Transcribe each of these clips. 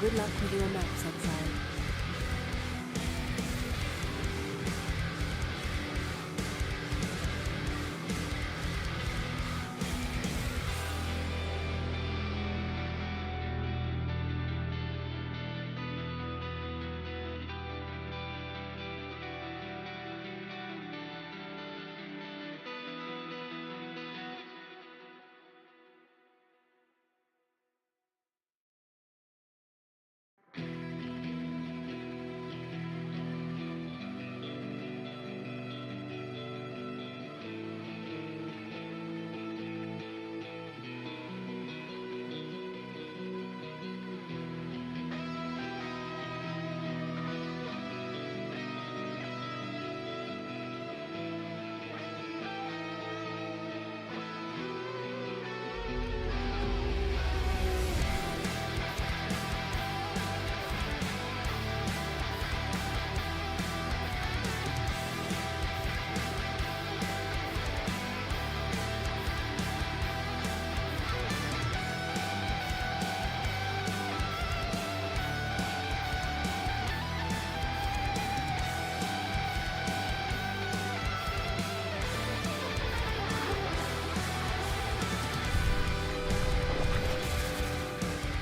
Good luck with your maps outside.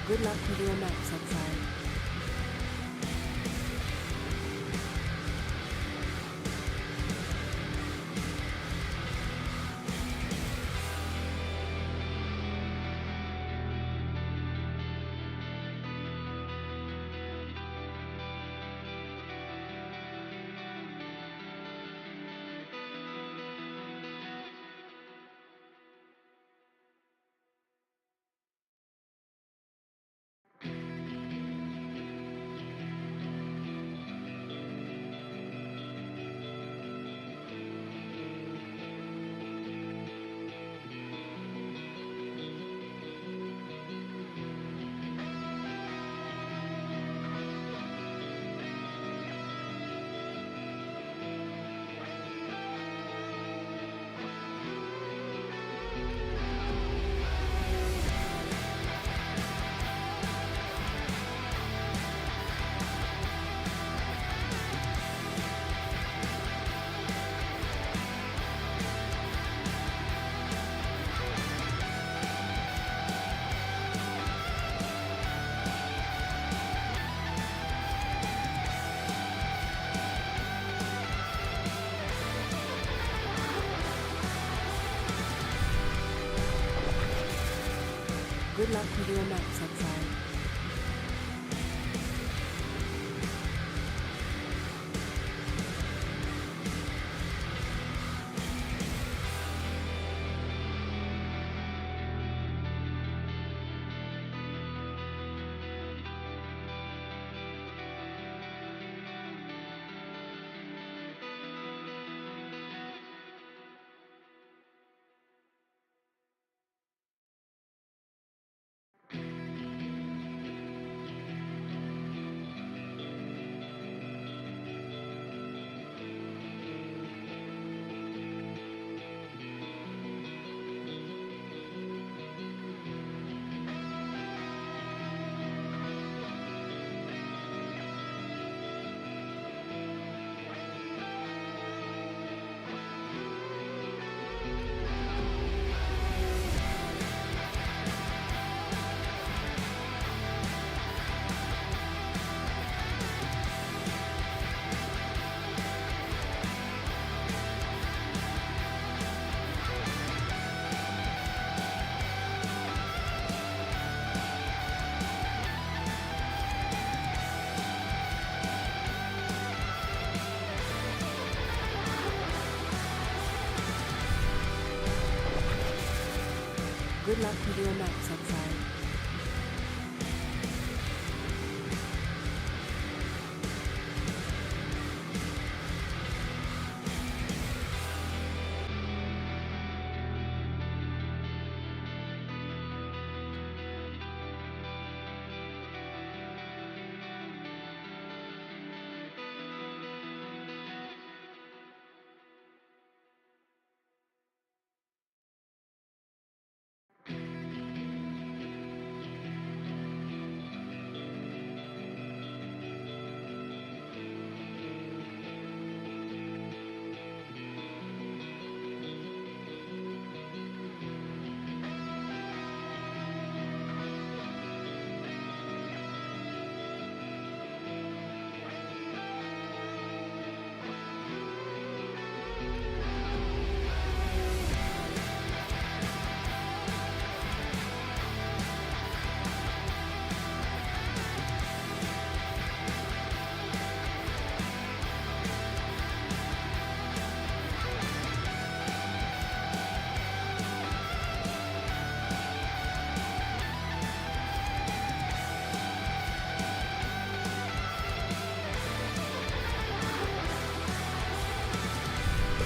Good luck with your maps outside. Good luck with your maps outside. Good luck with your maps outside.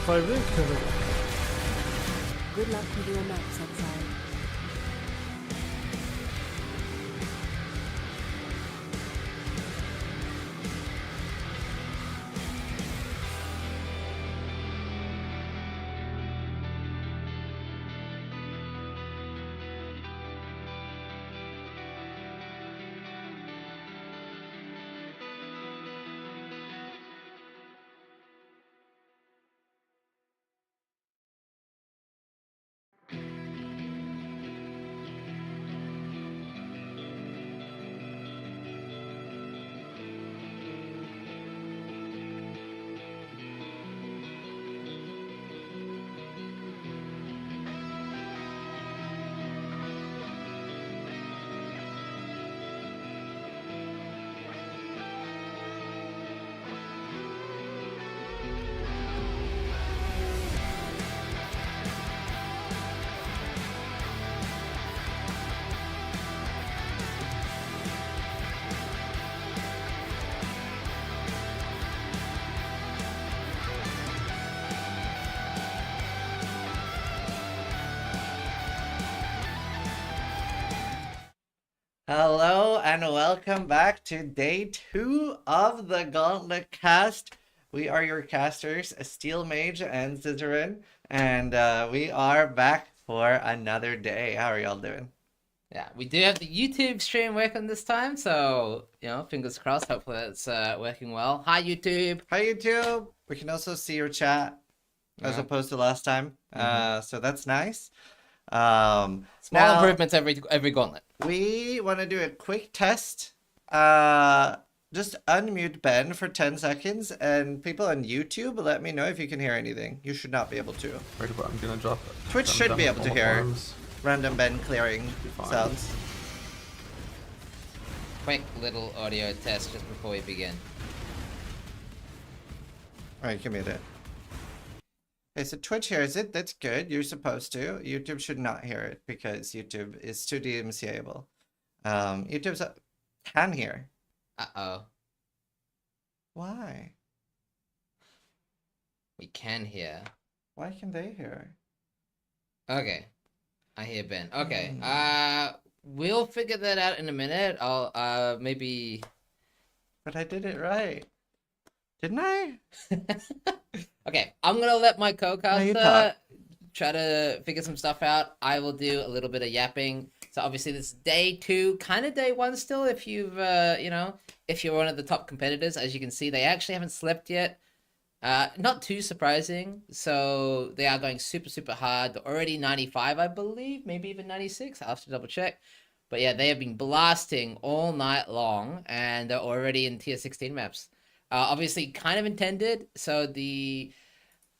5 link. Good luck with your maps outside. Hello and welcome back to day 2 of the Gauntlet cast. We are your casters, Steel Mage and Scissorin, and we are back for another day. How are y'all doing? Yeah, we do have the YouTube stream working this time, so, fingers crossed. Hopefully it's working well. Hi, YouTube. Hi, YouTube. We can also see your chat as opposed to last time, so that's nice. Small now, improvements every gauntlet. We want to do a quick test. Just unmute Ben for 10 seconds, and people on YouTube, let me know if you can hear anything. You should not be able to. Right, but I'm gonna drop it. Twitch should be able to hear random Ben clearing sounds. Quick little audio test just before we begin. Alright, give me that. Okay, so Twitch hears it. That's good. You're supposed to. YouTube should not hear it because YouTube is too DMCA-able. YouTube can hear. Uh-oh. Why? We can hear. Why can they hear? Okay. I hear Ben. Okay. We'll figure that out in a minute. I'll, maybe... But I did it right. Didn't I? Okay, I'm gonna let my co-caster talk. try to figure some stuff out. I will do a little bit of yapping. So obviously this is day 2, kind of day 1 still. If you've, if you're one of the top competitors, as you can see, they actually haven't slept yet. Not too surprising. So they are going super, super hard. They're already 95, I believe, maybe even 96. I'll have to double check. But yeah, they have been blasting all night long, and they're already in tier 16 maps. Obviously, kind of intended, so the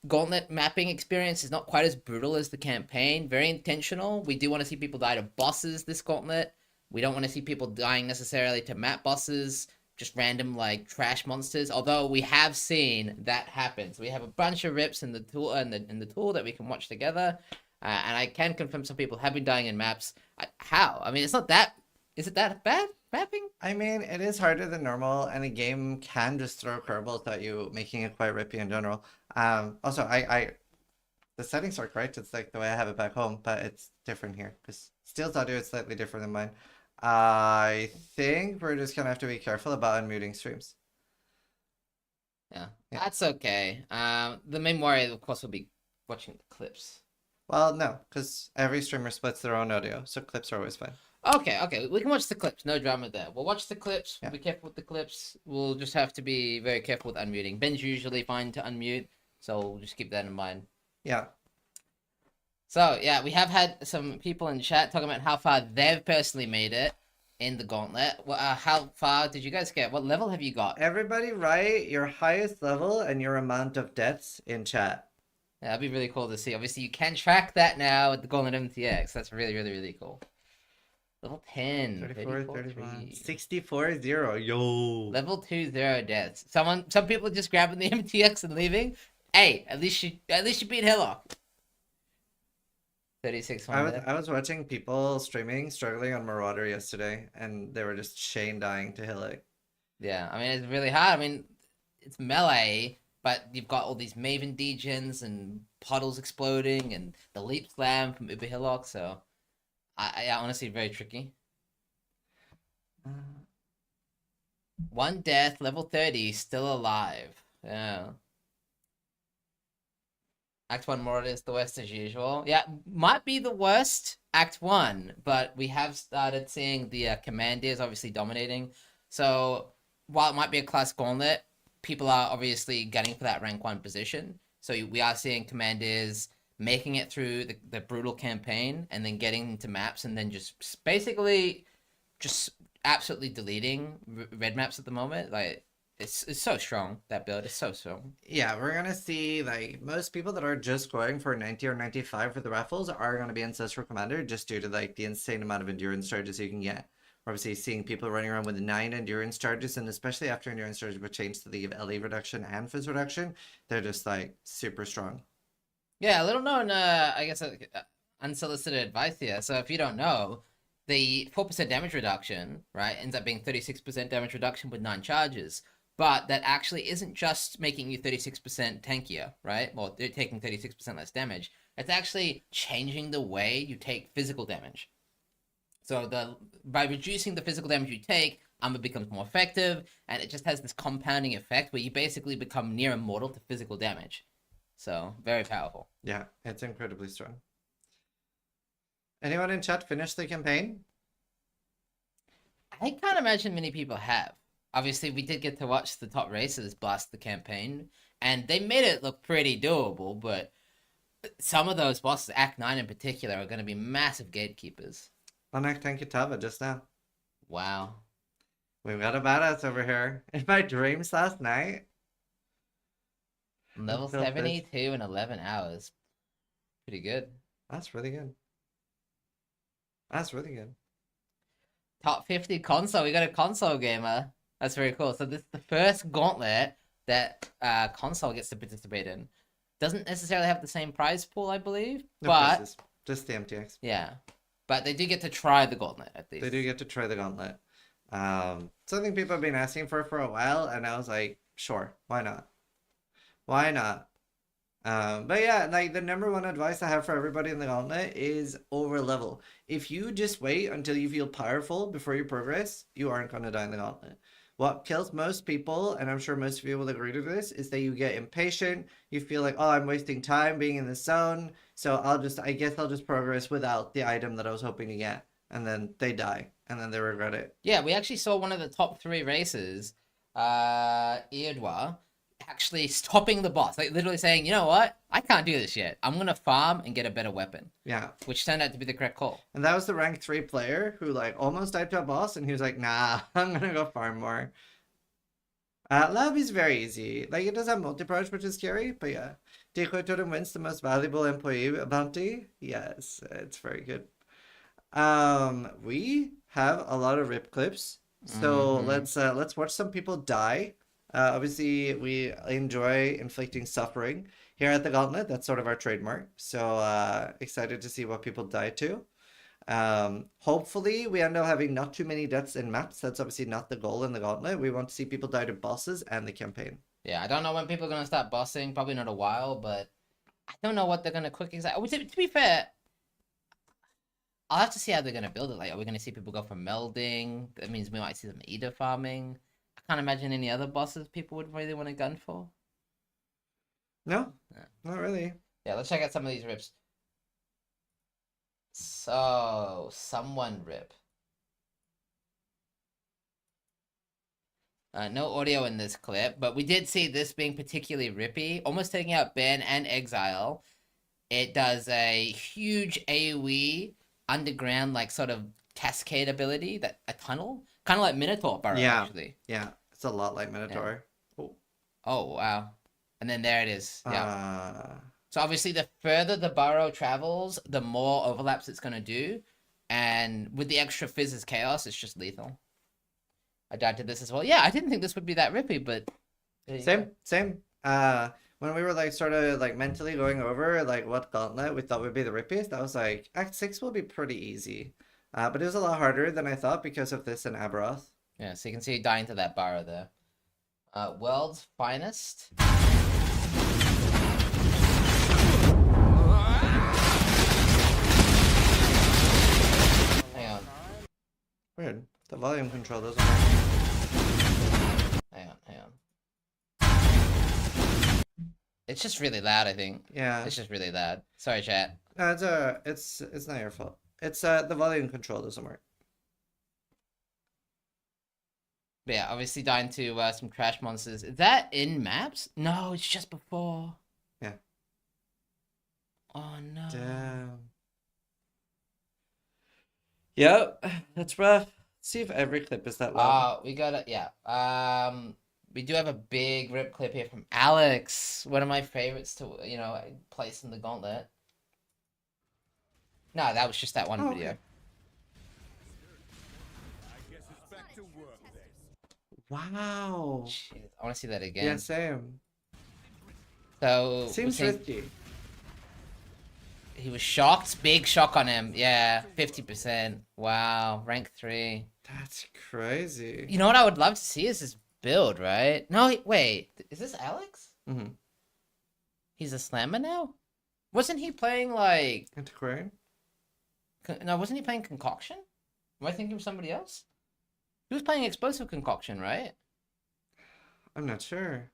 Gauntlet mapping experience is not quite as brutal as the campaign. Very intentional. We do want to see people die to bosses this Gauntlet. We don't want to see people dying necessarily to map bosses, just random, like, trash monsters, although we have seen that happen. So we have a bunch of rips in the tool, in the tool that we can watch together, and I can confirm some people have been dying in maps. How? I mean, it's not that... Is it that bad? Mapping? I mean, it is harder than normal, and a game can just throw curveballs at you, making it quite rippy in general. Also, the settings are correct. It's like the way I have it back home, but it's different here because Steel's audio is slightly different than mine. I think we're just gonna have to be careful about unmuting streams. Yeah, that's okay. The main worry, of course, will be watching the clips. Well, no, because every streamer splits their own audio, so clips are always fine. Okay, we can watch the clips. No drama there. We'll watch the clips. Yeah. Be careful with the clips. We'll just have to be very careful with unmuting. Ben's usually fine to unmute, so we'll just keep that in mind. Yeah. So, yeah, we have had some people in chat talking about how far they've personally made it in the Gauntlet. How far did you guys get? What level have you got? Everybody write your highest level and your amount of deaths in chat. Yeah, that'd be really cool to see. Obviously, you can track that now with the Gauntlet MTX. That's really, really, really cool. Level 10. 34, 31. 64, 0. Yo. Level 2, 0 deaths. Some people are just grabbing the MTX and leaving. Hey, at least you beat Hillock. 36 I was watching people struggling on Marauder yesterday, and they were just chain dying to Hillock. Yeah, I mean, it's really hard. I mean, it's melee, but you've got all these Maven degens and puddles exploding and the leap slam from Uber Hillock. So I honestly very tricky. One death, level 30, still alive. Yeah. Act 1 more or less the worst as usual. Yeah, might be the worst, Act 1, but we have started seeing the Commandeers obviously dominating. So, while it might be a class Gauntlet, people are obviously gunning for that rank 1 position. So, we are seeing Commandeers making it through the brutal campaign and then getting into maps and then just basically just absolutely deleting red maps at the moment. Like, it's so strong, that build is so strong. Yeah, we're gonna see like most people that are just going for 90 or 95 for the raffles are gonna be Ancestral Commander just due to like the insane amount of endurance charges you can get. We're obviously seeing people running around with 9 endurance charges, and especially after endurance charges were changed to the LE reduction and fizz reduction, they're just like super strong. Yeah, a little known, I guess, unsolicited advice here. So if you don't know, the 4% damage reduction, right, ends up being 36% damage reduction with 9 charges. But that actually isn't just making you 36% tankier, right? Well, they're taking 36% less damage. It's actually changing the way you take physical damage. So by reducing the physical damage you take, armor becomes more effective, and it just has this compounding effect where you basically become near immortal to physical damage. So, very powerful. Yeah, it's incredibly strong. Anyone in chat finished the campaign? I can't imagine many people have. Obviously, we did get to watch the top racers blast the campaign, and they made it look pretty doable, but some of those bosses, Act 9 in particular, are going to be massive gatekeepers. Onek Tankutava just now. Wow. We've got a badass over here. In my dreams last night. Level 72 in 11 hours. Pretty good. That's really good. That's really good. Top 50 console. We got a console gamer. That's very cool. So this is the first Gauntlet that console gets to participate in. Doesn't necessarily have the same prize pool, I believe. No but prizes, just the MTX. Yeah. But they do get to try the Gauntlet, at least. They do get to try the Gauntlet. Something people have been asking for a while, and I was like, sure, why not? Why not? But yeah, like the number one advice I have for everybody in the Gauntlet is over level. If you just wait until you feel powerful before you progress, you aren't going to die in the Gauntlet. What kills most people, and I'm sure most of you will agree to this, is that you get impatient. You feel like, oh, I'm wasting time being in the zone, so I guess I'll just progress without the item that I was hoping to get. And then they die, and then they regret it. Yeah, we actually saw one of the top 3 races, Irdwa, actually stopping the boss. Like, literally saying, you know what? I can't do this yet. I'm going to farm and get a better weapon. Yeah. Which turned out to be the correct call. And that was the rank 3 player who, like, almost died to a boss, and he was like, nah, I'm going to go farm more. Lab is very easy. Like, it does have multi-approach, which is scary, but yeah. Decoy Totem wins the most valuable employee bounty. Yes, it's very good. We have a lot of rip clips, so let's watch some people die. Obviously, we enjoy inflicting suffering here at the Gauntlet. That's sort of our trademark. So excited to see what people die to. Hopefully, we end up having not too many deaths in maps. That's obviously not the goal in the Gauntlet. We want to see people die to bosses and the campaign. Yeah, I don't know when people are going to start bossing. Probably not a while, but I don't know what they're going to quick exactly. To be fair, I'll have to see how they're going to build it. Like, are we going to see people go for melding? That means we might see them Eder farming. I can't imagine any other bosses people would really want to gun for. No, not really. Yeah, let's check out some of these rips. So, someone rip. No audio in this clip, but we did see this being particularly rippy, almost taking out ban and exile. It does a huge AoE underground, like, sort of cascade ability, that a tunnel, kind of like Minotaur Burrow, actually. Yeah, it's a lot like Minotaur. Yeah. Oh, wow. And then there it is. Yeah. So obviously, the further the burrow travels, the more overlaps it's going to do. And with the extra fizz as chaos, it's just lethal. I died to this as well. Yeah, I didn't think this would be that rippy, but... Same. When we were, like, sort of, like, mentally going over, like, what Gauntlet we thought would be the rippiest, I was like, Act 6 will be pretty easy. But it was a lot harder than I thought because of this and Aberoth. Yeah, so you can see dying to that burrow there. World's Finest. The volume control doesn't work. Hang on. It's just really loud, I think. Yeah. It's just really loud. Sorry, chat. No, it's not your fault. It's the volume control doesn't work. But yeah, obviously dying to some trash monsters. Is that in maps? No, it's just before. Yeah. Oh no. Damn. Yep, that's rough. See if every clip is that long. We got it. Yeah. We do have a big rip clip here from Alex. One of my favorites to place in the Gauntlet. No, that was just that one video. Okay. Wow. Jeez, I want to see that again. Yeah, same. So Seems risky. he was shocked. Big shock on him. Yeah, 50%. Wow, rank 3. That's crazy. You know what I would love to see is his build, right? No, wait. Is this Alex? Mm-hmm. He's a slammer now? Wasn't he playing like... Antiquarian? No, wasn't he playing Concoction? Am I thinking of somebody else? He was playing Explosive Concoction, right? I'm not sure.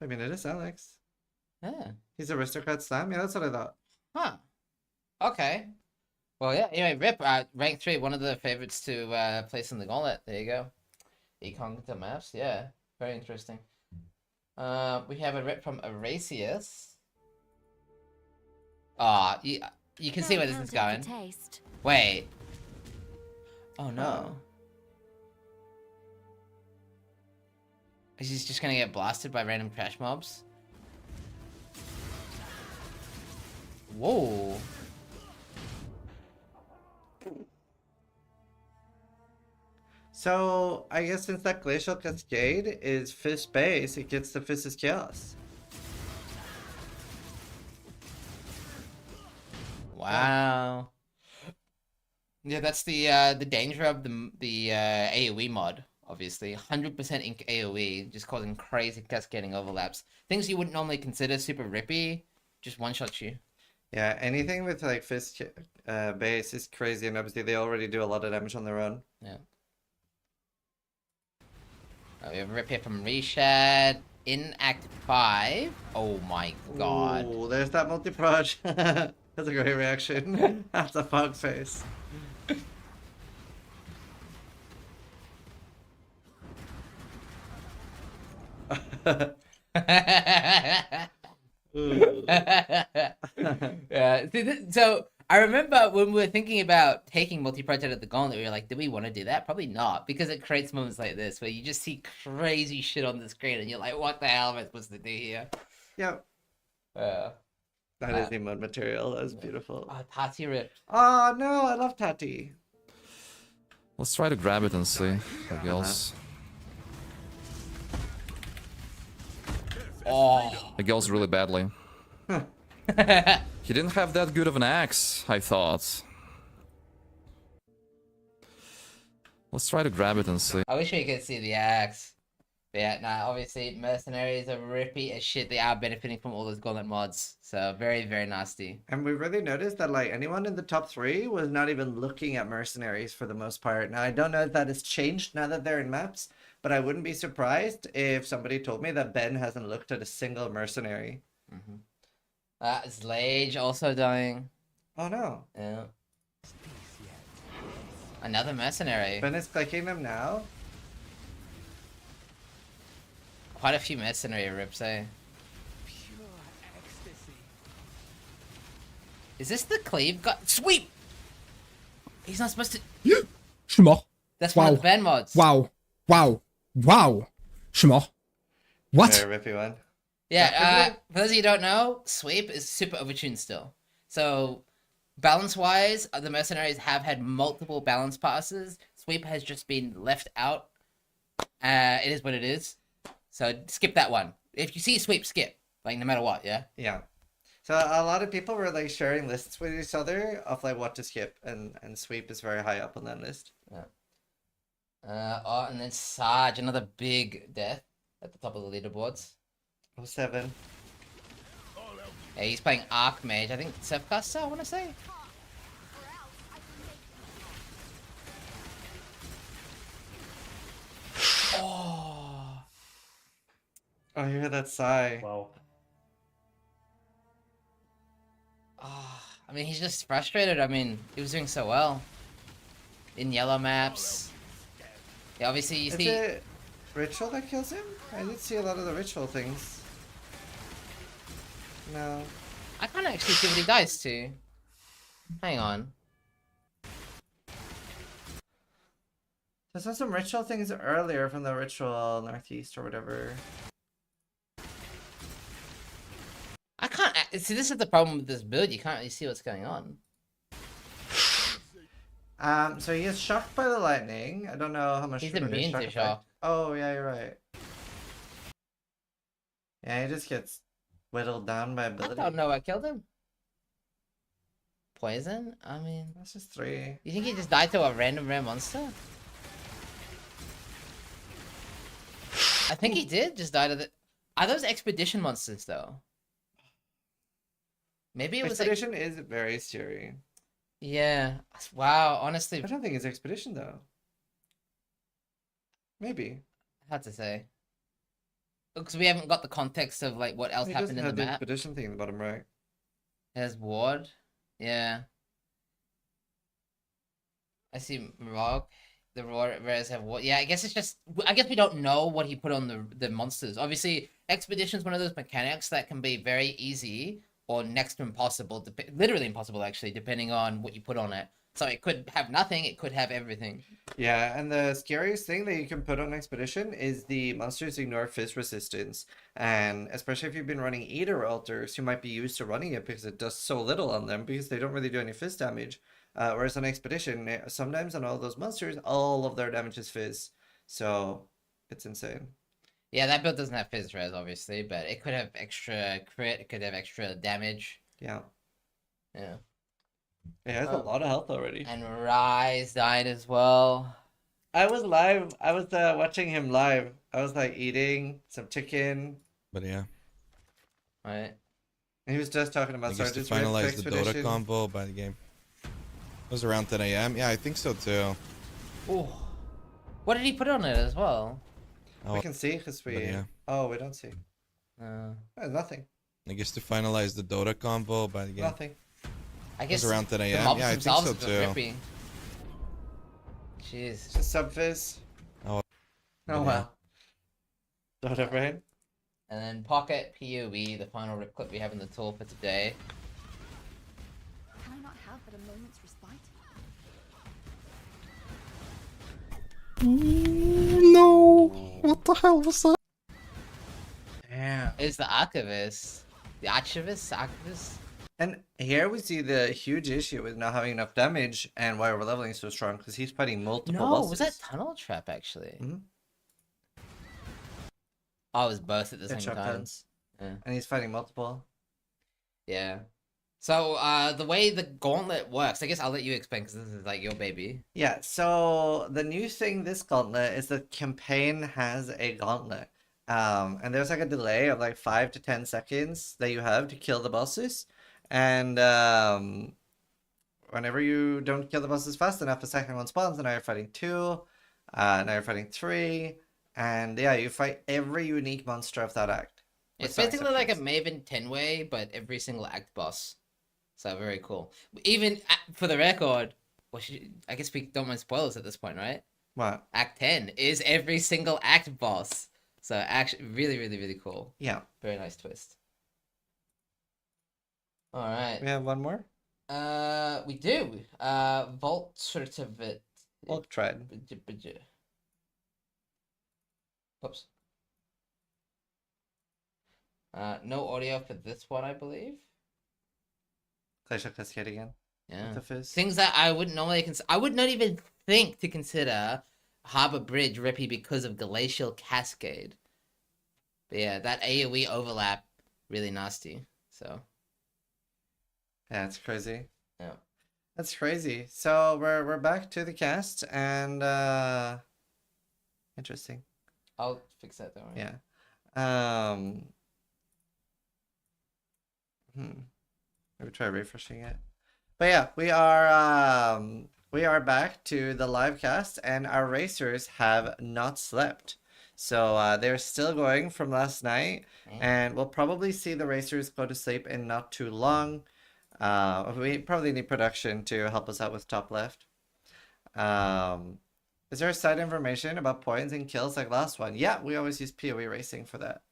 I mean, it is Alex. Yeah. He's Aristocrat Slam? Yeah, that's what I thought. Huh. Okay. Well, yeah. Anyway, Rip, rank 3, one of the favorites to place in the Gauntlet. There you go. Econ to maps. Yeah. Very interesting. We have a Rip from Erasius. Ah, you can see where this is going. Wait. Oh no. Is he just gonna get blasted by random trash mobs? Whoa. So, I guess since that Glacial Cascade is Fish base, it gets the Fish's Chaos. Wow. Yeah, that's the danger of the AoE mod, obviously. 100% ink AoE, just causing crazy cascading overlaps. Things you wouldn't normally consider super rippy, just one-shot you. Yeah, anything with like Fish base is crazy, and obviously they already do a lot of damage on their own. Yeah. We have a rip here from Reshad in Act 5. Oh my god. Ooh, there's that multi-proj. That's a great reaction. That's a fog face. Yeah. So I remember when we were thinking about taking multi-project at the Gauntlet, we were like, do we want to do that? Probably not, because it creates moments like this where you just see crazy shit on the screen and you're like, what the hell am I supposed to do here? Yep. That is emote material. That was beautiful. Oh, Tati ripped. Oh no, I love Tati. Let's try to grab it and see, I guess. Oh. It goes really badly. He didn't have that good of an axe, I thought. Let's try to grab it and see. I wish we could see the axe. But yeah, nah, obviously mercenaries are rippy as shit. They are benefiting from all those Gauntlet mods. So very, very nasty. And we really noticed that like anyone in the top 3 was not even looking at mercenaries for the most part. Now I don't know if that has changed now that they're in maps, but I wouldn't be surprised if somebody told me that Ben hasn't looked at a single mercenary. Mm-hmm. Slage also dying. Oh no. Yeah. Another mercenary. Ben is clicking them now. Quite a few mercenary rips, eh? Is this the cleave guy? Sweep! He's not supposed to... Je suis mort. That's one of the Ben mods. Wow. Wow. Wow. Je suis mort. What? Very rippy one. Yeah, for those of you who don't know, Sweep is super overtuned still. So, balance-wise, the mercenaries have had multiple balance passes. Sweep has just been left out. It is what it is. So, skip that one. If you see Sweep, skip. Like, no matter what, yeah? Yeah. So a lot of people were like sharing lists with each other of like what to skip, and Sweep is very high up on that list. Yeah. And then Sarge, another big death at the top of the leaderboards. 07. Yeah, he's playing Archmage. I think Selfcaster, I want to say. Oh, you hear that sigh. Wow. Oh, I mean, he's just frustrated. I mean, he was doing so well in yellow maps. Yeah, obviously you Is see. it ritual that kills him? I did see a lot of the ritual things. No. I can't actually see what he dies to. Hang on. I saw some ritual things earlier from the ritual northeast or whatever. I can't see. This is the problem with this build. You can't really see what's going on. So he is shocked by the lightning. I don't know how much. He's triggered his immune to effect. shock. Oh yeah, you're right. Yeah, he just gets whittled down by I ability. don't know what killed him. Poison? I mean, That's just 3. you think he just died to a random rare monster? I think he did just die to the. Are those expedition monsters though? Maybe it was like. Expedition is very scary. Yeah. Wow. Honestly, I don't think it's expedition though. Maybe. hard to say. Because we haven't got the context of like what else He happened doesn't in have the the map. expedition thing in the bottom right. There's ward. Yeah. I see rock. The rares have what? Yeah, I guess it's just. I guess we don't know what he put on the monsters. Obviously, expedition's one of those mechanics that can be very easy or next to impossible. Literally impossible, actually, depending on what you put on it. So it could have nothing. It could have everything. Yeah, and the scariest thing that you can put on expedition is the monsters ignore fizz resistance, and especially if you've been running eater altars, you might be used to running it because it does so little on them because they don't really do any fizz damage. Whereas on expedition, sometimes on all those monsters, all of their damage is fizz, so it's insane. Yeah, that build doesn't have fizz res, obviously, but it could have extra crit. It could have extra damage. Yeah, Yeah. it has a lot of health already. And Rise died as well. I was live. I was watching him live. I was like eating some chicken. But yeah, Right. And he was just talking I about guess to Sergeant's Rift finalize the Dota Expedition. combo by the game. It was around 10 a.m. Yeah, I think so too. Ooh. What did he put on it as well? We can see because we. yeah. Oh, we don't see. Nothing. I guess to finalize the Dota combo by the game. Nothing. I It guess was around 10 the a.m. mobs Yeah, I think themselves so are just too. ripping. Jeez. Just sub fizz. Oh, Oh yeah. wow. Dota brain. And then Pocket POV, the final rip clip we have in the tool for today. Can I not have but a moment's respite? No! What the hell was that? Damn. Is the Archivist. The Archivist? And here we see the huge issue with not having enough damage and why we're leveling so strong because he's fighting multiple No, bosses. was that Tunnel Trap actually? Mhm. Oh, it was both at the same Headshot time. guns. Yeah. And he's fighting multiple. Yeah. So, the way the Gauntlet works, I guess I'll let you explain because this is like your baby. Yeah, so the new thing this gauntlet is the campaign has a gauntlet. And there's like a delay of like 5 to 10 seconds that you have to kill the bosses. And whenever you don't kill the bosses fast enough, the second one spawns, and now you're fighting 2, now you're fighting 3, and yeah, you fight every unique monster of that act. with It's some basically like a exceptions. Maven 10-way, but every single act boss. So very cool. Even for the record, well, I guess we don't mind spoilers at this point, right? What? Act 10 is every single act boss. So actually, really, really, really cool. Yeah. Very nice twist. All right. We have one more? We do. Vault Certificate. Hulk Tread. Oops. No audio for this one, I believe. Glacial Cascade again. Yeah. With the fizz. Things that I wouldn't normally I would not even think to consider Harbor Bridge rippy because of Glacial Cascade. But yeah, that AoE overlap, really nasty. So Yeah, it's crazy. yeah. That's crazy. So we're back to the cast and interesting. I'll fix that, don't worry. Yeah. Maybe try refreshing it. But yeah, we are back to the live cast and our racers have not slept. So they're still going from last night, Mm. and we'll probably see the racers go to sleep in not too long. We probably need production to help us out with top left. Is there side information about points and kills like last one? Yeah, we always use PoE racing for that.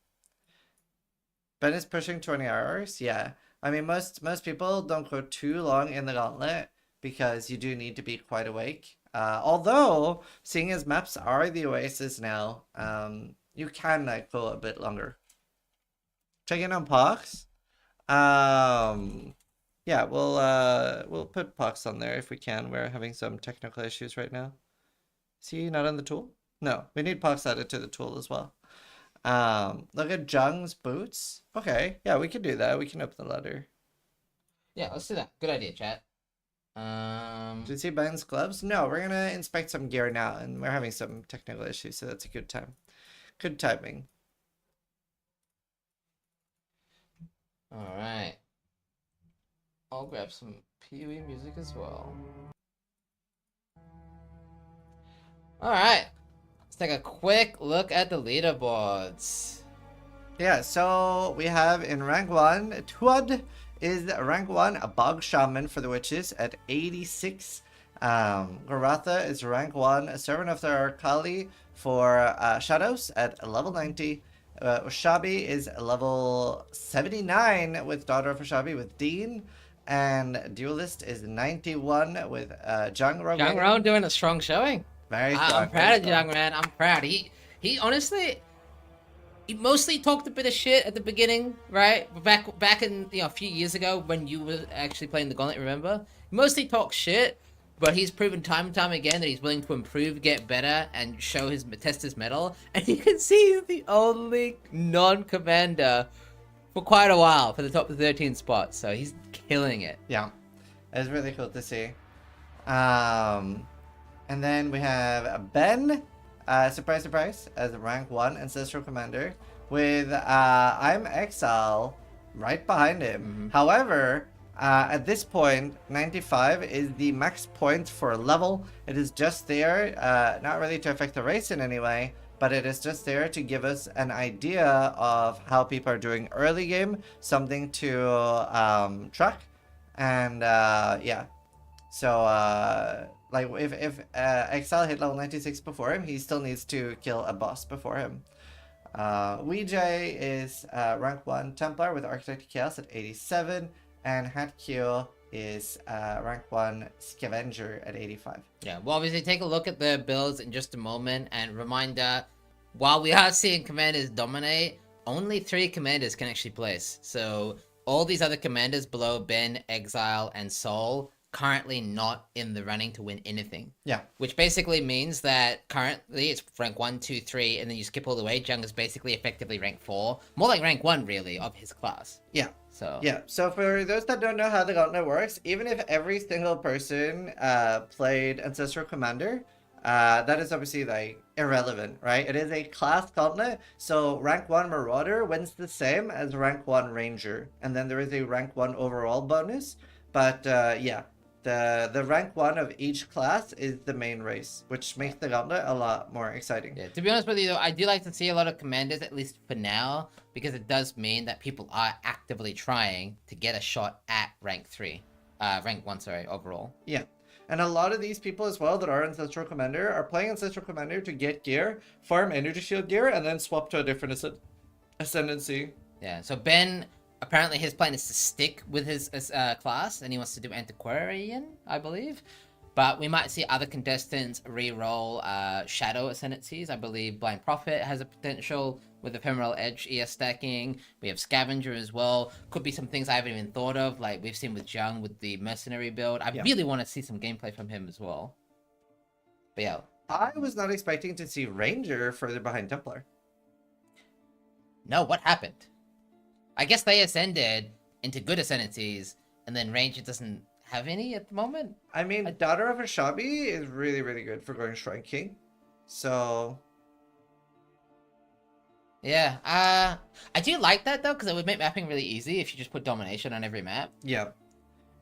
Ben is pushing 20 hours. Yeah, I mean most people don't go too long in the Gauntlet because you do need to be quite awake. Although seeing as maps are the Oasis now, you can like go a bit longer. Check in on Pox. Yeah, we'll put Pox on there if we can. We're having some technical issues right now. Is he not on the tool? No, we need Pox added to the tool as well. Look at Jung's boots. Okay, yeah, we can do that. We can open the ladder. Yeah, let's do that. Good idea, chat. Did you see Ben's gloves? No, we're gonna inspect some gear now, and we're having some technical issues, so that's a good time. Good timing. All right. I'll grab some PoE music as well. All right. Let's take a quick look at the leaderboards. Yeah, so we have in rank 1, Tuad is rank 1, a Bog Shaman for the Witches at 86. Garatha is rank 1, a Servant of the Arkali for Shadows at level 90. Ushabi is level 79 with Daughter of Ushabi with Dean. And Duelist is 91 with Jung Rogue. Young Roan doing a strong showing. Very strong. I'm proud of Young Man. I'm proud. He honestly, he mostly talked a bit of shit at the beginning, right? Back in a few years ago when you were actually playing the Gauntlet, remember? He mostly talks shit, but he's proven time and time again that he's willing to improve, get better, and test his mettle. And you can see he's the only non-commander for quite a while for the top 13 spots, so he's killing it. Yeah, it's really cool to see. And then we have Ben, surprise, surprise, as rank 1 Ancestral Commander, with I'm Exile right behind him. However, at this point, 95 is the max point for a level. It is just there, not really to affect the race in any way, but it is just there to give us an idea of how people are doing early game, something to track, and yeah. So like if Exile hit level 96 before him, he still needs to kill a boss before him. Weejay is rank 1 Templar with Architect Chaos at 87, and Hatkyo is rank 1 Scavenger at 85. Yeah, well, obviously, take a look at the builds in just a moment, and reminder, while we are seeing commanders dominate, only 3 commanders can actually place. So all these other commanders below Ben, Exile, and Soul currently not in the running to win anything. Yeah. Which basically means that currently it's rank 1, 2, 3, and then you skip all the way. Jung is basically effectively rank 4. More like rank 1, really, of his class. Yeah. So yeah, so for those that don't know how the Gauntlet works, even if every single person played Ancestral Commander, that is obviously like irrelevant, right? It is a class Gauntlet, so rank 1 Marauder wins the same as rank 1 Ranger, and then there is a rank 1 overall bonus. But yeah, the rank 1 of each class is the main race, which makes the Gauntlet a lot more exciting. Yeah, to be honest with you, though, I do like to see a lot of commanders, at least for now, because it does mean that people are actively trying to get a shot at rank 1, sorry, overall. Yeah, and a lot of these people as well that are Ancestral Commander are playing Ancestral Commander to get gear, farm Energy Shield gear, and then swap to a different ascendancy. Yeah, so Ben, apparently his plan is to stick with his class, and he wants to do Antiquarian, I believe. But we might see other contestants re-roll Shadow Ascendancies. I believe Blind Prophet has a potential with Ephemeral Edge ES stacking. We have Scavenger as well. Could be some things I haven't even thought of, like we've seen with Jung with the Mercenary build. I really want to see some gameplay from him as well. But yeah. I was not expecting to see Ranger further behind Templar. No, what happened? I guess they ascended into good ascendancies, and then Ranger doesn't have any at the moment. I mean, Daughter of Ashabi is really, really good for going Shrine King. So... yeah, I do like that, though, because it would make mapping really easy if you just put Domination on every map. yeah.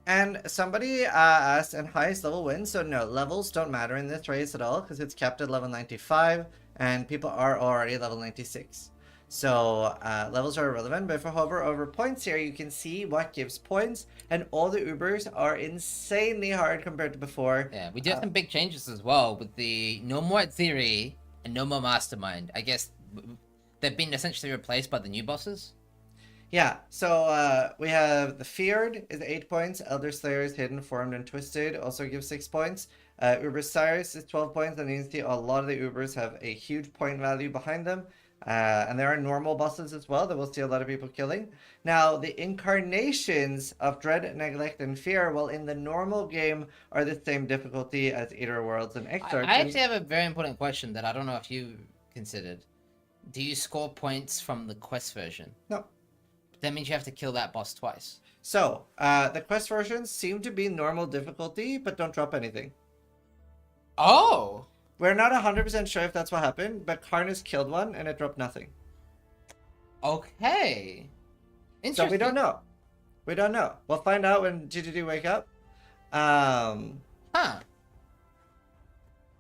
And somebody asked, and highest level wins? So no, levels don't matter in this race at all, because it's capped at level 95. and people are already level 96. So levels are irrelevant, but if I hover over points here, you can see what gives points, and all the Ubers are insanely hard compared to before. Yeah, we do have some big changes as well with the no more theory and no more mastermind. I guess they've been essentially replaced by the new bosses. Yeah, so we have the Feared is 8 points, Elder Slayer is Hidden, Formed, and Twisted also gives 6 points. Uber Cyrus is 12 points, and you can see a lot of the Ubers have a huge point value behind them. And there are normal bosses as well that we'll see a lot of people killing. Now, the incarnations of Dread, Neglect, and Fear, well, in the normal game, are the same difficulty as Eater Worlds and Exarch. I actually have a very important question that I don't know if you considered. Do you score points from the quest version? No. That means you have to kill that boss twice. So, the quest versions seem to be normal difficulty, but don't drop anything. Oh! We're not 100% sure if that's what happened, but Karnus killed one and it dropped nothing. Okay. Interesting. So we don't know. We don't know. We'll find out when GGD wake up. Huh.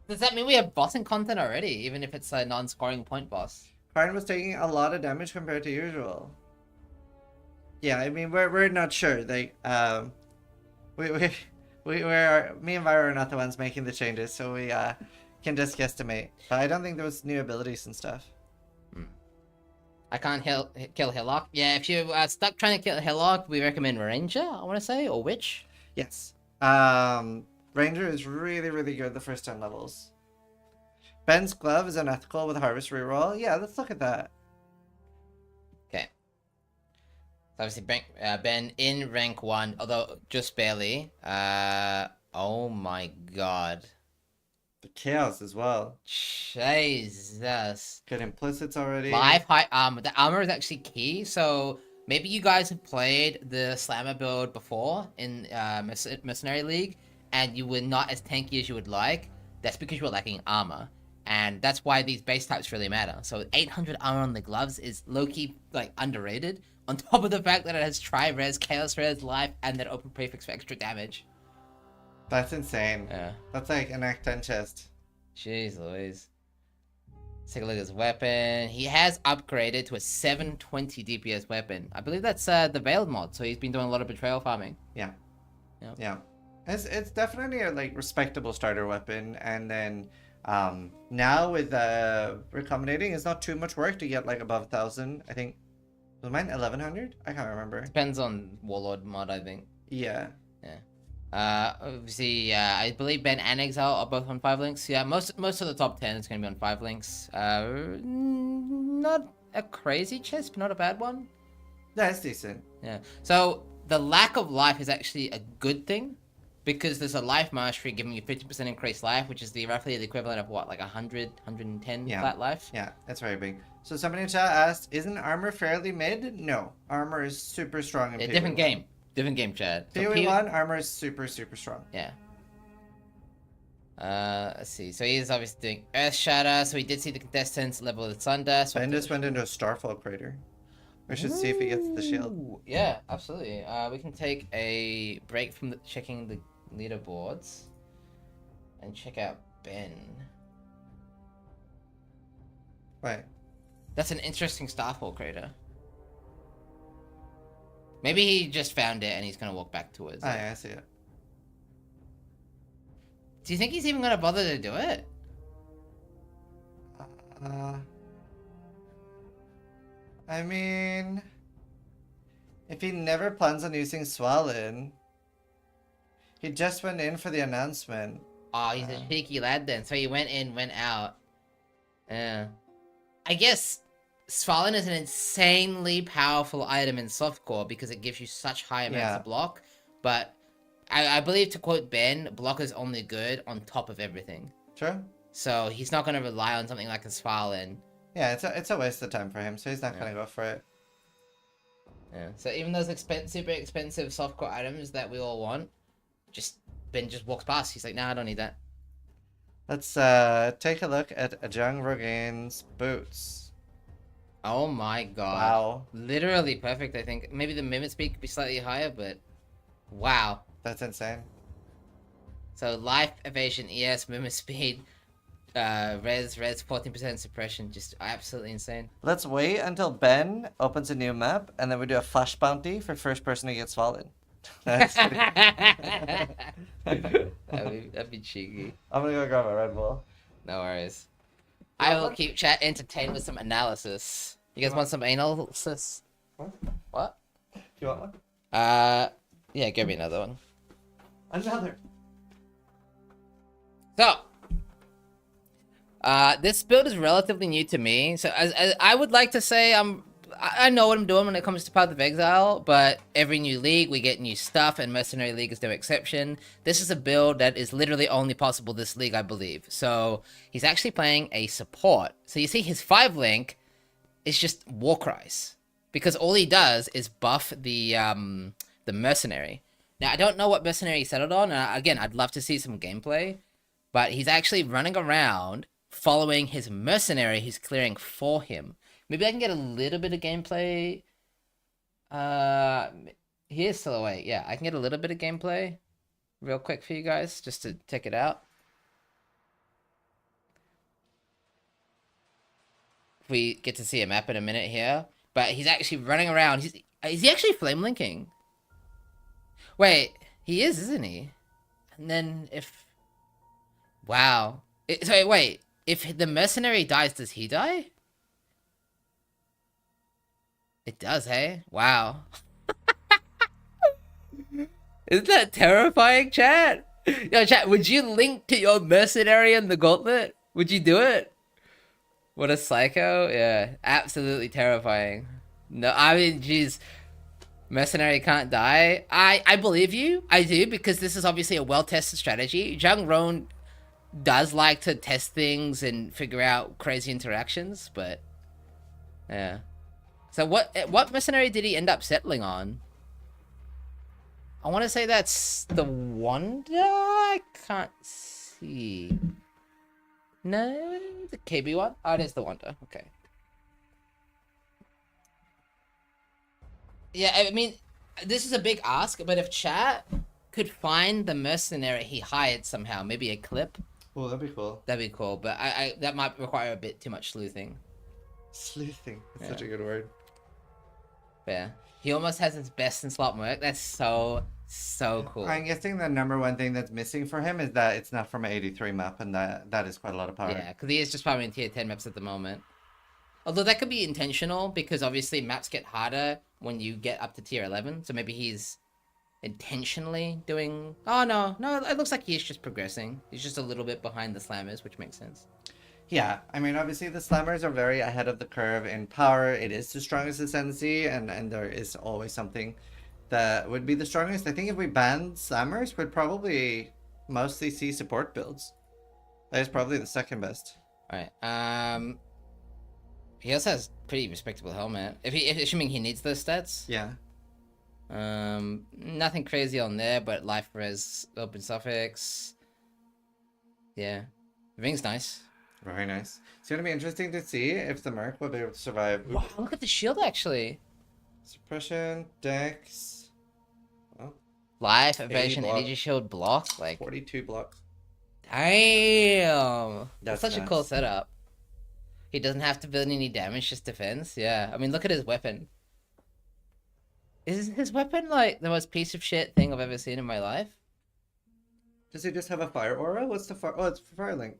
Does that mean we have bossing content already, even if it's a non-scoring point boss? Karn was taking a lot of damage compared to usual. Yeah, I mean we're not sure. Like we're me and Vira are not the ones making the changes, so we can just guesstimate. But I don't think there was new abilities and stuff. I can't kill Hillock. Yeah, if you're stuck trying to kill Hillock, we recommend Ranger, I want to say, or Witch. Yes. Ranger is really, really good the first 10 levels. Ben's Glove is unethical with Harvest reroll. Yeah, let's look at that. Okay. So obviously, Ben in rank 1, although just barely. Oh my god. The Chaos as well. Jesus. Good implicits already. Live high armor. The armor is actually key, so maybe you guys have played the Slammer build before in Mercenary League, and you were not as tanky as you would like. That's because you were lacking armor. And that's why these base types really matter. So 800 armor on the gloves is low-key, like, underrated. On top of the fact that it has Tri-Res, Chaos Res, Life, and that open prefix for extra damage. That's insane. Yeah. That's like an Act 10 chest. Jeez Louise. Let's take a look at his weapon. He has upgraded to a 720 DPS weapon. I believe that's the Veiled mod, so he's been doing a lot of betrayal farming. Yeah. Yep. Yeah. It's definitely a like respectable starter weapon, and then now with recombinating, it's not too much work to get like above 1,000. I think was mine 1,100? I can't remember. Depends on Warlord mod, I think. Yeah. Obviously, I believe Ben and Exile are both on 5 links. Yeah, most of the top 10 is going to be on 5 links. Not a crazy chest, but not a bad one. That's decent. Yeah. So the lack of life is actually a good thing, because there's a life mastery giving you 50% increased life, which is roughly the equivalent of what, like 100, 110 flat life. Yeah, that's very big. So somebody in chat asked, "Isn't armor fairly mid?" No, armor is super strong in PoE. Different game. Different game, Chad. So PoE 1, armor is super, super strong. Yeah. Let's see. So he is obviously doing Earth Shatter. So he did see the contestants level the Thunder. So Ben just went into a Starfall crater. We should see if he gets the shield. Ooh, yeah, absolutely. We can take a break from checking the leaderboards and check out Ben. Right. That's an interesting Starfall crater. Maybe he just found it and he's gonna walk back towards it. Ah, yeah, I see it. Do you think he's even gonna bother to do it? I mean, if he never plans on using Swallen, he just went in for the announcement. Oh, he's a cheeky lad then. So he went in, went out. Yeah. I guess Svalin is an insanely powerful item in softcore because it gives you such high amounts of block. But I believe, to quote Ben, block is only good on top of everything. Sure. So he's not going to rely on something like a Svalin. Yeah, it's a waste of time for him, so he's not going to go for it. Yeah. So even those super expensive softcore items that we all want, Ben just walks past. He's like, nah, I don't need that. Let's take a look at Ajang Rogain's boots. Oh my god. Wow. Literally perfect, I think. Maybe the movement speed could be slightly higher, but wow. That's insane. So life, evasion, ES, movement speed. Res 14% suppression, just absolutely insane. Let's wait until Ben opens a new map, and then we do a flash bounty for first person who gets fallen. That's pretty... that'd be cheeky. I'm gonna go grab a Red Bull. No worries. I will keep chat entertained with some analysis. You guys want some analysis? What? Do you want one? Yeah, give me another one. Another. So, this build is relatively new to me. So, as I would like to say, I know what I'm doing when it comes to Path of Exile, but every new league we get new stuff, and Mercenary League is no exception. This is a build that is literally only possible this league, I believe. So, he's actually playing a support. So, you see his 5 link is just War Cries, because all he does is buff the Mercenary. Now, I don't know what Mercenary he settled on, and again, I'd love to see some gameplay, but he's actually running around following his Mercenary who's clearing for him. Maybe I can get a little bit of gameplay. He is still away. Yeah, I can get a little bit of gameplay real quick for you guys, just to check it out. We get to see a map in a minute here, but he's actually running around. Is he actually flame linking? Wait, he is, isn't he? And then if... Wow. So wait, if the Mercenary dies, does he die? It does, hey? Wow. Isn't that terrifying, chat? Yo, chat, would you link to your Mercenary in the Gauntlet? Would you do it? What a psycho. Yeah, absolutely terrifying. No, I mean, jeez. Mercenary can't die. I believe you. I do, because this is obviously a well-tested strategy. Zhang Ron does like to test things and figure out crazy interactions, but... Yeah. So what Mercenary did he end up settling on? I want to say that's the Wanda? I can't see. No, the KB one? Oh, it is the Wanda. Okay. Yeah, I mean, this is a big ask, but if chat could find the Mercenary he hired somehow, maybe a clip. Oh, that'd be cool. That'd be cool, but I that might require a bit too much sleuthing. Sleuthing. That's Yeah. such a good word. Yeah. He almost has his best in slot work. That's so cool. I'm guessing the number one thing that's missing for him is that it's not from an 83 map, and that is quite a lot of power. Yeah, because he is just farming tier 10 maps at the moment. Although that could be intentional, because obviously maps get harder when you get up to tier 11. So maybe he's intentionally doing... Oh, no, it looks like he's just progressing. He's just a little bit behind the Slammers, which makes sense. Yeah, I mean, obviously the Slammers are very ahead of the curve in power. It is the strongest ascendancy, and there is always something that would be the strongest. I think if we banned Slammers, we'd probably mostly see support builds. That is probably the second best. Alright, he also has pretty respectable helmet. Assuming he needs those stats. Yeah. Nothing crazy on there, but life res, open suffix. Yeah. Ring's nice. Very nice. It's going to be interesting to see if the Merc will be able to survive. Wow, look at the shield, actually. Suppression, Dex. Oh, Life, evasion, block. energy shield, block. Like, 42 blocks. damn. That's such a nuts. cool setup. He doesn't have to build any damage, just defense. Yeah. I mean, look at his weapon. Is his weapon, like, the most piece of shit thing I've ever seen in my life? Does he just have a fire aura? What's the fire? Oh, it's fire link.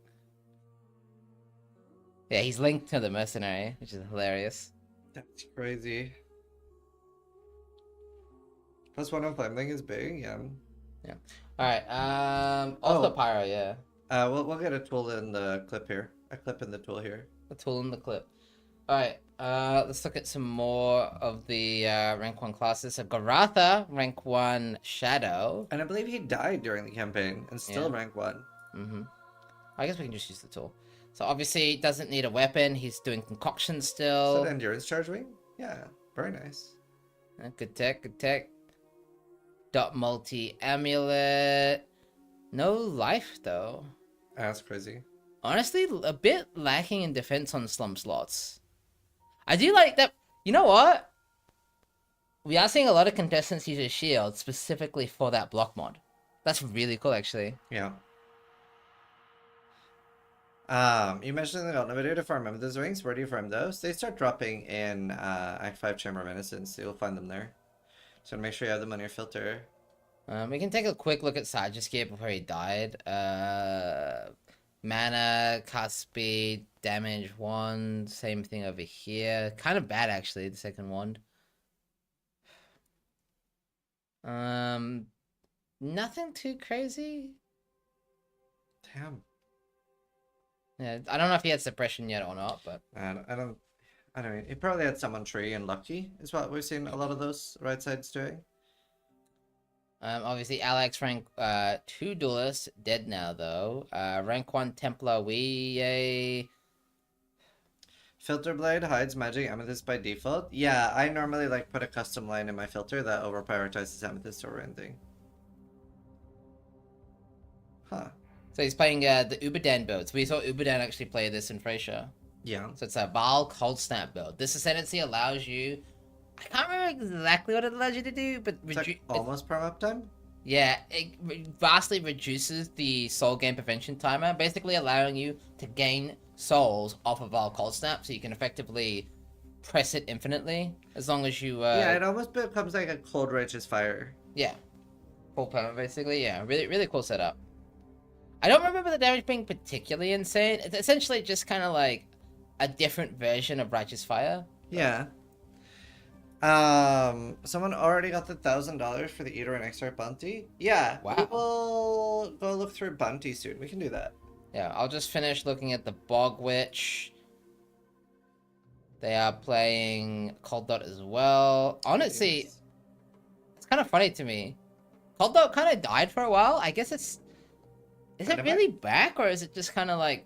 Yeah, he's linked to the Mercenary, which is hilarious. That's crazy. +1 on flame link is big, yeah. Yeah. Alright, also Oh. Pyro, yeah. We'll get a tool in the clip here. A clip in the tool here. The tool in the clip. Alright, let's look at some more of the rank 1 classes. So Garatha, rank 1 Shadow. And I believe he died during the campaign and still Yeah. rank 1. Mm-hmm. I guess we can just use the tool. So obviously he doesn't need a weapon. He's doing concoction Is still. that endurance charge wing? Yeah, very nice. Good tech, good tech. Dot multi amulet. No life though. That's crazy. Honestly, a bit lacking in defense on slum slots. I do like that. You know what? We are seeing a lot of contestants use a shield specifically for that block mod. That's really cool, actually. Yeah. You mentioned in the Gauntlet video to farm Amethyst rings. Where do you farm those? They start dropping in Act 5 Chamber Medicine, so you'll find them there. So make sure you have them on your filter. We can take a quick look at Sajiskir before he died. Mana, cast speed, damage 1. Same thing over here. Kind of bad, actually, the second wand. Nothing too crazy. Damn. Yeah, I don't know if he had suppression yet or not, but I don't mean, he probably had someone tree and lucky, is what we've seen a lot of those right sides doing. obviously Alex rank 2 duelist dead now though. Rank 1 Templar we Filter blade hides magic amethyst by default. Yeah, I normally like put a custom line in my filter that over prioritizes amethyst over anything. Huh. So he's playing the Uberdan build. So we saw Uberdan actually play this in Frasier. Yeah. So it's a Val Cold Snap build. This ascendancy allows you. I can't remember exactly what it allows you to do, but It's like almost perm uptime. yeah, it vastly reduces the soul gain prevention timer, basically allowing you to gain souls off of Val Cold Snap, so you can effectively press it infinitely as long as you. Yeah, it almost becomes like a cold righteous fire. Yeah, full perma basically. Yeah, really cool setup. I don't remember the damage being particularly insane. It's essentially just kind of like a different version of Righteous Fire. Yeah. Someone already got the $1,000 for the Eater and Exarch bounty. Yeah. Wow. We will go look through bounty soon. We can do that. Yeah, I'll just finish looking at the Bog Witch. They are playing Cold Dot as well. Honestly, it's kind of funny to me. Cold Dot kind of died for a while. I guess it's... Is it really back, or is it just kind of like...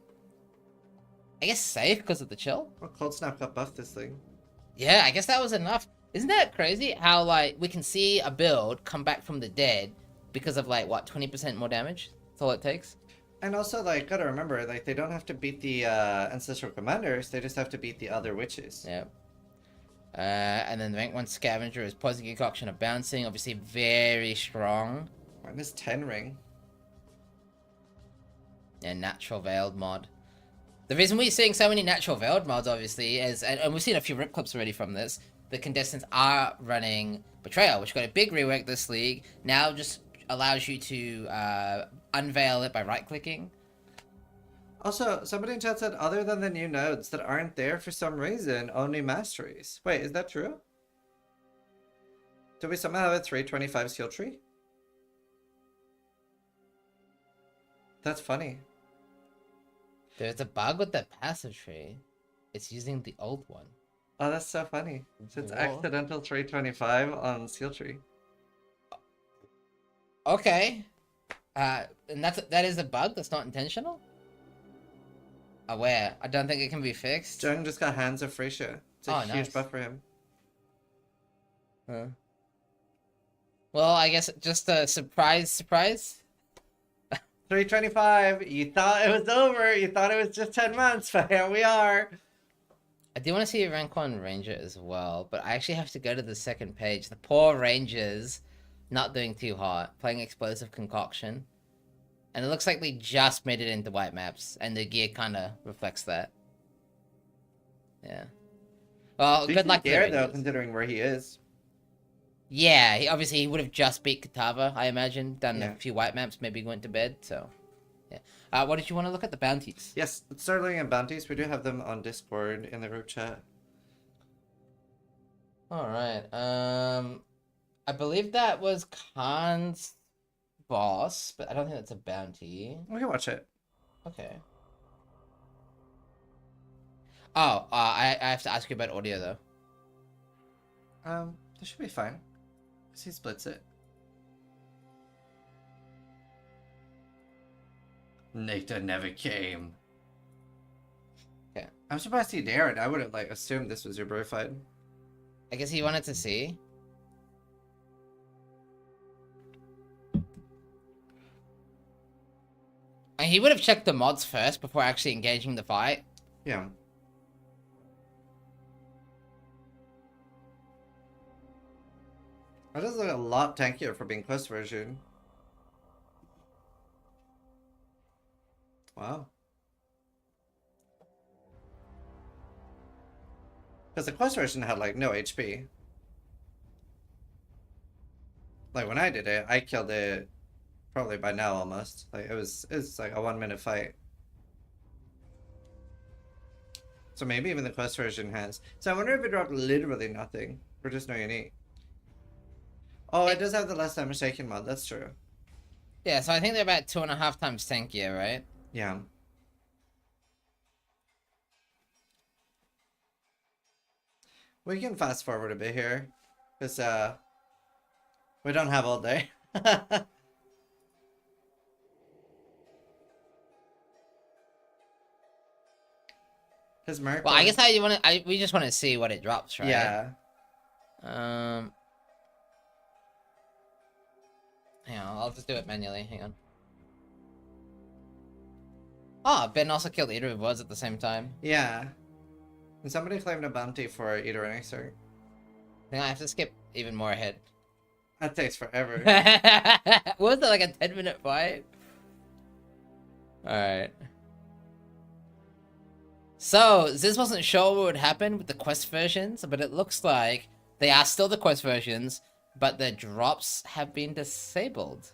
I guess safe because of the chill? Well, Cold Snap got buffed this thing. Yeah, I guess that was enough. Isn't that crazy how, like, we can see a build come back from the dead because of, like, what, 20% more damage? That's all it takes? And also, like, gotta remember, like, they don't have to beat the Ancestral Commanders, they just have to beat the other witches. Yeah. And then the rank 1 Scavenger is Poison Concoction of Bouncing. Obviously very strong. Minus 10 ring. And Natural Veiled mod. The reason we're seeing so many Natural Veiled mods, obviously, is, and we've seen a few rip clips already from this, the contestants are running Betrayal, which got a big rework this league. Now just allows you to unveil it by right-clicking. Also, somebody in chat said, other than the new nodes that aren't there for some reason, only masteries. Wait, is that true? Do we somehow have a 325 skill tree? That's funny. There's a bug with the passive tree. It's using the old one. Oh, that's so funny. So it's What? accidental 325 on skill tree. Okay. And that is a bug that's not intentional? Aware. I don't think it can be fixed. Jung just got Hands of Frasier. It's a Oh, huge nice. buff for him. Huh. Well, I guess just a surprise. 325. You thought it was over. You thought it was just 10 months, but here we are. I do want to see a rank 1 ranger as well, but I actually have to go to the second page. The poor rangers, not doing too hot, playing Explosive Concoction. And it looks like they just made it into white maps, and the gear kind of reflects that. Yeah. Well, good luck to the There, though, Rangers. considering where he is. Yeah, obviously he would have just beat Katava, I imagine. Done Yeah. a few white maps, maybe went to bed, so... Yeah. What did you want to look at? The bounties? Yes, let's start looking at bounties. We do have them on Discord in the group chat. Alright, I believe that was Khan's boss, but I don't think that's a bounty. We can watch it. Okay. Oh, I have to ask you about audio, though. This should be fine. Because he splits it. Nectar never came. Okay. I'm surprised he dared. I would have, like, assumed this was your bro fight. I guess he wanted to see. And he would have checked the mods first before actually engaging the fight. Yeah. That does look a lot tankier for being quest version. Wow. Because the quest version had like no HP. Like when I did it, I killed it probably by now almost. Like it was like a 1-minute fight. So maybe even the quest version has. So I wonder if it dropped literally nothing or just no unique. Oh, it does have the less damage taken mod. That's true. Yeah, so I think they're about 2.5 times tankier, right? Yeah. We can fast forward a bit here, because we don't have all day. His merc. Well, I guess we just want to see what it drops, right? Yeah. Hang on, I'll just do it manually. Hang on. Oh, Ben also killed Eater of Words at the same time. Yeah. And somebody claimed a bounty for Eater and Exer. I think I have to skip even more ahead. That takes forever. What was that, like a 10-minute fight? Alright. So, Ziz wasn't sure what would happen with the quest versions, but it looks like they are still the quest versions, but the drops have been disabled.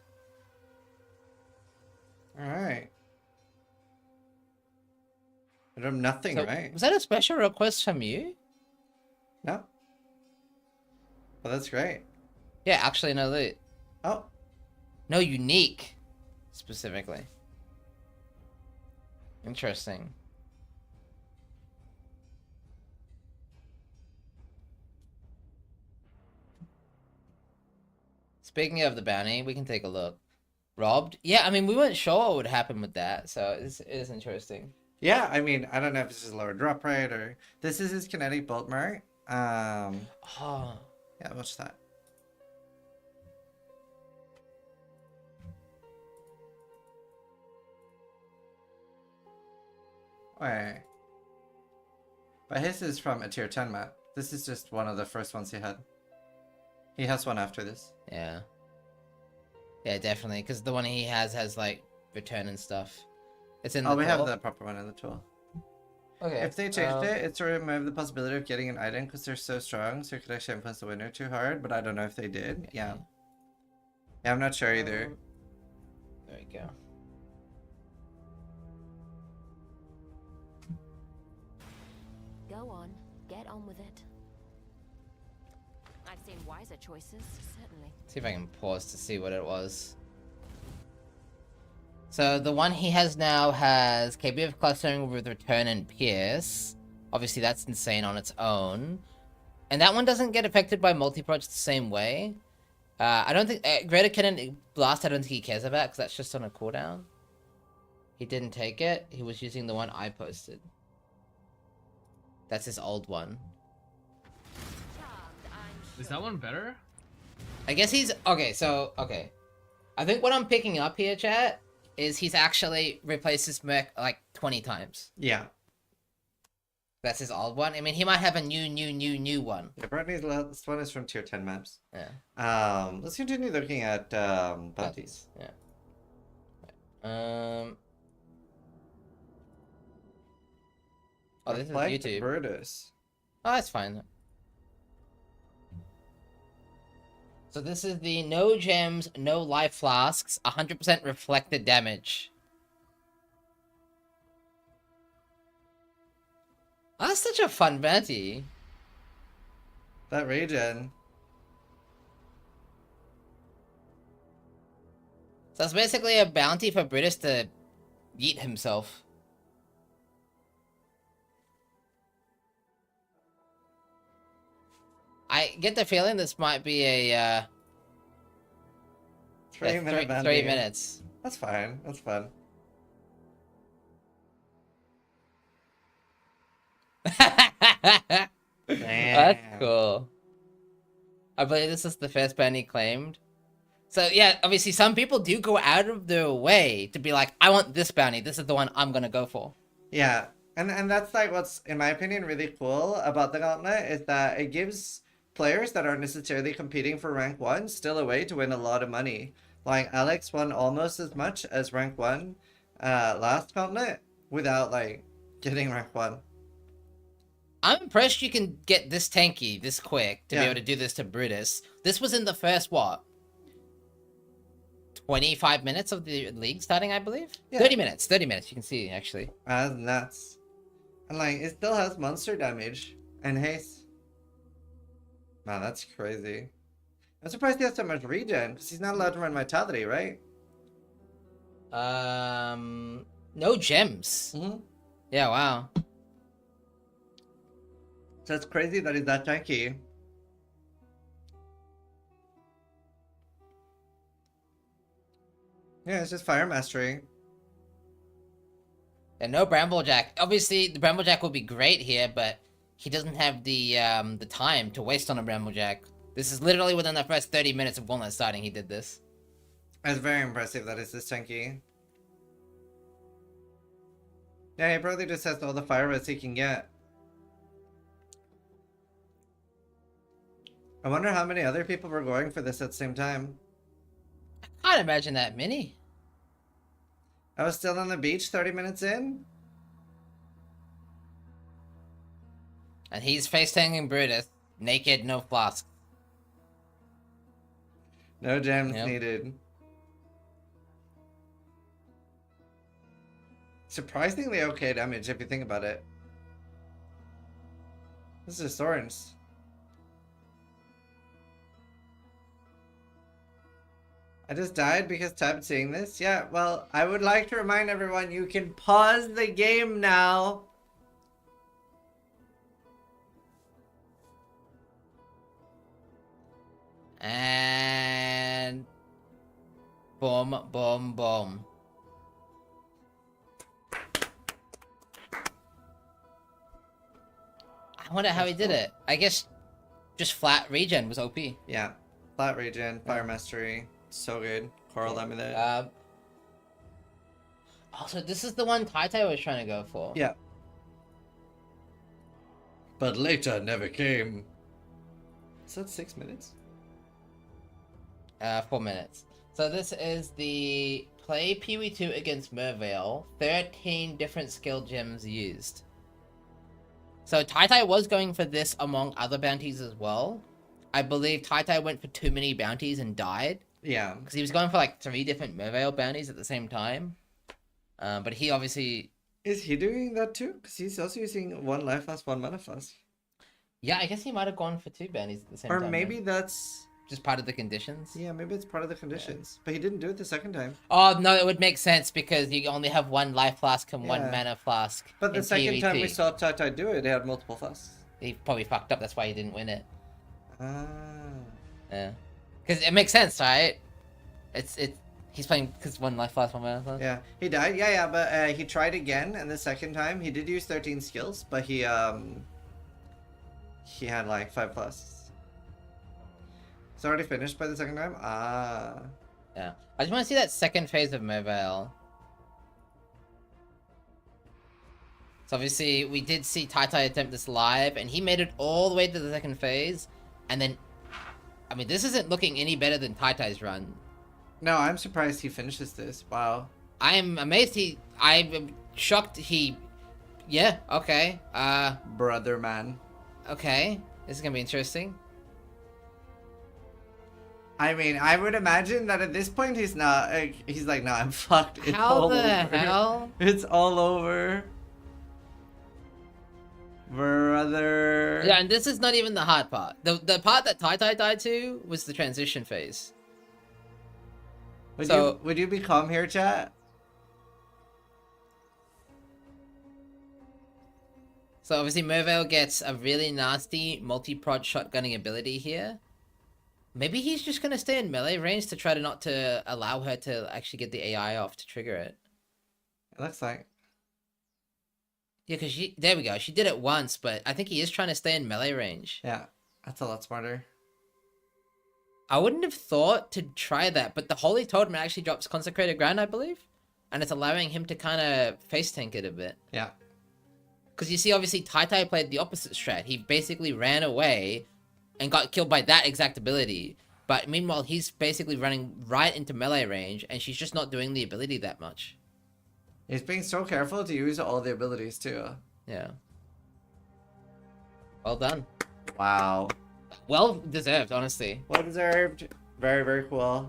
Alright. I don't have nothing, So, right? was that a special request from you? No. Well, that's great. Yeah, actually no loot. Oh. No unique, specifically. Interesting. Speaking of the bounty, we can take a look. Robbed? Yeah, I mean, we weren't sure what would happen with that, so it is interesting. Yeah, I mean, I don't know if this is a lower drop rate or... This is his kinetic bolt mark. Oh, Yeah, watch that. Wait. But his is from a tier 10 map. This is just one of the first ones he had. He has one after this. yeah. Yeah, definitely, because the one he has, like, return and stuff. It's in the Oh, we have tool. the proper one in the tool. Okay. If they changed it, it's to remove the possibility of getting an item because they're so strong, so you could actually influence the winner too hard, but I don't know if they did. Okay. Yeah. Yeah, I'm not sure either. There we go. Go on, get on with it. I've seen wiser choices, certainly. See if I can pause to see what it was. So the one he has now has KB of clustering with return and pierce. Obviously that's insane on its own. And that one doesn't get affected by multi-proj the same way. I don't think... Greater Cannon Blast I don't think he cares about because that's just on a cooldown. He didn't take it. He was using the one I posted. That's his old one. Is that one better? I guess he's... Okay, so... Okay. I think what I'm picking up here, chat, is he's actually replaced his merc like 20 times. Yeah. That's his old one. I mean, he might have a new one. Yeah, Bradley's last one is from tier 10 maps. Yeah. Let's continue looking at bounties. Yeah. Oh, this is Reflect YouTube. Brutus. Oh, that's fine. So this is the no gems, no life flasks, 100% reflected damage. Oh, that's such a fun bounty. That regen. So it's basically a bounty for Brutus to yeet himself. I get the feeling this might be a 3-minute bounty. 3 minutes. That's fine. That's fun. That's cool. I believe this is the first bounty claimed. So yeah, obviously some people do go out of their way to be like, I want this bounty. This is the one I'm gonna go for. Yeah, and that's like what's, in my opinion, really cool about the Gauntlet is that it gives players that aren't necessarily competing for rank 1 still a way to win a lot of money. Like Alex won almost as much as rank 1 last Gauntlet without like getting rank 1. I'm impressed you can get this tanky this quick to be Yeah. able to do this to Brutus. This was in the first, what? 25 minutes of the league starting, I believe? Yeah. 30 minutes, you can see, actually. That's nuts. And like, it still has monster damage and haste. Man, that's crazy. I'm surprised he has so much regen, because he's not allowed to run Vitality, right? No gems. Mm-hmm. Yeah, wow. So it's crazy that he's that tanky. Yeah, it's just Fire Mastery. And no Bramblejack. Obviously, the Bramblejack will be great here, but he doesn't have the time to waste on a Bramblejack. This is literally within the first 30 minutes of Gauntlet starting, he did this. It's very impressive that it's this tanky. Yeah, he probably just has all the fire reds he can get. I wonder how many other people were going for this at the same time. I can't imagine that many. I was still on the beach 30 minutes in. And he's face-tanking Brutus. Naked, no flask. No gems Yep. needed. Surprisingly okay damage if you think about it. This is Thorns. I just died because Tab's seeing this? Yeah, well, I would like to remind everyone you can pause the game now. And... boom, boom, boom. I wonder how he did it. I guess just flat regen was OP. Yeah. Flat regen, Fire Mastery. So good. Coral Amulet. Also, this is the one Tai was trying to go for. Yeah. But later never came. Is that 6 minutes? 4 minutes. So this is the play PV2 against Mervale. 13 different skill gems used. So Tai was going for this among other bounties as well. I believe Tai went for too many bounties and died. Yeah. Because he was going for like 3 different Mervale bounties at the same time. But he obviously... Is he doing that too? Because he's also using 1 life flask, 1 mana flask. Yeah, I guess he might have gone for 2 bounties at the same Or time. maybe then. that's... Just part of the conditions. Yeah, maybe it's part of the conditions. But he didn't do it the second time. Oh, no, it would make sense because you only have 1 life flask and 1 Yeah. mana flask. But the in second time we PvP. saw Tai do it, he had multiple flasks. He probably fucked up, that's why he didn't win it. Ah. Yeah. Because it makes sense, right? He's playing because 1 life flask, 1 mana flask. Yeah, he died. Yeah, but he tried again, and the second time he did use 13 skills, but he had like 5 flasks. It's already finished by the second time. Ah. Yeah. I just want to see that second phase of Mervale. So obviously, we did see Tai attempt this live, and he made it all the way to the second phase, and then... I mean, this isn't looking any better than Tai's run. No, I'm surprised he finishes this. Wow. I am amazed I'm shocked he... Yeah, okay. Brother man. Okay. This is gonna be interesting. I mean, I would imagine that at this point he's not. He's like, no, I'm fucked. It's How all the over. hell? It's all over. Brother. Yeah, and this is not even the hard part. The part that Tai died to was the transition phase. Would you be calm here, chat? So obviously Mervale gets a really nasty multi-prod shotgunning ability here. Maybe he's just gonna stay in melee range to try to not to allow her to actually get the AI off to trigger it. It looks like. Yeah, because there we go. She did it once, but I think he is trying to stay in melee range. Yeah, that's a lot smarter. I wouldn't have thought to try that, but the Holy Totem actually drops Consecrated Ground, I believe. And it's allowing him to kind of face tank it a bit. Yeah. Because you see, obviously, Tai played the opposite strat. He basically ran away and got killed by that exact ability. But meanwhile, he's basically running right into melee range, and she's just not doing the ability that much. He's being so careful to use all the abilities too. Yeah. Well done. Wow. Well deserved, honestly. Well deserved. Very, very cool.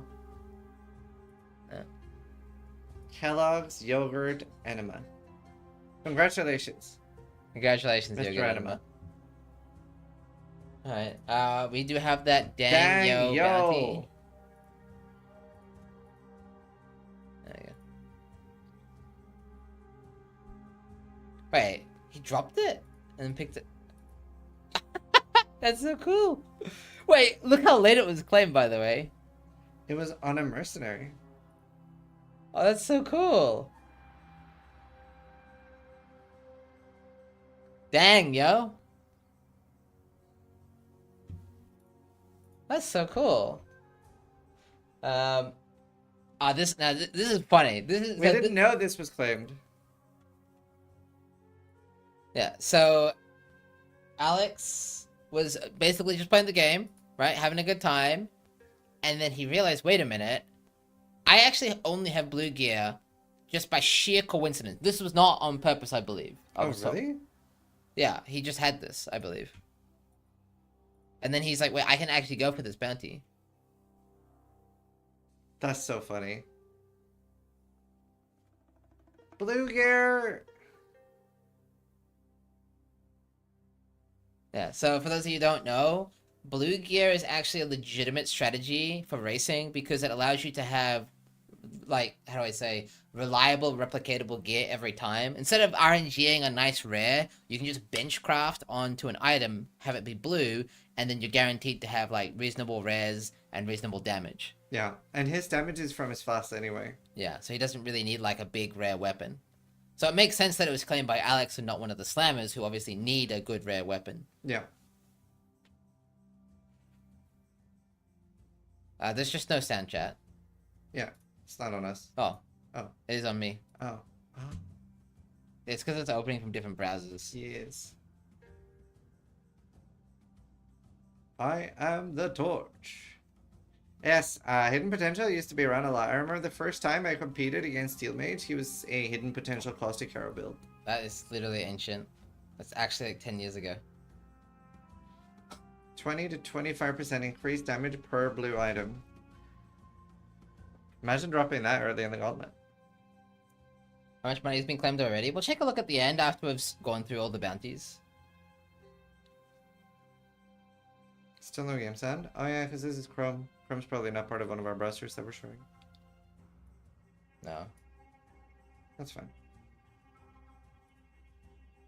Yeah. Kellogg's Yogurt Enema. Congratulations, Congratulations, Mr. Yoga Enema. Alright, we do have that dang, Dang yo bounty. There you go. Wait, he dropped it and then picked it. That's so cool. Wait, look how late it was claimed, by the way. It was on a mercenary. Oh, that's so cool. Dang, yo. That's so cool. This is funny. This is We didn't know this was claimed. Yeah, so Alex was basically just playing the game, right? Having a good time. And then he realized, wait a minute, I actually only have blue gear just by sheer coincidence. This was not on purpose, I believe. Oh, really? Yeah, he just had this, I believe. And then he's like, wait, I can actually go for this bounty. That's so funny. Blue gear. Yeah, so for those of you who don't know, blue gear is actually a legitimate strategy for racing because it allows you to have, like, how do I say, reliable, replicatable gear every time. Instead of RNGing a nice rare, you can just benchcraft onto an item, have it be blue, and then you're guaranteed to have, like, reasonable rares and reasonable damage. Yeah, and his damage is from his flask anyway. Yeah, so he doesn't really need, like, a big rare weapon. So it makes sense that it was claimed by Alex and not one of the slammers who obviously need a good rare weapon. Yeah. There's just no sound chat. Yeah, it's not on us. Oh. Oh. It is on me. Oh. Oh. It's because it's opening from different browsers. Yes. I am the torch. Yes, Hidden Potential used to be around a lot. I remember the first time I competed against Steel Mage, he was a Hidden Potential Caustic Hero build. That is literally ancient. That's actually like 10 years ago. 20 to 25% increased damage per blue item. Imagine dropping that early in the gauntlet. How much money has been claimed already? We'll take a look at the end after we've gone through all the bounties. Still no game sound? Oh yeah, because this is Chrome. Chrome's probably not part of one of our browsers that we're showing. No. That's fine.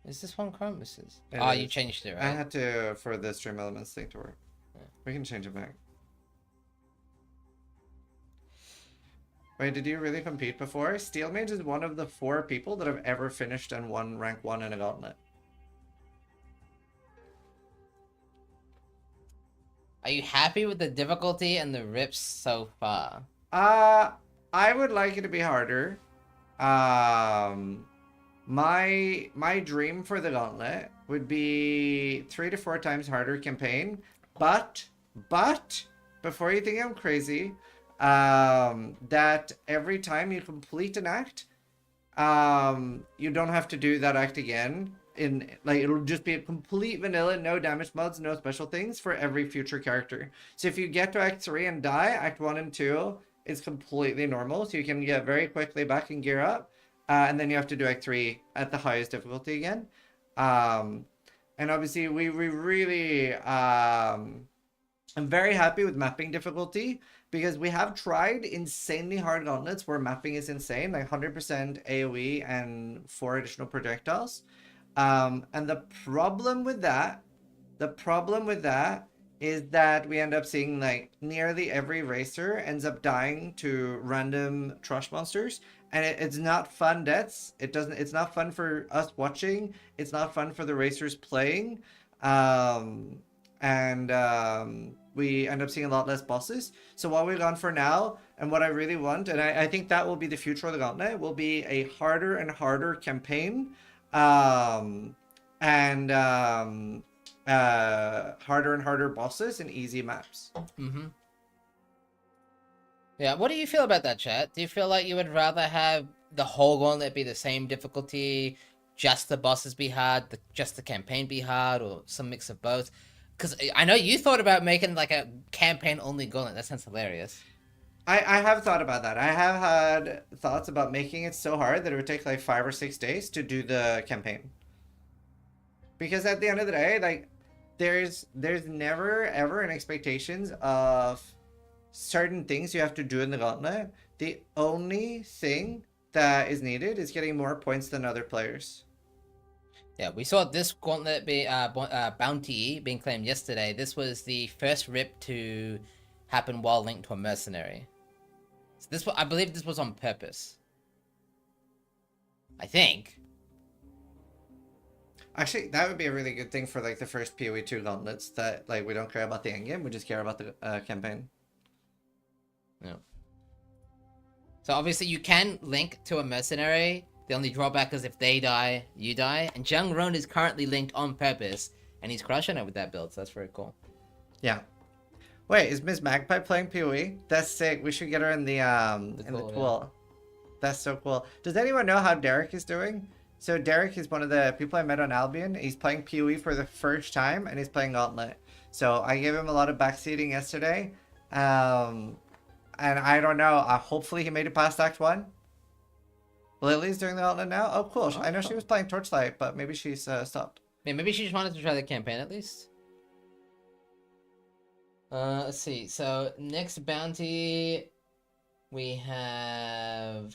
Is this one Chrome? This is. It Oh, you is. changed it, right? I had to, for the Stream Elements thing to work. Yeah. We can change it back. Wait, did you really compete before? Steel Mage is one of the 4 people that have ever finished and won rank 1 in a gauntlet. Are you happy with the difficulty and the rips so far? I would like it to be harder. My dream for the gauntlet would be 3 to 4 times harder campaign. But before you think I'm crazy, that every time you complete an act, you don't have to do that act again. It'll just be a complete vanilla, no damage mods, no special things for every future character. So if you get to Act 3 and die, Act 1 and 2 is completely normal. So you can get very quickly back and gear up. And then you have to do Act 3 at the highest difficulty again. And obviously we really... I'm very happy with mapping difficulty because we have tried insanely hard gauntlets where mapping is insane, like 100% AoE and 4 additional projectiles. And the problem with that is that we end up seeing like nearly every racer ends up dying to random trash monsters, and it's not fun deaths. It's not fun for us watching. It's not fun for the racers playing. We end up seeing a lot less bosses. So what we've gone for now, and what I really want, and I think that will be the future of the gauntlet, will be a harder and harder campaign. Harder and harder bosses and easy maps. Mm-hmm. Yeah, what do you feel about that, chat? Do you feel like you would rather have the whole gauntlet be the same difficulty, just the bosses be hard, just the campaign be hard, or some mix of both? Because I know you thought about making like a campaign only Gauntlet. That sounds hilarious. I have thought about that. I have had thoughts about making it so hard that it would take like 5 or 6 days to do the campaign. Because at the end of the day, like, there's never ever an expectations of certain things you have to do in the Gauntlet. The only thing that is needed is getting more points than other players. Yeah, we saw this Gauntlet bounty being claimed yesterday. This was the first rip to happen while linked to a mercenary. So this, I believe, this was on purpose. I think. Actually, that would be a really good thing for like the first PoE 2 gauntlets, that like we don't care about the endgame, we just care about the campaign. Yeah. So obviously you can link to a mercenary. The only drawback is if they die, you die. And Zhang Ron is currently linked on purpose, and he's crushing it with that build, so that's very cool. Yeah. Wait, is Miss Magpie playing PoE? That's sick. We should get her in the pool. Yeah. That's so cool. Does anyone know how Derek is doing? So Derek is one of the people I met on Albion. He's playing PoE for the first time, and he's playing Gauntlet. So I gave him a lot of backseating yesterday. And I don't know. Hopefully he made it past Act 1. Lily's doing the Gauntlet now? Oh, cool. I know she was playing Torchlight, but maybe she's stopped. Yeah, maybe she just wanted to try the campaign at least. Let's see. So next bounty, we have...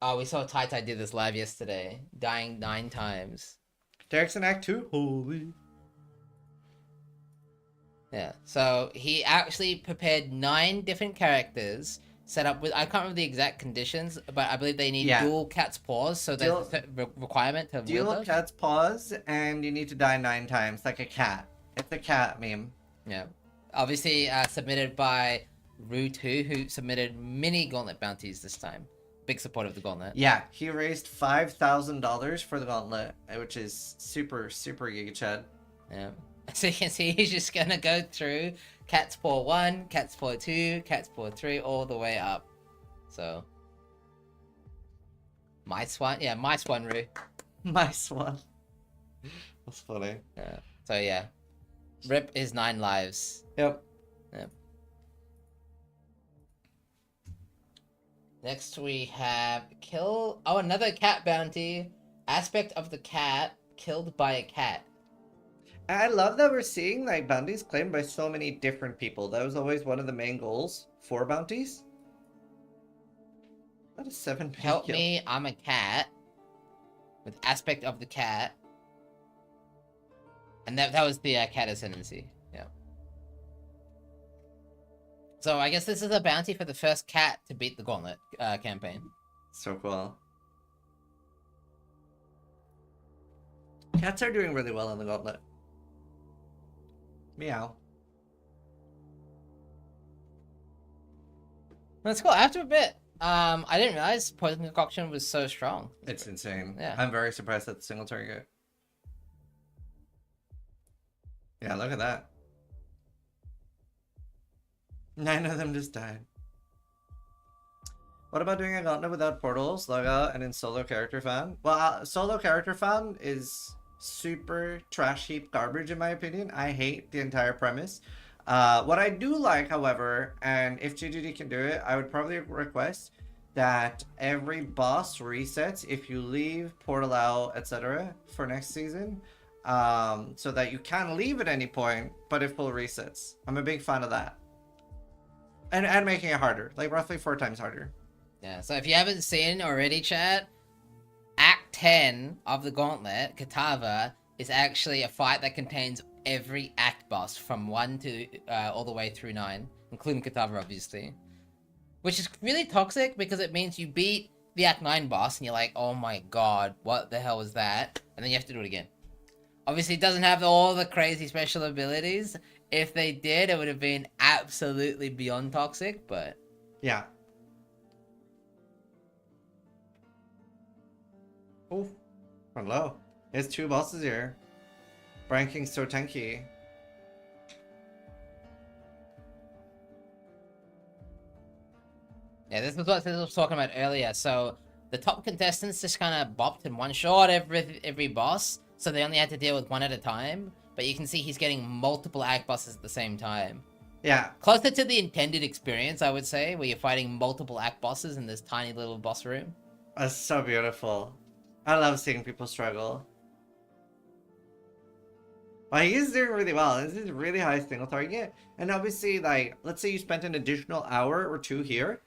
Oh, we saw Tai Tai did this live yesterday, dying 9 times. Derek's in Act 2? Holy. Yeah, so he actually prepared 9 different characters, set up with, I can't remember the exact conditions, but I believe they need dual cat's paws, so there's a requirement to dual cat's paws, and you need to die 9 times, like a cat. It's a cat meme. Yeah. Obviously, submitted by Rue2, who submitted mini Gauntlet bounties this time. Big support of the Gauntlet. Yeah, he raised $5,000 for the Gauntlet, which is super, super giga chad. Yeah. So you can see he's just gonna go through Cat's Paw 1, Cat's Paw 2, Cat's Paw 3, all the way up. So. My Swan? Yeah, My Swan, Rue. My Swan. That's funny. Yeah. So yeah. Rip is 9 lives. Yep. Yep. Next we have kill... Oh, another cat bounty. Aspect of the cat killed by a cat. I love that we're seeing like bounties claimed by so many different people. That was always one of the main goals for bounties. That is 7 Help me, I'm a cat. With aspect of the cat. And that was the cat ascendancy. Yeah. So I guess this is a bounty for the first cat to beat the Gauntlet campaign. So cool. Cats are doing really well in the Gauntlet. Meow. That's cool. I have to admit, I didn't realize Poison Concoction was so strong. It's insane. Yeah. I'm very surprised at the single target. Yeah, look at that. 9 of them just died. What about doing a Gauntlet without portals, logout, and in solo character found? Well, solo character found is super trash heap garbage in my opinion. I hate the entire premise. What I do like, however, and if GGD can do it, I would probably request that every boss resets if you leave, portal out, etc. for next season. So that you can leave at any point, but it full resets. I'm a big fan of that. And making it harder, like roughly 4 times harder. Yeah, so if you haven't seen already, chat, Act 10 of the Gauntlet, Katava, is actually a fight that contains every Act boss from 1 to all the way through 9, including Katava, obviously. Which is really toxic because it means you beat the Act 9 boss and you're like, oh my god, what the hell was that? And then you have to do it again. Obviously, it doesn't have all the crazy special abilities. If they did, it would have been absolutely beyond toxic, but... Yeah. Oh, hello. There's 2 bosses here. Brian King's so tanky. Yeah, this is what I was talking about earlier. So, the top contestants just kind of bopped and one shot every boss, so they only had to deal with one at a time. But you can see he's getting multiple ag bosses at the same time. Yeah, Closer to the intended experience, I would say, where you're fighting multiple ag bosses in this tiny little boss room. that's so beautiful. I love seeing people struggle. Well, he's doing really well. This is really high single target. And obviously, like, let's say you spent an additional hour or two here,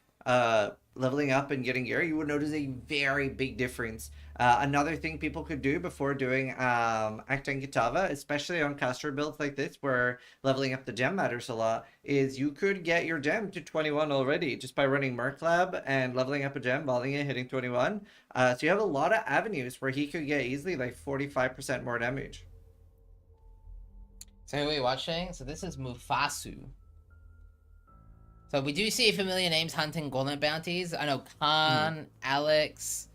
leveling up and getting gear, you would notice a very big difference. Another thing people could do before doing Acting Kitava, especially on caster builds like this, where leveling up the gem matters a lot, is you could get your gem to 21 already just by running Merc Lab and leveling up a gem, balling it, hitting 21. So you have a lot of avenues where he could get easily like 45% more damage. So who are we watching? So this is Mufasu. So we do see familiar names hunting Gauntlet bounties. I know Khan, Alex.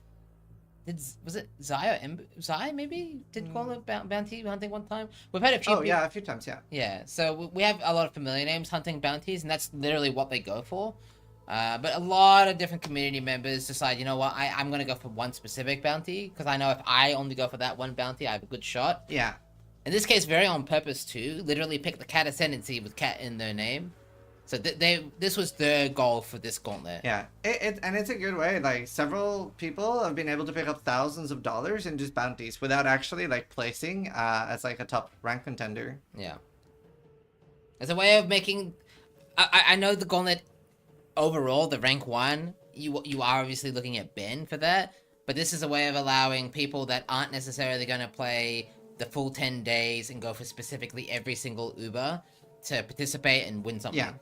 Was it Zai or Zai maybe did Gauntlet bounty hunting one time? We've had a few. Oh yeah, a few times, yeah. Yeah. So we have a lot of familiar names hunting bounties, and that's literally what they go for. But a lot of different community members decide, you know what, I'm gonna go for one specific bounty because I know if I only go for that one bounty, I have a good shot. Yeah. In this case, very on purpose too. Literally pick the cat ascendancy with cat in their name. So this was their goal for this gauntlet. Yeah, and it's a good way. Like, several people have been able to pick up thousands of dollars in just bounties without actually like placing as like a top rank contender. Yeah. As a way of making, I know the gauntlet overall, the rank 1, you are obviously looking at Ben for that, but this is a way of allowing people that aren't necessarily going to play the full 10 days and go for specifically every single Uber to participate and win something. Yeah.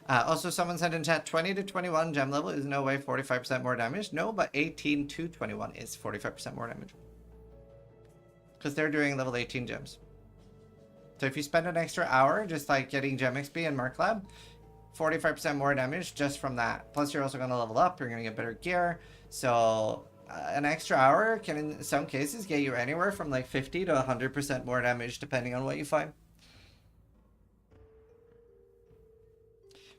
Also, someone said in chat, 20 to 21 gem level is no way 45% more damage. No, but 18 to 21 is 45% more damage. Because they're doing level 18 gems. So if you spend an extra hour just like getting gem XP and Merc Lab, 45% more damage just from that. Plus, you're also going to level up. You're going to get better gear. So an extra hour can, in some cases, get you anywhere from like 50 to 100% more damage, depending on what you find.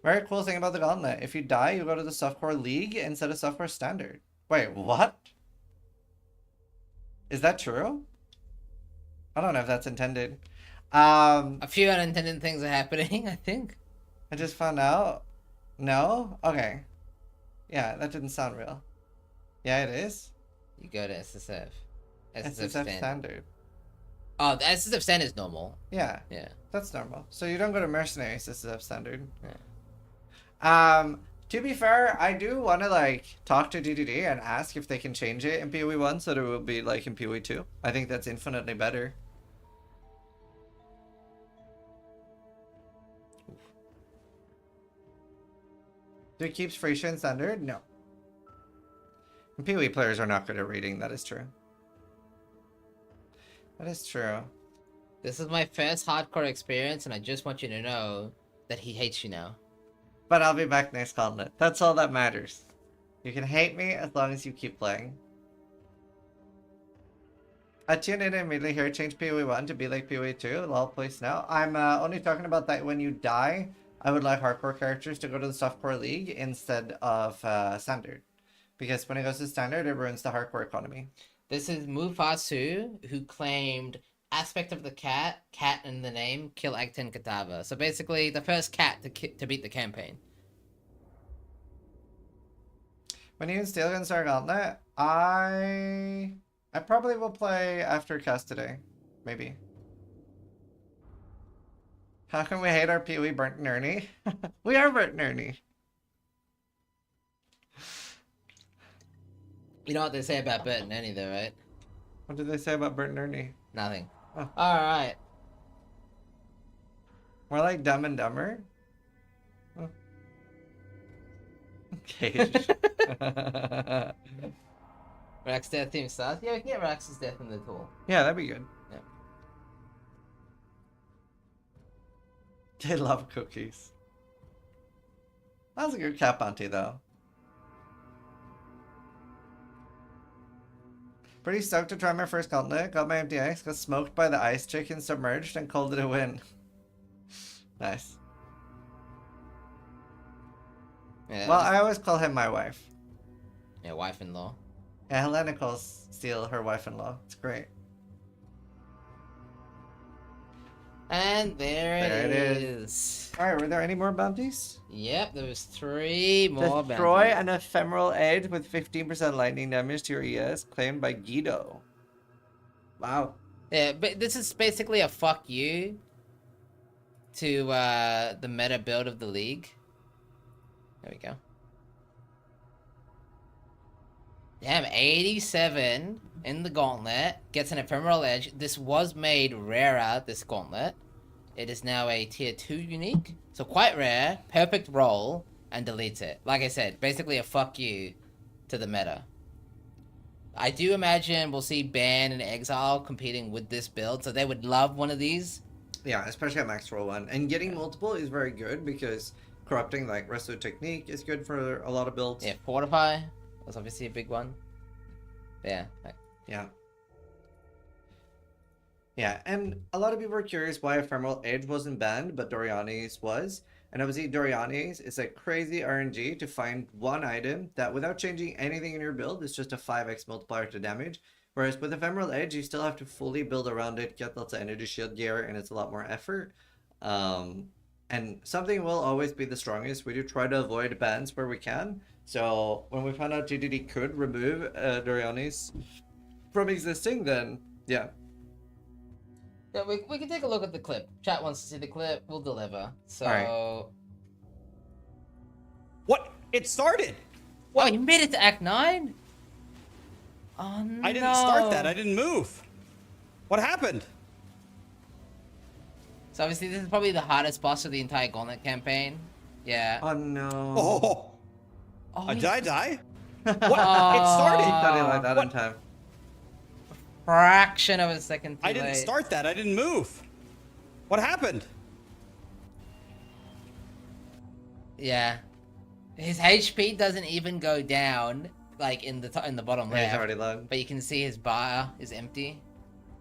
Very cool thing about the Gauntlet. If you die, you go to the Softcore League instead of Softcore Standard. Wait, what? Is that true? I don't know if that's intended. A few unintended things are happening, I think. I just found out. No? Okay. Yeah, that didn't sound real. Yeah, it is. You go to SSF. SSF Standard. Oh, the SSF standard is normal. Yeah, Yeah. that's normal. So you don't go to Mercenaries SSF Standard. Yeah. To be fair, I do want to like talk to DDD and ask if they can change it in PoE 1 so that it will be like in PoE 2. I think that's infinitely better. Do it keeps Frisia in Standard? No. PoE players are not good at reading, that is true. That is true. This is my first hardcore experience, and I just want you to know that he hates you now. But I'll be back next Gauntlet. That's all that matters. You can hate me as long as you keep playing. I tuned in and immediately hear change PoE 1 to be like PoE 2. Lol, please no. I'm only talking about that when you die. I would like hardcore characters to go to the softcore league instead of standard. Because when it goes to standard, it ruins the hardcore economy. This is Mufasu, who claimed aspect of the cat in the name, kill Acten Katava. So basically, the first cat to beat the campaign. When you and Steel Guns are Gauntlet, I probably will play after cast today. Maybe. How can we hate our PoE Burnt and Ernie? We are Burnt and Ernie. You know what they say about Bert and Ernie, though, right? What did they say about Burnt and Ernie? Nothing. Oh. Alright. More like Dumb and Dumber? Oh. Cage. Rax Death theme starts? Yeah, we can get Rax's Death in the tool. Yeah, that'd be good. Yeah. They love cookies. That was a good cat bounty, though. Pretty stoked to try my first Gauntlet. Got my MTX, got smoked by the ice chicken, submerged, and called it a win. Nice. Yeah, Well, I always call him my wife. yeah, wife-in-law. Yeah, Helena calls Steel her wife-in-law. It's great. And there it There it is. Alright, were there any more bounties? Yep, there was 3 more Destroy bounties. an ephemeral edge with 15% lightning damage to your ES, claimed by Guido. Wow. Yeah, but this is basically a fuck you to the meta build of the league. There we go. Damn, 87 in the Gauntlet. Gets an ephemeral edge. This was made rarer, this Gauntlet. It is now a tier 2 unique. So quite rare, perfect roll, and deletes it. Like I said, basically a fuck you to the meta. I do imagine we'll see Ban and Exile competing with this build, so they would love one of these. Yeah, especially at max roll 1. And getting multiple is very good because corrupting like Resto Technique is good for a lot of builds. Yeah, Fortify was obviously a big one. Yeah. Yeah. Yeah, and a lot of people are curious why Ephemeral Edge wasn't banned, but Doriani's was. And obviously Doriani's is a crazy RNG to find one item that without changing anything in your build is just a 5x multiplier to damage. Whereas with Ephemeral Edge, you still have to fully build around it, get lots of energy shield gear, and it's a lot more effort. And something will always be the strongest. We do try to avoid bans where we can. So when we found out GDD could remove Doriani's from existing, then yeah. Yeah, we can take a look at the clip. Chat wants to see the clip, we'll deliver. So... Alright. What? It started! Oh, you made it to Act 9? Oh no. I didn't start that. I didn't move. What happened? So obviously this is probably the hardest boss of the entire Gauntlet campaign. Yeah. Oh no. Oh, Oh, did I die? What? It He started. thought like that in What? time. fraction of a second too I didn't late. start that. I didn't move. What happened? Yeah. His HP doesn't even go down, like in the bottom Yeah, he's left. already low. But you can see his bar is empty.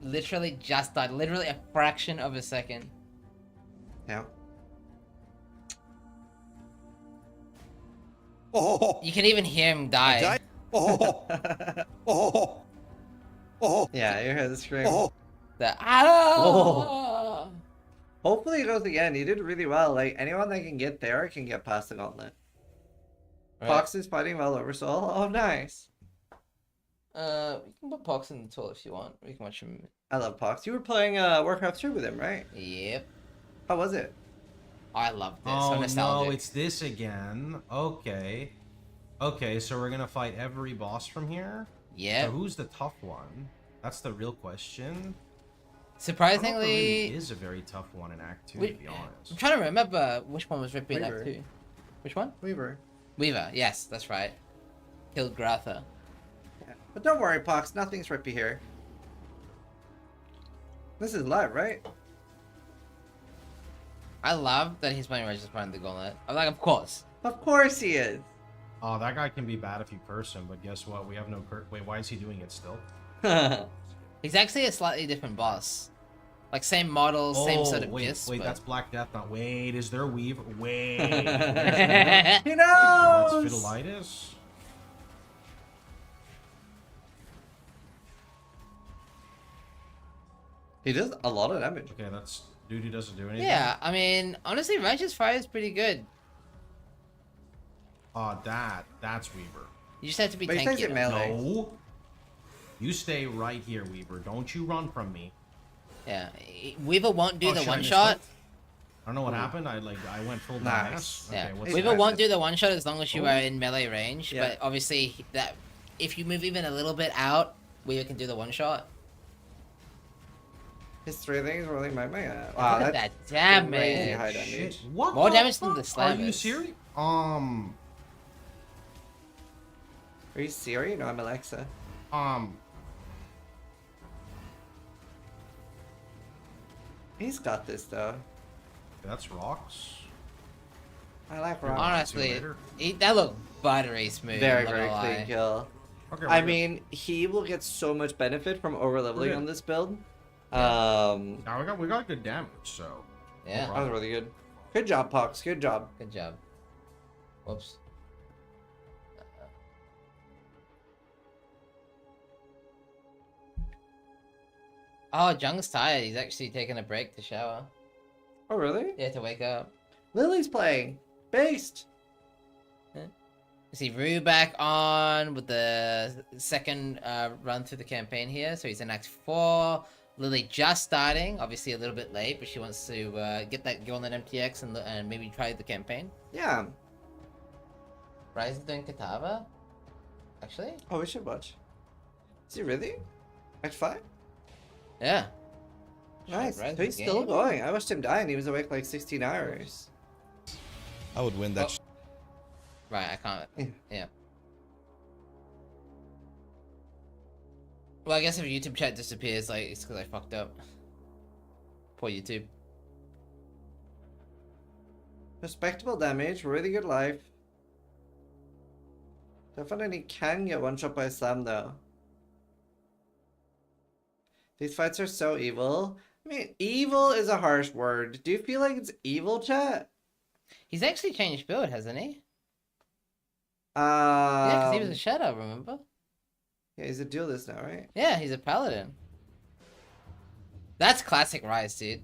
Literally just died. Literally a fraction of a second. Yeah. Oh, You can even hear him die. I died. Oh, oh, oh, Yeah, you hear the scream. oh. The ah! Hopefully it goes again. You did really well. Like anyone that can get there can get past the gauntlet. Right. Fox is fighting well over Soul. Oh, nice. You can put Pox in the tool if you want. We can watch him. I love Pox. You were playing Warcraft 2 with him, right? Yep. How was it? I love this. So Oh nostalgic. no, it's this again. Okay. Okay, so we're gonna fight every boss from here? Yep. So who's the tough one? That's the real question. I don't know if there Surprisingly, really is a very tough one in Act 2, to be I'm honest. trying to remember which one was Rippy in Act Weaver. 2. Which one? Weaver. Weaver. Yes, that's right. Killed Gratha. Yeah. But don't worry, Pox. Nothing's rippy here. This is live, right? I love that he's playing Regis behind the Gauntlet. I'm like, of course. Of course he is. Oh, that guy can be bad if you curse him, but guess what? We have no Wait, why is he doing it still? He's actually a slightly different boss. Like, same model, same sort of wait, gist. wait, but... that's Black Death. Not wait, is there Weaver? Wait, He that's knows. Fiddleitis. He does a lot of damage. Okay, that's duty doesn't do anything. Yeah, I mean, honestly, Regis Fire is pretty good. That's Weaver. You just have to be But he stays tanky. at melee. No. You stay right here, Weaver. Don't you run from me. Yeah, Weaver won't do Oh, the shit, I one missed shot. it. I don't know what happened. I went full Nice. mass. Yeah, Okay, what's Weaver that? won't do the one shot as long as you Oh. are in melee range. Yeah. But obviously, that if you move even a little bit out, Weaver can do the one shot. His 3 things rolling my man. Look Wow, at that's that crazy damage. high Shit, damage. what More the damage than the fuck? Are you Slavers. serious? Are you Siri? No, I'm Alexa. He's got this though. That's rocks. I like Rob. See you Honestly, later. that looked buttery smooth. Very, I'm not very gonna clean lie. kill. Okay, I we're good. mean, he will get so much benefit from over leveling good. on this build. Now we got good damage, so. Yeah. That was really good. Good job, Pox. Good job. Good job. Whoops. Oh, Jung's tired. He's actually taking a break to shower. Oh, really? Yeah, to wake up. Lily's playing. Based. See Rue back on with the second run through the campaign here. So he's in Act 4. Lily just starting, obviously a little bit late, but she wants to get that Gauntlet MTX and maybe try the campaign. Yeah. Rise is doing Katava? Actually? Oh, we should watch. Is he really? Act 5? Yeah. Nice. Rise So he's the still game. going. I watched him die and he was awake like 16 hours. I would win that. Oh. Right, I can't. Yeah. Yeah. Well, I guess if YouTube chat disappears, like, it's because I fucked up. Poor YouTube. Respectable damage, really good life. Definitely can get one shot by a slam though. These fights are so evil. I mean, evil is a harsh word. Do you feel like it's evil, chat? He's actually changed build, hasn't he? Yeah, because he was a Um, shadow, remember? yeah, he's a duelist now, right? Yeah, he's a paladin. That's classic Rise, dude.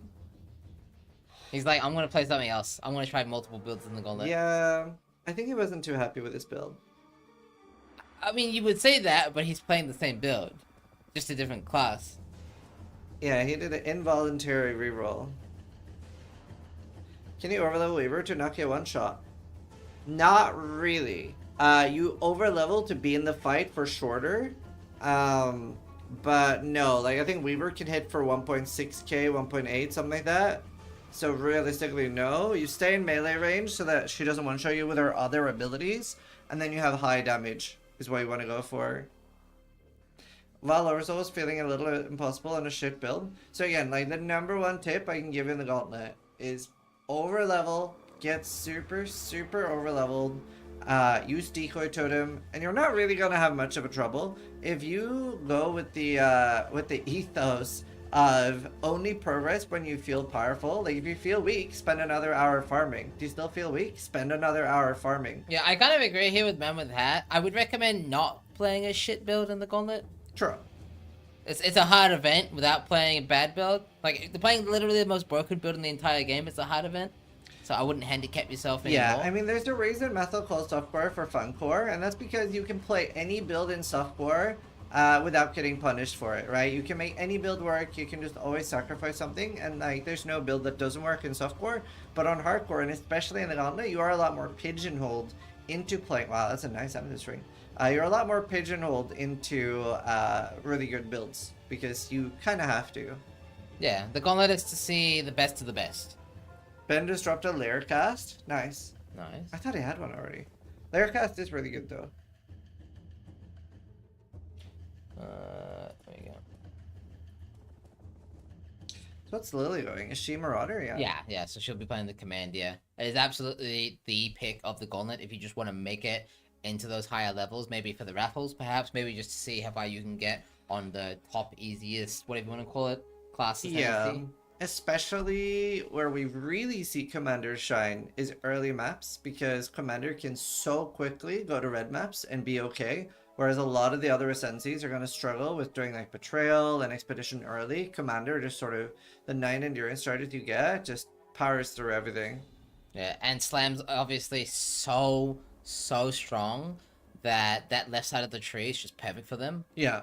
He's like, I'm gonna play something else. I'm gonna try multiple builds in the Gauntlet. Yeah, I think he wasn't too happy with his build. I mean, you would say that, but he's playing the same build. Just a different class. Yeah, he did an involuntary reroll. Can you overlevel Weaver to knock you one shot? Not really. You overlevel to be in the fight for shorter. But no, like I think Weaver can hit for 1.6k, 1.8, something like that. So realistically, no. You stay in melee range so that she doesn't one-shot you with her other abilities. And then you have high damage is what you want to go for. While Orzo is feeling a little impossible on a shit build. So again, like the number one tip I can give you in the Gauntlet is overlevel, get super overleveled, use decoy totem, and you're not really gonna have much of a trouble if you go with the ethos of only progress when you feel powerful. Like if you feel weak, spend another hour farming. Do you still feel weak? Spend another hour farming. Yeah, I kind of agree here with Man with Hat. I would recommend not playing a shit build in the Gauntlet. True. It's a hard event without playing a bad build. Like, they're playing literally the most broken build in the entire game. It's a hard event. So I wouldn't handicap yourself anymore. Yeah, I mean, there's a reason Methyl calls softcore for funcore, and that's because you can play any build in softcore without getting punished for it, right? You can make any build work, you can just always sacrifice something, and like, there's no build that doesn't work in softcore. But on hardcore, and especially in the Gauntlet, you are a lot more pigeonholed into playing. Wow, that's a nice amethyst ring. You're a lot more pigeonholed into really good builds because you kind of have to. Yeah, the Gauntlet is to see the best of the best. Ben just dropped a lair cast. Nice. Nice. I thought he had one already. Lair cast is really good though. There you go. So what's Lily going? Is she Marauder? Yeah. Yeah, so she'll be playing the command, yeah. It is absolutely the pick of the Gauntlet if you just want to make it into those higher levels, maybe for the raffles, perhaps, maybe just to see how far you can get on the top easiest, whatever you want to call it, classes. Yeah. Especially where we really see Commander shine is early maps, because Commander can so quickly go to red maps and be okay, whereas a lot of the other Ascensies are going to struggle with doing like Betrayal and Expedition early. Commander just sort of, the 9 endurance starters you get, just powers through everything. Yeah, and Slam's obviously so strong that left side of the tree is just perfect for them. Yeah.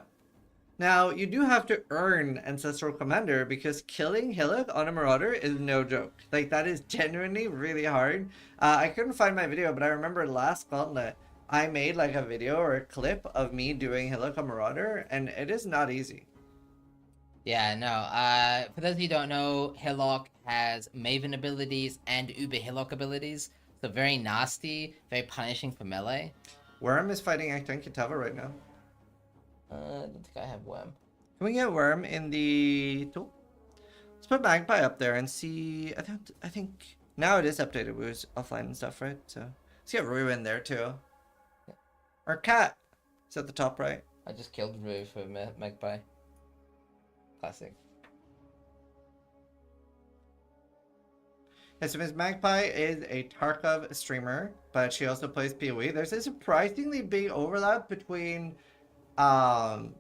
Now, you do have to earn Ancestral Commander, because killing Hillock on a Marauder is no joke. Like, that is genuinely really hard. I couldn't find my video, but I remember last Gauntlet, I made like a video or a clip of me doing Hillock on Marauder, and it is not easy. Yeah, no, for those of you who don't know, Hillock has Maven abilities and Uber Hillock abilities. So very nasty, very punishing for melee. Worm is fighting Acton Kitava right now. I don't think I have Worm. Can we get Worm in the tool? Let's put Magpie up there and see. I think now it is updated. It was offline and stuff, right? So let's get Rue in there too. Yeah. Our cat is at the top right. I just killed Rue for Magpie. Classic. Yeah, so Ms. Magpie is a Tarkov streamer, but she also plays PoE. There's a surprisingly big overlap between Tarkov,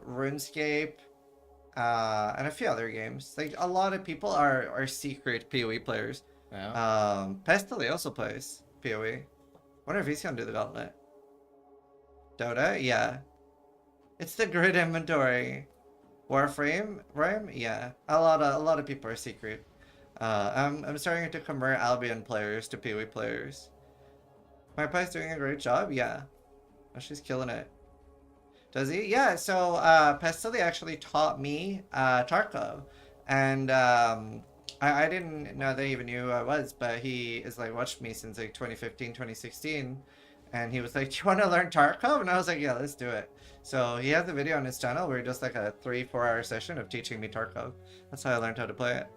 RuneScape, and a few other games. Like a lot of people are secret PoE players. Yeah. Pestily also plays PoE. Wonder if he's gonna do the Gauntlet. Dota, yeah. It's the grid inventory. Warframe, Rhyme, yeah. A lot of people are secret. I'm starting to convert Albion players to PoE players. My pie's doing a great job, yeah. Oh, she's killing it. Does he? Yeah, so Pestily actually taught me Tarkov. And I didn't know they even knew who I was, but he is like watched me since like 2015, 2016. And he was like, do you want to learn Tarkov? And I was like, yeah, let's do it. So he has a video on his channel where he does like a 3-4 hour session of teaching me Tarkov. That's how I learned how to play it.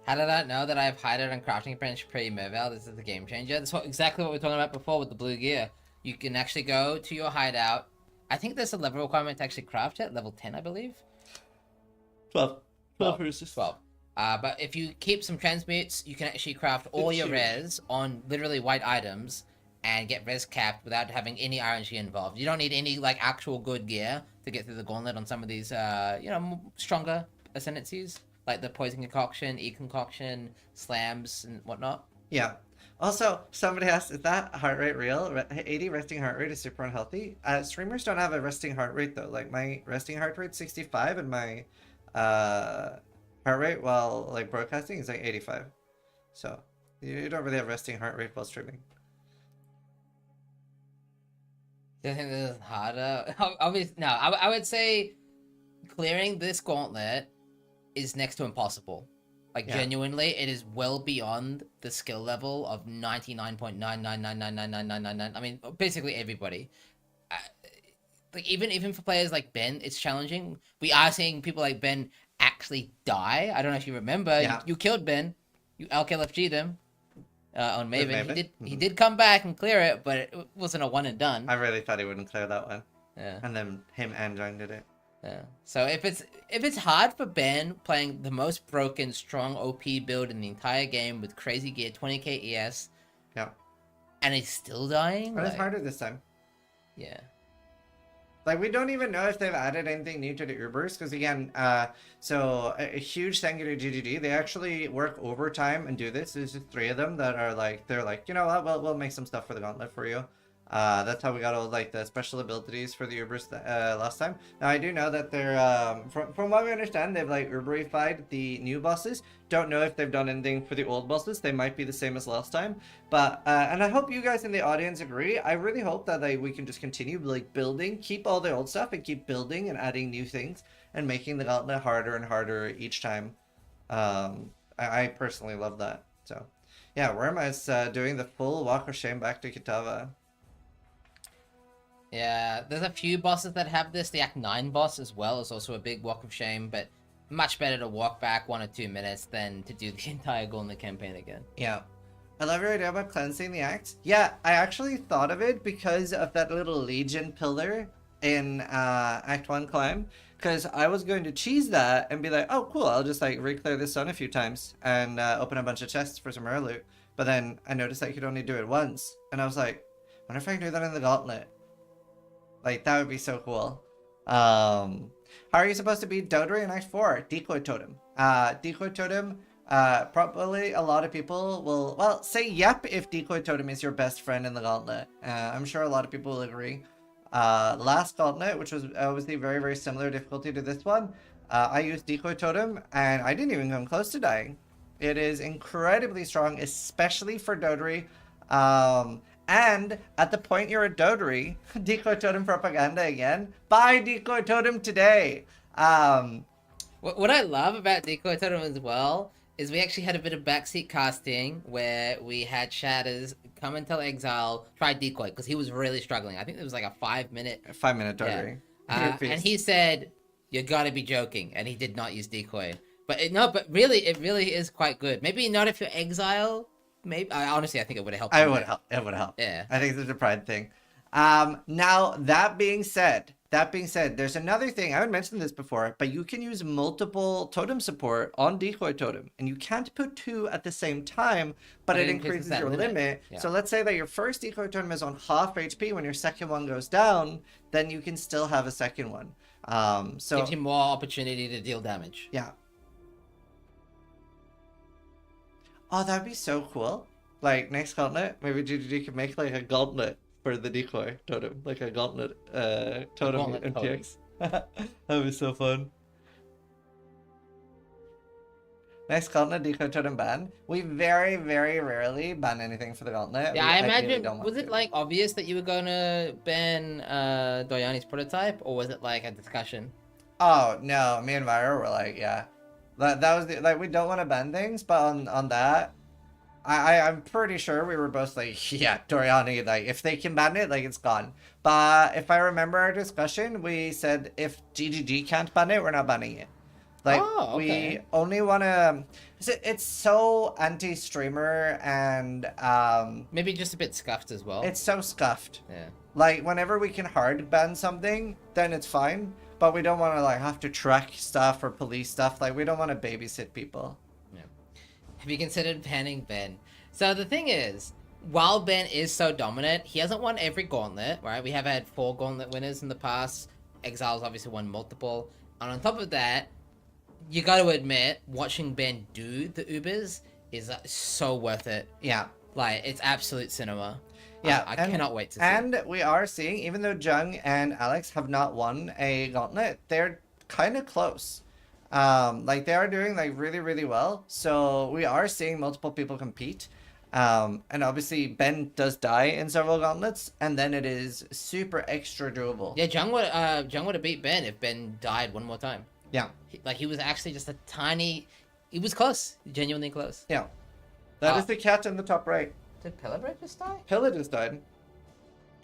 How did I know that I have hideout and crafting bench pre-move out? This is the game changer. That's exactly what we were talking about before with the blue gear. You can actually go to your hideout. I think there's a level requirement to actually craft it, level 10, I believe. 12. 12. But if you keep some transmutes, you can actually craft all your res on literally white items and get res capped without having any RNG involved. You don't need any like actual good gear to get through the gauntlet on some of these, stronger ascendancies, like the poison concoction, e-concoction, slams, and whatnot. Yeah. Also, somebody asked, is that heart rate real? 80 resting heart rate is super unhealthy. Streamers don't have a resting heart rate though. Like my resting heart rate 65 and my heart rate while like broadcasting is like 85. So you don't really have resting heart rate while streaming. Do you think this is harder? Obviously, no. I would say clearing this gauntlet is next to impossible. Like, Yeah. genuinely, it is well beyond the skill level of 99.999999999. I mean, basically everybody. Like, even for players like Ben, it's challenging. We are seeing people like Ben actually die. I don't know if you remember. Yeah. You killed Ben. You LKLFG'd him on With Maven. Maven? He did come back and clear it, but it wasn't a one and done. I really thought he wouldn't clear that one. Yeah. And then him and Jung did it. Yeah. So if it's hard for Ben playing the most broken, strong OP build in the entire game with crazy gear, 20k ES, Yeah. and he's still dying, But it's like, harder this time. yeah. Like, we don't even know if they've added anything new to the Ubers, because again, so a huge thank you to GGG. They actually work overtime and do this. There's just 3 of them that are like, they're like, you know what, we'll make some stuff for the Gauntlet for you. That's how we got all like the special abilities for the Ubers last time. Now I do know that they're from what we understand, they've like Uberified the new bosses. Don't know if they've done anything for the old bosses. They might be the same as last time, but and I hope you guys in the audience agree. I really hope that we can just continue like building, keep all the old stuff, and keep building and adding new things and making the Gauntlet harder and harder each time. I personally love that. So yeah, Worma is doing the full walk of shame back to Kitava. Yeah, there's a few bosses that have this. The Act 9 boss as well is also a big walk of shame, but much better to walk back 1 or 2 minutes than to do the entire Gauntlet campaign again. Yeah. I love your idea about cleansing the axe. Yeah, I actually thought of it because of that little Legion pillar in Act 1 climb. Because I was going to cheese that and be like, oh cool, I'll just like re-clear this zone a few times and open a bunch of chests for some rare loot. But then I noticed I could only do it once. And I was like, wonder if I can do that in the Gauntlet. Like, that would be so cool. How are you supposed to beat Dodri in Act 4? Decoy Totem. Decoy Totem, probably a lot of people will, well, say yep if Decoy Totem is your best friend in the Gauntlet. I'm sure a lot of people will agree. Last Gauntlet, which was obviously very, very similar difficulty to this one, I used Decoy Totem, and I didn't even come close to dying. It is incredibly strong, especially for Dodri. And at the point you're a Dodri, Decoy Totem propaganda again. Buy Decoy Totem today. What I love about Decoy Totem as well is we actually had a bit of backseat casting where we had Shatters come and tell Exile try Decoy because he was really struggling. I think it was like a 5-minute. 5-minute Dodri. Yeah. And he said, "You gotta be joking," and he did not use Decoy. But it really is quite good. Maybe not if you're Exile. Maybe honestly, I think it would have helped. It would help. It would help. Yeah. I think it's a pride thing. Now that being said, That being said, there's another thing. I haven't mentioned this before, but you can use multiple totem support on decoy totem, and you can't put 2 at the same time, but it increases that your limit. Yeah. So let's say that your first decoy totem is on half HP. When your second one goes down, then you can still have a second one. So gives you more opportunity to deal damage. yeah. Oh, that'd be so cool. Like next gauntlet, maybe GGG could make like a gauntlet for the decoy totem, like a gauntlet totem Gauntlet MTX. That'd be so fun. Next gauntlet decoy totem ban. We very, very rarely ban anything for the gauntlet. Yeah, We I ideally imagine, don't want was it to. like obvious that you were gonna ban Doyani's prototype, or was it like a discussion? Oh no, me and Myra were like, yeah. That was the, like, we don't want to ban things, but on that, I'm pretty sure we were both like, yeah, Doriani, like, if they can ban it, like, it's gone. But if I remember our discussion, we said if GGG can't ban it, we're not banning it. Like, Oh, okay. we only want to... It's so anti-streamer, and Maybe just a bit scuffed as well. it's so scuffed. Yeah. Like, whenever we can hard ban something, then it's fine. But we don't want to, like, have to track stuff or police stuff. Like, we don't want to babysit people. Have you considered banning Ben? So the thing is, while Ben is so dominant, he hasn't won every gauntlet, right? We have had 4 gauntlet winners in the past. Exile's obviously won multiple. And on top of that, you got to admit, watching Ben do the Ubers is so worth it. Yeah. Like, it's absolute cinema. Yeah, I cannot wait to see. And we are seeing, even though Jung and Alex have not won a gauntlet, they're kind of close. Like, they are doing, like, really, really well. So we are seeing multiple people compete. And obviously, Ben does die in several gauntlets, and then it is super extra doable. Yeah, Jung would have beat Ben if Ben died one more time. Yeah. He was actually just a tiny... He was close. Genuinely close. Yeah. That is the cat in the top right. Did Pellebrate just die? Pilla just died.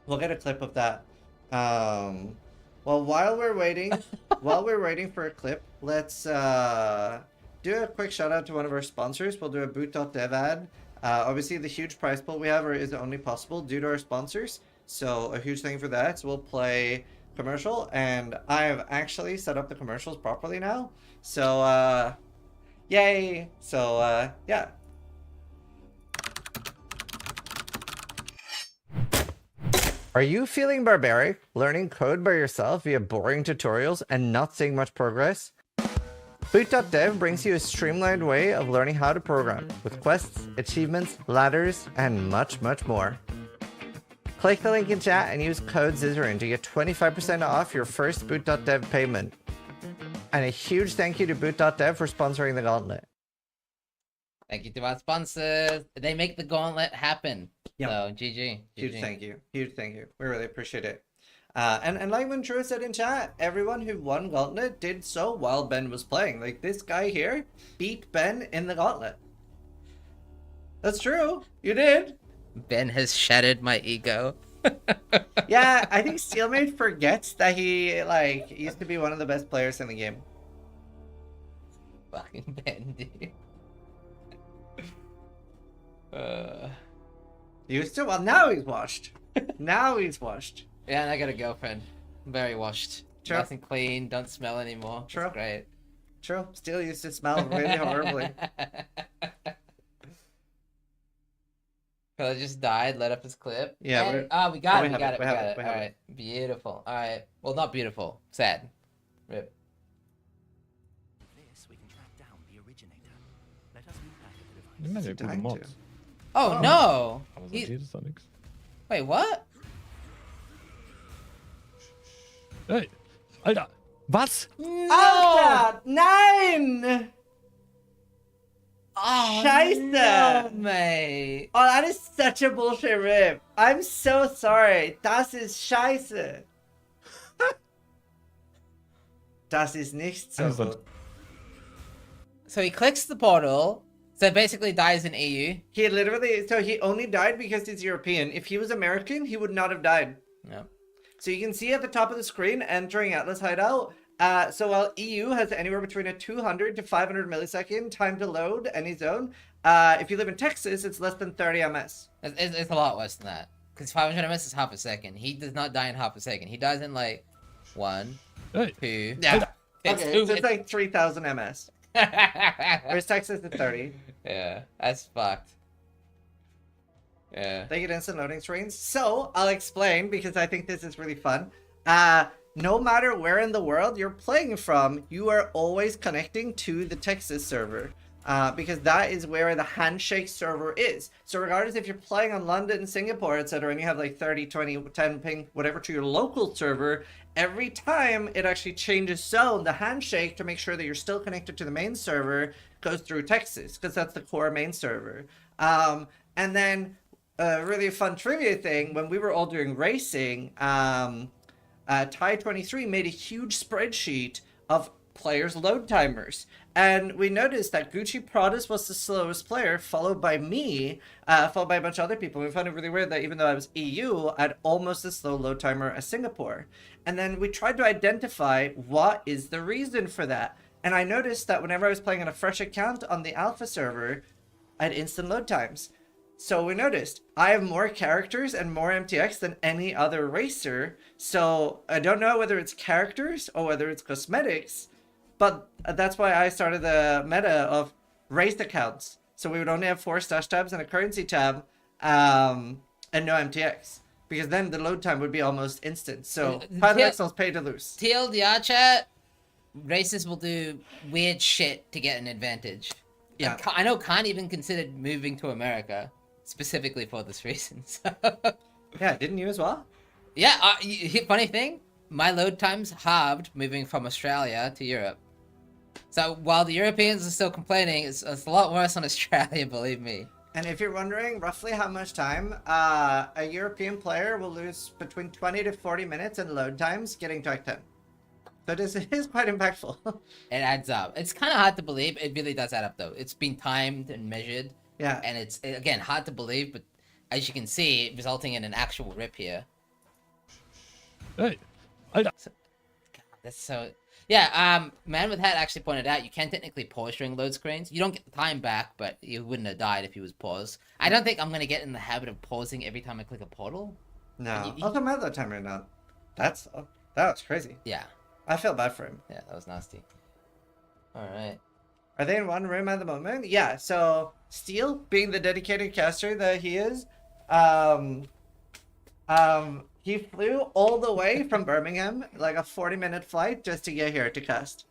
We'll get a clip of that. Well, while we're waiting for a clip, let's do a quick shout out to one of our sponsors. We'll do a boot.dev ad. Obviously, the huge prize pool we have is only possible due to our sponsors. So a huge thing for that. So we'll play commercial, and I have actually set up the commercials properly now. So yay! So yeah. Are you feeling barbaric, learning code by yourself via boring tutorials and not seeing much progress? Boot.dev brings you a streamlined way of learning how to program, with quests, achievements, ladders, and much, much more. Click the link in chat and use code Zizarin to get 25% off your first Boot.dev payment. And a huge thank you to Boot.dev for sponsoring the Gauntlet. Thank you to our sponsors. They make the gauntlet happen. Yep. So, GG. Huge thank you. Huge thank you. We really appreciate it. And like when Drew said in chat, everyone who won Gauntlet did so while Ben was playing. Like, this guy here beat Ben in the Gauntlet. That's true. You did. Ben has shattered my ego. Yeah, I think Steelmate forgets that he, like, used to be one of the best players in the game. Fucking Ben, dude. He used to? Well, now he's washed. Now he's washed. Yeah, and I got a girlfriend. Very washed. True. Nice and clean. Don't smell anymore. True. It's great. True. Steel used to smell really horribly. Fella just died, let up his clip. Yeah, And- we're- we got we it, we have got it, it, we we have got it, it. we have Alright, beautiful. Alright, well, not beautiful. Sad. Rip. This we can track down the originator. Let us move back a You device. might be dying mods. to. Oh, no! I was He- Sonics. Wait, what? Hey, Alter, was? Alter! Nein! Oh, Scheiße! no, mate. Oh, that is such a bullshit rip. I'm so sorry. Das ist scheiße. Das ist nicht so Also- gut. So he clicks the portal, so basically dies in EU. He literally, so he only died because he's European. If he was American, he would not have died. Yeah. So you can see at the top of the screen, entering Atlas Hideout. So while EU has anywhere between a 200 to 500 millisecond time to load any zone, if you live in Texas, it's less than 30 ms. It's a lot worse than that. Because 500 ms is half a second. He does not die in half a second. He dies in like 1, Hey. 2. Yeah. It's Okay, too- so it's like 3,000 MS. Whereas Texas is 30. Yeah, that's fucked. Yeah. They get instant loading screens. So I'll explain because I think this is really fun. No matter where in the world you're playing from, you are always connecting to the Texas server. Because that is where the handshake server is. So regardless if you're playing on London, Singapore, etc., and you have like 30, 20, 10 ping, whatever to your local server, every time it actually changes zone, the handshake to make sure that you're still connected to the main server goes through Texas, because that's the core main server. And then a really fun trivia thing, when we were all doing racing, Ty23 made a huge spreadsheet of players' load timers. And we noticed that Gucci Pradas was the slowest player, followed by me, followed by a bunch of other people. We found it really weird that even though I was EU, I had almost as slow load timer as Singapore. And then we tried to identify what is the reason for that. And I noticed that whenever I was playing on a fresh account on the alpha server, I had instant load times. So we noticed I have more characters and more MTX than any other racer. So I don't know whether it's characters or whether it's cosmetics, but that's why I started the meta of race accounts. So we would only have 4 stash tabs and a currency tab, and no MTX, because then the load time would be almost instant. So Pythonexels pay to lose. TLDR chat, races will do weird shit to get an advantage. Yeah. I know Khan even considered moving to America specifically for this reason. So. Yeah, didn't you as well? Yeah, funny thing, my load times halved moving from Australia to Europe. So while the Europeans are still complaining, it's a lot worse on Australia, believe me. And if you're wondering roughly how much time a European player will lose between 20 to 40 minutes in load times getting to Act 10. So it is quite impactful. It adds up. It's kind of hard to believe. It really does add up, though. It's been timed and measured. Yeah. And it's, again, hard to believe, but as you can see, resulting in an actual rip here. Hey. God, that's so... Yeah, Man with Hat actually pointed out you can technically pause during load screens. You don't get the time back, but you wouldn't have died if he was paused. I don't think I'm going to get in the habit of pausing every time I click a portal. No. Also, my load timer not. That was crazy. Yeah. I feel bad for him. Yeah, that was nasty. Alright. Are they in one room at the moment? Yeah, so Steel, being the dedicated caster that he is, he flew all the way from Birmingham, like a 40-minute flight, just to get here to cast.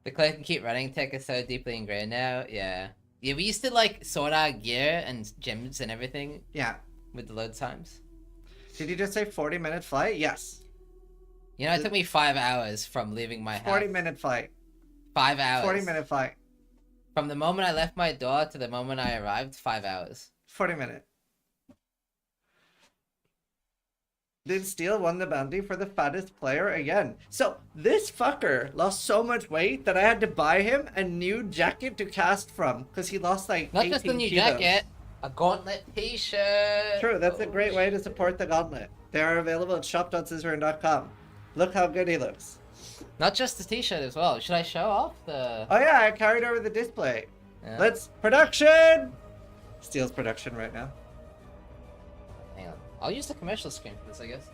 The click and keep running tech is so deeply ingrained now. Yeah. Yeah, we used to like sort out gear and gems and everything. Yeah. With the load times. Did you just say 40-minute flight? Yes. You know, it took me 5 hours from leaving my house. 40-minute flight. 5 hours. 40-minute flight. From the moment I left my door to the moment I arrived, 5 hours. 40-minute. Did Steel won the bounty for the fattest player again? So this fucker lost so much weight that I had to buy him a new jacket to cast from because he lost like Not just a new kilos. jacket, a Gauntlet t-shirt. True, that's a great way to support the Gauntlet. They are available at shop.scissoring.com. Look how good he looks. Not just the t-shirt as well. Should I show off the... Oh yeah, I carried over the display. Yeah. Let's production! Steel's production right now. Hang on. I'll use the commercial screen for this, I guess.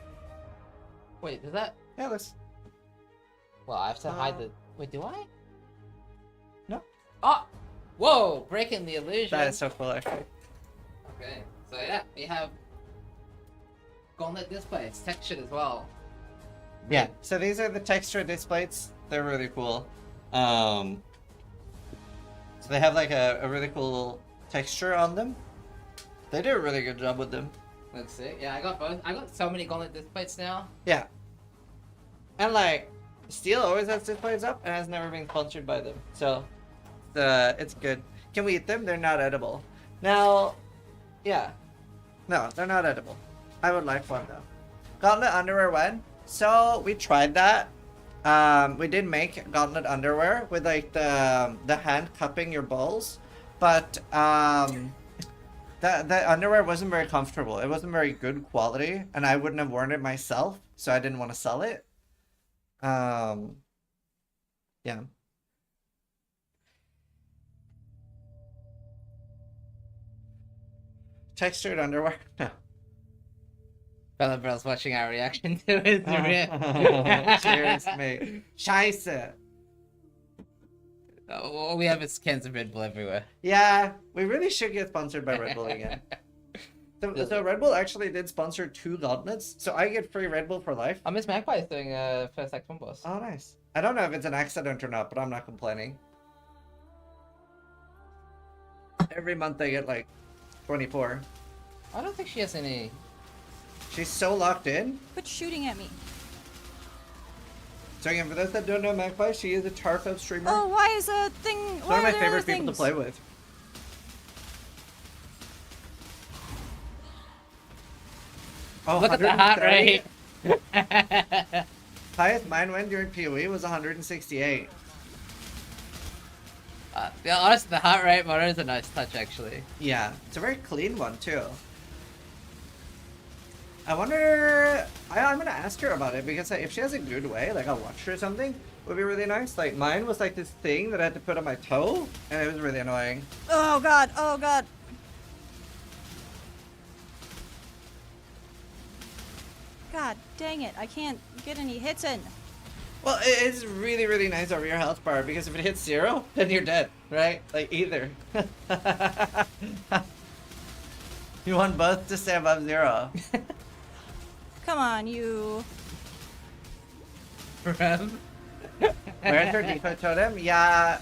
Wait, does that... Yeah, let's... Well, I have to hide the... Wait, do I? No. Oh! Whoa! Breaking the illusion. That is so cool, actually. Okay, so yeah, we have Gauntlet display. It's textured as well. Yeah, so these are the texture displays. They're really cool. So they have like a really cool texture on them. They do a really good job with them. Let's see. Yeah, I got both. I got so many Gauntlet displays now. Yeah. And like, Steel always has displays up and has never been sponsored by them. So, it's good. Can we eat them? They're not edible. Now, yeah. No, they're not edible. I would like one though. Gauntlet underwear when? So we tried that. We did make Gauntlet underwear with like the hand cupping your balls, but the underwear wasn't very comfortable. It wasn't very good quality, and I wouldn't have worn it myself, so I didn't want to sell it. Yeah. Textured underwear? No. Bellabrell's watching our reaction to it. Cheers, mate. Scheiße. All we have is cans of Red Bull everywhere. Yeah, we really should get sponsored by Red Bull again. So Red Bull actually did sponsor 2 gauntlets, so I get free Red Bull for life. Miss Magpie is doing first Act 1 boss. Oh, nice. I don't know if it's an accident or not, but I'm not complaining. Every month I get like 24. I don't think she has any. She's so locked in. Quit shooting at me. So again, for those that don't know Magpie, she is a Tarfo streamer. Oh, why is a thing? She's Why one of are my there other favorite people to things? play with. Oh, Look at the heart 130? rate. Highest mine win during PoE was 168. Yeah, honestly, the heart rate motor is a nice touch, actually. Yeah, it's a very clean one too. I wonder. I'm gonna ask her about it because if she has a good way, like a watch or something, would be really nice. Like mine was like this thing that I had to put on my toe, and it was really annoying. Oh god! Oh god! God dang it! I can't get any hits in. Well, it is really, really nice over your health bar because if it hits 0, then you're dead, right? Like either. You want both to stay above 0. Come on, you. Rem? Where's her default totem? Yeah,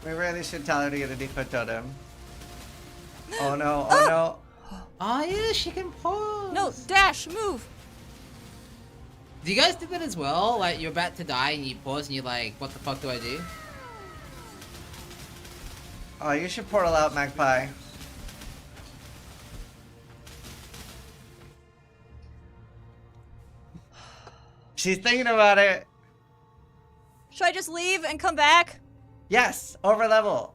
we really should tell her to get a default totem. Oh no! Oh no! Oh yeah, she can pause. No, dash, move. Do you guys do that as well? Like you're about to die and you pause and you're like, what the fuck do I do? Oh, you should portal out, Magpie. She's thinking about it. Should I just leave and come back? Yes, over level,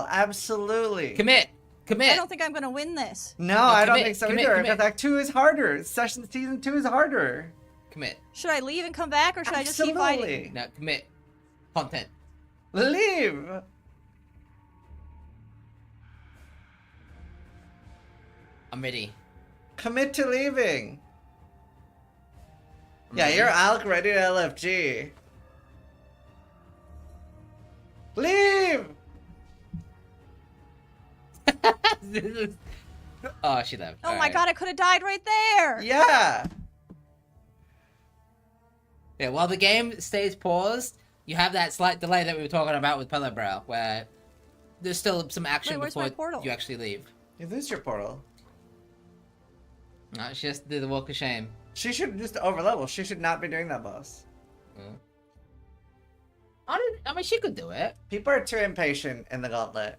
absolutely. Commit! Commit! I don't think I'm gonna win this. No, I don't commit, think so commit, either. commit. Because Act 2 is harder. Season 2 is harder. Commit. Should I leave and come back, or should I just keep fighting? Absolutely. No, commit. Content. Leave. I'm ready. Commit to leaving. I'm Yeah, ready. you're Alk ready to LFG. Leave. Oh, she left. Oh my god, I could have died right there. Yeah. Yeah, while the game stays paused, you have that slight delay that we were talking about with Pelabrow, where there's still some action Wait, where's my before portal? you actually leave. You lose your portal. No, she has to do the walk of shame. She should just overlevel. She should not be doing that, boss. I mean, she could do it. People are too impatient in the gauntlet.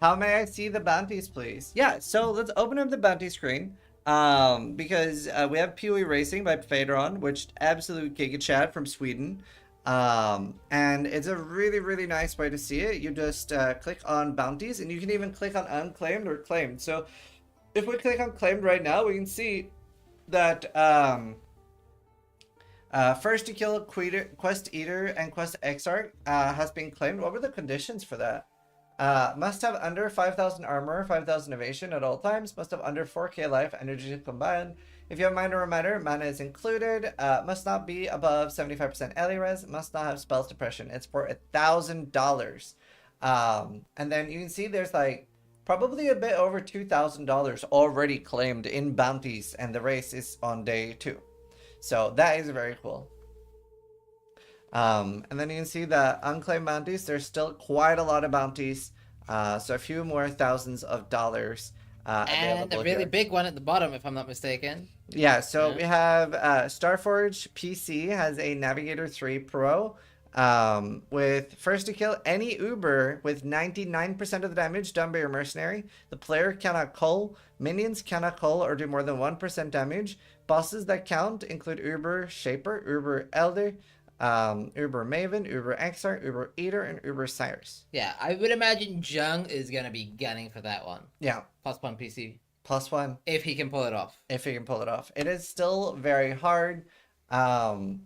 How may I see the bounties, please? Yeah, so let's open up the bounty screen. Because we have PoE Racing by Phaedron, which absolute giga chat from Sweden. And it's a really, really nice way to see it. You just click on bounties, and you can even click on unclaimed or claimed. So if we click on claimed right now, we can see that first to kill Quest Eater and Quest Exarch has been claimed. What were the conditions for that? Must have under 5,000 armor, 5,000 evasion at all times. Must have under 4k life, energy combined. If you have minor or matter, mana is included. Must not be above 75% Ellie res. Must not have spell suppression. It's for $1,000. And then you can see there's like probably a bit over $2,000 already claimed in bounties, and the race is on day 2. So that is very cool. And then you can see the unclaimed bounties. There's still quite a lot of bounties. So a few more thousands of dollars And a really here. big one at the bottom, if I'm not mistaken. Yeah, so Yeah. we have Starforge PC has a Navigator 3 Pro with first to kill any Uber with 99% of the damage done by your mercenary. The player cannot cull, minions cannot cull or do more than 1% damage. Bosses that count include Uber Shaper, Uber Elder, Uber Maven, Uber Exarch, Uber Eater, and Uber Cyrus. Yeah, I would imagine Jung is going to be gunning for that one. Yeah, +1 PC. +1 If he can pull it off. if you can pull it off. It is still very hard. And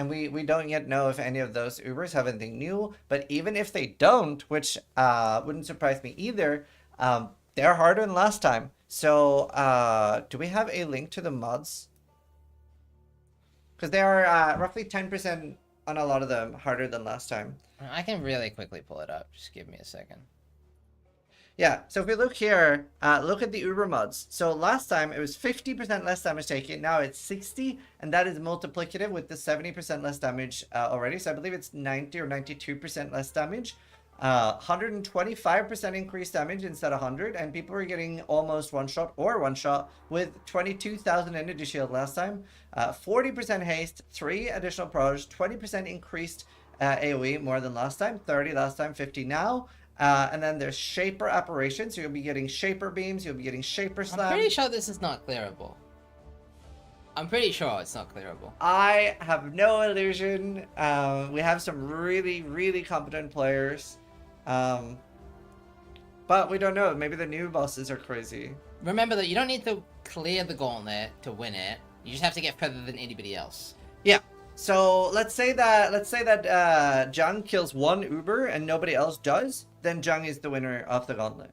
we don't yet know if any of those Ubers have anything new, but even if they don't, which wouldn't surprise me either, they're harder than last time. So, do we have a link to the mods? Because they are roughly 10% on a lot of them harder than last time. I can really quickly pull it up. Just give me a second. Yeah, so if we look here, look at the Uber mods. So last time it was 50% less damage taken. Now it's 60, and that is multiplicative with the 70% less damage already. So I believe it's 90 or 92% less damage. 125% increased damage instead of 100, and people were getting almost one shot with 22,000 energy shield last time. 40% haste, 3 additional proj, 20% increased AoE more than last time, 30 last time, 50 now. And then there's Shaper Apparition, so you'll be getting Shaper Beams, you'll be getting Shaper Slam. I'm pretty sure this is not clearable. I'm pretty sure it's not clearable. I have no illusion. We have some really, really competent players. But we don't know. Maybe the new bosses are crazy. Remember that you don't need to clear the gauntlet to win it. You just have to get further than anybody else. Yeah. So let's say that Jung kills one Uber and nobody else does, then Jung is the winner of the gauntlet.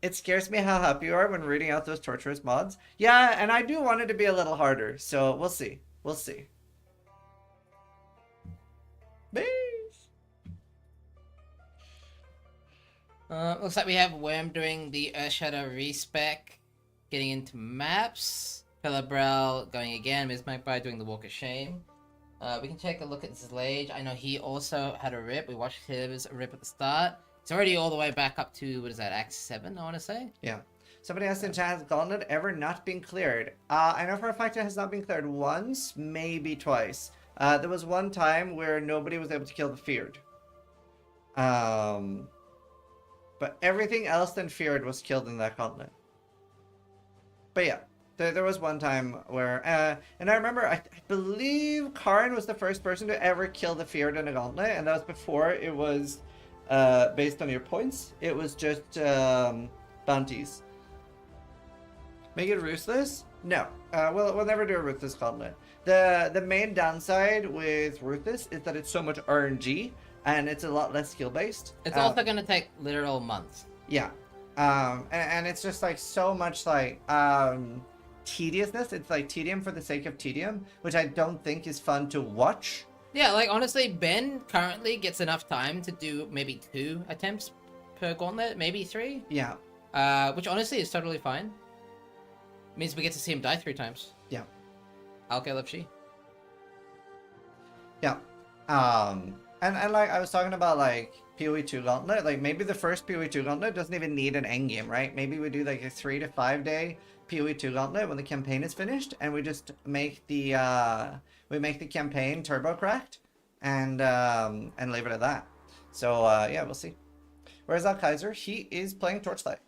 It scares me how happy you are when reading out those torturous mods. Yeah, and I do want it to be a little harder, so we'll see. We'll see. Bees. Looks like we have Worm doing the Earthshadow respec, getting into maps. Pellebrel going again. Ms. Magpie doing the Walk of Shame. We can take a look at Zlage. I know he also had a rip. We watched his rip at the start. It's already all the way back up to, what is that, Act 7, I want to say? Yeah. Somebody asked in chat, has Gauntlet ever not been cleared? I know for a fact it has not been cleared once, maybe twice. There was one time where nobody was able to kill the Feared. But everything else than Feared was killed in that Gauntlet. But yeah, there was one time where... and I remember, I believe Karin was the first person to ever kill the Feared in a Gauntlet, and that was before it was... based on your points. It was just bounties. Make it ruthless? No. We'll never do a ruthless gauntlet. The main downside with ruthless is that it's so much RNG and it's a lot less skill based. It's also gonna take literal months. Yeah. And it's just like so much like tediousness. It's like tedium for the sake of tedium, which I don't think is fun to watch. Yeah, like honestly, Ben currently gets enough time to do maybe 2 attempts per gauntlet, maybe 3. Yeah. Which honestly is totally fine. Means we get to see him die 3 times. Yeah. Okay, love she. Yeah. And like I was talking about like PoE 2 gauntlet, like maybe the first PoE 2 gauntlet doesn't even need an end game, right? Maybe we do like a 3 to 5 day PoE 2 gauntlet when the campaign is finished, and we just make the campaign turbo cracked and leave it at that. So yeah, we'll see. Where's Al Kaiser? He is playing Torchlight.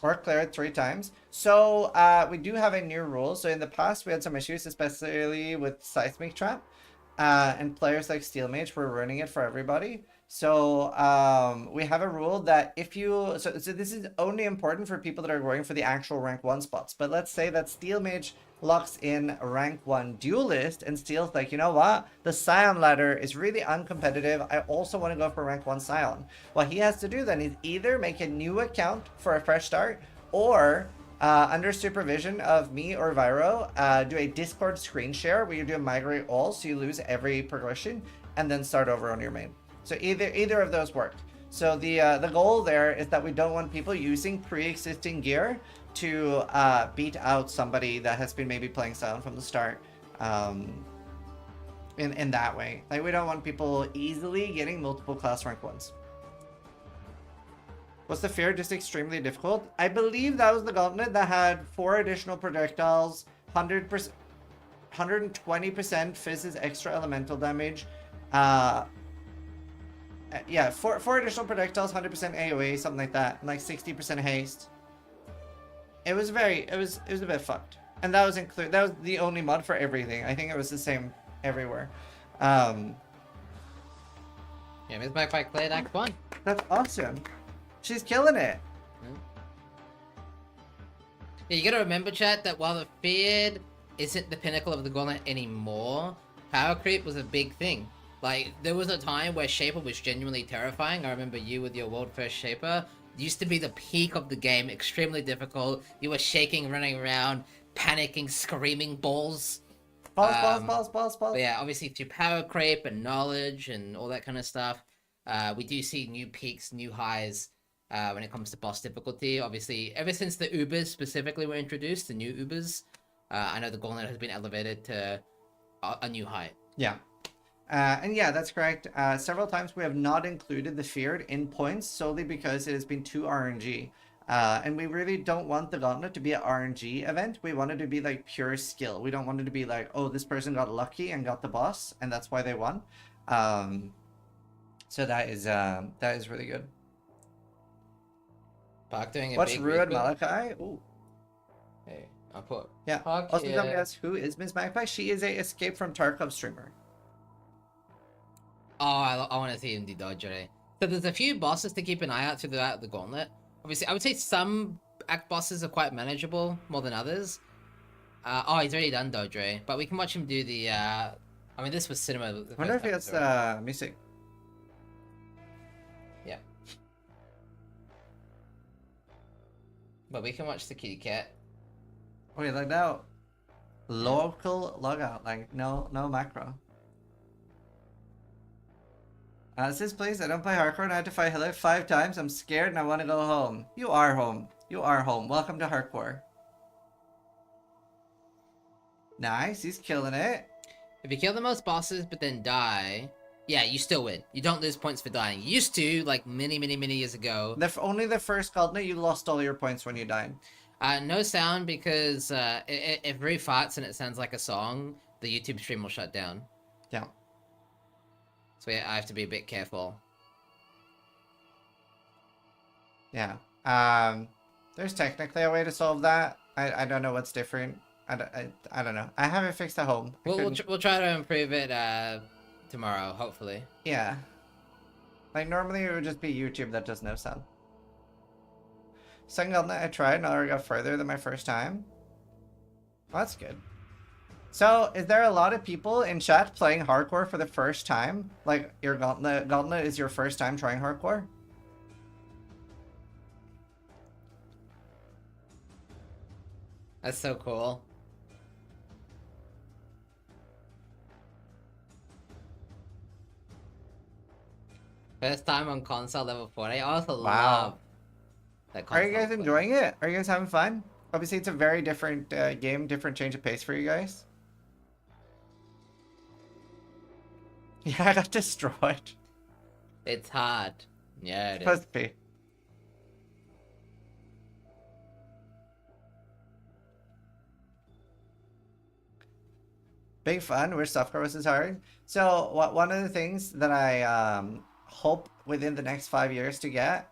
Or cleared 3 times. So we do have a new rule. So in the past we had some issues, especially with Seismic Trap. And players like Steel Mage were ruining it for everybody. So we have a rule that if you... So this is only important for people that are going for the actual rank 1 spots. But let's say that Steel Mage locks in rank 1 duelist and Steel's like, you know what? The Scion ladder is really uncompetitive. I also want to go for rank 1 Scion. What he has to do then is either make a new account for a fresh start or... under supervision of me or Viro, do a Discord screen share where you do a migrate all, so you lose every progression, and then start over on your main. So either of those work. So the goal there is that we don't want people using pre-existing gear to beat out somebody that has been maybe playing Silent from the start. In that way, like we don't want people easily getting multiple class rank 1s. Was the Fear just extremely difficult? I believe that was the gauntlet that had 4 additional projectiles, 100%, 120% Fizz's extra elemental damage. Yeah, 4 additional projectiles, 100% AoE, something like that, and like 60% haste. It was a bit fucked. And that was the only mod for everything. I think it was the same everywhere. Yeah, Ms. Magpie cleared Act 1. That's awesome. She's killing it. Yeah, you gotta remember, chat, that while the Feared isn't the pinnacle of the gauntlet anymore, power creep was a big thing. Like, there was a time where Shaper was genuinely terrifying. I remember you with your world first Shaper. used to be the peak of the game, extremely difficult. You were shaking, running around, panicking, screaming balls. Balls. But yeah, obviously through power creep and knowledge and all that kind of stuff, we do see new peaks, new highs when it comes to boss difficulty. Obviously, ever since the Ubers specifically were introduced, the new Ubers, I know the Gauntlet has been elevated to a new height. Yeah. And yeah, that's correct. Several times we have not included the feared in points solely because it has been too RNG. And we really don't want the Gauntlet to be an RNG event. We want it to be like pure skill. We don't want it to be like, oh, this person got lucky and got the boss, and that's why they won. So that is really good. Park doing a What's big Ruined reboot. Malachi? Ooh. Hey, I'll put. Yeah. Park Also, here. somebody asked, who is Miss Magpie? She is a Escape from Tarkov streamer. Oh, I want to see him do dodge already. So there's a few bosses to keep an eye out throughout the Gauntlet. Obviously, I would say some act bosses are quite manageable more than others. Oh, he's already done Dodre, but we can watch him do the. I mean, this was cinema. I wonder if he has music. Yeah. But we can watch the kitty cat. Wait, like now, local logout, like no macro. Sis, please, I don't play hardcore and I had to fight Hitler 5 times. I'm scared and I want to go home. You are home. You are home. Welcome to hardcore. Nice, he's killing it. If you kill the most bosses but then die, yeah, you still win. You don't lose points for dying. You used to, like many years ago. Only the first Gauntlet, you lost all your points when you died. No sound because if Rue farts and it sounds like a song, the YouTube stream will shut down. Yeah. So yeah, I have to be a bit careful. Yeah. There's technically a way to solve that. I don't know what's different. I don't know. I haven't fixed at home. We'll try to improve it tomorrow, hopefully. Yeah. Like normally it would just be YouTube that does no sound. Second Gauntlet I tried and I already got further than my first time. Well, that's good. So, is there a lot of people in chat playing hardcore for the first time? Like, your Gauntlet is your first time trying hardcore? That's so cool. First time on console level 40. I also love that console. Are you guys enjoying it? Are you guys having fun? Obviously, it's a very different game, different change of pace for you guys. Yeah, I got destroyed. It's hard. Yeah, it is. Supposed to be. Big fun. Where stuff growth is hard. So one of the things that I hope within the next 5 years to get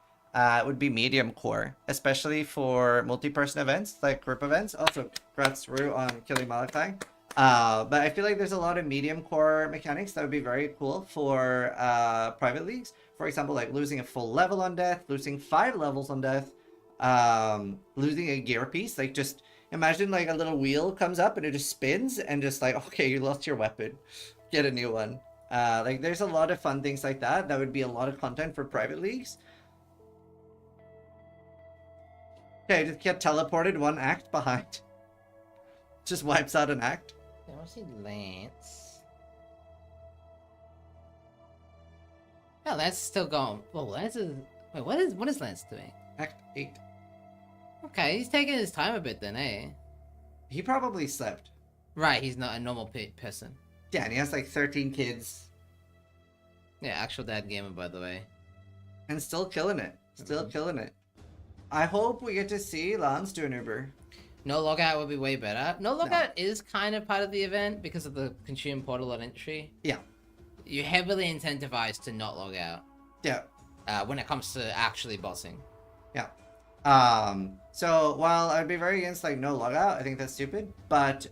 would be medium core, especially for multi-person events like group events. Also, congrats Rue on killing Malachi. But I feel like there's a lot of medium core mechanics that would be very cool for private leagues. For example, like losing a full level on death, losing 5 levels on death, losing a gear piece. Like just imagine like a little wheel comes up and it just spins and just like, okay, you lost your weapon, get a new one. Like there's a lot of fun things like that. That would be a lot of content for private leagues. Okay, just get teleported 1 act behind. Just wipes out an act. I want to see Lance. Oh, Lance is still going. Oh, Lance is. Wait, what is Lance doing? Act 8. Okay, he's taking his time a bit then, eh? He probably slept. Right, he's not a normal person. Yeah, and he has like 13 kids. Yeah, actual dad gamer, by the way. And still killing it. Still killing it. I hope we get to see Lance do an Uber. No logout would be way better. No logout is kind of part of the event because of the consume portal on entry. Yeah. You're heavily incentivized to not log out. Yeah. When it comes to actually bossing. Yeah. So while I'd be very against like no logout, I think that's stupid. But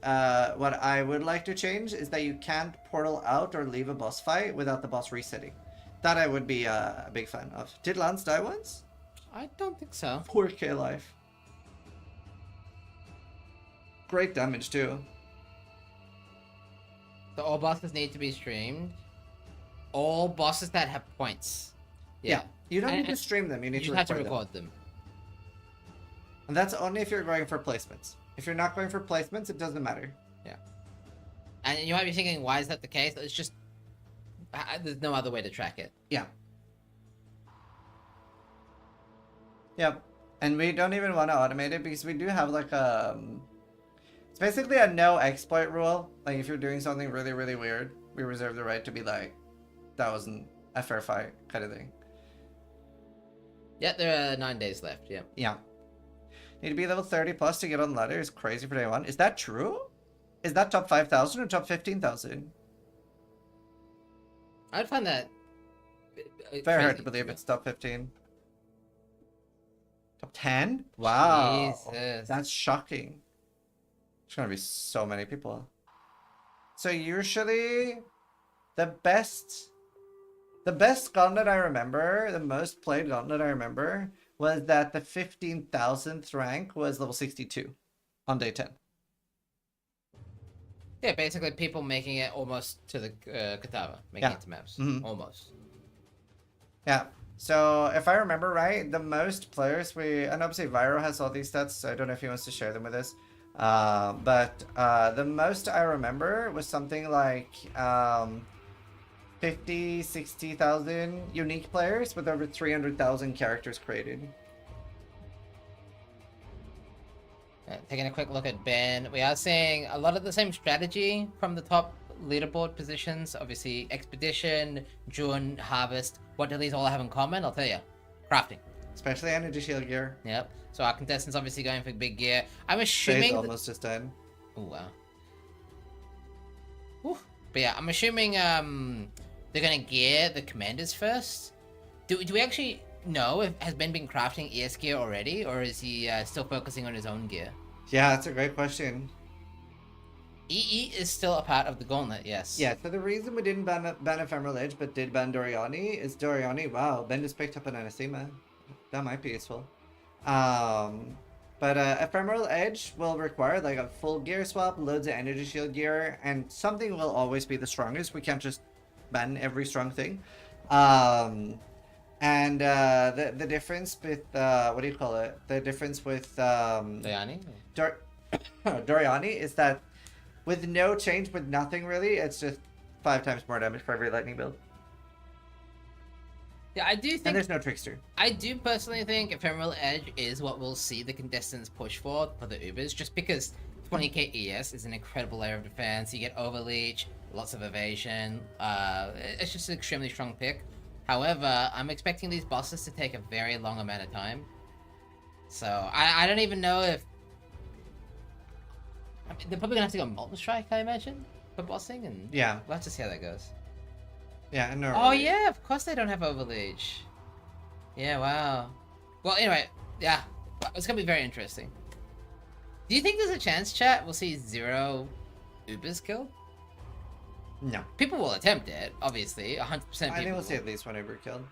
what I would like to change is that you can't portal out or leave a boss fight without the boss resetting. That I would be a big fan of. Did Lance die once? I don't think so. 4k life. Great damage too. So all bosses need to be streamed. All bosses that have points. Yeah. You don't And- need to stream them. You need You to just have to record them. record them. And that's only if you're going for placements. If you're not going for placements, it doesn't matter. And you might be thinking, why is that the case? It's just there's no other way to track it. Yeah. Yep. And we don't even want to automate it because we do have like it's basically a no exploit rule. Like if you're doing something really, really weird, we reserve the right to be like, that wasn't a fair fight kind of thing. Yeah, there are 9 days left. Yeah. Yeah. Need to be level 30 plus to get on the ladder is crazy for day one. Is that true? Is that top 5,000 or top 15,000? I'd find that Very hard crazy. to believe it's top 15. Top 10? Wow. Jesus. That's shocking. There's gonna be so many people. So usually the best gauntlet I remember, the most played gauntlet I remember, was that the 15,000th rank was level 62 on day 10. Yeah, basically people making it almost to the Katava, making Yeah. it to maps. Mhm. Almost. Yeah. So if I remember right, the most players and obviously Viro has all these stats, so I don't know if he wants to share them with us. But the most I remember was something like 50, 60,000 unique players with over 300,000 characters created. Taking a quick look at Ben, we are seeing a lot of the same strategy from the top leaderboard positions. Obviously, Expedition, June, Harvest. What do these all have in common? I'll tell you. Crafting. Especially energy shield gear. Yep. So our contestants obviously going for big gear. I'm Shay's assuming... almost just dead. Oh, wow. Whew. But yeah, I'm assuming they're going to gear the commanders first. Do we actually know if has Ben been crafting ES gear already, or is he still focusing on his own gear? Yeah, that's a great question. EE is still a part of the Gauntlet, yes. Yeah, so the reason we didn't ban Ephemeral Edge but did ban Doriani is Doriani, wow, Ben just picked up an Anathema. That might be useful. But Ephemeral Edge will require like a full gear swap, loads of energy shield gear, and something will always be the strongest. We can't just ban every strong thing. And the difference with, what do you call it? The difference with Doriani? Doriani is that with no change, with nothing really, it's just 5 times more damage for every lightning build. Yeah, I do And think... there's no trickster. I do personally think Ephemeral Edge is what we'll see the contestants push for the Ubers, just because 20k ES is an incredible layer of defense. You get overleach, lots of evasion. It's just an extremely strong pick. However, I'm expecting these bosses to take a very long amount of time. So I don't even know if... I mean, they're probably gonna have to go Molten Strike, I imagine, for bossing, and Yeah. we'll have to see how that goes. Yeah, no. Oh yeah, of course they don't have overleach. Yeah, wow. Well, anyway, yeah, it's gonna be very interesting. Do you think there's a chance, chat, we'll see 0 Ubers killed? No. People will attempt it, obviously. 100% people. I think we'll see will. at least one Uber killed.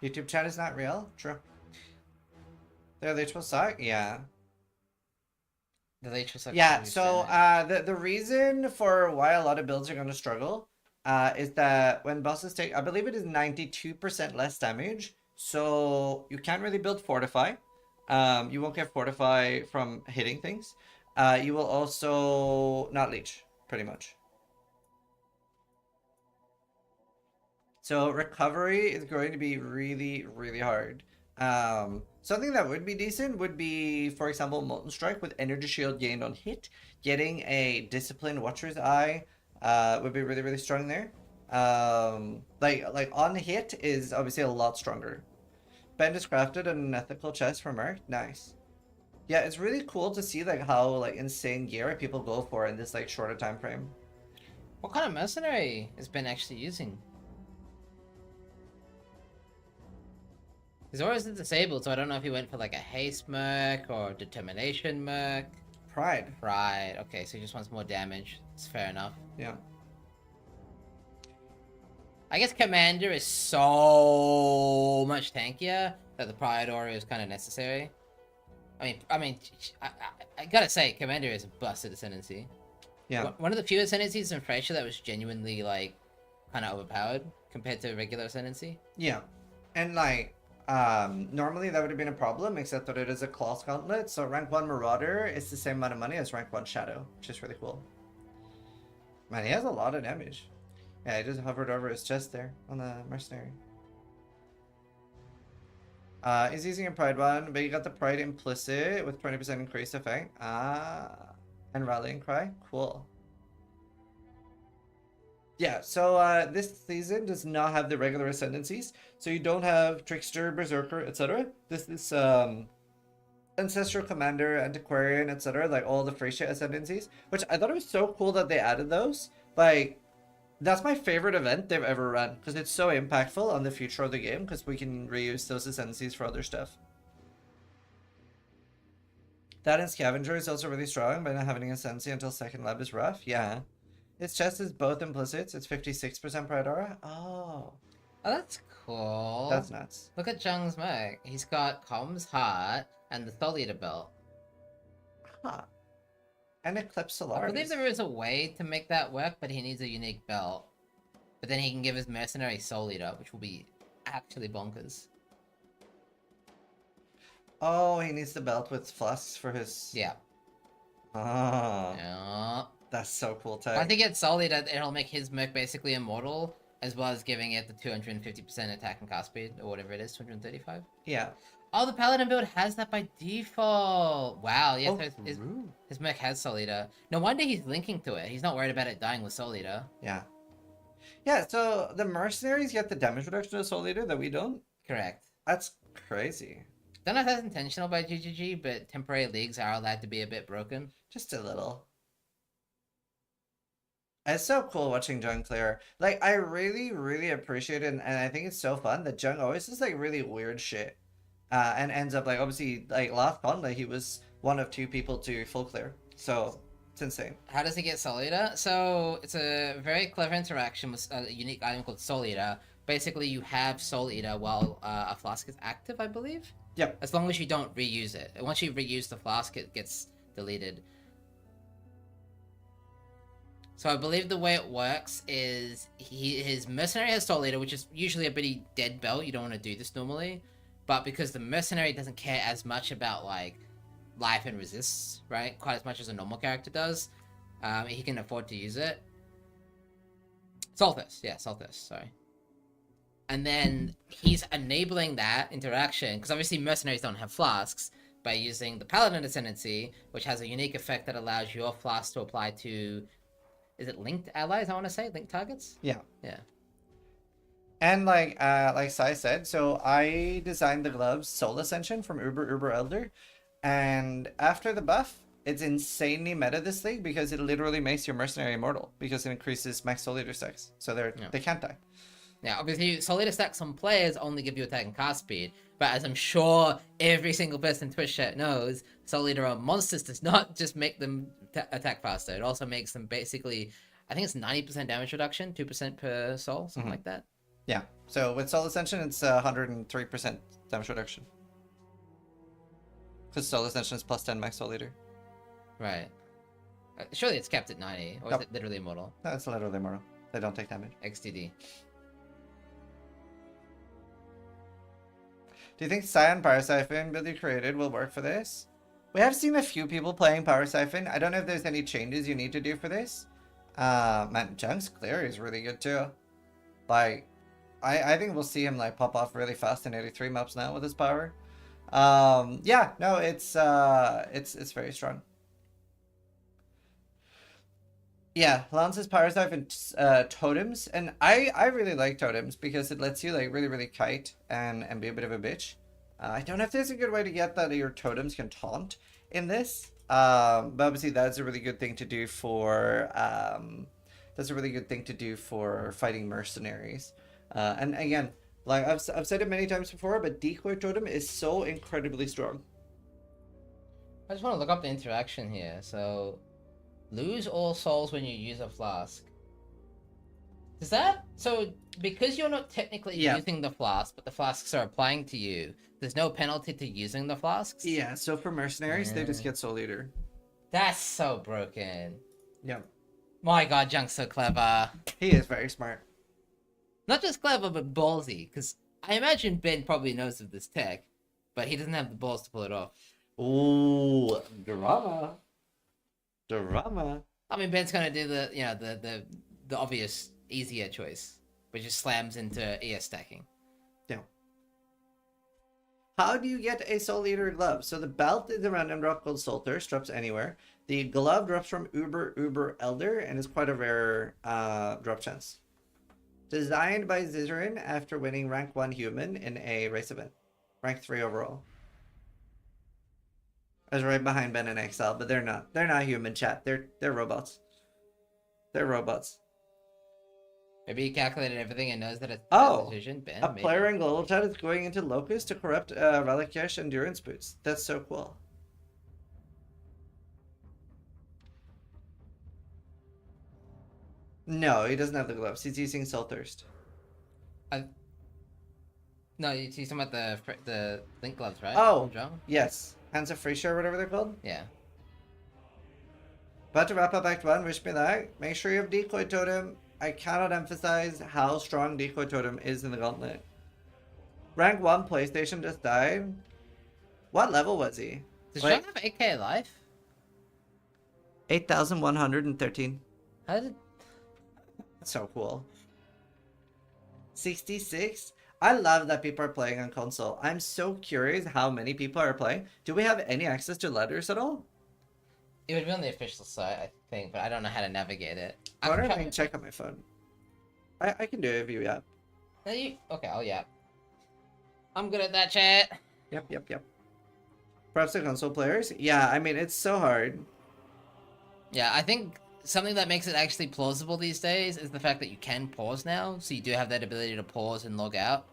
YouTube chat is not real? True. Their leech will suck? Yeah. The leech will suck. Yeah, to so extent. the reason for why a lot of builds are going to struggle is that when bosses take, I believe it is 92% less damage, so you can't really build Fortify. You won't get Fortify from hitting things. You will also not leech, pretty much. So recovery is going to be really, really hard. Something that would be decent would be, for example, Molten Strike with Energy Shield gained on hit. Getting a Disciplined Watcher's Eye would be really, really strong there. Like on hit is obviously a lot stronger. Ben just crafted an ethical chest for Merc. Nice. Yeah, it's really cool to see like how like insane gear people go for in this like shorter time frame. What kind of mercenary is Ben actually using? His aura is disabled, so I don't know if he went for like a haste merc or determination merc. Pride. Right, okay, so he just wants more damage. It's fair enough. Yeah. I guess Commander is so much tankier that the Pride aura is kind of necessary. I gotta say, Commander is a busted ascendancy. Yeah. One of the few ascendancies in Frasier that was genuinely like kind of overpowered compared to regular ascendancy. Yeah, and like normally that would have been a problem, except that it is a class gauntlet. So rank 1 Marauder is the same amount of money as rank 1 Shadow, which is really cool. Man, he has a lot of damage. Yeah, he just hovered over his chest there on the mercenary. He's using a pride one, but you got the pride implicit with 20% increased effect. And rallying cry. Cool. Yeah, so this season does not have the regular ascendancies. So you don't have Trickster, Berserker, etc. This is Ancestral Commander, Antiquarian, etc. Like all the free shit ascendancies. Which I thought it was so cool that they added those. Like, that's my favorite event they've ever run. Because it's so impactful on the future of the game. Because we can reuse those ascendancies for other stuff. That and Scavenger is also really strong, but not having an ascendancy until second lab is rough. Yeah. Its chest is both implicits. It's 56% Pride Aura. Oh. Oh, that's cool. That's nuts. Look at Jung's Merc. He's got Com's Heart and the Soul Eater belt. Huh. And Eclipse I Solaris. believe there is a way to make that work, but he needs a unique belt. But then he can give his mercenary Soul Eater, which will be actually bonkers. Oh, he needs the belt with flasks for his... Yeah. Oh. Yeah. That's so cool, tech. I think it's Soul Eater, it'll make his Merc basically immortal, as well as giving it the 250% attack and cast speed, or whatever it is, 235? Yeah. Oh, the Paladin build has that by default! Wow, yes, Oh, his Merc has Soul Eater. No wonder he's linking to it. He's not worried about it dying with Soul Eater. Yeah. Yeah, so the mercenaries get the damage reduction of Soul Eater that we don't? Correct. That's crazy. Don't know if that's intentional by GGG, but temporary leagues are allowed to be a bit broken. Just a little. It's so cool watching Jung clear. Like, I really, really appreciate it, and I think it's so fun that Jung always does, like, really weird shit. And ends up, like, obviously, like, last Gauntlet, he was one of 2 people to full clear. So, it's insane. How does he get Soul Eater? So, it's a very clever interaction with a unique item called Soul Eater. Basically, you have Soul Eater while a flask is active, I believe? Yep. As long as you don't reuse it. Once you reuse the flask, it gets deleted. So I believe the way it works is his mercenary has Soul Eater, which is usually a pretty dead belt. You don't want to do this normally. But because the mercenary doesn't care as much about like life and resists, right? Quite as much as a normal character does. He can afford to use it. Solthus, yeah, Solthus, sorry. And then he's enabling that interaction, because obviously mercenaries don't have flasks, by using the Paladin Ascendancy, which has a unique effect that allows your flask to apply to... Is it linked allies, I want to say? Linked targets? Yeah. Yeah. And like Sai said, so I designed the gloves Soul Ascension from Uber Elder. And after the buff, it's insanely meta this league because it literally makes your mercenary immortal because it increases max Soul Eater stacks. So they can't die. Yeah, obviously, Soul Eater stacks on players only give you attack and cast speed, but as I'm sure every single person in Twitch chat knows, Soul Eater on monsters does not just make them attack faster, it also makes them basically, I think it's 90% damage reduction, 2% per soul, something like that. Yeah, so with Soul Ascension, it's 103% damage reduction. Because Soul Ascension is plus 10 max Soul Eater. Right. Surely it's capped at 90, or is it literally immortal? No, it's literally immortal. They don't take damage. XTD. Do you think Scion Power Siphon build you created will work for this? We have seen a few people playing Power Siphon. I don't know if there's any changes you need to do for this. Man, Jung's Clear is really good too. Like, I think we'll see him like pop off really fast in 83 maps now with his power. Yeah, no, it's very strong. Yeah, Lance's Power Siphon totems, and I really like totems because it lets you like really kite and be a bit of a bitch. I don't know if there's a good way to get that your totems can taunt in this, but obviously that's a really good thing to do for fighting mercenaries. And again, like I've said it many times before, but decoy totem is so incredibly strong. I just want to look up the interaction here, so... Lose all souls when you use a flask. Does that... So, because you're not technically using the flask, but the flasks are applying to you, there's no penalty to using the flasks? Yeah, so for mercenaries, they just get Soul Eater. That's so broken. Yep. My god, Junk's so clever. He is very smart. Not just clever, but ballsy. Because I imagine Ben probably knows of this tech, but he doesn't have the balls to pull it off. Ooh, drama. Drama. I mean, Ben's gonna do the the obvious easier choice, which just slams into ES stacking. Yeah. How do you get a Soul Eater glove? So the belt is a random drop called Soul Thirst, drops anywhere. The glove drops from Uber Elder and is quite a rare drop chance. Designed by Zizarin after winning rank 1 human in a race event. Rank 3 overall. I was right behind Ben and Excel, but they're not. They're not human, chat. They're robots. They're robots. Maybe he calculated everything and knows that it's Oh, a decision. Ben, a maybe. player in global chat is going into Locust to corrupt Relic Cash endurance boots. That's so cool. No, he doesn't have the gloves. He's using Soul Thirst. No, you're talking about the link gloves, right? Oh, John? yes. Hands of Free Share, whatever they're called. Yeah. About to wrap up Act 1. Wish me luck. Make sure you have Decoy Totem. I cannot emphasize how strong Decoy Totem is in the Gauntlet. Rank 1 PlayStation just died. What level was he? Does Wait. John have 8k alive? 8,113. How did... So cool. 66? I love that people are playing on console. I'm so curious how many people are playing. Do we have any access to letters at all? It would be on the official site, I think, but I don't know how to navigate it. I wonder if I can check on my phone. I can do it if you app. No, you... Okay, I'll yap. I'm good at that, chat. Yep. Perhaps the console players? Yeah, I mean, it's so hard. Yeah, I think something that makes it actually plausible these days is the fact that you can pause now, so you do have that ability to pause and log out.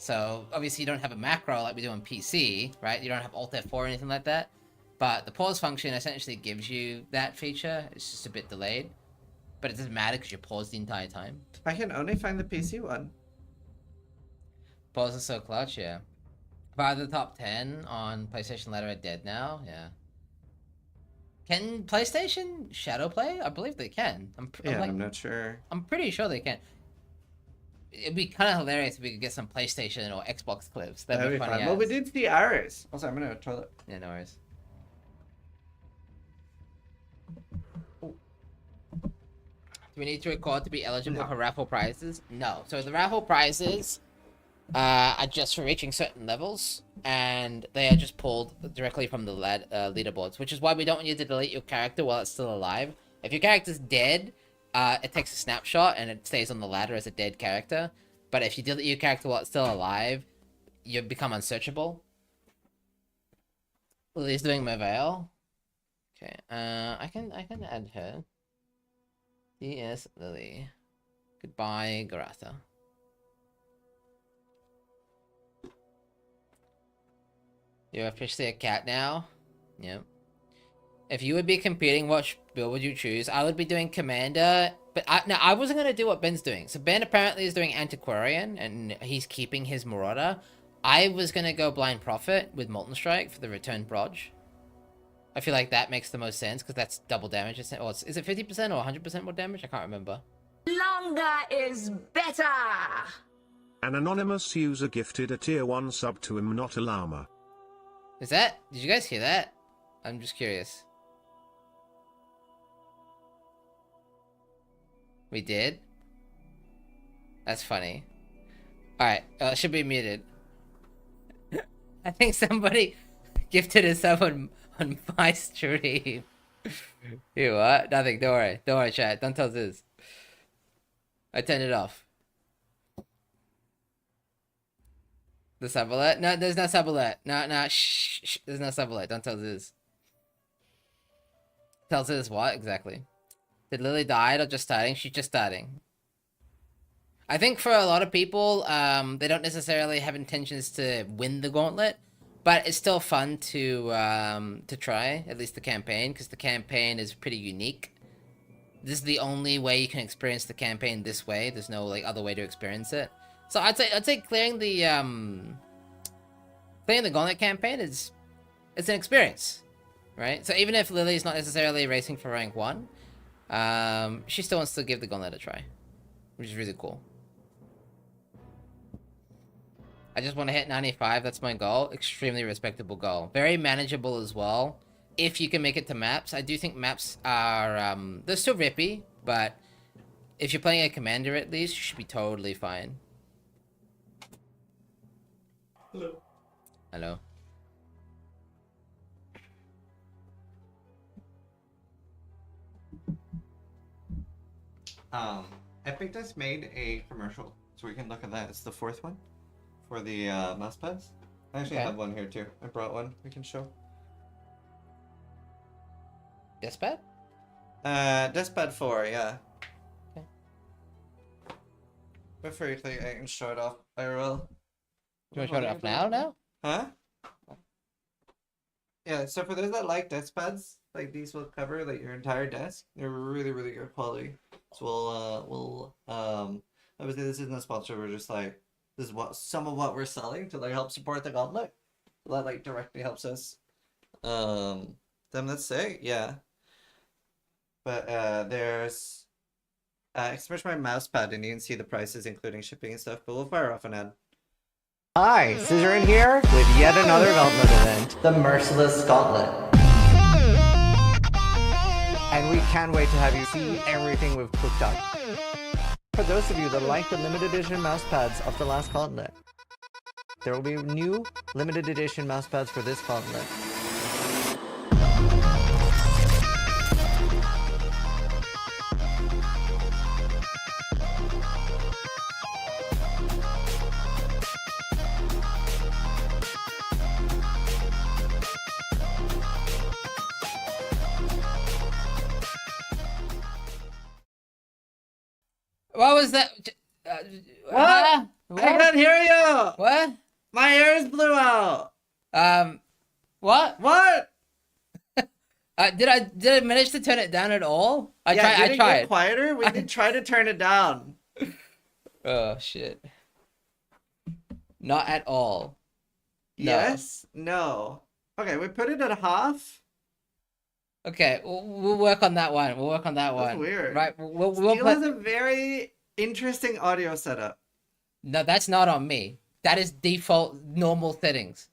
So, obviously you don't have a macro like we do on PC, right? You don't have Alt F4 or anything like that. But the pause function essentially gives you that feature. It's just a bit delayed. But it doesn't matter because you're paused the entire time. I can only find the PC one. Pause is so clutch, yeah. Part of the top 10 on PlayStation Ladder are dead now, yeah. Can PlayStation shadow play? I believe they can. I'm not sure. I'm pretty sure they can. It'd be kind of hilarious if we could get some PlayStation or Xbox clips. That'd be funny. Well, we did see Iris. Also, I'm gonna toilet. Yeah, no worries. Do we need to record to be eligible for raffle prizes? No. So the raffle prizes are just for reaching certain levels, and they are just pulled directly from the leaderboards, which is why we don't want you to delete your character while it's still alive. If your character's dead, it takes a snapshot and it stays on the ladder as a dead character. But if you delete your character while it's still alive, you become unsearchable. Lily's doing Merveil. Okay, I can add her. Yes, Lily. Goodbye, Garatha. You're officially a cat now? Yep. If you would be competing, what build would you choose? I would be doing Commander, but I wasn't going to do what Ben's doing. So Ben apparently is doing Antiquarian, and he's keeping his Marauder. I was going to go Blind Prophet with Molten Strike for the Return Brodge. I feel like that makes the most sense, because that's double damage. Is it 50% or 100% more damage? I can't remember. Longer is better! An anonymous user gifted a tier 1 sub to him, not a llama. Is that... Did you guys hear that? I'm just curious. We did? That's funny. Alright, it should be muted. I think somebody gifted a sub on my stream. You what? Nothing, don't worry. Don't worry, chat. Don't tell Ziz. I turned it off. The sub alert? No, there's no sub alert. No, shh. There's no sub alert. Don't tell Ziz. Tell Ziz what, exactly? Did Lily die or just starting? She's just starting. I think for a lot of people, they don't necessarily have intentions to win the Gauntlet, but it's still fun to try, at least the campaign, because the campaign is pretty unique. This is the only way you can experience the campaign this way. There's no like other way to experience it. So I'd say clearing the Gauntlet campaign it's an experience, right? So even if Lily's not necessarily racing for rank 1, she still wants to give the Gauntlet a try, which is really cool. I just want to hit 95. That's my goal. Extremely respectable goal. Very manageable as well. If you can make it to maps. I do think maps are, they're still rippy, but if you're playing a commander at least, you should be totally fine. Hello. Hello. Epic just made a commercial, so we can look at that. It's the 4th one for the Mousepads. I actually have one here too. I brought one. We can show. Displate? Displate 4, yeah. Okay. Before you click, I can show it off. I will. Do you want to show it off now? Huh? Yeah, so for those that like desk pads, like these will cover like your entire desk. They're really, really good quality. So obviously this isn't a sponsor, we're just like, this is what some of what we're selling to like help support the Gauntlet. So that like directly helps us. Then let's say, yeah. But there's express my Mousepad and you can see the prices including shipping and stuff, but we'll fire off an ad. Hi, Scissorin here with yet another Gauntlet event, the Merciless Gauntlet. And we can't wait to have you see everything we've cooked up. For those of you that like the limited edition mousepads of the last Gauntlet, there will be new limited edition mousepads for this Gauntlet. What was that? What? What? I can't hear you! What? My ears blew out! What? What? Did I manage to turn it down at all? I You tried. didn't get quieter? We did try to turn it down. Oh shit. Not at all. No. Yes? No. Okay, we put it at half. Okay, we'll work on that one. We'll work on that That's one. weird. Right, we'll Steel put... has a very interesting audio setup. No, that's not on me. That is default normal settings.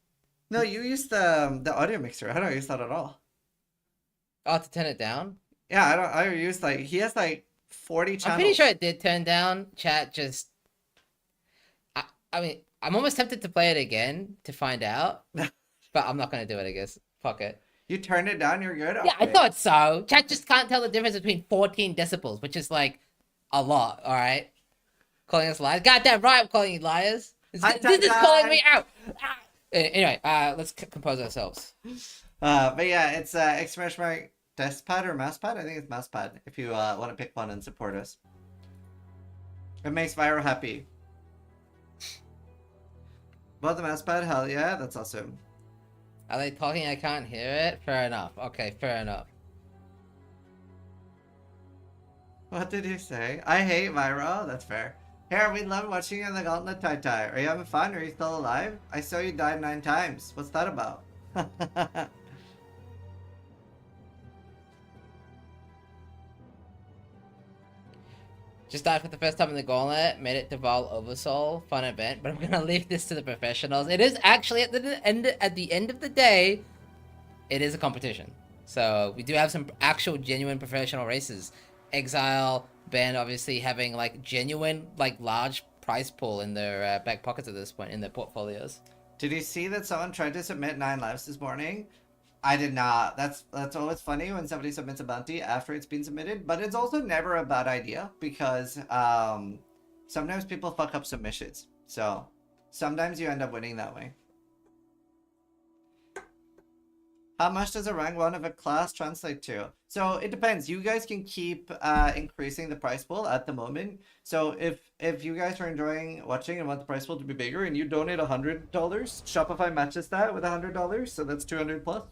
No, you use the audio mixer. I don't use that at all. Oh, to turn it down? Yeah, I use like he has like 40 channels. I'm pretty sure it did turn down. Chat just I mean, I'm almost tempted to play it again to find out. But I'm not gonna do it, I guess. Fuck it. You turned it down, you're good? Yeah, I Okay. thought so. Chat just can't tell the difference between 14 decibels, which is like a lot, alright? Calling us liars. Goddamn right, I'm calling you liars. This is calling me out. Ah. Anyway, let's compose ourselves. But yeah, it's express my Deskpad or Mousepad? I think it's Mousepad, if you want to pick one and support us. It makes Viro happy. About the Mousepad? Hell yeah, that's awesome. Are they talking? I can't hear it? Fair enough. Okay, fair enough. What did you say? I hate Viro? That's fair. Here, we love watching you on the Gauntlet, Tai Tai. Are you having fun? Are you still alive? I saw you died 9 times. What's that about? Just died for the first time in the Gauntlet, made it to Val Oversoul, fun event, but I'm gonna leave this to the professionals. It is actually at the end of the day, it is a competition. So we do have some actual genuine professional races. Exile, Ben obviously having like genuine, like large prize pool in their back pockets at this point, in their portfolios. Did you see that someone tried to submit 9 lives this morning? I did not. That's always funny when somebody submits a bounty after it's been submitted, but it's also never a bad idea because sometimes people fuck up submissions. So sometimes you end up winning that way. How much does a rank 1 of a class translate to? So it depends. You guys can keep increasing the price pool at the moment. So if you guys are enjoying watching and want the price pool to be bigger and you donate $100, Shopify matches that with $100. So that's 200 plus.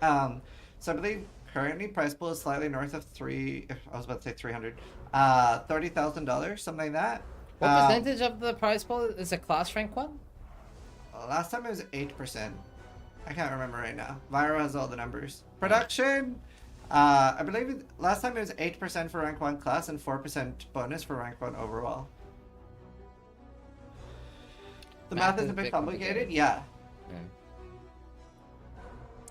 So I believe currently price pool is slightly north of I was about to say 300. $30,000, something like that. What percentage of the prize pool is a class rank 1? Last time it was 8%. I can't remember right now. Viro has all the numbers. Production, I believe last time it was 8% for rank 1 class and 4% bonus for rank 1 overall. The math is a bit complicated. Yeah. Yeah.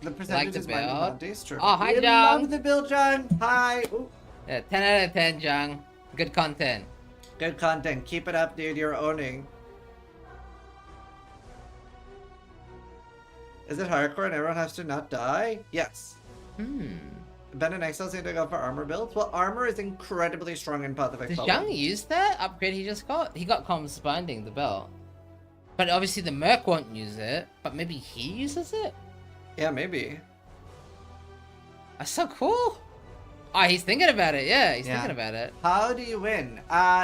The percentages might be build? bounties. True. Oh, hi, We John. love the build, John. Hi. Ooh. Yeah, 10 out of 10, Jung. Good content. Good content. Keep it up, dude. You're owning. Is it hardcore and everyone has to not die? Yes. Ben and Excel seem to go for armor builds. Well, armor is incredibly strong in Path of Does Exile. Jung use that upgrade he just got? He got comms binding the belt. But obviously the merc won't use it, but maybe he uses it? Yeah, maybe. That's so cool. Oh, he's thinking about it. Yeah, he's thinking about it. How do you win?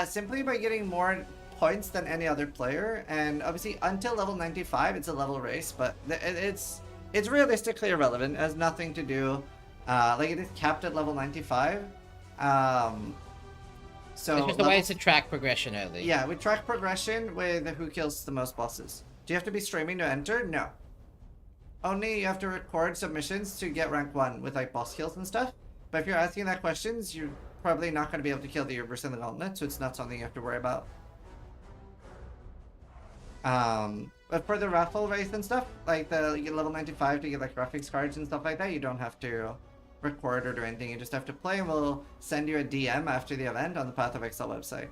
Simply by getting more points than any other player, and obviously until level 95 it's a level race, but it's realistically irrelevant. It has nothing to do, like it is capped at level 95. So It's just a way to track progression early. yeah, we track progression with who kills the most bosses. Do you have to be streaming to enter? No. Only you have to record submissions to get rank 1 with like boss kills and stuff. But if you're asking that questions, you're probably not going to be able to kill the Ubers in the Gauntlet, so it's not something you have to worry about. But for the raffle race and stuff, like you get level 95 to get like graphics cards and stuff like that, you don't have to record or do anything. You just have to play, and we'll send you a DM after the event on the Path of Exile website.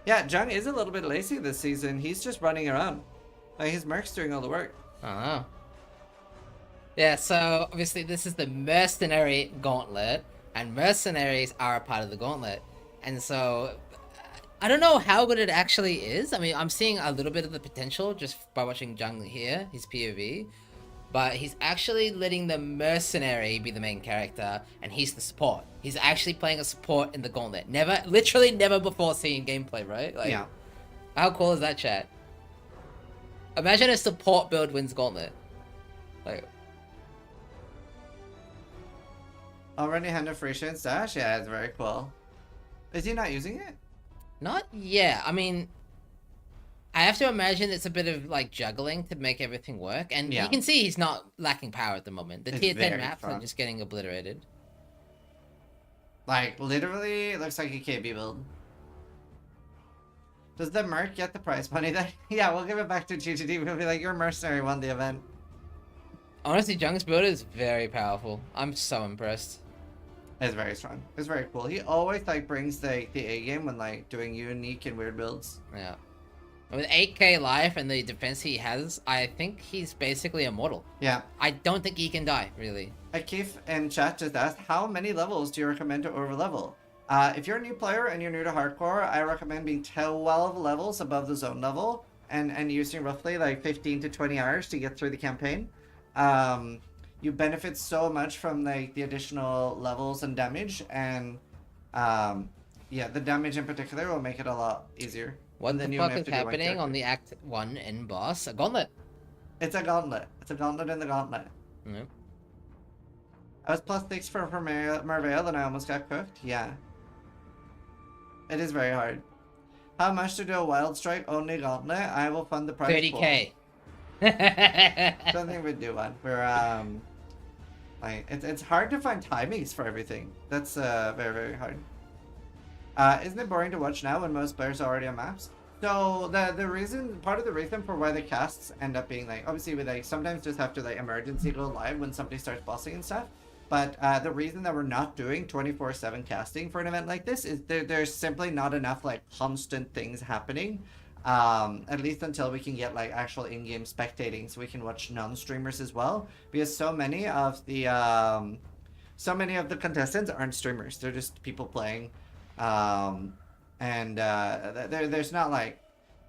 Yeah, Jung is a little bit lazy this season. He's just running around. Like his merc's doing all the work. Oh. Yeah, so obviously this is the mercenary gauntlet, and mercenaries are a part of the gauntlet. And so I don't know how good it actually is. I mean, I'm seeing a little bit of the potential just by watching Jung here, his POV. But he's actually letting the mercenary be the main character, and he's the support. He's actually playing a support in the gauntlet. Literally never before seen gameplay, right? Like, yeah. How cool is that, chat? Imagine a support build wins gauntlet. Like, already hand of Frisia and Stash? Yeah, it's very cool. Is he not using it? not yet. I mean, I have to imagine it's a bit of like juggling to make everything work, and you can see he's not lacking power at the moment. The tier 10 maps are just getting obliterated. Like, literally, it looks like a KB build. Does the merc get the prize money then? Yeah, we'll give it back to GTD. We'll be like, your mercenary won the event. Honestly, Jung's build is very powerful. I'm so impressed. It's very strong. It's very cool. He always like brings the A game when like doing unique and weird builds. Yeah. With 8k life and the defense he has, I think he's basically immortal. Yeah. I don't think he can die, really. Keith in chat just asked, how many levels do you recommend to overlevel? If you're a new player and you're new to hardcore, I recommend being 12 levels above the zone level and using roughly like 15 to 20 hours to get through the campaign. You benefit so much from like the additional levels and damage, and yeah, the damage in particular will make it a lot easier. What the fuck is happening on the Act 1 end boss? A gauntlet. It's a gauntlet. It's a gauntlet in the gauntlet. Yep. I was +6 for Merveil and I almost got cooked. Yeah. It is very hard. How much to do a wild strike only gauntlet? I will fund the price. 30k. Don't think we'd do one. We're like it's hard to find timings for everything. That's very, very hard. Isn't it boring to watch now when most players are already on maps? So part of the reason for why the casts end up being like, obviously we like sometimes just have to like emergency go live when somebody starts bossing and stuff. But the reason that we're not doing 24/7 casting for an event like this is there's simply not enough like constant things happening. At least until we can get like actual in-game spectating, so we can watch non-streamers as well. Because so many of the contestants aren't streamers; they're just people playing, there's not like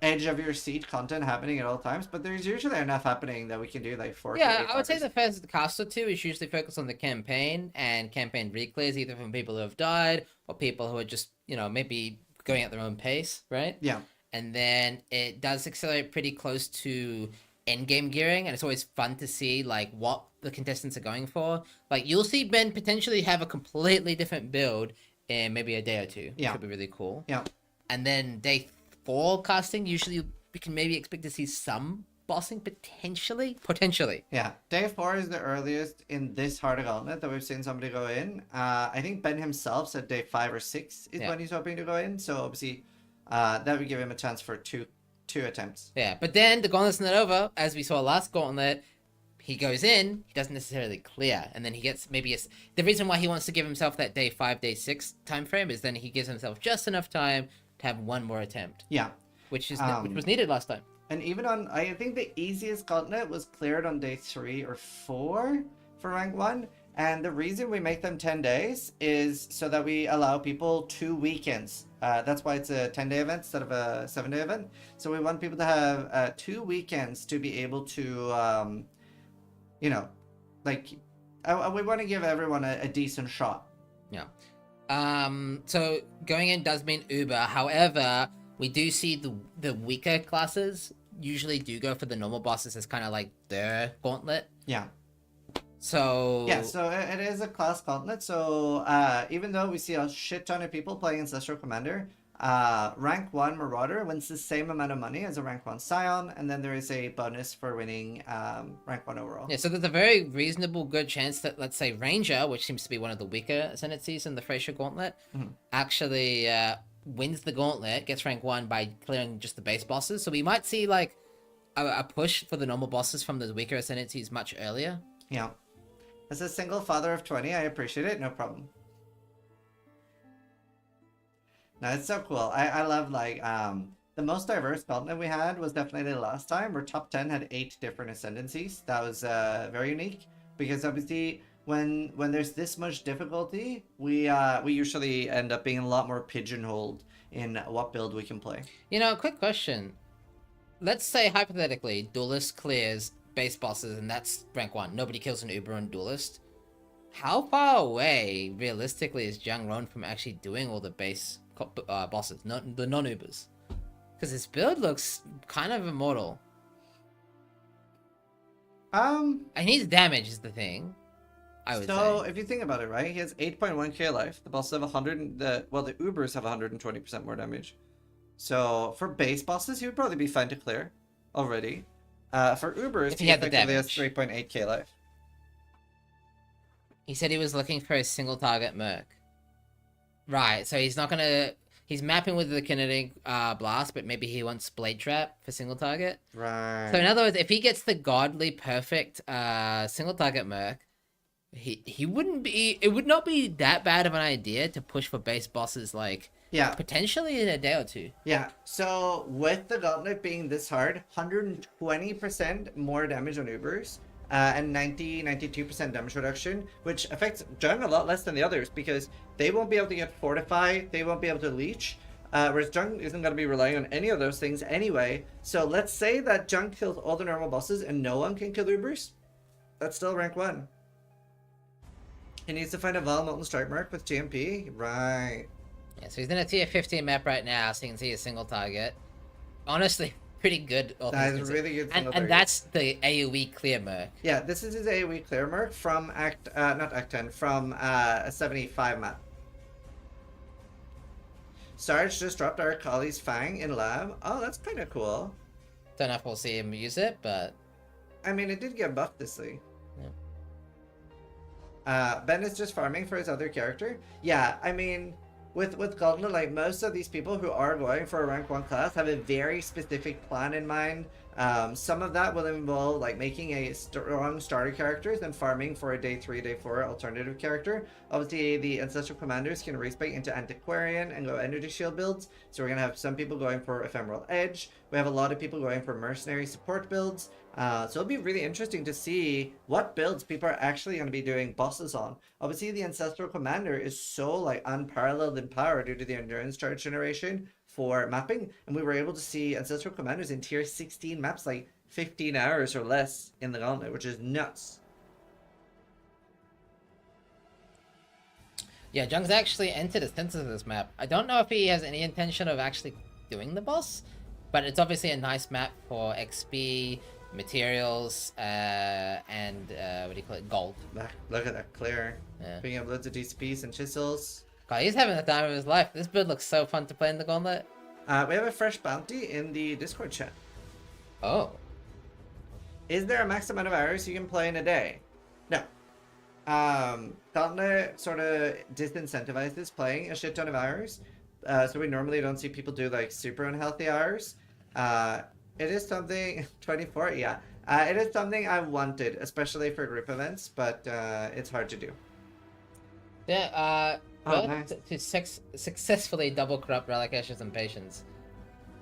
edge of your seat content happening at all times. But there's usually enough happening that we can do like 4 to 8 I would say hours. the first cast or two is usually focused on the campaign and campaign reclears, either from people who have died or people who are just maybe going at their own pace, right? Yeah. And then it does accelerate pretty close to endgame gearing, and it's always fun to see like what the contestants are going for. Like you'll see Ben potentially have a completely different build in maybe a day or two. Yeah. Which could be really cool. Yeah. And then day 4 casting, usually we can maybe expect to see some bossing potentially. Yeah, day 4 is the earliest in this hard gauntlet that we've seen somebody go in. I think Ben himself said day 5 or 6 is when he's hoping to go in. So obviously, that would give him a chance for 2 2 attempts. Yeah, but then the Gauntlet's not over. As we saw last Gauntlet, he goes in, he doesn't necessarily clear, and then he gets maybe the reason why he wants to give himself that day 5, day 6 time frame is then he gives himself just enough time to have one more attempt. Yeah. Which was needed last time. And even on, I think the easiest Gauntlet was cleared on day 3 or 4 for rank 1. And the reason we make them 10 days is so that we allow people 2 weekends. That's why it's a 10-day event instead of a 7-day event. So we want people to have 2 weekends to be able to, you know, like, we want to give everyone a decent shot. Yeah. So going in does mean Uber. However, we do see the weaker classes usually do go for the normal bosses as kind of like their Gauntlet. Yeah. So yeah, so it is a class Gauntlet. So even though we see a shit ton of people playing Ancestral Commander, rank 1 Marauder wins the same amount of money as a rank 1 Scion, and then there is a bonus for winning rank 1 overall. Yeah, so there's a very reasonable good chance that, let's say, Ranger, which seems to be one of the weaker ascendancies in the Fraser Gauntlet, actually wins the Gauntlet, gets rank 1 by clearing just the base bosses. So we might see like a push for the normal bosses from the weaker ascendancies much earlier. Yeah. As a single father of 20, I appreciate it, no problem. No, it's so cool. I love, like, the most diverse Gauntlet we had was definitely the last time, where top 10 had 8 different ascendancies. That was very unique, because obviously when there's this much difficulty, we usually end up being a lot more pigeonholed in what build we can play. You know, quick question. Let's say, hypothetically, Duelist clears base bosses, and that's rank 1. Nobody kills an Uber on Duelist. How far away, realistically, is Zhang Ron from actually doing all the base bosses, the non-Ubers? Because his build looks kind of immortal. He needs damage is the thing, I would say. So, if you think about it, right, he has 8.1k life. The bosses have 100, the Ubers have 120% more damage. So, for base bosses, he would probably be fine to clear already. For Ubers, if he had the effectively has damage. 3.8k life. He said he was looking for a single target merc. Right, so he's not gonna... He's mapping with the kinetic blast, but maybe he wants Blade Trap for single target. Right. So in other words, if he gets the godly perfect single target merc, he wouldn't be... It would not be that bad of an idea to push for base bosses, like... Yeah. Potentially in a day or 2. Yeah, so with the Gauntlet being this hard, 120% more damage on Ubers, and 92% damage reduction, which affects Jung a lot less than the others, because they won't be able to get Fortify, they won't be able to Leech, whereas Jung isn't going to be relying on any of those things anyway. So let's say that Jung kills all the normal bosses and no one can kill Ubers. That's still rank 1. He needs to find a Val Molten Strike Mark with GMP. Right. Yeah, so he's in a tier 15 map right now, so you can see a single target. Honestly, pretty good. That is really good single and that's the AoE clear merc. Yeah, this is his AoE clear merc from not Act 10, from a 75 map. Sarge just dropped our Kali's Fang in lab. Oh, that's kind of cool. Don't know if we'll see him use it, but... I mean, it did get buffed this league. Yeah. Ben is just farming for his other character. Yeah, I mean... With Gauntlet, like, most of these people who are going for a rank 1 class have a very specific plan in mind. Some of that will involve, like, making a strong starter characters and farming for a day 3, day 4 alternative character. Obviously, the Ancestral Commanders can respec into Antiquarian and go Energy Shield builds. So we're going to have some people going for Ephemeral Edge. We have a lot of people going for Mercenary Support builds. So it'll be really interesting to see what builds people are actually going to be doing bosses on. Obviously, the Ancestral Commander is so, like, unparalleled in power due to the Endurance Charge generation for mapping, and we were able to see Ancestral Commanders in tier 16 maps, like 15 hours or less in the Gauntlet, which is nuts. Yeah, Jung's actually entered a census of this map. I don't know if he has any intention of actually doing the boss, but it's obviously a nice map for XP, materials, and what do you call it, gold. Look at that clear. Yeah. Picking up loads of DCPs and chisels. God, he's having the time of his life. This build looks so fun to play in the Gauntlet. We have a fresh bounty in the Discord chat. Oh. Is there a max amount of hours you can play in a day? No. Gauntlet sort of disincentivizes playing a shit ton of hours. So we normally don't see people do, like, super unhealthy hours. It is something 24. Yeah, it is something I wanted, especially for group events, but it's hard to do. Yeah, Oh, well, nice. to successfully double corrupt relic ashes and patience.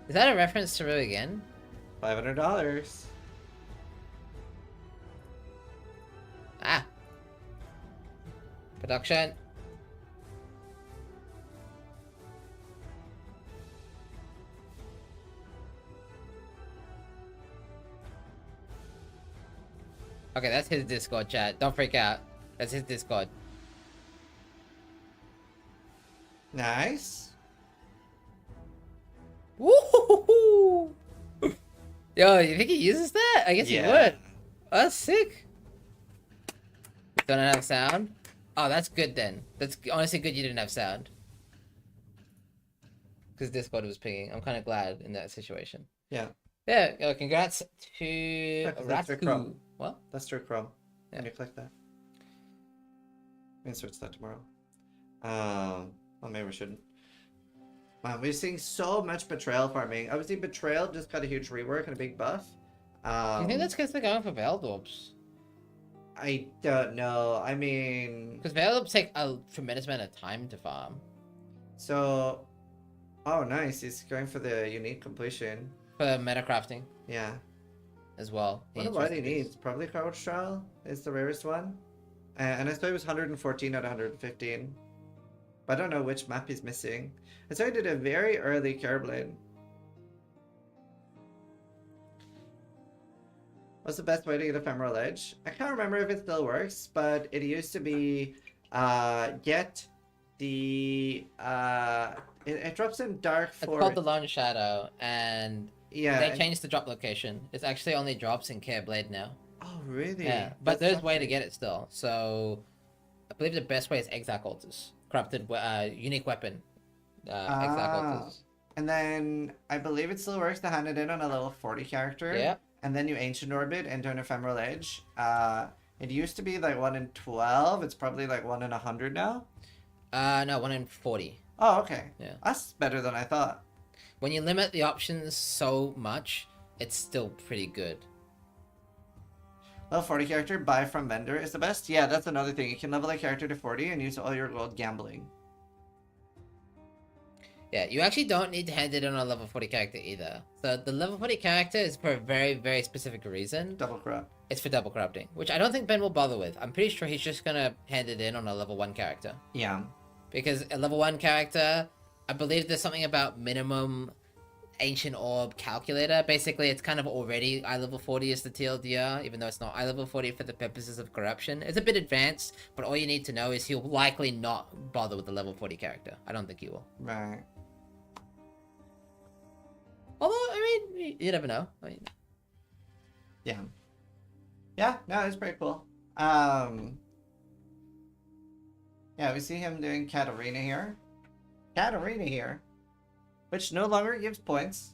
Is that a reference to Rue again? $500. Ah. Production. Okay, that's his Discord chat. Don't freak out. That's his Discord. Nice. Woo! Yo, you think he uses that? I guess he Yeah. would. Oh, that's sick. Don't have sound? Oh, that's good then. That's honestly good you didn't have sound. Because Discord was pinging. I'm kind of glad in that situation. Yeah. Yeah, congrats to 'cause that's through Ratku. Chrome. What? That's through Chrome. Yeah. When you click that. We can switch that tomorrow. Well, maybe we shouldn't. Wow, we're seeing so much betrayal farming. Obviously, betrayal just got a huge rework and a big buff. I think that's because they're going for Veiled Orbs. I don't know. I mean, Because Veiled Orbs take a tremendous amount of time to farm. so. Oh, nice. He's going for the unique completion. For meta crafting Yeah. as well. What do he needs? Probably Crouch Trial is the rarest one. And I thought it was 114 out of 115. But I don't know which map he's missing. I saw he did a very early Careblade. What's the best way to get Ephemeral Edge? I can't remember if it still works, but it used to be get the it drops in Dark It's Forest. called the Lone Shadow, and Yeah. they changed the drop location. It's actually only drops in Careblade now. Oh really? Yeah, but That's there's not a way to great. get it still. So I believe the best way is Exarch Altars. Corrupted unique weapon. Exarch Altars. And then I believe it still works to hand it in on a level 40 character. Yeah. And then you Ancient Orbit into an Ephemeral Edge. It used to be like 1 in 12. It's probably like 1 in 100 now. No, 1 in 40. Oh, okay. Yeah. That's better than I thought. When you limit the options so much, it's still pretty good. Level 40 character, buy from vendor is the best. Yeah, that's another thing. You can level a character to 40 and use all your gold gambling. Yeah, you actually don't need to hand it on a level 40 character either. So the level 40 character is for a very, very specific reason. Double corrupt. It's for double corrupting, which I don't think Ben will bother with. I'm pretty sure he's just gonna hand it in on a level 1 character. Yeah. Because a level 1 character, I believe there's something about minimum Ancient Orb calculator. Basically, it's kind of already eye level 40 is the TLDR, even though it's not eye level 40 for the purposes of corruption. It's a bit advanced, but all you need to know is he'll likely not bother with the level 40 character. I don't think he will. Right. Although, I mean, you never know. I mean, Yeah. Yeah, no, it's pretty cool. Yeah, we see him doing Katarina here. Which no longer gives points.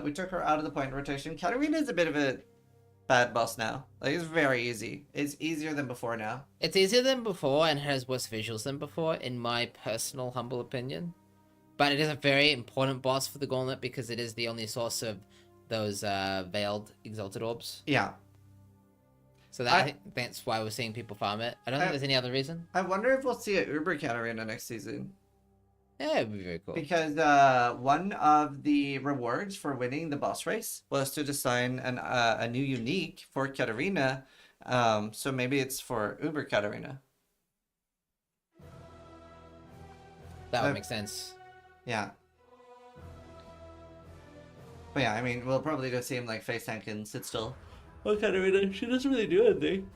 We took her out of the point rotation. Katarina is a bit of a bad boss now. Like, it's very easy. It's easier than before now. it's easier than before and has worse visuals than before, in my personal humble opinion. But it is a very important boss for the Gauntlet because it is the only source of those veiled exalted orbs. Yeah. So that, I think that's why we're seeing people farm it. I don't think there's any other reason. I wonder if we'll see a Uber Katarina next season. Yeah, it'd be very cool. Because one of the rewards for winning the boss race was to design a new unique for Katarina. So maybe it's for Uber Katarina. That would make sense. Yeah. But yeah, I mean, we'll probably just see him like face tank and sit still. Oh, Katarina, she doesn't really do anything.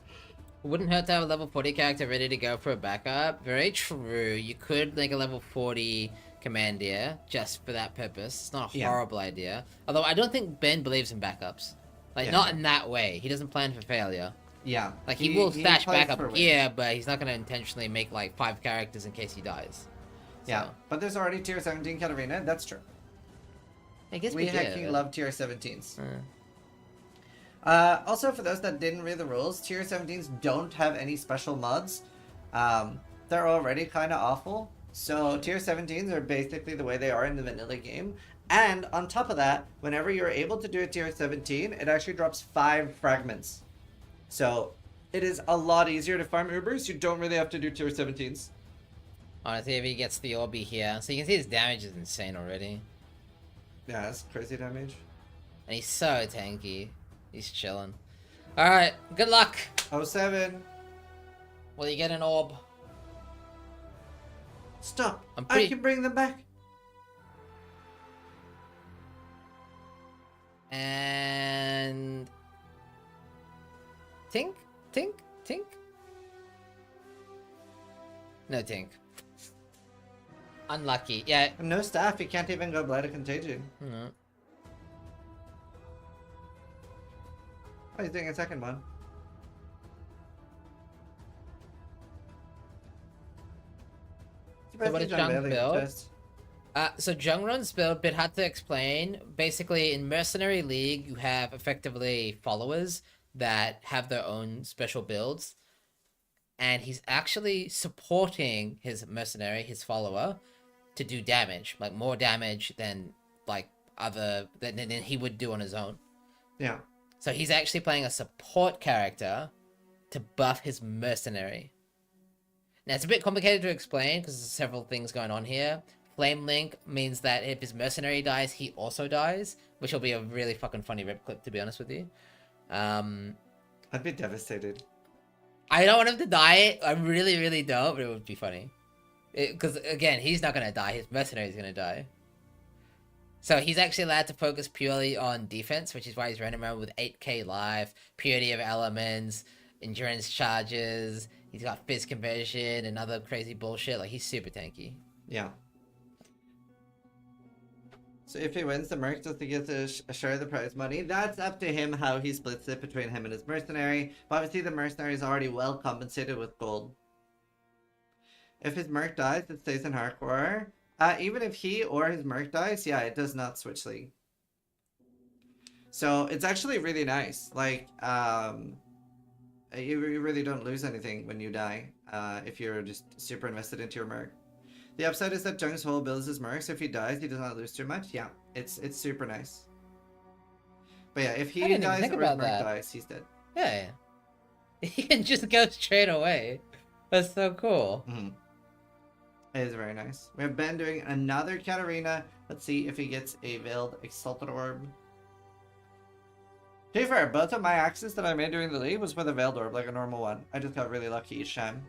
Wouldn't hurt to have a level 40 character ready to go for a backup. Very true. You could make a level 40 commandeer just for that purpose. It's not a horrible idea. Although I don't think Ben believes in backups. Like, not in that way. He doesn't plan for failure. Yeah. Like, he will stash plays backup for wins. gear, but he's not going to intentionally make, like, 5 characters in case he dies. Yeah, So, but there's already tier 17 Katarina. That's true. I guess We we hecking did. love tier 17s. Also, for those that didn't read the rules, tier 17s don't have any special mods. They're already kind of awful. So tier 17s are basically the way they are in the vanilla game. And on top of that, whenever you're able to do a tier 17, it actually drops 5 fragments. So it is a lot easier to farm Ubers. You don't really have to do tier 17s. Honestly, if he gets the Orbi here. So you can see his damage is insane already. Yeah, that's crazy damage. And he's so tanky. He's chilling. Alright, good luck. 07. Will you get an orb? Stop. I'm I can bring them back. And... Tink? Tink? Tink? No Tink. Unlucky. Yeah. No staff. You can't even go Blight of Contagion. No. Oh, he's doing a second one. So what is Jung build? So Jungron's build, a bit hard to explain. Basically, in Mercenary League, you have effectively followers that have their own special builds. And he's actually supporting his mercenary, his follower, to do damage. Like, more damage than, like, than he would do on his own. Yeah. So he's actually playing a support character to buff his mercenary. Now, it's a bit complicated to explain because there's several things going on here. Flame Link means that if his mercenary dies, he also dies, which will be a really fucking funny rip clip, to be honest with you. I'd be devastated. I don't want him to die. I really, really don't, but it would be funny. Because, again, he's not going to die. His mercenary is going to die. So he's actually allowed to focus purely on defense, which is why he's running around with 8k life, purity of elements, endurance charges. He's got fizz conversion and other crazy bullshit. Like, he's super tanky. Yeah. So if he wins, the merc does he get a share of the prize money. That's up to him how he splits it between him and his mercenary. But obviously the mercenary is already well compensated with gold. If his merc dies, it stays in hardcore. Even if he or his merc dies, yeah, it does not switch league. So it's actually really nice. Like, you really don't lose anything when you die, if you're just super invested into your merc. The upside is that Jung's whole builds his mercs. If he dies, he does not lose too much. Yeah, it's super nice. But yeah, if he dies or his merc dies, he's dead. Yeah. He can just go straight away. That's so cool. Mm-hmm. It is very nice. We have Ben doing another Katarina. Let's see if he gets a Veiled Exalted Orb. To be fair, both of my axes that I made during the league was with a Veiled Orb, like a normal one. I just got really lucky each time.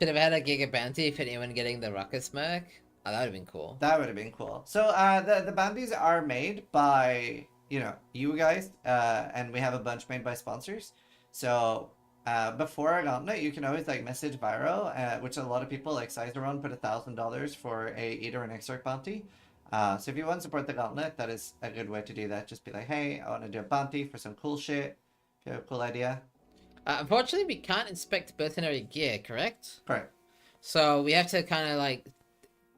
Should have had a Giga Bounty for anyone getting the Ruckus Merc. Oh, that would have been cool. That would have been cool. So the bounties are made by, you know, you guys, and we have a bunch made by sponsors. So before a Gauntlet, you can always like message Viro, which a lot of people like Sizeron put $1,000 for a Eater and Exarch bounty. So if you want to support the Gauntlet, that is a good way to do that. Just be like, hey, I want to do a bounty for some cool shit. If you have a cool idea. Unfortunately, we can't inspect mercenary gear, correct? Correct. So we have to kind of like,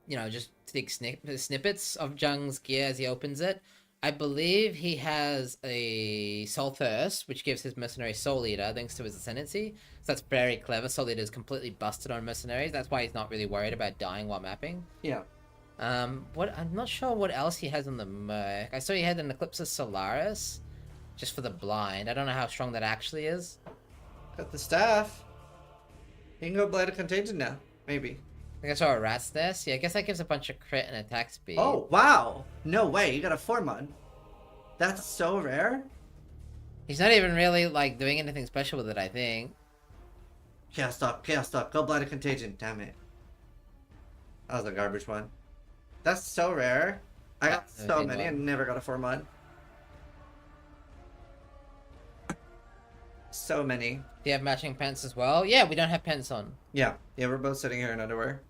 you know, just take snippets of Jung's gear as he opens it. I believe he has a Soul Thirst, which gives his mercenary Soul Eater, thanks to his Ascendancy. So that's very clever. Soul Eater is completely busted on mercenaries. That's why he's not really worried about dying while mapping. Yeah. I'm not sure what else he has on the Merc. I saw he had an Eclipse of Solaris, just for the blind. I don't know how strong that actually is. Got the staff. You can go Blight of Contagion now. Maybe. I think I saw a Rat's Nest. Yeah, I guess that gives a bunch of crit and attack speed. Oh, wow. No way. You got a 4-mod. That's so rare. He's not even really, like, doing anything special with it, I think. Chaos Talk. Chaos Talk. Go Blight of Contagion. Damn it. That was a garbage one. That's so rare. I got so many and never got a 4-mod. So many. Do you have matching pants as well? Yeah, we don't have pants on. Yeah. Yeah, we're both sitting here in underwear.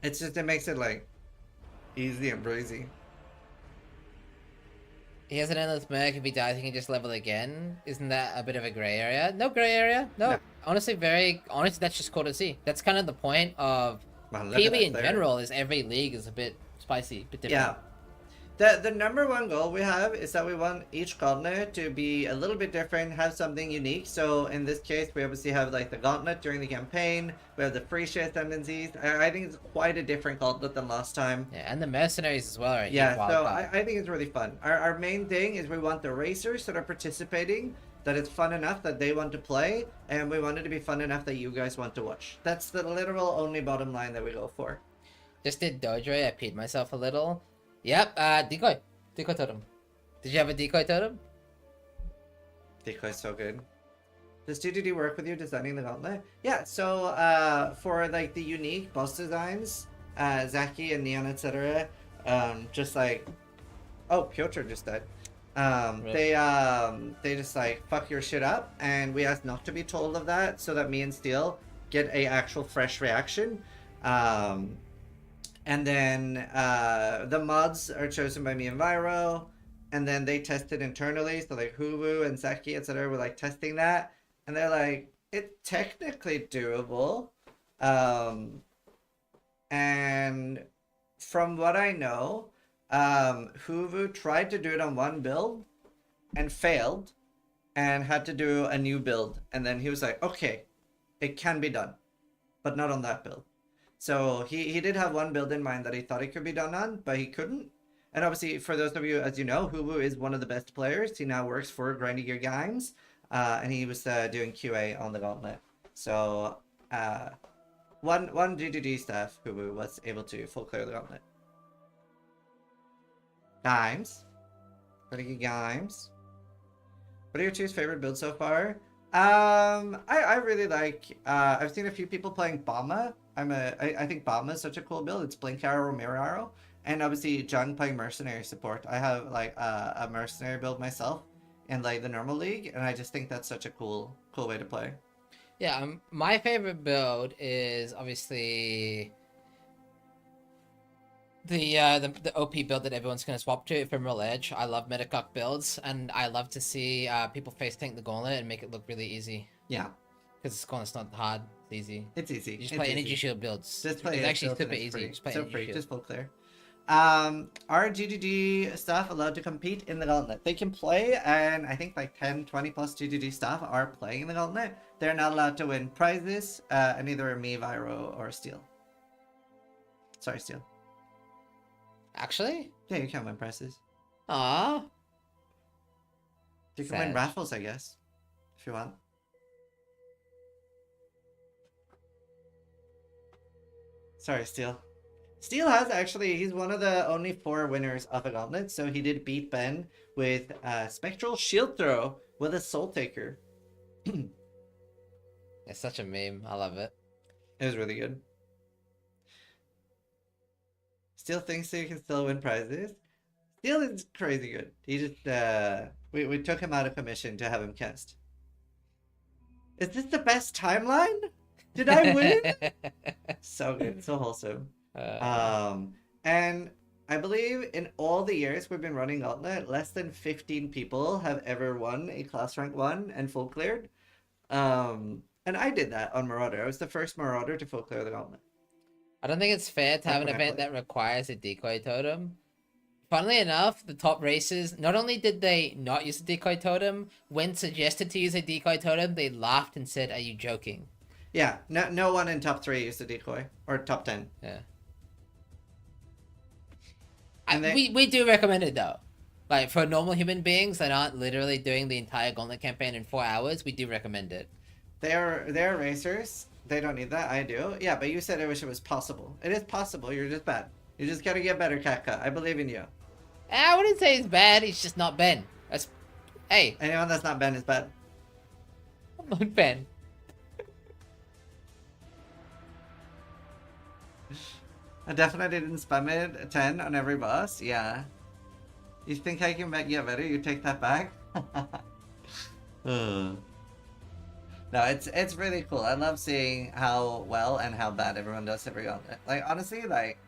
It's just, it makes it, like, easy and breezy. He has an endless merc. If he dies, he can just level again. Isn't that a bit of a gray area? No gray area. No. Honestly, that's just cool to see. That's kind of the point of PvE in general, is every league is a bit spicy, a bit different. Yeah. The number one goal we have is that we want each gauntlet to be a little bit different, have something unique. So in this case, we obviously have like the gauntlet during the campaign. We have the free share tendencies. I think it's quite a different gauntlet than last time. Yeah, and the mercenaries as well. Right? Yeah, so I think it's really fun. Our main thing is we want the racers that are participating, that it's fun enough that they want to play, and we want it to be fun enough that you guys want to watch. That's the literal only bottom line that we go for. Just did Dodre. I peed myself a little. Yep, decoy. Decoy totem. Did you have a decoy totem? Decoy's so good. Does DDD work with you designing the gauntlet? Yeah, so for like the unique boss designs, Zaki and Neon, etc., just like, oh, Piotr just died. Really? They just like fuck your shit up, and we ask not to be told of that, so that me and Steel get a actual fresh reaction. And then the mods are chosen by me and Vyro, and then they test it internally. So like Hulu and Zaki, etc., were like testing that, and they're like, it's technically doable. And from what I know, Hulu tried to do it on one build and failed, and had to do a new build. And then he was like, okay, it can be done, but not on that build. So he did have one build in mind that he thought it could be done on, but he couldn't. And obviously, for those of you, as you know, Hulu is one of the best players. He now works for Grindy Gear Games, and he was doing QA on the Gauntlet. So one GGG staff, Hulu, was able to full clear the Gauntlet. Games. Games. What are your two's favorite builds so far? I really like, I've seen a few people playing Bama. I think Bama is such a cool build. It's Blink Arrow, Mirror Arrow. And obviously John playing Mercenary support. I have like a Mercenary build myself in like the normal league, and I just think that's such a cool way to play. Yeah, my favorite build is obviously the OP build that everyone's gonna swap to, Ephemeral Edge. I love Metacock builds, and I love to see people face tank the Gauntlet and make it look really easy. Yeah. Because this Gauntlet's not hard, it's easy. It's easy. You just play Energy Shield builds. Just play it's actually super easy. easy. Just play so Energy free, Shield. just full clear. Are GGG staff allowed to compete in the Gauntlet? They can play, and I think like 10, 20 plus GGG staff are playing in the Gauntlet. They're not allowed to win prizes, and neither are me, Vyro, or Steel. Sorry, Steel. Actually? Yeah, you can win prizes. Aww. You can win raffles, I guess, if you want. Sorry, Steel. Steel has actually, he's one of the only 4 winners of a Gauntlet, so he did beat Ben with Spectral Shield Throw with a Soul Taker. It's such a meme. I love it. It was really good. Steel thinks he can still win prizes. Steel is crazy good. He just, we took him out of commission to have him cast. Is this the best timeline? Did I win? So good, so wholesome. And I believe in all the years we've been running Gauntlet, less than 15 people have ever won a class rank 1 and full cleared. And I did that on Marauder. I was the first Marauder to full clear the Gauntlet. I don't think it's fair to have an event that requires a decoy totem. Funnily enough, the top races, not only did they not use a decoy totem, when suggested to use a decoy totem, they laughed and said, "Are you joking?" Yeah, no one in top 3 used a decoy, or top 10. Yeah. We do recommend it though. Like for normal human beings that aren't literally doing the entire Gauntlet campaign in 4 hours, we do recommend it. They're racers. They don't need that. I do. Yeah, but you said I wish it was possible. It is possible. You're just bad. You just gotta get better, Kaka. I believe in you. I wouldn't say he's bad. He's just not Ben. Hey. Anyone that's not Ben is bad. I'm not Ben. I definitely didn't spam it a 10 on every boss. Yeah. You think I can get better? You take that back? No, it's really cool. I love seeing how well and how bad everyone does every Gauntlet. Like, honestly, like,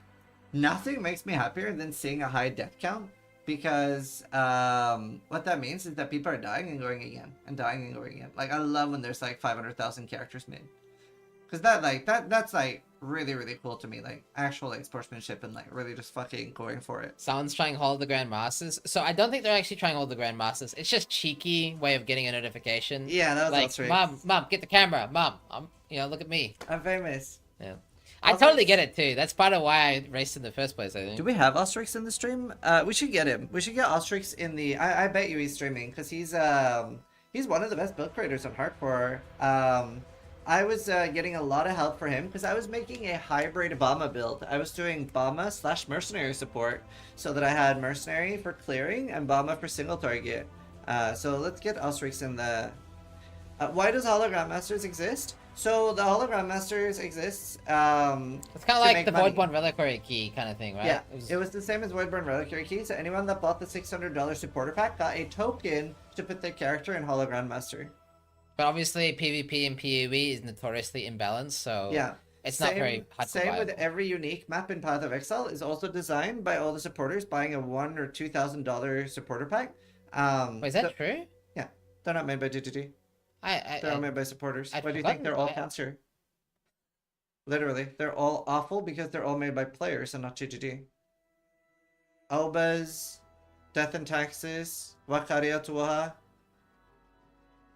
nothing makes me happier than seeing a high death count. Because what that means is that people are dying and going again. And dying and going again. Like, I love when there's like 500,000 characters made. Because that's like really, really cool to me. Like actual like sportsmanship and like really just fucking going for it. Someone's trying hold the Grandmasters. So I don't think they're actually trying hold the Grandmasters. It's just cheeky way of getting a notification. Yeah, that was like, also Mom, get the camera. Mom, look at me. I'm famous. Yeah. I totally get it too. That's part of why I raced in the first place, I think. Do we have Ostrix in the stream? We should get him. We should get Ostrix in the. I bet you he's streaming because he's one of the best build creators on hardcore. I was getting a lot of help for him because I was making a hybrid Obama build. I was doing Obama / mercenary support so that I had mercenary for clearing and Obama for single target. So let's get Ostrix in the. Why does Hologram Masters exist? So the Hologram Masters exists. It's kind of like the Voidborn Reliquary key kind of thing, right? Yeah, it was the same as Voidborn Reliquary key. So anyone that bought the $600 supporter pack got a token to put their character in Hologram Master. But obviously PvP and PoE is notoriously imbalanced, so yeah, it's not very hard to Same with every unique map in Path of Exile is also designed by all the supporters buying a $1,000 or $2,000 supporter pack. Wait, is that true? Yeah, they're not made by GGG. They're all made by supporters. Why do you think they're all cancer? Literally, they're all awful because they're all made by players and not GGG. Obas, Death and Taxes, Wakaria Tuaha.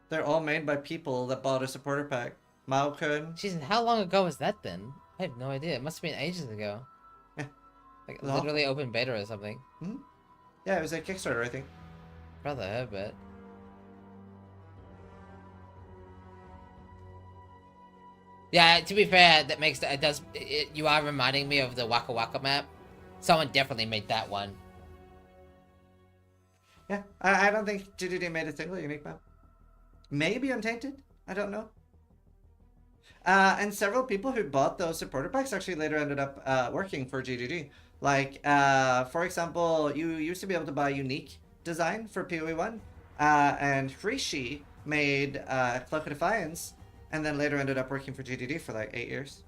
They're all made by people that bought a supporter pack. Maokun. Jeez, how long ago was that then? I have no idea. It must have been ages ago. Yeah. Like literally open beta or something. Hmm? Yeah, it was a Kickstarter, I think. Brother Herbert. Yeah, to be fair, that makes you are reminding me of the Waka Waka map. Someone definitely made that one. Yeah, I don't think GGD made a single unique map. Maybe Untainted? I don't know. And several people who bought those supporter packs actually later ended up working for GGG. Like, for example, you used to be able to buy unique design for PoE1, and Frishi made Cloak of Defiance, and then later ended up working for GGD for like 8 years.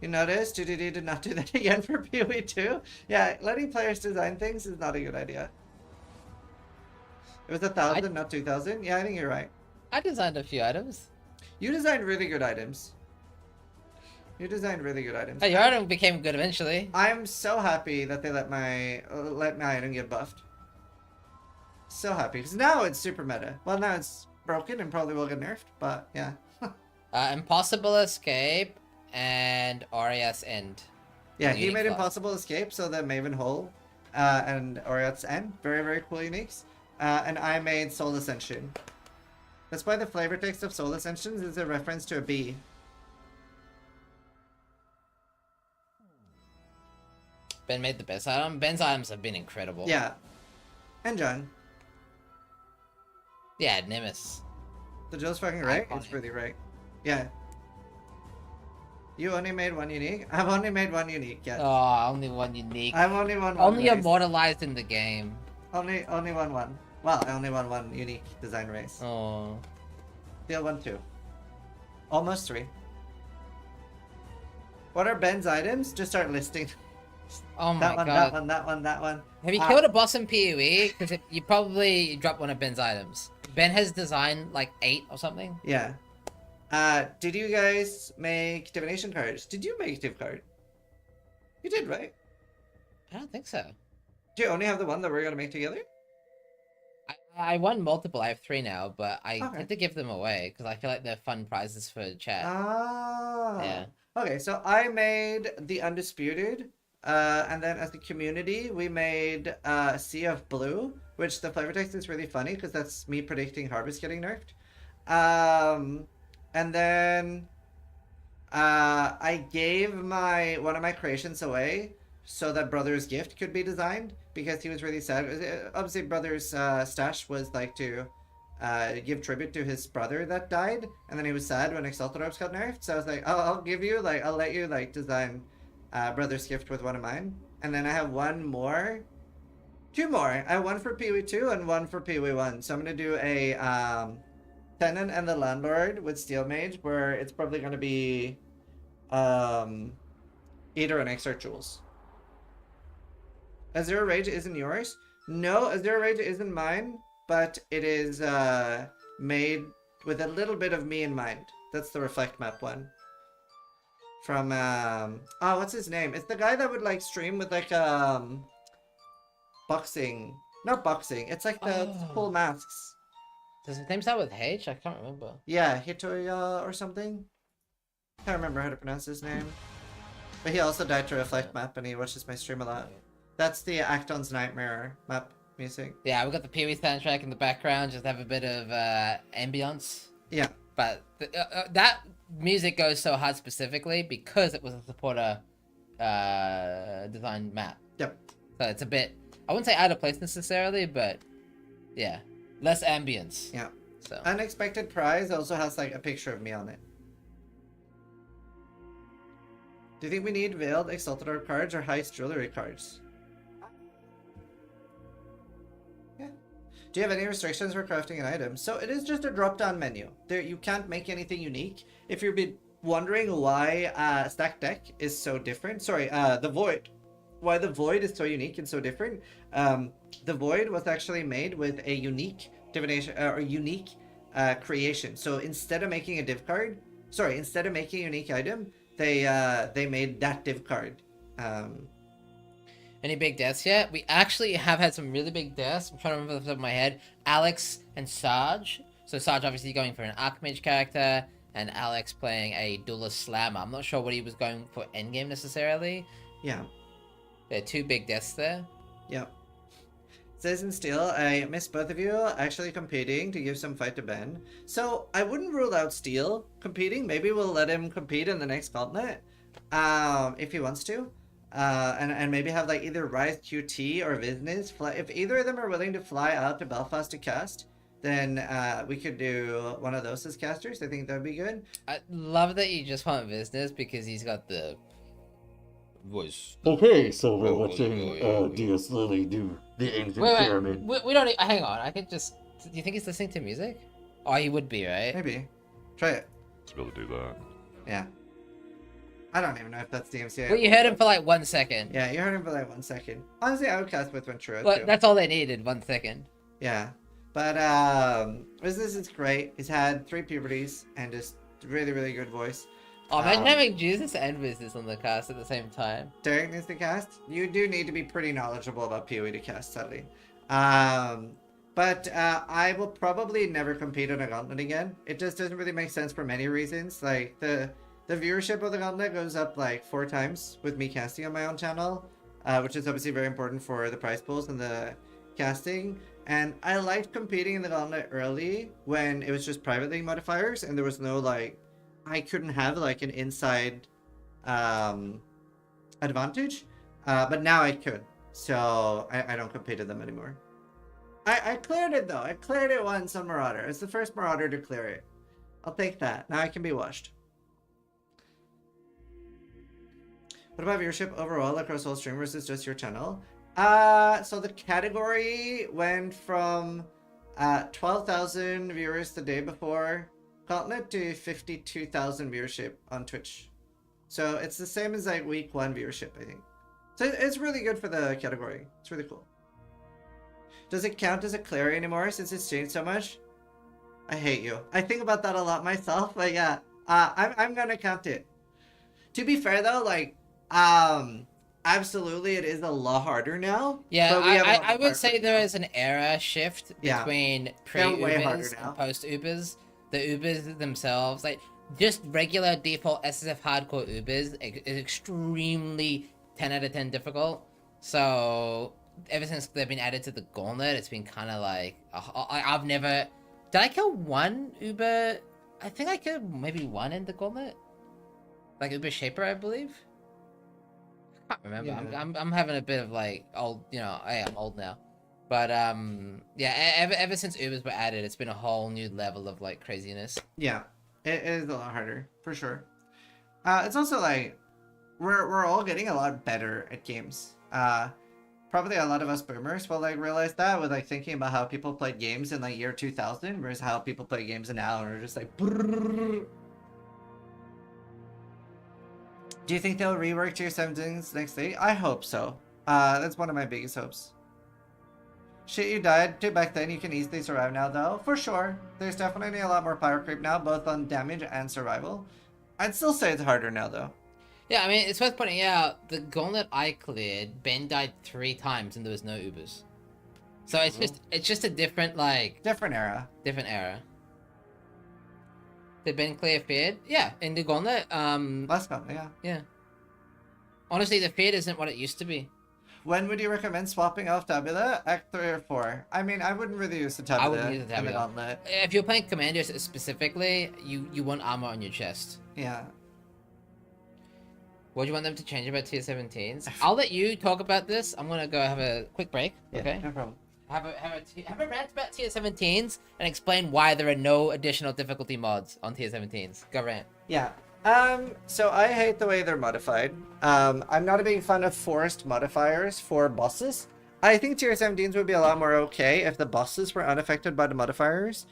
You notice GGD did not do that again for PoE2? Yeah, letting players design things is not a good idea. It was 1,000, not 2,000. Yeah, I think you're right. I designed a few items. You designed really good items. You designed really good items. Hey, your item became good eventually. I'm so happy that they let my item get buffed. So happy because now it's super meta. Well, now it's broken and probably will get nerfed, but yeah. Impossible Escape and Aurea's End. Yeah, he made Impossible Escape so that Maven Hole and Aurea's End. Very, very cool uniques. And I made Soul Ascension. That's why the flavor text of Soul Ascensions is a reference to a bee. Ben made the best item. Ben's items have been incredible. Yeah. And John. Yeah, Nimbus. The Joe's fucking right? It's really right. Yeah. You only made one unique? I've only made one unique, yes. Oh, only one unique. I've only won one Only race. immortalized in the game. Only won one. Well, I only won one unique design race. Oh. Deal 1, 2. Almost 3. What are Ben's items? Just start listing. Oh my that one, god. That one, that one, that one. Have you killed a boss in PoE? Because you probably dropped one of Ben's items. Ben has designed like 8 or something. Yeah. Did you guys make divination cards? Did you make div card? You did, right? I don't think so. Do you only have the one that we're gonna make together? I won multiple. I have 3 now, but I had to give them away because I feel like they're fun prizes for chat. Ah. Yeah. Okay, so I made the Undisputed, and then as the community, we made Sea of Blue, which the flavor text is really funny because that's me predicting Harvest getting nerfed. And then I gave one of my creations away so that Brother's gift could be designed because he was really sad. Obviously, Brother's stash was like to give tribute to his brother that died, and then he was sad when Exalted Orbs got nerfed. So I was like, oh, I'll let you like design Brother's gift with one of mine. And then I have 2 more. I have 1 for PoE2 and 1 for PoE1. So I'm gonna do a Tenant and the Landlord with Steel Mage, where it's probably gonna be Eater and Extra Jewels. Azure Rage isn't yours? No, Azure Rage isn't mine, but it is made with a little bit of me in mind. That's the reflect map one. From oh, what's his name? It's the guy that would like stream with like boxing. Not boxing. It's like the cool masks. Does his name start with H? I can't remember. Yeah, Hitoya or something. Can't remember how to pronounce his name. But he also died to reflect map, and he watches my stream a lot. That's the Acton's Nightmare map music. Yeah, we got the Pee Wee soundtrack in the background, just have a bit of ambience. Yeah. But that music goes so hard specifically because it was a supporter designed map. Yep. So it's a bit, I wouldn't say out of place necessarily, but yeah, less ambience. Yeah. So Unexpected Prize also has like a picture of me on it. Do you think we need veiled Exaltador cards or heist jewelry cards? Yeah. Do you have any restrictions for crafting an item? So it is just a drop-down menu. There, you can't make anything unique. If you've been wondering why Stack Deck is so different, sorry, the Void. Why the Void is so unique and so different. The Void was actually made with a unique divination or unique creation. So instead of making a div card, sorry, instead of making a unique item, they made that div card. any big deaths yet? We actually have had some really big deaths. I'm trying to remember off the top of my head. Alex and Sarge. So Sarge obviously going for an Archmage character, and Alex playing a Duelist Slammer. I'm not sure what he was going for endgame necessarily. Yeah. There are two big deaths there. Yep. Says in Steel, I miss both of you actually competing to give some fight to Ben. So I wouldn't rule out Steel competing. Maybe we'll let him compete in the next Gauntlet, if he wants to. And maybe have like either Rise QT or Business fly. If either of them are willing to fly out to Belfast to cast, then we could do one of those as casters. I think that'd be good. I love that you just want Business because he's got the voice. Okay, so we're watching D.S. Lilly do the ancient pyramid. We don't. Hang on. I could just. Do you think he's listening to music? Oh, he would be, right? Maybe. Try it. Let's be able to do that. Yeah. I don't even know if that's DMCA. Well, you heard him for like 1 second. Yeah, you heard him for like 1 second. Honestly, I would cast with Ventura Well, too. that's all they needed. 1 second. Yeah. But Business is great. He's had 3 puberties and just really, really good voice. Oh, imagine having Jesus and Business on the cast at the same time. Derek needs to cast. You do need to be pretty knowledgeable about PoE to cast, sadly. But I will probably never compete on a Gauntlet again. It just doesn't really make sense for many reasons. Like, the viewership of the Gauntlet goes up like 4 times with me casting on my own channel, which is obviously very important for the prize pools and the casting. And I liked competing in the Gauntlet early when it was just private league modifiers and there was no like, I couldn't have like an inside advantage, but now I could. So I don't compete in them anymore. I cleared it though. I cleared it once on Marauder. It's the first Marauder to clear it. I'll take that. Now I can be watched. What about viewership overall across all streamers? Is just your channel? So the category went from 12,000 viewers the day before Gauntlet to 52,000 viewership on Twitch. So it's the same as like week 1 viewership, I think. So it's really good for the category. It's really cool. Does it count as a Clary anymore since it's changed so much? I hate you. I think about that a lot myself, but yeah, I'm gonna count it. To be fair though, like, absolutely it is a lot harder now. Yeah, but I would say there is an era shift between pre-Ubers and post-Ubers. The Ubers themselves, like, just regular default SSF hardcore Ubers is extremely 10 out of 10 difficult. So ever since they've been added to the Gauntlet, it's been kind of like, I've never... Did I kill 1 Uber? I think I killed maybe 1 in the Gauntlet. Like Uber Shaper, I believe. I can't remember. Yeah. I'm having a bit of like old, you know, I am old now. But yeah, ever since Ubers were added, it's been a whole new level of like craziness. Yeah, it is a lot harder for sure. It's also like we're all getting a lot better at games. Probably a lot of us boomers will like realize that with like thinking about how people played games in like year 2000 versus how people play games now, and are just like. Brrr. Do you think they'll rework Tier 17's next day? I hope so. That's one of my biggest hopes. Shit, you died to back then. You can easily survive now, though. For sure. There's definitely a lot more power creep now, both on damage and survival. I'd still say it's harder now, though. Yeah, I mean, it's worth pointing out, the Gauntlet I cleared, Ben died 3 times and there was no Ubers. So it's just a different, like... Different era. Different era. Did Ben clear Feared? Yeah, in the Gauntlet, Last Gauntlet, yeah. Yeah. Honestly, the Feared isn't what it used to be. When would you recommend swapping off Tabula? Act 3 or 4? I mean, I wouldn't really use the Tabula. I wouldn't use the in the Tabula. Gauntlet. If you're playing Commanders specifically, you want armor on your chest. Yeah. What do you want them to change about tier 17s? I'll let you talk about this. I'm gonna go have a quick break. Yeah, Okay. no problem. Have a rant about tier 17s and explain why there are no additional difficulty mods on tier 17s. Go rant. Yeah. So I hate the way they're modified. I'm not a big fan of forced modifiers for bosses. I think tier 17s would be a lot more okay if the bosses were unaffected by the modifiers.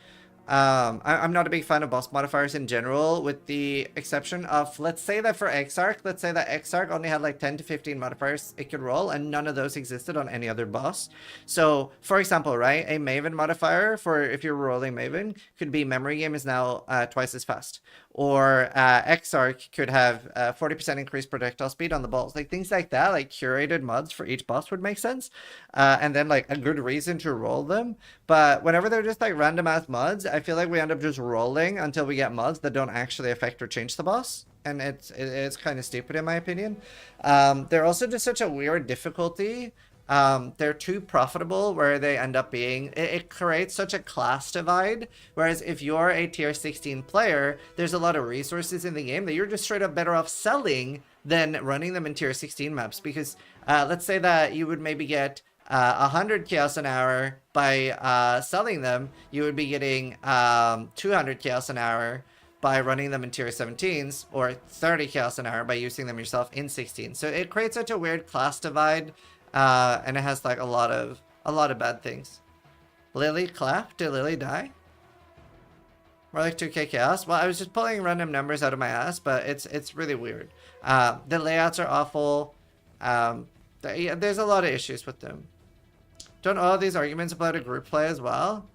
I'm not a big fan of boss modifiers in general, with the exception of, let's say that for Exarch only had like 10 to 15 modifiers it could roll, and none of those existed on any other boss. So, for example, right, a Maven modifier for if you're rolling Maven could be memory game is now twice as fast. Or Exarch could have 40% increased projectile speed on the balls. Like things like that, like curated mods for each boss would make sense. And then like a good reason to roll them. But whenever they're just like random ass mods, I feel like we end up just rolling until we get mods that don't actually affect or change the boss. And it's kind of stupid in my opinion. They're also just such a weird difficulty. They're too profitable where they end up being. It creates such a class divide. Whereas if you're a tier 16 player, there's a lot of resources in the game that you're just straight up better off selling than running them in tier 16 maps. Because let's say that you would maybe get 100 chaos an hour by selling them. You would be getting 200 chaos an hour by running them in tier 17s, or 30 chaos an hour by using them yourself in 16. So it creates such a weird class divide. And it has like a lot of bad things. Lily clap? Did Lily die? More like 2k chaos? Well, I was just pulling random numbers out of my ass, but it's really weird. The layouts are awful. There's a lot of issues with them. Don't all these arguments apply to group play as well?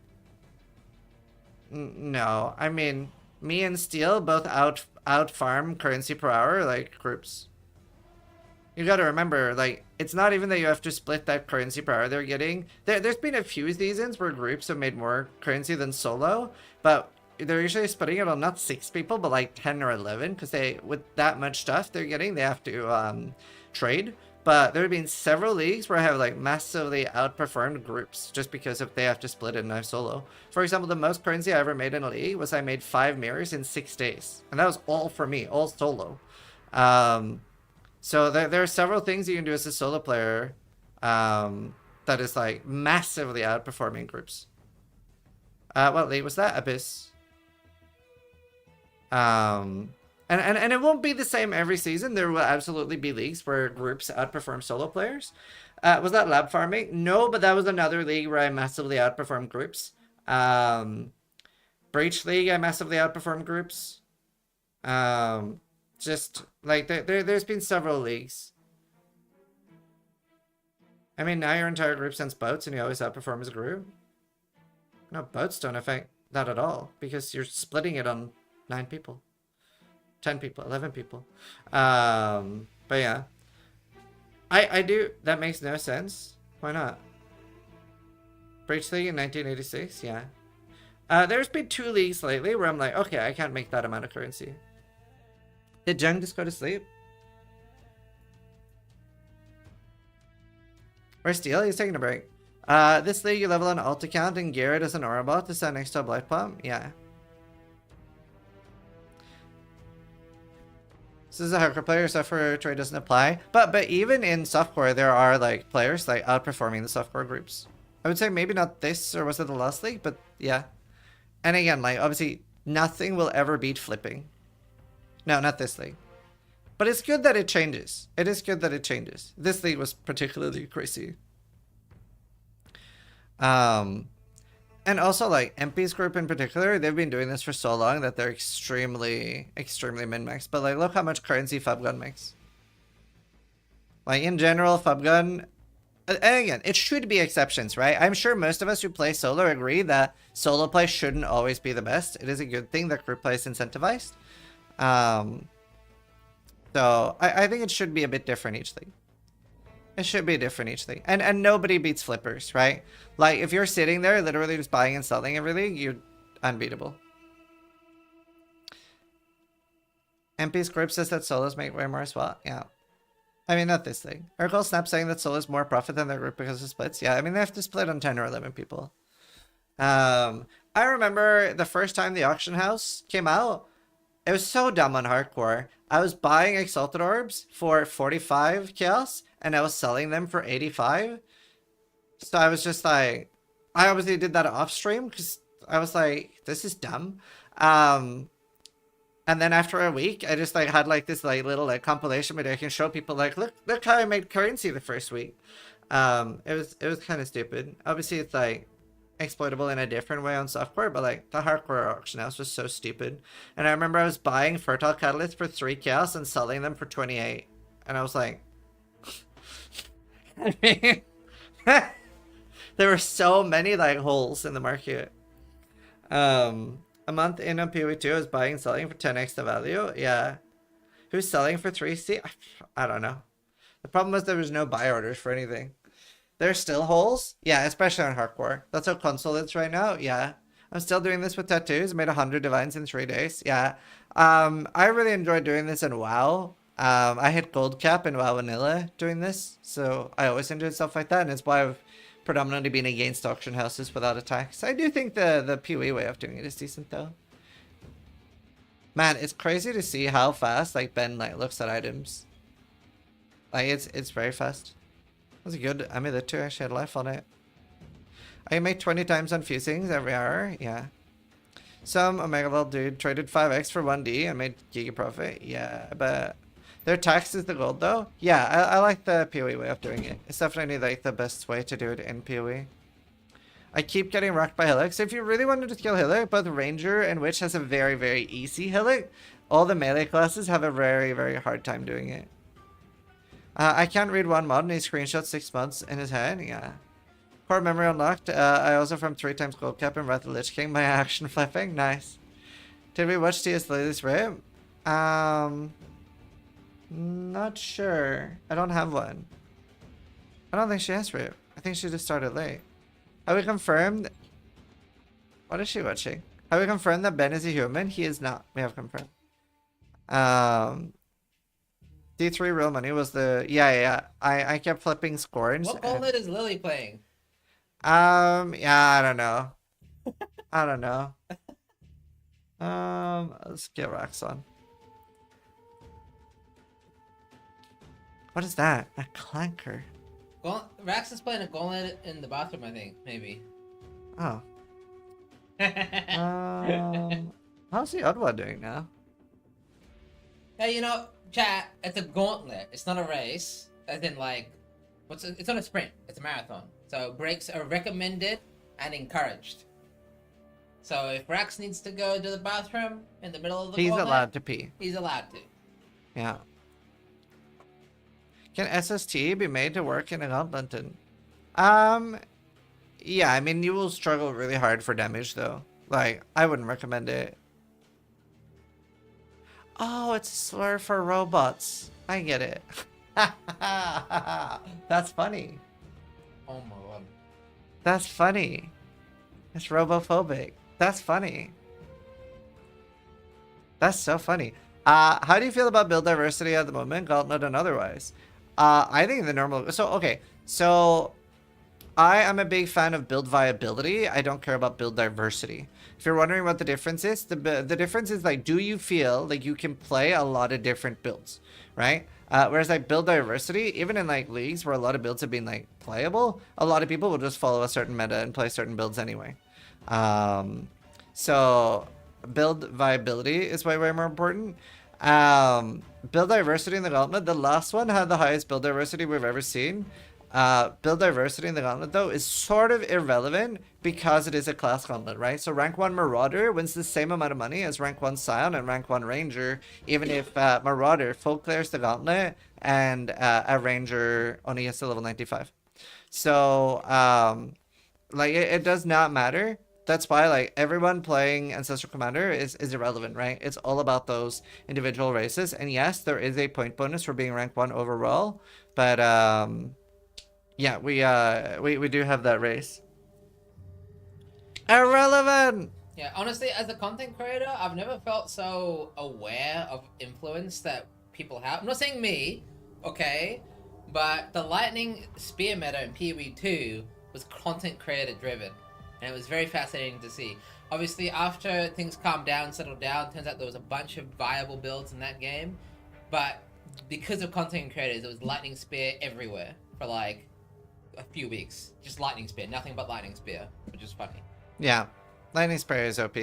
No. I mean, me and Steel both out farm currency per hour like groups. You gotta remember, like, it's not even that you have to split that currency per hour they're getting. There's been a few seasons where groups have made more currency than solo, but they're usually splitting it on not 6 people, but like 10 or 11, because with that much stuff they're getting, they have to trade. But there have been several leagues where I have like massively outperformed groups just because they have to split it and I have solo. For example, the most currency I ever made in a league was I made 5 mirrors in 6 days. And that was all for me, all solo. So there are several things you can do as a solo player that is like massively outperforming groups. What league was that? Abyss. And it won't be the same every season. There will absolutely be leagues where groups outperform solo players. Was that lab farming? No, but that was another league where I massively outperformed groups. Breach League, I massively outperformed groups. Just like there's been several leagues. I mean, now your entire group sends boats and you always outperform as a group. No, boats don't affect that at all because you're splitting it on 9 people, 10 people, 11 people. But yeah, I do. That makes no sense. Why not? Breach League in 1986. Yeah. There's been 2 leagues lately where I'm like, okay, I can't make that amount of currency. Did Jung just go to sleep? Where's Steel? He's taking a break. This league you level on alt account and Garrett as an aura bot to stand next to a blight pump? Yeah. This is a hardcore player, software trade doesn't apply. But even in softcore, there are like players like outperforming the softcore groups. I would say maybe not this, or was it the last league? But yeah. And again, like obviously nothing will ever beat flipping. No, not this league. But it's good that it changes. It is good that it changes. This league was particularly crazy. And also like MP's group in particular, they've been doing this for so long that they're extremely min-maxed. But like look how much currency Fubgun makes. Like in general, Fubgun and again, it should be exceptions, right? I'm sure most of us who play solo agree that solo play shouldn't always be the best. It is a good thing that group play is incentivized. So I think it should be a bit different each league. It should be different each league. And nobody beats flippers, right? Like, if you're sitting there literally just buying and selling every league, you're unbeatable. MP's group says that solos make way more as well. Yeah. I mean, not this thing. Urkel Snap saying that solos more profit than their group because of splits. Yeah, I mean, they have to split on 10 or 11 people. I remember the first time the auction house came out, it was so dumb on hardcore. I was buying Exalted Orbs for 45 chaos, and I was selling them for 85. So I was just like, I obviously did that off stream because I was like, this is dumb. And then after a week, I just like had like this like little like compilation where I can show people like, look how I made currency the first week. It was kind of stupid. Obviously, it's like exploitable in a different way on software, but like the hardcore auction house was so stupid. And I remember I was buying fertile catalysts for 3 chaos and selling them for 28, and I was like, I mean, there were so many like holes in the market. A month in on PoE2, I was buying and selling for 10x the value. Yeah. Who's selling for 3C? I don't know. The problem was there was no buy orders for anything. There's still holes. Yeah, especially on hardcore. That's how console is right now. Yeah. I'm still doing this with tattoos. I made 100 divines in 3 days. Yeah. I really enjoyed doing this in WoW. I hit gold cap in WoW Vanilla doing this. So I always enjoyed stuff like that. And it's why I've predominantly been against auction houses without attacks. I do think the PoE way of doing it is decent though. Man, it's crazy to see how fast like Ben like looks at items. Like it's very fast. That's a good amulet too. Actually had life on it. I make 20 times on fusings every hour. Yeah. Some Omega level dude traded 5x for 1D and made giga profit. Yeah, but their tax is the gold though. Yeah, I like the PoE way of doing it. It's definitely like the best way to do it in PoE. I keep getting rocked by Hillock. So if you really wanted to kill Hillock, both Ranger and Witch has a very, very easy Hillock. All the melee classes have a very, very hard time doing it. I can't read one mod and he screenshot 6 months in his head. Yeah. Core memory unlocked. I also from 3 times gold cap and Wrath of the Lich King by action flipping. Nice. Did we watch TS Lily's rip? Not sure. I don't have one. I don't think she has rip. I think she just started late. Have we confirmed? What is she watching? Have we confirmed that Ben is a human? He is not. We have confirmed. D3 real money was the yeah. I kept flipping scorns. What gauntlet is Lily playing? Yeah, I don't know. I don't know. Let's get Rax on. What is that? A clanker. Rax is playing a gauntlet in the bathroom, I think. Maybe. Oh. How's the Ottawa doing now? Hey, you know, chat, it's a gauntlet. It's not a race. As in, like, it's not a sprint. It's a marathon. So breaks are recommended and encouraged. So if Rax needs to go to the bathroom in the middle of the gauntlet, allowed to pee. He's allowed to. Yeah. Can SST be made to work in a gauntlet? Yeah, I mean, you will struggle really hard for damage, though. Like, I wouldn't recommend it. Oh, it's a slur for robots. I get it. That's funny. Oh my god. That's funny. It's robophobic. That's funny. That's so funny. How do you feel about build diversity at the moment, Gauntlet and otherwise? I think the normal... So, okay. So, I am a big fan of build viability. I don't care about build diversity. If you're wondering what the difference is, the difference is, like, do you feel like you can play a lot of different builds, right? Whereas, like, build diversity, even in, like, leagues where a lot of builds have been, like, playable, a lot of people will just follow a certain meta and play certain builds anyway. So, build viability is way more important. Build diversity in the Gauntlet, the last one had the highest build diversity we've ever seen. Build diversity in the Gauntlet, though, is sort of irrelevant because it is a class Gauntlet, right? So rank 1 Marauder wins the same amount of money as rank 1 Scion and rank 1 Ranger, even if Marauder full clears the Gauntlet and a Ranger only gets to level 95. So like it does not matter. That's why like everyone playing Ancestral Commander is irrelevant, right? It's all about those individual races. And yes, there is a point bonus for being rank 1 overall, but yeah, we do have that race. Irrelevant. Yeah, honestly, as a content creator, I've never felt so aware of influence that people have. I'm not saying me, okay, but the lightning spear meta in PoE 2 was content creator driven, and it was very fascinating to see. Obviously, after things calmed down, settled down, turns out there was a bunch of viable builds in that game, but because of content creators, it was lightning spear everywhere for like a few weeks. Just lightning spear, nothing but lightning spear, which is funny. Yeah, lightning spear is OP.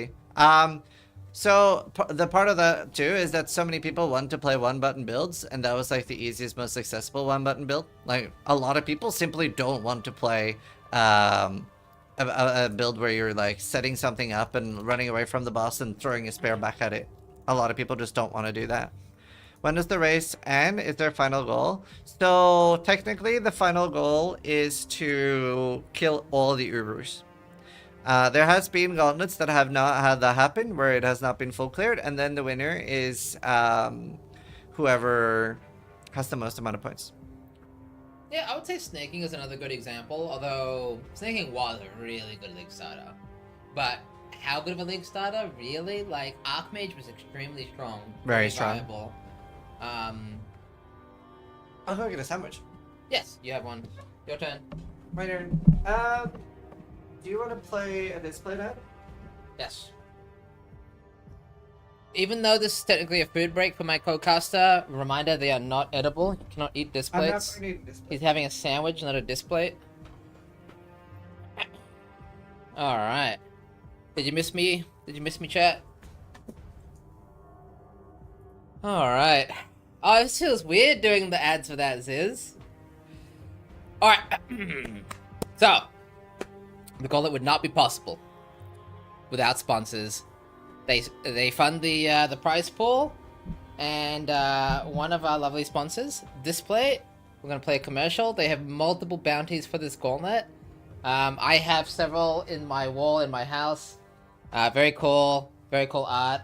So the part of that too is that so many people want to play one button builds, and that was like the easiest, most accessible one button build. Like a lot of people simply don't want to play a build where you're like setting something up and running away from the boss and throwing a spear back at it. A lot of people just don't want to do that. When does the race end? Is there a final goal? So technically the final goal is to kill all the Urus. There has been gauntlets that have not had that happen, where it has not been full cleared, and then the winner is whoever has the most amount of points. Yeah, I would say snaking is another good example, although snaking was a really good league starter. But how good of a league starter? Really? Like, Archmage was extremely strong. Very strong. Viable. I'll go get a sandwich. Yes, you have one. Your turn. My turn. Do you want to play a Displate ad? Yes. Even though this is technically a food break for my co-caster, reminder, they are not edible. You cannot eat displates. I'm not going to eat Displate. He's having a sandwich, not a displate. Alright. Did you miss me? Did you miss me, chat? Alright. Oh, this feels weird doing the ads for that, Ziz. Alright. So, the Gauntlet would not be possible without sponsors. They fund the prize pool, and one of our lovely sponsors, Displate, we're gonna play a commercial. They have multiple bounties for this Gauntlet. I have several in my wall in my house. Very cool art.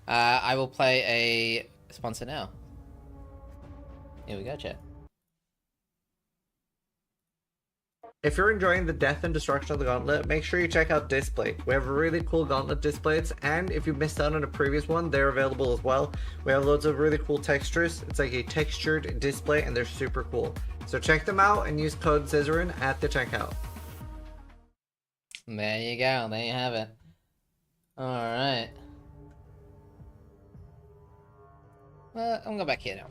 I will play a sponsor now. Here we go, chat. If you're enjoying the death and destruction of the Gauntlet, make sure you check out Displate. We have really cool Gauntlet displays, and if you missed out on a previous one, they're available as well. We have loads of really cool textures. It's like a textured display, and they're super cool. So check them out and use code Scissorin at the checkout. There you go. There you have it. Alright. Well, I'm gonna go back here now.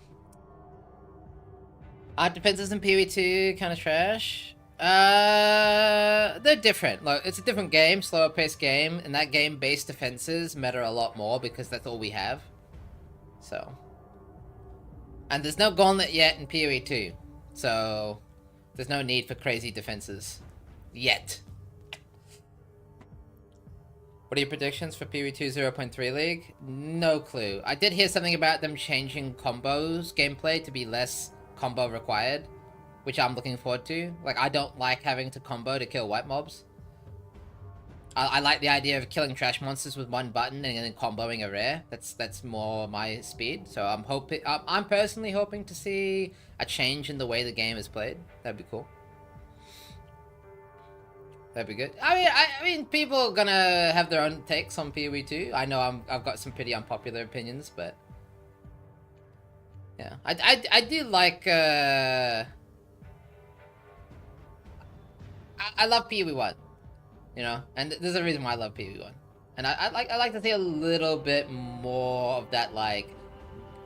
Art defenses in PoE 2 kind of trash. They're different. Like, it's a different game, slower paced game. In that game, base defenses matter a lot more because that's all we have. So. And there's no Gauntlet yet in PoE 2. So, there's no need for crazy defenses. Yet. What are your predictions for PoE 2 0.3 League? No clue. I did hear something about them changing combos gameplay to be less combo required, which I'm looking forward to. Like, I don't like having to combo to kill white mobs. I like the idea of killing trash monsters with one button and then comboing a rare. That's more my speed. So I'm personally hoping to see a change in the way the game is played. That'd be cool. That'd be good. I mean, people are gonna have their own takes on PoE 2. I know I've got some pretty unpopular opinions, but yeah, I do like. I love PoE 1, you know, and there's a reason why I love PoE 1, and I like to see a little bit more of that, like,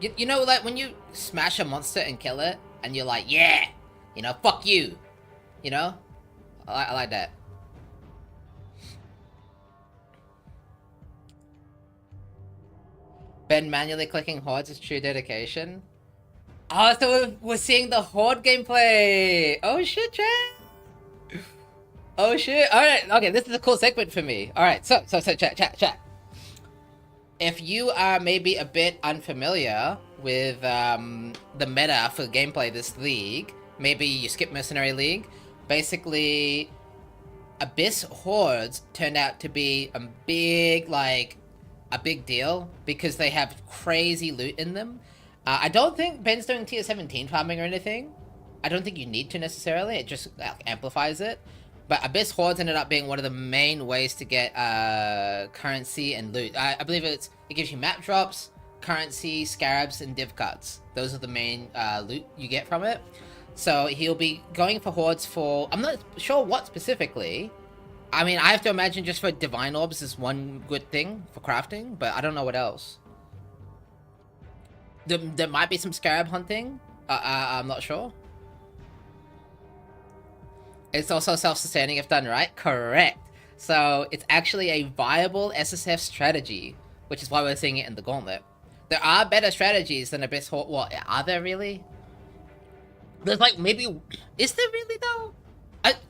you know, like when you smash a monster and kill it, and you're like, yeah, you know, fuck you, you know, I like that. Ben manually clicking hordes is true dedication. Oh, so we're seeing the horde gameplay. Oh shit, chat. Oh shit. All right. Okay, this is a cool segment for me. All right. So chat. If you are maybe a bit unfamiliar with the meta for gameplay this league, maybe you skip Mercenary League, basically Abyss Hordes turned out to be a big deal because they have crazy loot in them. I don't think Ben's doing tier 17 farming or anything. I don't think you need to necessarily. It just amplifies it. But Abyss Hordes ended up being one of the main ways to get currency and loot. I believe it gives you map drops, currency, scarabs, and div cards. Those are the main loot you get from it. So he'll be going for Hordes for... I'm not sure what specifically. I mean, I have to imagine just for Divine Orbs is one good thing for crafting, but I don't know what else. There might be some scarab hunting. I'm not sure. It's also self-sustaining if done right. Correct. So it's actually a viable SSF strategy, which is why we're seeing it in the Gauntlet. There are better strategies than Abyss Horde. What, are there really? There's like maybe... Is there really though?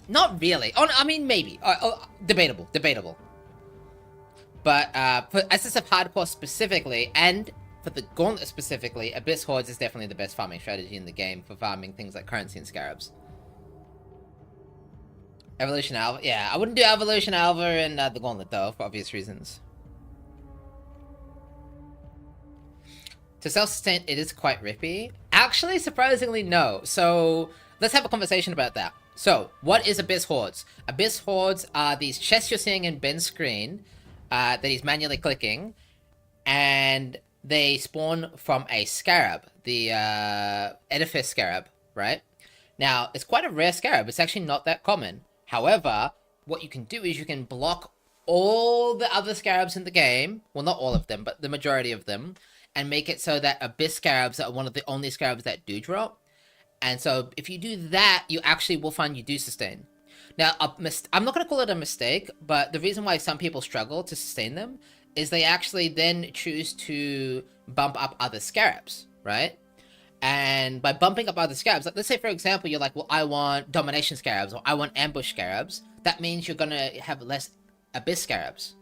Not really. Oh, I mean, maybe. Debatable. But for SSF Hardcore specifically, and for the Gauntlet specifically, Abyss Hordes is definitely the best farming strategy in the game for farming things like currency and scarabs. Evolution Alva? Yeah, I wouldn't do Evolution Alva in the Gauntlet though, for obvious reasons. To self-sustain, it is quite rippy. Actually, surprisingly, no. So, let's have a conversation about that. So, what is Abyss Hordes? Abyss Hordes are these chests you're seeing in Ben's screen that he's manually clicking, and they spawn from a scarab, the Edifice Scarab, right? Now, it's quite a rare scarab. It's actually not that common. However, what you can do is you can block all the other scarabs in the game, well, not all of them, but the majority of them, and make it so that Abyss Scarabs are one of the only scarabs that do drop. And so if you do that, you actually will find you do sustain. Now, I'm not going to call it a mistake, but the reason why some people struggle to sustain them is they actually then choose to bump up other scarabs, right? And by bumping up other scarabs, like let's say for example, you're like, well, I want domination scarabs or I want ambush scarabs. That means you're going to have less Abyss Scarabs,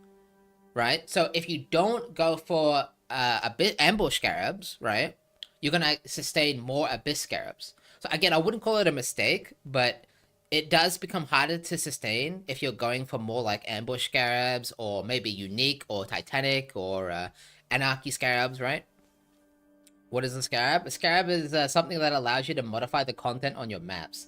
right? So if you don't go for ambush scarabs, right, you're gonna sustain more Abyss Scarabs. So again, I wouldn't call it a mistake, but it does become harder to sustain if you're going for more like ambush scarabs or maybe unique or titanic or anarchy scarabs, right? What is a scarab? A scarab is something that allows you to modify the content on your maps.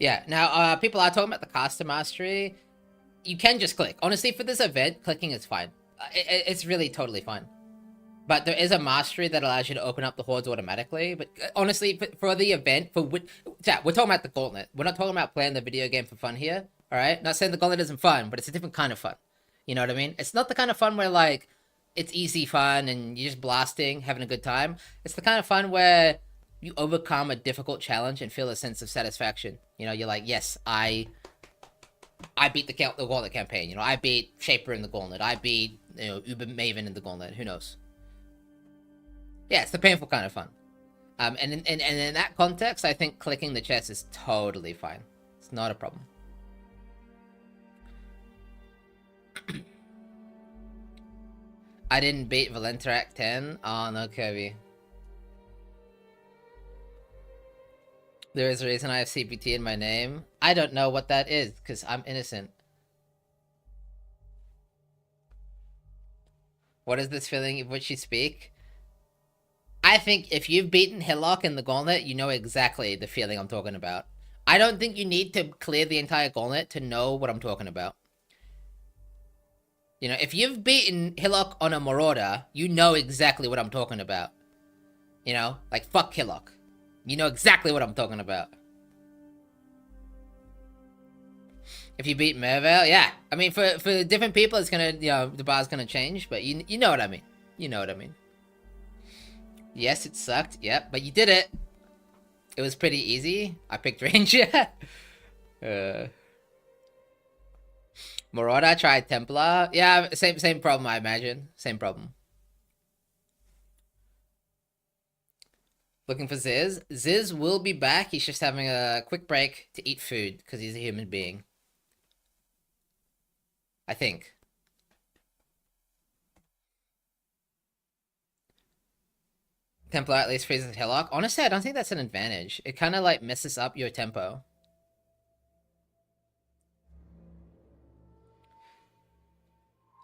Yeah, now people are talking about the caster mastery. You can just click. Honestly, for this event, clicking is fine. It's really totally fine. But there is a mastery that allows you to open up the hordes automatically. But honestly, for the event, we're talking about the Gauntlet. We're not talking about playing the video game for fun here, alright? Not saying the Gauntlet isn't fun, but it's a different kind of fun. You know what I mean? It's not the kind of fun where, like, it's easy fun and you're just blasting, having a good time. It's the kind of fun where you overcome a difficult challenge and feel a sense of satisfaction. You know, you're like, yes, I beat the Gauntlet campaign. You know, I beat Shaper in the Gauntlet. I beat, you know, Uber Maven in the Gauntlet. Who knows? Yeah, it's the painful kind of fun. And in that context, I think clicking the chest is totally fine. It's not a problem. I didn't beat Valenterac 10. Oh, no, Kirby. There is a reason I have CPT in my name. I don't know what that is, because I'm innocent. What is this feeling of which you speak? I think if you've beaten Hillock in the Gauntlet, you know exactly the feeling I'm talking about. I don't think you need to clear the entire Gauntlet to know what I'm talking about. You know, if you've beaten Hillock on a Marauder, you know exactly what I'm talking about. You know, like, fuck Hillock. You know exactly what I'm talking about. If you beat Mervale, yeah. I mean, for different people, it's gonna, you know, the bar's gonna change, but you know what I mean. You know what I mean. Yes, it sucked, yep, but you did it. It was pretty easy. I picked Ranger. Marauder tried Templar. Yeah, same problem, I imagine. Same problem. Looking for Ziz. Ziz will be back. He's just having a quick break to eat food because he's a human being. I think. Templar at least freezes Hillock. Honestly, I don't think that's an advantage. It kind of like messes up your tempo.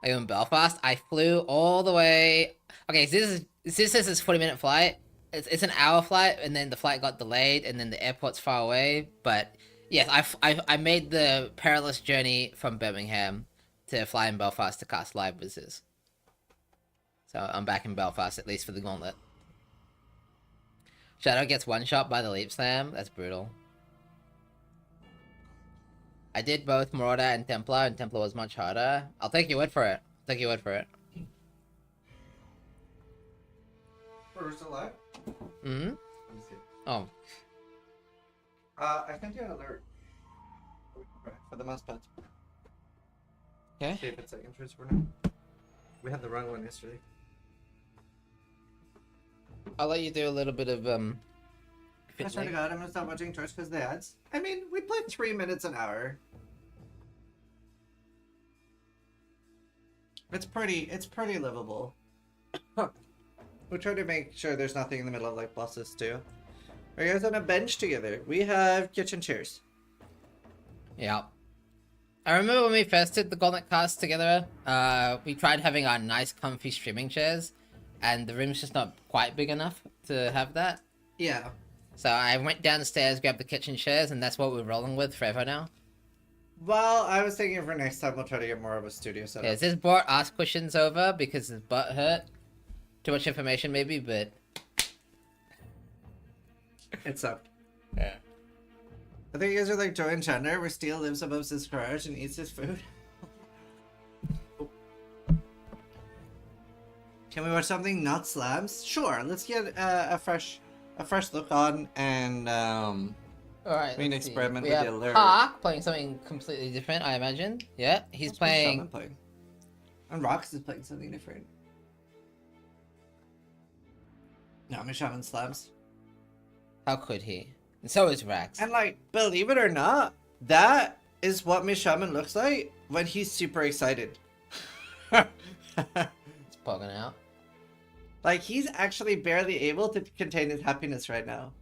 Are you in Belfast? I flew all the way. Okay, so this is 40-minute flight. It's an hour flight, and then the flight got delayed, and then the airport's far away. But yes, I made the perilous journey from Birmingham to fly in Belfast to cast live Wizards. So I'm back in Belfast, at least for the Gauntlet. Shadow gets one shot by the Leap Slam. That's brutal. I did both Marauder and Templar was much harder. I'll take your word for it. Take your word for it. We're still live? Mm-hmm. Oh. I sent you an alert for the Mousepad. Okay. See if it's like interest or not. We had the wrong one yesterday. I'll let you do a little bit of I swear to God, I'm gonna stop watching Twitch because the ads. I mean, we play 3 minutes an hour. It's pretty livable. We try to make sure there's nothing in the middle of like bosses too. Are you guys on a bench together? We have kitchen chairs. Yeah. I remember when we first did the Gauntlet cast together, we tried having our nice comfy streaming chairs, and the room's just not quite big enough to have that. Yeah. So I went downstairs, grabbed the kitchen chairs, and that's what we're rolling with forever now. Well, I was thinking for next time we'll try to get more of a studio setup. Yeah, this brought Ask Questions over because his butt hurt. Too much information maybe, but... It sucked. Yeah. I think you guys are like Joe and Chandler, where Steel lives above his garage and eats his food. Can we watch something not slams? Sure, let's get a fresh look on and Alright, we can let's see. experiment We with have the alert. Park playing something completely different, I imagine. Yeah, he's What's my shaman playing... playing? And Rox is playing something different. No, my shaman slams. How could he? And so is Rax. And like, believe it or not, that is what my shaman looks like when he's super excited. It's poking out. Like, he's actually barely able to contain his happiness right now.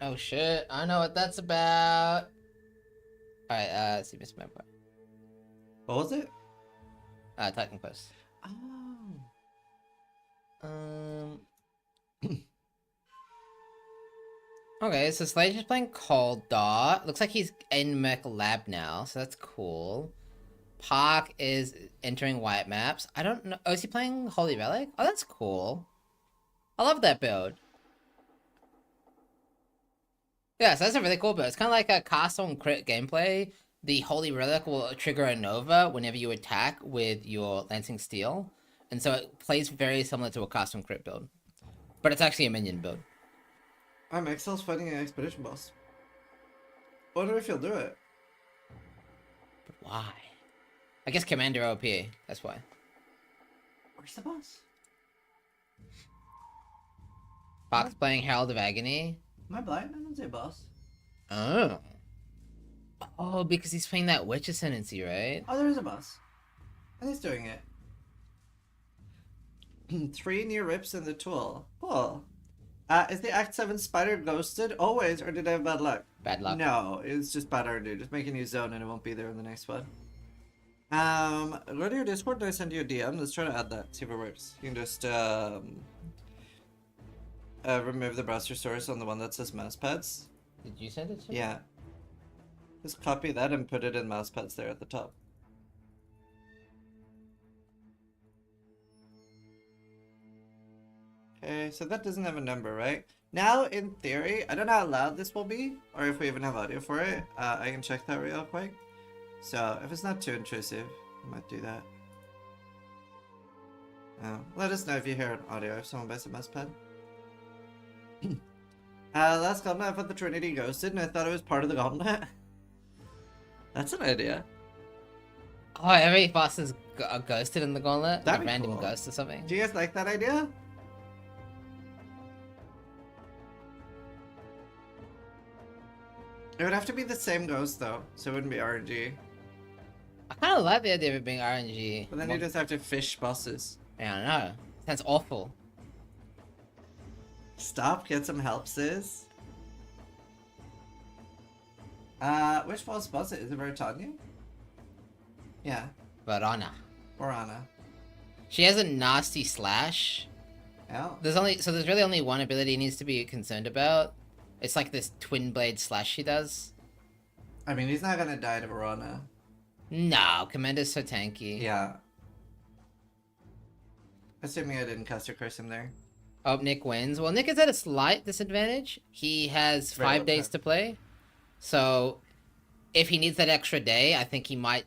Oh shit, I know what that's about. Alright, let's see, Miss Member. What was it? Titan Quest. Oh. Okay, so Slade is playing Cold Dart. Looks like he's in Merc Lab now, so that's cool. Park is entering white maps. I don't know. Oh, is he playing Holy Relic? Oh, that's cool. I love that build. Yeah, so that's a really cool build. It's kind of like a cast on crit gameplay. The Holy Relic will trigger a Nova whenever you attack with your Lancing Steel. And so it plays very similar to a cast on crit build. But it's actually a minion build. I'm Excel's fighting an expedition boss. Wonder if he'll do it. But why? I guess Commander OP, that's why. Where's the boss? Fox playing Herald of Agony. Am I blind? I don't say boss. Oh. Oh, because he's playing that Witch Ascendancy, right? Oh, there is a boss. And he's doing it. 3 near rips in the tool. Cool. Is the Act 7 spider ghosted always, or did I have bad luck? Bad luck. No, it's just bad RD. Just make a new zone and it won't be there in the next one. Go to your Discord and I send you a DM. Let's try to add that. See if it works. You can just remove the browser source on the one that says Mousepads. Did you send it to me? Yeah. Just copy that and put it in Mousepads there at the top. Okay, so that doesn't have a number, right? Now, in theory, I don't know how loud this will be, or if we even have audio for it. I can check that real quick. So, if it's not too intrusive, I might do that. Let us know if you hear an audio if someone buys a Mousepad. Last Gauntlet, I thought the Trinity ghosted, and I thought it was part of the Gauntlet. That's an idea. Oh, every boss is ghosted in the Gauntlet? That'd a be random cool. ghost or something? Do you guys like that idea? It would have to be the same ghost though, so it wouldn't be RNG. I kind of like the idea of it being RNG. But then you just have to fish bosses. I don't know. Sounds awful. Stop, get some help, sis. Which boss was it? Is it Veritania? Yeah. Varana. Orana. She has a nasty slash. Oh. There's really only one ability he needs to be concerned about. It's like this twin blade slash she does. I mean, he's not gonna die to Verona. No, Commander's so tanky. Yeah. Assuming I didn't Custer Curse him there. Oh, Nick wins. Well, Nick is at a slight disadvantage. He has 5 days to play. So, if he needs that extra day, I think he might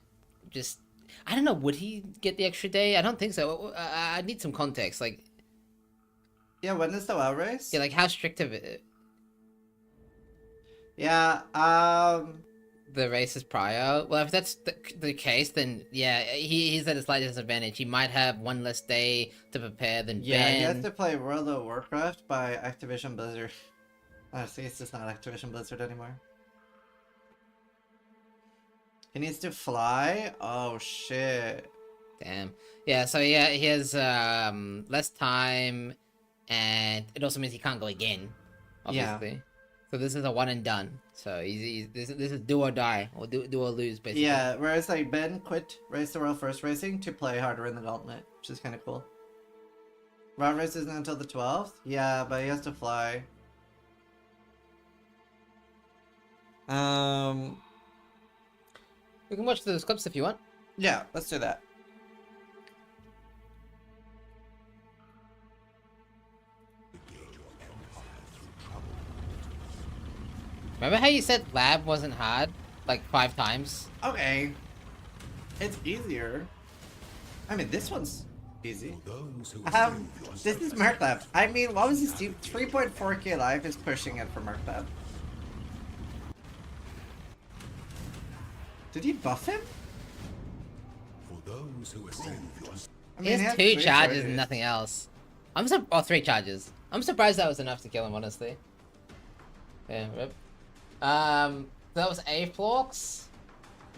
just... I don't know, would he get the extra day? I don't think so. I need some context. Like, yeah, when is the WoW race? yeah, like how strict of it? Yeah, The race is prior. Well, if that's the case, then yeah, he's at a slight disadvantage. He might have one less day to prepare than yeah, Ben. he has to play World of Warcraft by Activision Blizzard. Honestly, it's just not Activision Blizzard anymore. He needs to fly? Oh, shit. Damn. Yeah, so yeah, he has less time, and it also means he can't go again, obviously. Yeah. So this is a one and done. So this is do or die, or do or lose, basically. Yeah, whereas like Ben quit Race the World First Racing to play harder in the Gauntlet, which is kind of cool. Round race isn't until the 12th? Yeah, but he has to fly. We can watch those clips if you want. Yeah, let's do that. Remember how you said lab wasn't hard? Like 5 times? Okay. It's easier. I mean, this one's easy. This is Merc Lab. I mean, what was this team? 3.4k life is pushing it for Merc Lab. Did he buff him? I mean, he has 2 charges and nothing else. Or 3 charges. I'm surprised that was enough to kill him, honestly. Yeah, rip. That was Aflox.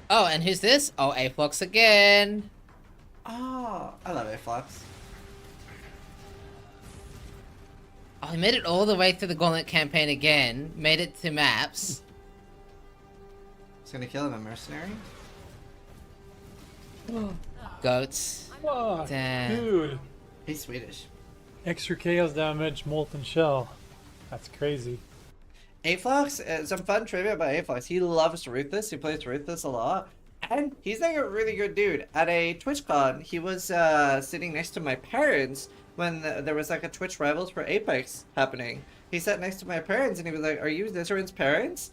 Oh, and who's this? Oh, Aflox again. Oh, I love Aflox. Oh, he made it all the way through the Gauntlet campaign again. Made it to maps. He's gonna kill him, a mercenary? Goats. Oh, damn. dude. He's Swedish. Extra chaos damage, molten shell. That's crazy. Aflox, some fun trivia about Aflox. He loves Ruthless. He plays Ruthless a lot. And he's like a really good dude. At a TwitchCon, he was sitting next to my parents when there was like a Twitch Rivals for Apex happening. He sat next to my parents and he was like, "Are you Zizerin's parents?"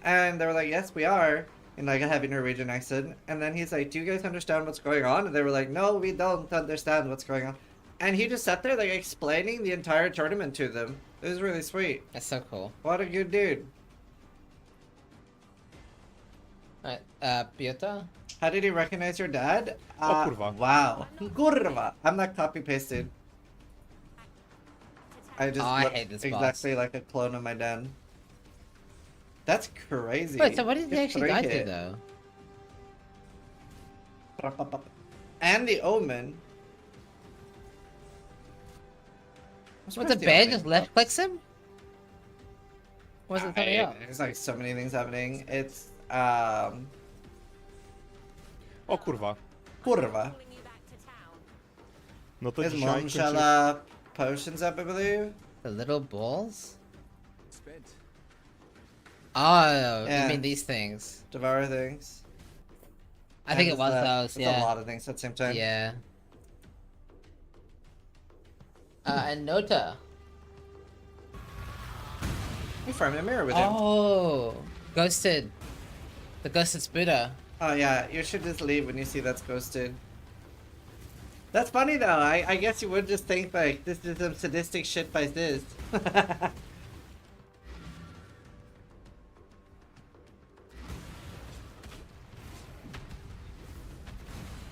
And they were like, "Yes, we are." In like a heavy Norwegian accent. And then he's like, "Do you guys understand what's going on?" And they were like, "No, we don't understand what's going on." And he just sat there like explaining the entire tournament to them. It was really sweet. That's so cool. What a good dude. Alright, Piotr? How did he recognize your dad? Kurwa. Wow. Kurwa. I'm not copy pasted. I just I look hate this exactly like a clone of my dad. That's crazy. Wait, so what did he Good actually die to, hit. though? And the Omen. What, the bear just left clicks him? What's it coming up? There's like so many things happening. It's O kurwa. Kurwa. No to His dzisiaj mom shall potions up, I believe. The little balls? Oh, Yeah. you mean these things? Devour things. I think it it's was that. those, It's yeah. a lot of things at the same time. Yeah. And Nota. You farmed a mirror with him. Oh, ghosted. The ghosted Spuda. Oh yeah, you should just leave when you see that's ghosted. That's funny though. I guess you would just think like this is some sadistic shit by this.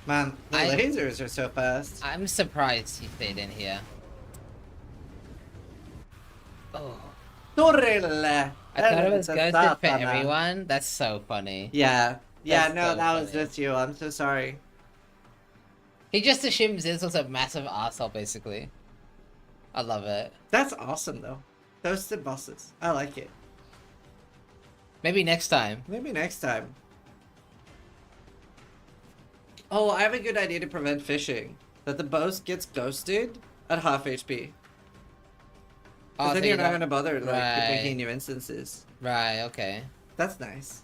Man, the lasers are so fast. I'm surprised he stayed in here. Oh. Torrella. I thought it was That's ghosted for Satana. everyone. That's so funny. Yeah. Yeah, That's no, so that was funny. just you. I'm so sorry. He just assumes this was a massive arsehole, basically. I love it. That's awesome, though. Toasted bosses. I like it. Maybe next time. Maybe next time. Oh, I have a good idea to prevent phishing. That the boss gets ghosted at half HP. Oh, Then so you're you not don't- gonna bother like Right. making new instances. Right, okay. That's nice.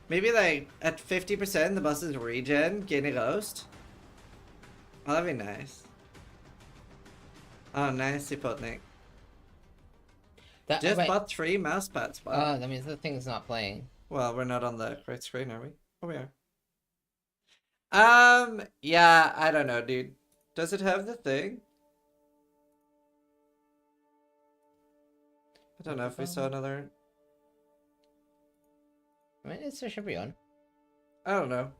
Maybe like at 50% the boss's regen, gain a ghost. Oh, that'd be nice. Oh, nice, Sipotnik. That, Just wait. bought 3 mouse pads. Oh, Wow. that means the thing's not playing. Well, we're not on the right screen, are we? Oh, we are. Yeah, I don't know, dude. Does it have the thing? I don't know if we saw another. I mean, it should be on. I don't know.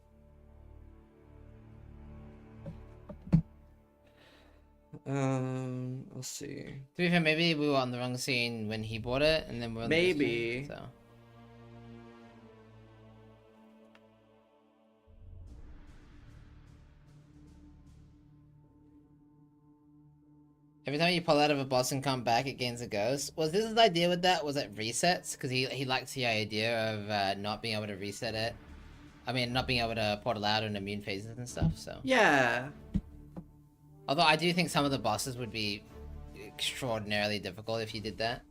Let's see. To be fair, maybe we were on the wrong scene when he bought it, and then we're on this Maybe. scene, so. Every time you pull out of a boss and come back, it gains a ghost. Was this his idea with that? Was it resets? Because he likes the idea of not being able to reset it. I mean, not being able to portal out in immune phases and stuff, so. Yeah. Although I do think some of the bosses would be extraordinarily difficult if you did that.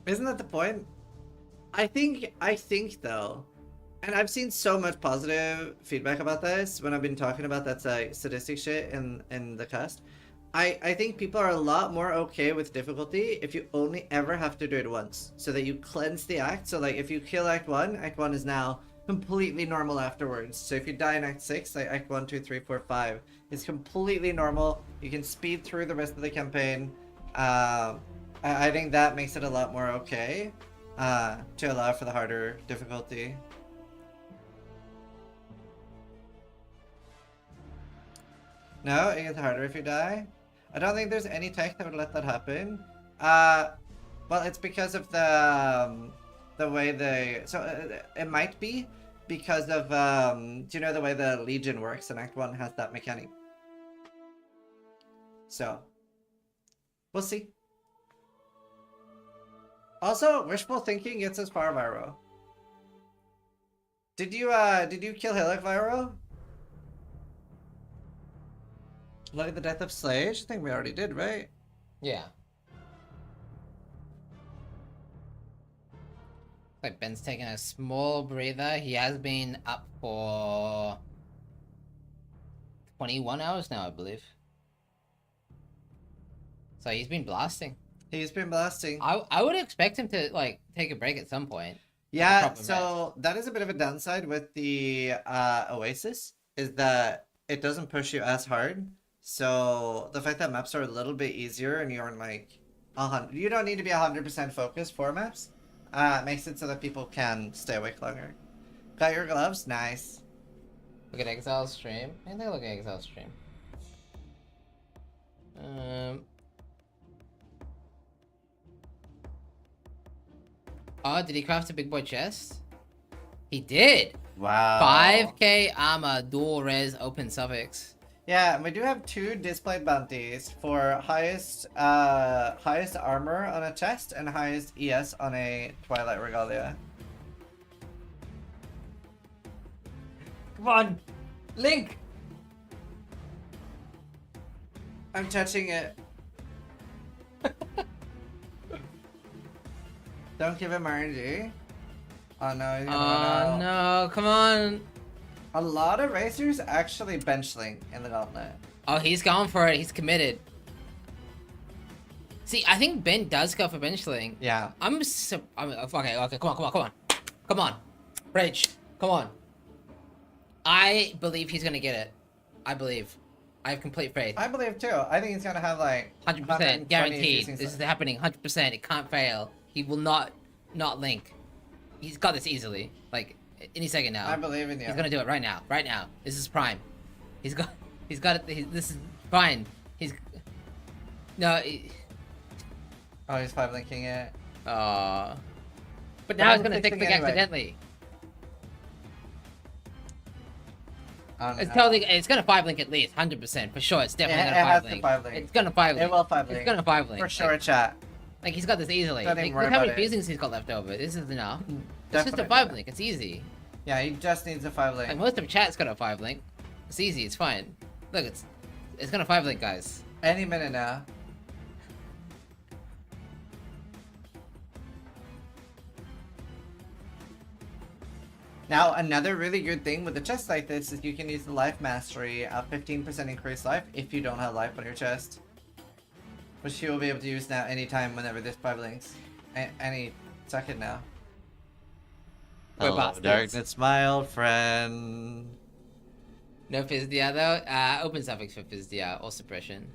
Isn't that the point? I think though, and I've seen so much positive feedback about this when I've been talking about that statistic shit in the cast. I think people are a lot more okay with difficulty if you only ever have to do it once, so that you cleanse the act. So like if you kill Act 1 is now completely normal afterwards. So if you die in Act 6, like Act 1, 2, 3, 4, 5 is completely normal. You can speed through the rest of the campaign. I think that makes it a lot more okay to allow for the harder difficulty. No, it gets harder if you die. I don't think there's any tech that would let that happen. Well, it's because of the way they. So it might be because of do you know the way the Legion works? And Act 1 has that mechanic. So we'll see. Also, wishful thinking gets us far, Vyro. Did you kill Hillock, Vyro? Look at the death of Slage? I think we already did, right? Yeah. Like Ben's taking a small breather. He has been up for 21 hours now, I believe. So he's been blasting. He's been blasting. I would expect him to like take a break at some point. Yeah, so that is a bit of a downside with the Oasis, is that it doesn't push you as hard. So the fact that maps are a little bit easier and you aren't like 100, you don't need to be 100% focused for maps. Makes it so that people can stay awake longer. Got your gloves? Nice. Look at Exile's stream. I think look at Exile's stream. Oh, did he craft a big boy chest? He did. Wow. 5k armor, dual res, open suffix. Yeah, and we do have 2 Displate bounties for highest armor on a chest and highest ES on a Twilight Regalia. Come on, Link. I'm touching it. Don't give him RNG. Oh no, he's gonna run out. No, come on. A lot of racers actually bench link in the Gauntlet. Oh, he's going for it. He's committed. See, I think Ben does go for benchling. Yeah. Okay, come on. Rage, come on. I believe he's gonna get it. I believe. I have complete faith. I believe too. I think he's gonna have like 100% guaranteed. This is happening. 100%. It can't fail. He will not link. He's got this easily. Like any second now. I believe in you. He's gonna do it right now. Right now. This is prime. He's got it. This is fine. No. Oh, he's 5 linking it. But now he's gonna thick pick accidentally. It's totally. It's gonna 5-link at least, 100% for sure. It's definitely It gonna has 5-link. to 5-link. It's gonna 5-link. It will 5-link. It's gonna 5-link For sure, chat. Like he's got this easily. Don't Like, even worry look how many about it. fusings he's got left over. This is enough. It's just a Definitely. 5-link. It's easy. Yeah, he just needs a 5-link. Like most of chat's got a 5-link. It's easy. It's fine. Look, it's gonna 5-link, guys. Any minute now. Now, another really good thing with a chest like this is you can use the life mastery, a 15% increased life if you don't have life on your chest. Which you will be able to use now anytime whenever this 5-links. Any second now. We're Hello, bastards. darkness, my old friend. No Fizdia though. Open suffix for Fizdia or suppression.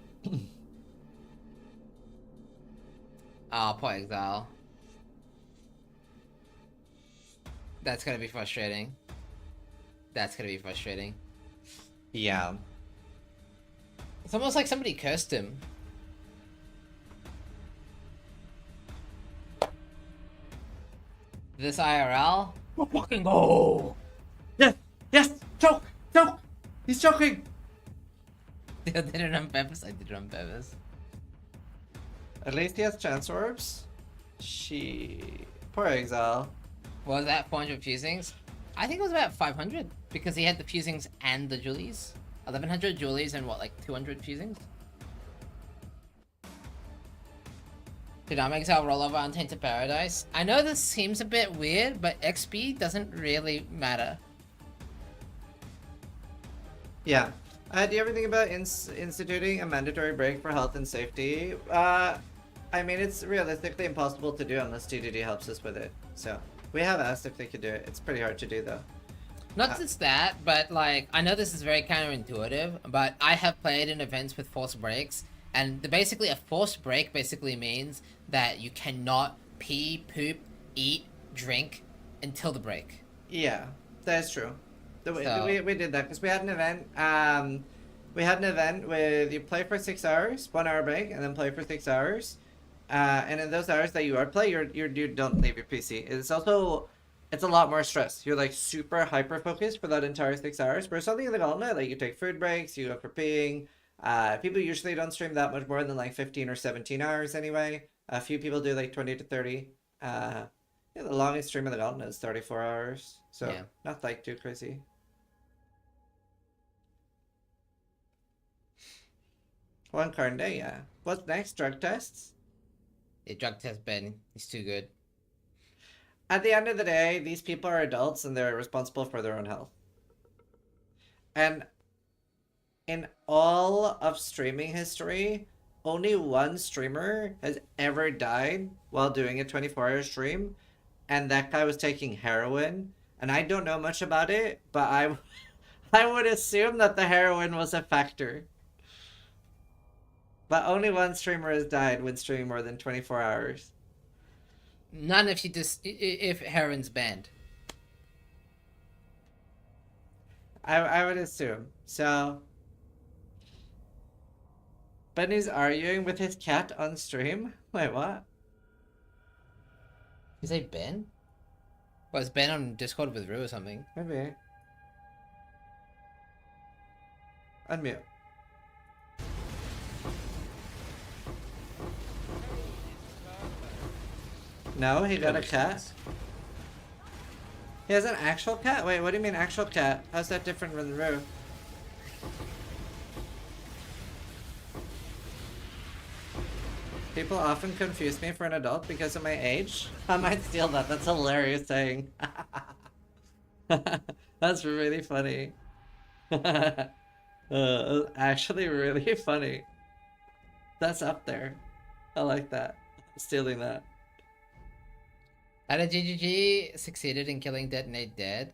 Oh, poor Exile. That's gonna be frustrating. That's gonna be frustrating. Yeah. It's almost like somebody cursed him. This IRL? We'll fucking go! Yes! Yes! Choke! Choke! He's choking! I did it on purpose. I did it on purpose. At least he has chance orbs. Poor Exile. What was that? 400 fusings? I think it was about 500 because he had the fusings and the Julies. 1100 Julies and what, like 200 fusings? Did I make Exile roll over Untainted Paradise? I know this seems a bit weird, but XP doesn't really matter. Yeah. Do you ever think about instituting a mandatory break for health and safety? I mean, it's realistically impossible to do unless TDD helps us with it. So, we have asked if they could do it. It's pretty hard to do, though. Not just that, but like, I know this is very counterintuitive, but I have played in events with forced breaks, and basically a forced break basically means that you cannot pee, poop, eat, drink until the break. Yeah, that's true. So- We did that because we had an event. We had an event with you play for 6 hours, 1 hour break, and then play for 6 hours. And in those hours that you are play, you don't leave your PC. It's a lot more stress. You're like super hyper focused for that entire 6 hours. Whereas something in the Gauntlet, like you take food breaks, you go for peeing. People usually don't stream that much more than like 15 or 17 hours anyway. A few people do like 20 to 30. Yeah, the longest stream of the Gauntlet is 34 hours. So Yeah. not like too crazy. One card a day, yeah. What's next? Drug tests? Yeah, drug test Ben. He's too good. At the end of the day, these people are adults and they're responsible for their own health. And in all of streaming history, only one streamer has ever died while doing a 24-hour stream, and that guy was taking heroin. And I don't know much about it, but I would assume that the heroin was a factor. But only one streamer has died when streaming more than 24 hours. None if heroin's banned. I would assume. So, Benny's arguing with his cat on stream? Wait, what? You say Ben? Was Ben on Discord with Rue or something? Maybe. Unmute. No, he got a cat. He has an actual cat? Wait, what do you mean actual cat? How's that different from the Roo? People often confuse me for an adult because of my age. I might steal that. That's hilarious saying. That's really funny. Actually really funny. That's up there. I like that. Stealing that. How did GGG succeeded in killing Detonate Dead?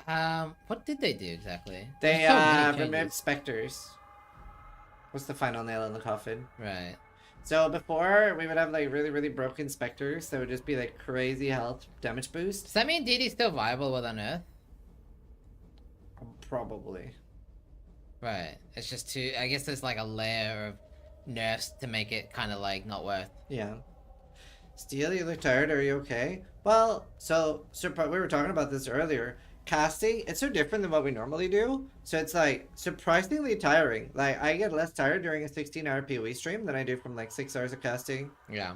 What did they do exactly? They There's so many removed changes. specters. What's the final nail in the coffin? Right. So before, we would have like really broken specters that would just be like crazy health damage boost. Does that mean DD's still viable with Unearth? Probably. Right. It's just too. I guess there's like a layer of nerfs to make it kind of like not worth. Yeah. Steel, you look tired. Are you okay? Well, so we were talking about this earlier. casting, it's so different than what we normally do. So it's like surprisingly tiring. Like I get less tired during a 16-hour PoE stream than I do from like 6 hours of casting. Yeah.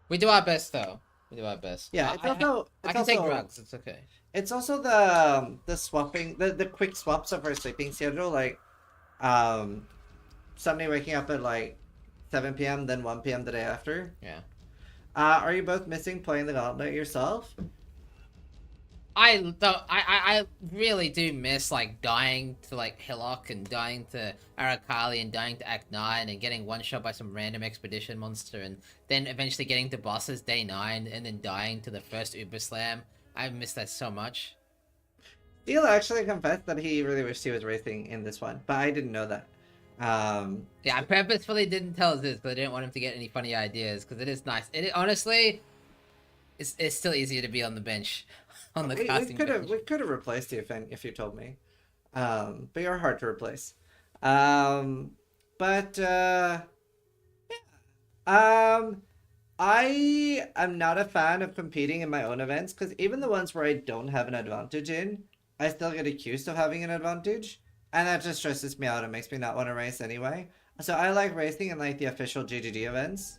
We do our best though. We do our best. Yeah, it's also I can take drugs. It's okay. It's also the swapping, the quick swaps of our sleeping schedule. Like, Sunday waking up at like 7 p.m. then 1 p.m. the day after. Yeah. Are you both missing playing the Gauntlet yourself? I really do miss like dying to like Hillock and dying to Arakali and dying to Act 9 and getting one shot by some random expedition monster and then eventually getting to bosses day 9 and then dying to the first Uber Slam. I miss that so much. Steele actually confessed that he really wished he was racing in this one, but I didn't know that. Yeah, I purposefully didn't tell us this because I didn't want him to get any funny ideas because it is nice. Honestly, it's still easier to be on the bench. On the casting bench. We could have replaced you if you told me. But you're hard to replace. I am not a fan of competing in my own events because even the ones where I don't have an advantage in, I still get accused of having an advantage, and that just stresses me out and makes me not want to race anyway. So I like racing in like the official GGG events.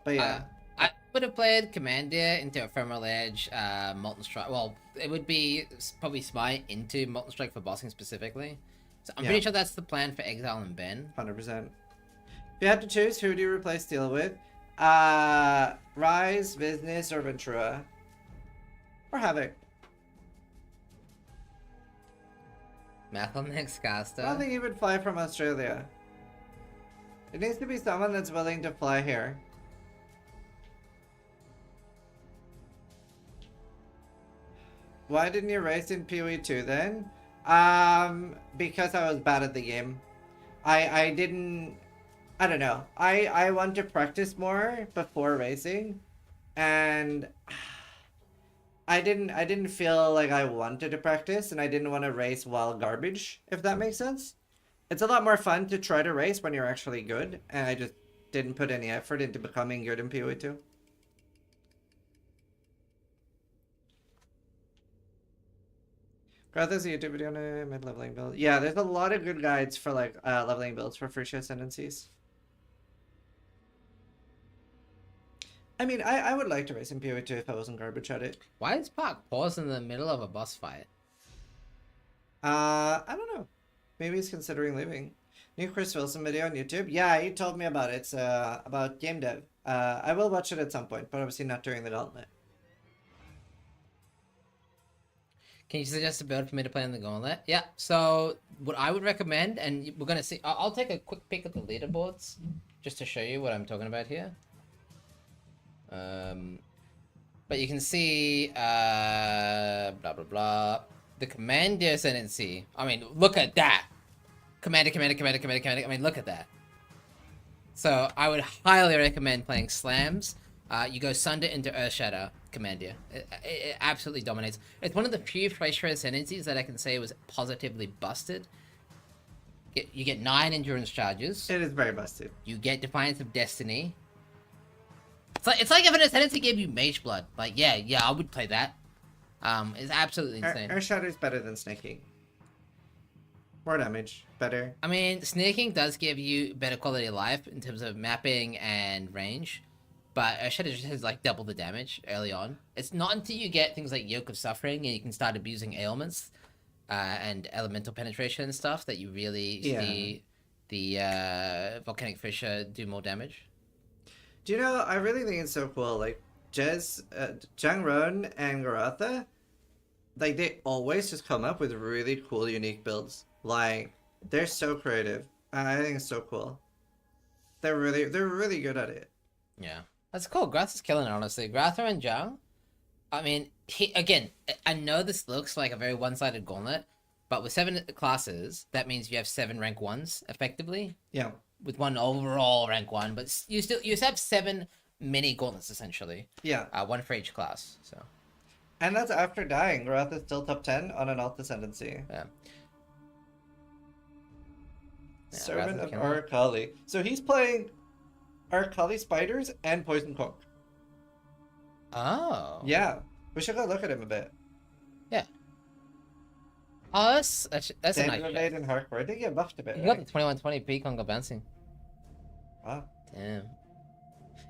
But yeah. I would have played Commandeer into Ephemeral Edge, Molten Strike. Well, it would be probably Smite into Molten Strike for bossing specifically. So I'm pretty sure that's the plan for Exile and Ben. 100%. If you had to choose, who do you replace Steel with? Rise, Business, or Ventura? Or Havoc? Malcolm Caster. I don't think he would fly from Australia. It needs to be someone that's willing to fly here. Why didn't you race in PoE 2 then? Because I was bad at the game. I don't know. I want to practice more before racing, and I didn't feel like I wanted to practice, and I didn't want to race while garbage, if that makes sense. It's a lot more fun to try to race when you're actually good, and I just didn't put any effort into becoming good in PoE 2. There's a YouTube video on a mid-leveling build. Yeah, there's a lot of good guides for like leveling builds for Fuchsia Ascendancies. I mean, I would like to race in PoE 2 if I wasn't garbage at it. Why is Park pause in the middle of a boss fight? I don't know. Maybe he's considering leaving. New Chris Wilson video on YouTube. Yeah, he told me about it. It's about game dev. I will watch it at some point, but obviously not during the Gauntlet. Can you suggest a build for me to play in the Gauntlet? Yeah, so what I would recommend, and we're going to see... I'll take a quick peek at the leaderboards, just to show you what I'm talking about here. But you can see... blah, blah, blah. The Commander Ascendancy. I mean, look at that! Commander. I mean, look at that. So, I would highly recommend playing Slams. You go Sunder into Earthshatter, Commandeer. It absolutely dominates. It's one of the few Thracia Ascendancies that I can say was positively busted. You get 9 endurance charges. It is very busted. You get Defiance of Destiny. It's like if an Ascendancy gave you Mage Blood. Like, yeah, I would play that. It's absolutely insane. Earthshatter is better than Snaking. More damage, better. I mean, Snaking does give you better quality of life in terms of mapping and range. But Earthshatter just has like double the damage early on. It's not until you get things like Yoke of Suffering and you can start abusing ailments and elemental penetration and stuff that you really see the Volcanic Fissure do more damage. Do you know, I really think it's so cool. Like, Jangron and Garatha, like, they always just come up with really cool, unique builds. Like, they're so creative. I think it's so cool. They're really good at it. Yeah. That's cool. Grath is killing it, honestly. Gratha and Jang, I mean, again, I know this looks like a very one-sided gauntlet, but with 7 classes, that means you have 7 rank 1s, effectively. Yeah. With 1 overall rank 1, but you have 7 mini gauntlets, essentially. Yeah. 1 for each class, so. And that's after dying. Garatha is still top 10 on an alt ascendancy. Yeah. Servant of Arakali. So he's playing Arakali Spiders and Poison Conk. Oh. Yeah. We should go look at him a bit. Yeah. Oh, that's a nice David shot. Blade and Hardcore. They get buffed a bit. You Right? got the 2120 peak on Go Bouncing. Wow. Damn.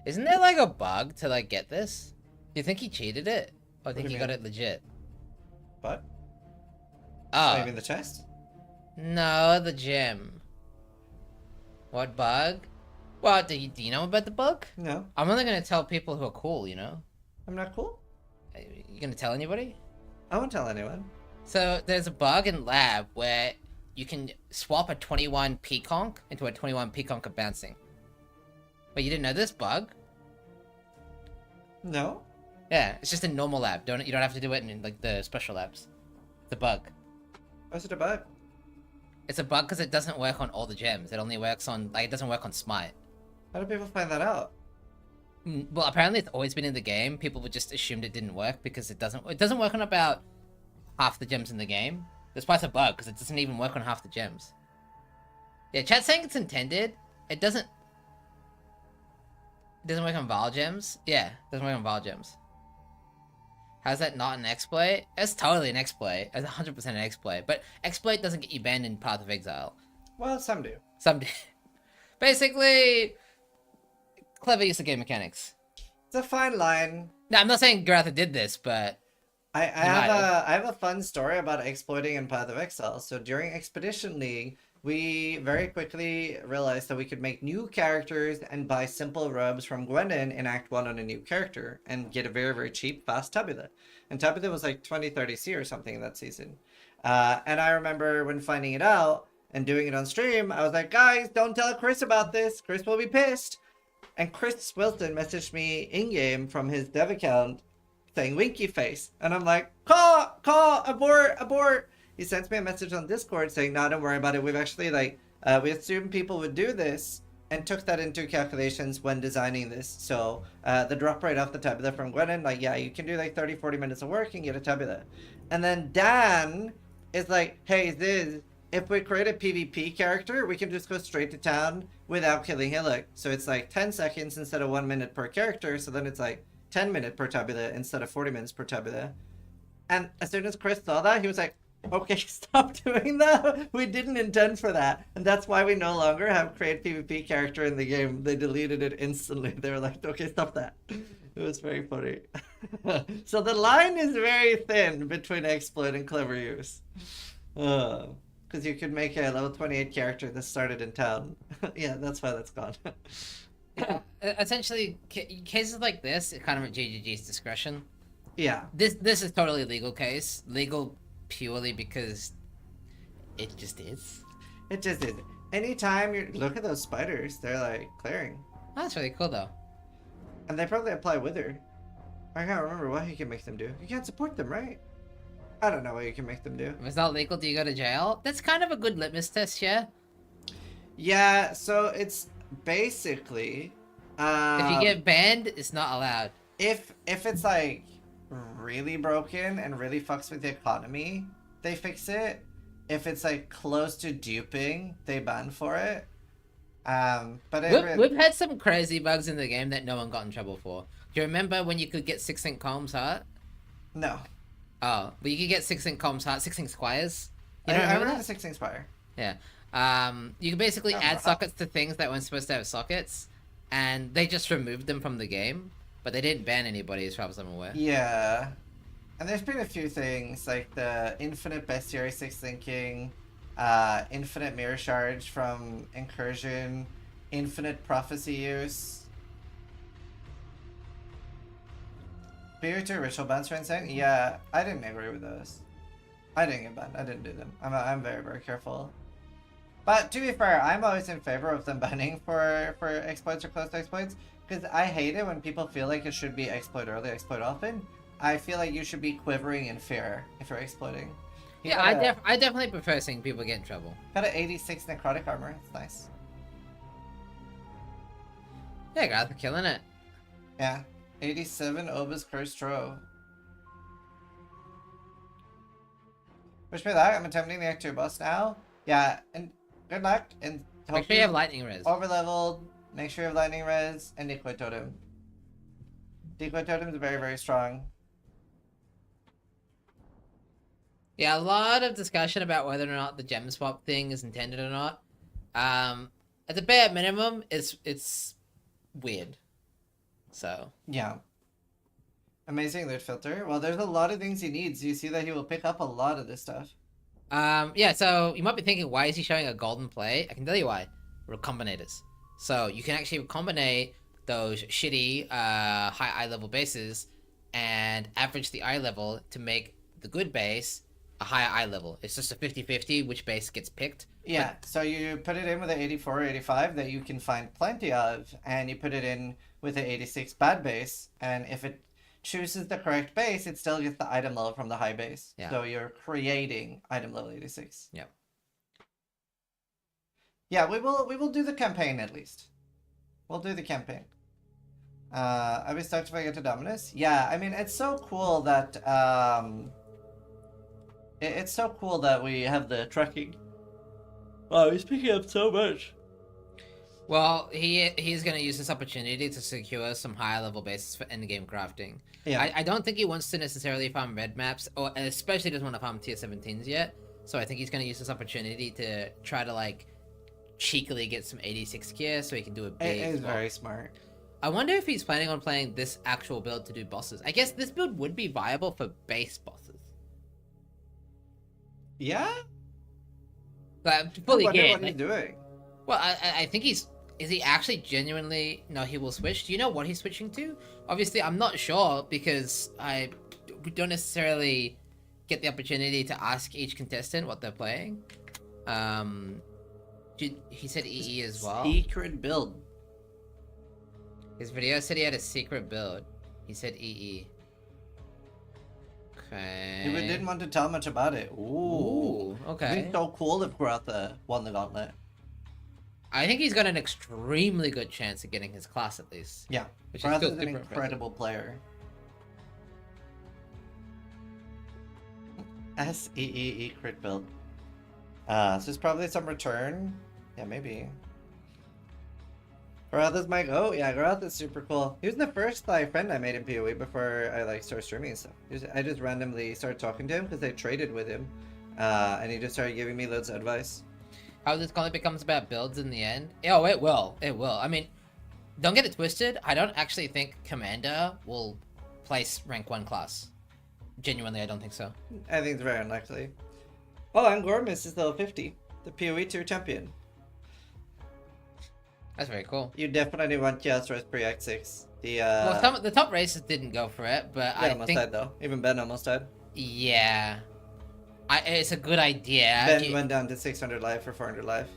Isn't there like a bug to like get this? Do you think he cheated it? Or do you think do he you got mean? it legit? What? Oh. Maybe in the chest? No, the gym. What bug? Well, do you know about the bug? No. I'm only gonna tell people who are cool, you know? I'm not cool. You gonna tell anybody? I won't tell anyone. So there's a bug in lab where you can swap a 21 peaconk into a 21 peaconk of bouncing. Wait, you didn't know this bug? No. Yeah, it's just a normal lab. You don't have to do it in like the special labs. It's a bug. What's it a bug? It's a bug because it doesn't work on all the gems. It only works on it doesn't work on Smite. How do people find that out? Well, apparently it's always been in the game. People would just assumed it didn't work because it doesn't work on about half the gems in the game. That's why it's a bug, because it doesn't even work on half the gems. Yeah, chat's saying it's intended. It doesn't work on Val gems. Yeah, it doesn't work on Val gems. How's that not an exploit? It's totally an exploit. It's 100% an exploit. But exploit doesn't get you banned in Path of Exile. Well, some do. Some do. Basically, clever use of game mechanics. It's a fine line. No, I'm not saying Garatha did this, but I have a fun story about exploiting in Path of Exile. So during Expedition League, we very quickly realized that we could make new characters and buy simple robes from Gwendon in Act 1 on a new character and get a very, very cheap, fast Tabula. And Tabula was like 20-30C or something that season. And I remember when finding it out and doing it on stream, I was like, guys, don't tell Chris about this. Chris will be pissed. And Chris Wilson messaged me in-game from his dev account saying winky face. And I'm like, call, abort. He sends me a message on Discord saying, no, don't worry about it. We've actually we assumed people would do this and took that into calculations when designing this. So the drop rate off the tabula from Gwennon, like, yeah, you can do like 30-40 minutes of work and get a tabula. And then Dan is like, hey, Ziz, if we create a PvP character, we can just go straight to town without killing Hillock. So it's like 10 seconds instead of 1 minute per character. So then it's like 10 minutes per tabula instead of 40 minutes per tabula. And as soon as Chris saw that, he was like, okay, stop doing that. We didn't intend for that. And that's why we no longer have create PvP character in the game. They deleted it instantly. They were like, okay, stop that. It was very funny. So the line is very thin between exploit and clever use. Because you could make a level 28 character that started in town. Yeah, that's why that's gone. yeah, essentially, cases like this, it's kind of at GGG's discretion. Yeah. This is totally a legal case. Legal purely because it just is. It just is. Anytime you look at those spiders, they're like clearing. Oh, that's really cool though. And they probably apply wither. I can't remember what you can make them do. You can't support them, right? I don't know what you can make them do. If it's not legal, do you go to jail? That's kind of a good litmus test, yeah? Yeah, so it's basically... if you get banned, it's not allowed. If it's like really broken and really fucks with the economy, they fix it. If it's like close to duping, they ban for it. But we've had some crazy bugs in the game that no one got in trouble for. Do you remember when you could get 6-Sync Combs Heart? No. Oh, but you could get 6-Sync Combs Heart, 6-Sync Squires. You I don't remember the 6-Sync Spire. Yeah. You can basically add sockets to things that weren't supposed to have sockets, and they just removed them from the game, but they didn't ban anybody as far as I'm aware. Yeah. And there's been a few things, like the infinite bestiary 6-Syncing, infinite mirror charge from Incursion, infinite prophecy use. Beer to ritual bans for insane? Yeah, I didn't agree with those. I didn't get banned. I didn't do them. I'm very, very careful. But to be fair, I'm always in favor of them banning for exploits or close to exploits, because I hate it when people feel like it should be exploit early, exploit often. I feel like you should be quivering in fear if you're exploiting. Yeah, I definitely prefer seeing people get in trouble. Got an 86 necrotic armor. It's nice. Yeah, guys, we're killing it. Yeah. 87 Obus Curse Tro. Wish me luck. I'm attempting the Act 2 boss now. Yeah, and good luck. And make sure you have lightning res. Overleveled. Make sure you have lightning res and decoy totem. Decoy totem is very, very strong. Yeah, a lot of discussion about whether or not the gem swap thing is intended or not. At the bare minimum, it's weird. So Yeah. Amazing loot filter. Well, there's a lot of things he needs. You see that he will pick up a lot of this stuff. yeah. So you might be thinking, why is he showing a golden plate? I can tell you why. Recombinators. So you can actually recombinate those shitty high eye level bases and average the eye level to make the good base a higher eye level. It's just a 50-50 which base gets picked. Yeah, so you put it in with an 84 or 85 that you can find plenty of, and you put it in with an 86 bad base, and if it chooses the correct base, it still gets the item level from the high base. Yeah. So you're creating item level 86. Yeah. Yeah, we will do the campaign at least. We'll do the campaign. Are we stoked if I get to Dominus? Yeah, I mean, it's so cool that it's so cool that we have the tracking. Wow, he's picking up so much. Well, he's going to use this opportunity to secure some higher level bases for endgame crafting. Yeah. I don't think he wants to necessarily farm red maps, or especially doesn't want to farm tier 17s yet. So I think he's going to use this opportunity to try to like cheekily get some 86 gear so he can do a big. It is very smart. I wonder if he's planning on playing this actual build to do bosses. I guess this build would be viable for base bosses. Yeah? Like, fully I wonder geared, what he's doing. Well, I think he's... Is he actually genuinely... No, he will switch. Do you know what he's switching to? Obviously, I'm not sure because we don't necessarily get the opportunity to ask each contestant what they're playing. He said EE as well. Secret build. His video said he had a secret build. He said EE. Okay. He didn't want to tell much about it. Ooh. Okay. It'd be so cool if Grotha won the Gauntlet. I think he's got an extremely good chance of getting his class at least. Yeah. Which Grotha's is an still incredible player. SEEE crit build. So it's probably some return. Yeah, maybe. Grotha's my go. Yeah, Grotha's super cool. He was the first friend I made in PoE before I started streaming and stuff. I just randomly started talking to him because I traded with him, and he just started giving me loads of advice. How this Gauntlet becomes about builds in the end? Oh, it will. It will. I mean, don't get it twisted. I don't actually think Commander will place rank 1 class. Genuinely, I don't think so. I think it's very unlikely. Oh, and Gormus is level 50, the PoE 2 champion. That's very cool. You definitely want Chaos Rest pre Act 6. Well, the top races didn't go for it, but Ben I almost think... died though. Even Ben almost died. Yeah. It's a good idea. Ben went down to 600 life for 400 life.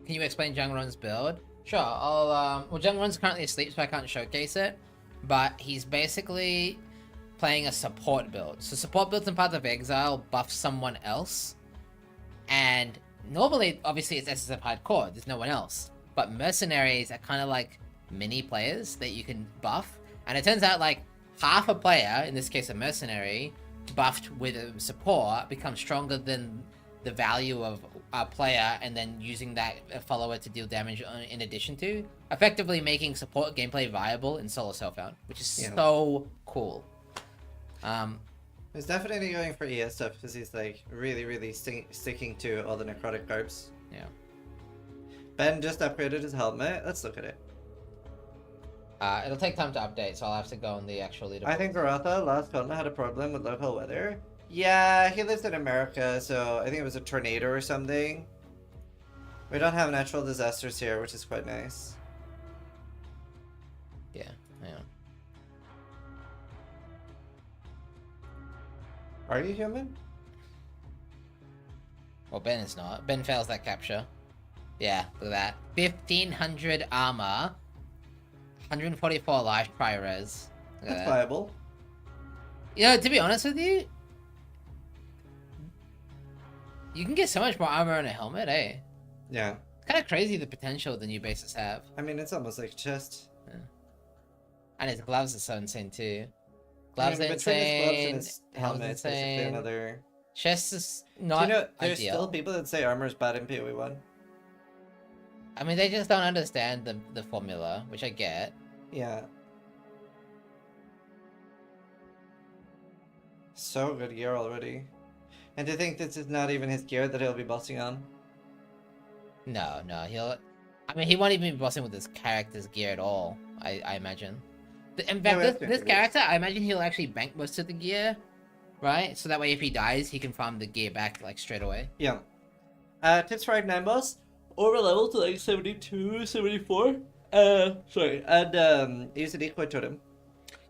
Can you explain Jungron's build? Sure, I'll, well, Jungron's currently asleep, so I can't showcase it, but he's basically playing a support build. So support builds in Path of Exile buff someone else, and normally, obviously, it's SSF hardcore, there's no one else, but mercenaries are kind of like mini players that you can buff, and it turns out like half a player, in this case a mercenary, buffed with a support becomes stronger than the value of a player, and then using that follower to deal damage in addition to, effectively making support gameplay viable in solo self-found, which is so cool. He's definitely going for ES stuff because he's like really sticking to all the necrotic carbs. Yeah. Ben just upgraded his helmet. Let's look at it. It'll take time to update, so I'll have to go on the actual leaderboard. I think Garotha last Gauntlet had a problem with local weather. Yeah, he lives in America, so I think it was a tornado or something. We don't have natural disasters here, which is quite nice. Yeah. Are you human? Well, Ben is not. Ben fails that capture. Yeah, look at that. 1500 armor. 144 life tri-res. That's viable. You know, to be honest with you, you can get so much more armor on a helmet, eh? Yeah. It's kind of crazy the potential the new bases have. I mean, it's almost like a chest. Yeah. And his gloves are so insane too. Gloves I mean, are between his gloves and insane. his Helmet's helmet, it's basically insane. another... Chest is not Do you know, there's ideal. still people that say armor is bad in PoE 1. I mean, they just don't understand the formula, which I get. Yeah. So good gear already. And to think this is not even his gear that he'll be bossing on. No, he'll. I mean, he won't even be bossing with his character's gear at all. I imagine. In fact, this character, I imagine he'll actually bank most of the gear, right? So that way, if he dies, he can farm the gear back like straight away. Yeah. Tips for Nine boss. Over level to like 72, 74. Sorry. And use a decoy totem.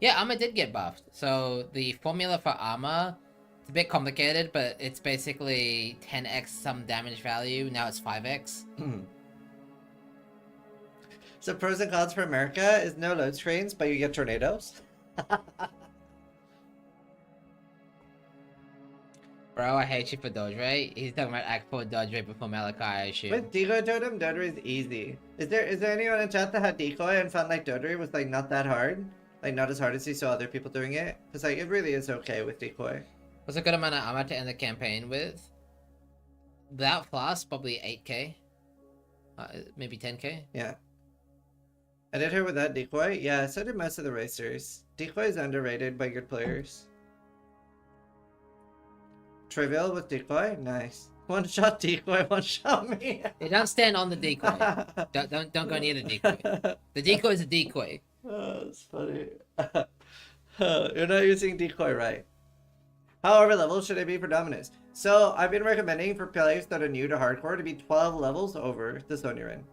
Yeah, armor did get buffed. So the formula for armor, it's a bit complicated, but it's basically 10x some damage value. Now it's 5x. So pros and cons for America is no load screens, but you get tornadoes. Bro, I hate you for dodge rate. He's talking about Act 4 dodge rate before Malachi, I assume. With decoy totem, dodgery is easy. Is there anyone in chat that had decoy and found like dodgery was like not that hard? Like not as hard as you saw other people doing it? Because like it really is okay with decoy. What's a good amount of armor to end the campaign with? Without flask, probably 8k. Maybe 10k. Yeah. I did her with that decoy. Yeah, so did most of the racers. Decoy is underrated by good players. Trivial with decoy? Nice. One shot decoy, one shot me. Hey, don't stand on the decoy. don't go near the decoy. The decoy is a decoy. Oh, that's funny. You're not using decoy right. How over level should I be for dominance? So I've been recommending for players that are new to hardcore to be 12 levels over the zone you're in.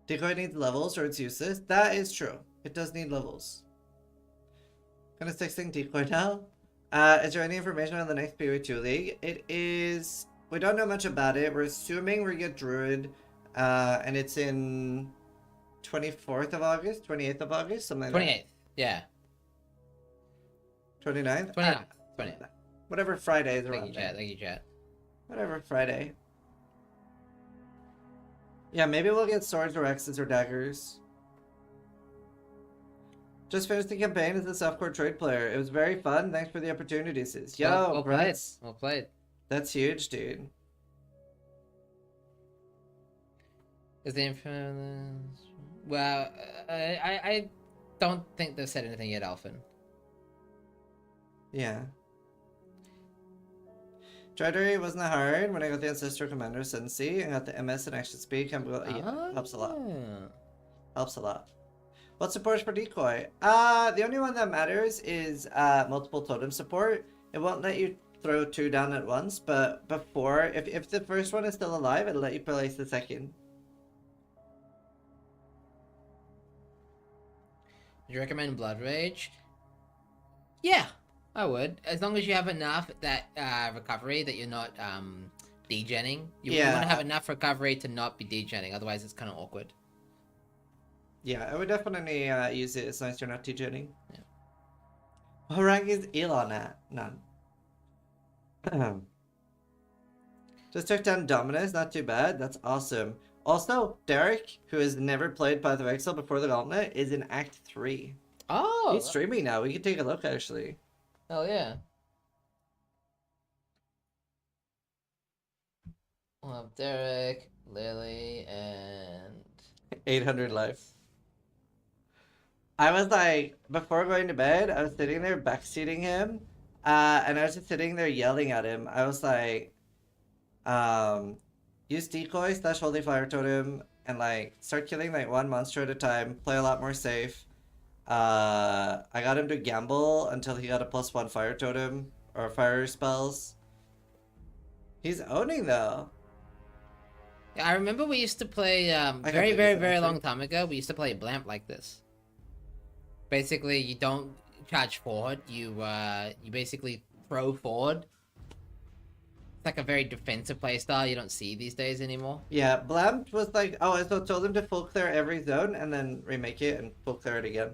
Decoy needs levels or it's useless. That is true. It does need levels. Gonna 16 decoy now. Is there any information on the next PV2 League? It is... We don't know much about it. We're assuming we get Druid. And it's in 24th of August? 28th of August? Something like 28th, yeah. 29th? 29th. Whatever Friday is Thank around you, there. chat. Thank you, chat. Whatever Friday. Yeah, maybe we'll get swords or axes or daggers. Just finished the campaign as a softcore trade player. It was very fun. Thanks for the opportunity, sis. Yo, well played. Brents. Well played. That's huge, dude. Is the info? Well, I don't think they've said anything yet, Alphin. Yeah. Treasury wasn't hard when I got the Ancestral Commander Sensi and got the MS and action speed. Yeah, helps a lot. Helps a lot. What support for decoy? The only one that matters is multiple totem support. It won't let you throw 2 down at once, but before, if the first one is still alive, it'll let you place the second. Would you recommend Blood Rage? Yeah, I would. As long as you have enough that recovery that you're not degenning. You want to have enough recovery to not be degenning, otherwise it's kind of awkward. Yeah, I would definitely use it as long as you're not degenning. Yeah. What rank is Elon at? None. Just took down Dominus, not too bad. That's awesome. Also, Derek, who has never played Path of Exile before the Gauntlet, is in Act 3. Oh! He's streaming now. We can take a look, actually. Hell yeah. We'll have Derek, Lily, and... 800 life. I was like, before going to bed, I was sitting there backseating him, and I was just sitting there yelling at him. I was like, use decoy / holy fire totem, and like start killing like 1 monster at a time, play a lot more safe. I got him to gamble until he got a +1 fire totem, or fire spells. He's owning though. Yeah, I remember we used to play, very long time ago, we used to play Blamp like this. Basically, you don't charge forward, you basically throw forward. It's like a very defensive playstyle you don't see these days anymore. Yeah, Blamp was like, oh, I told him to full clear every zone and then remake it and full clear it again.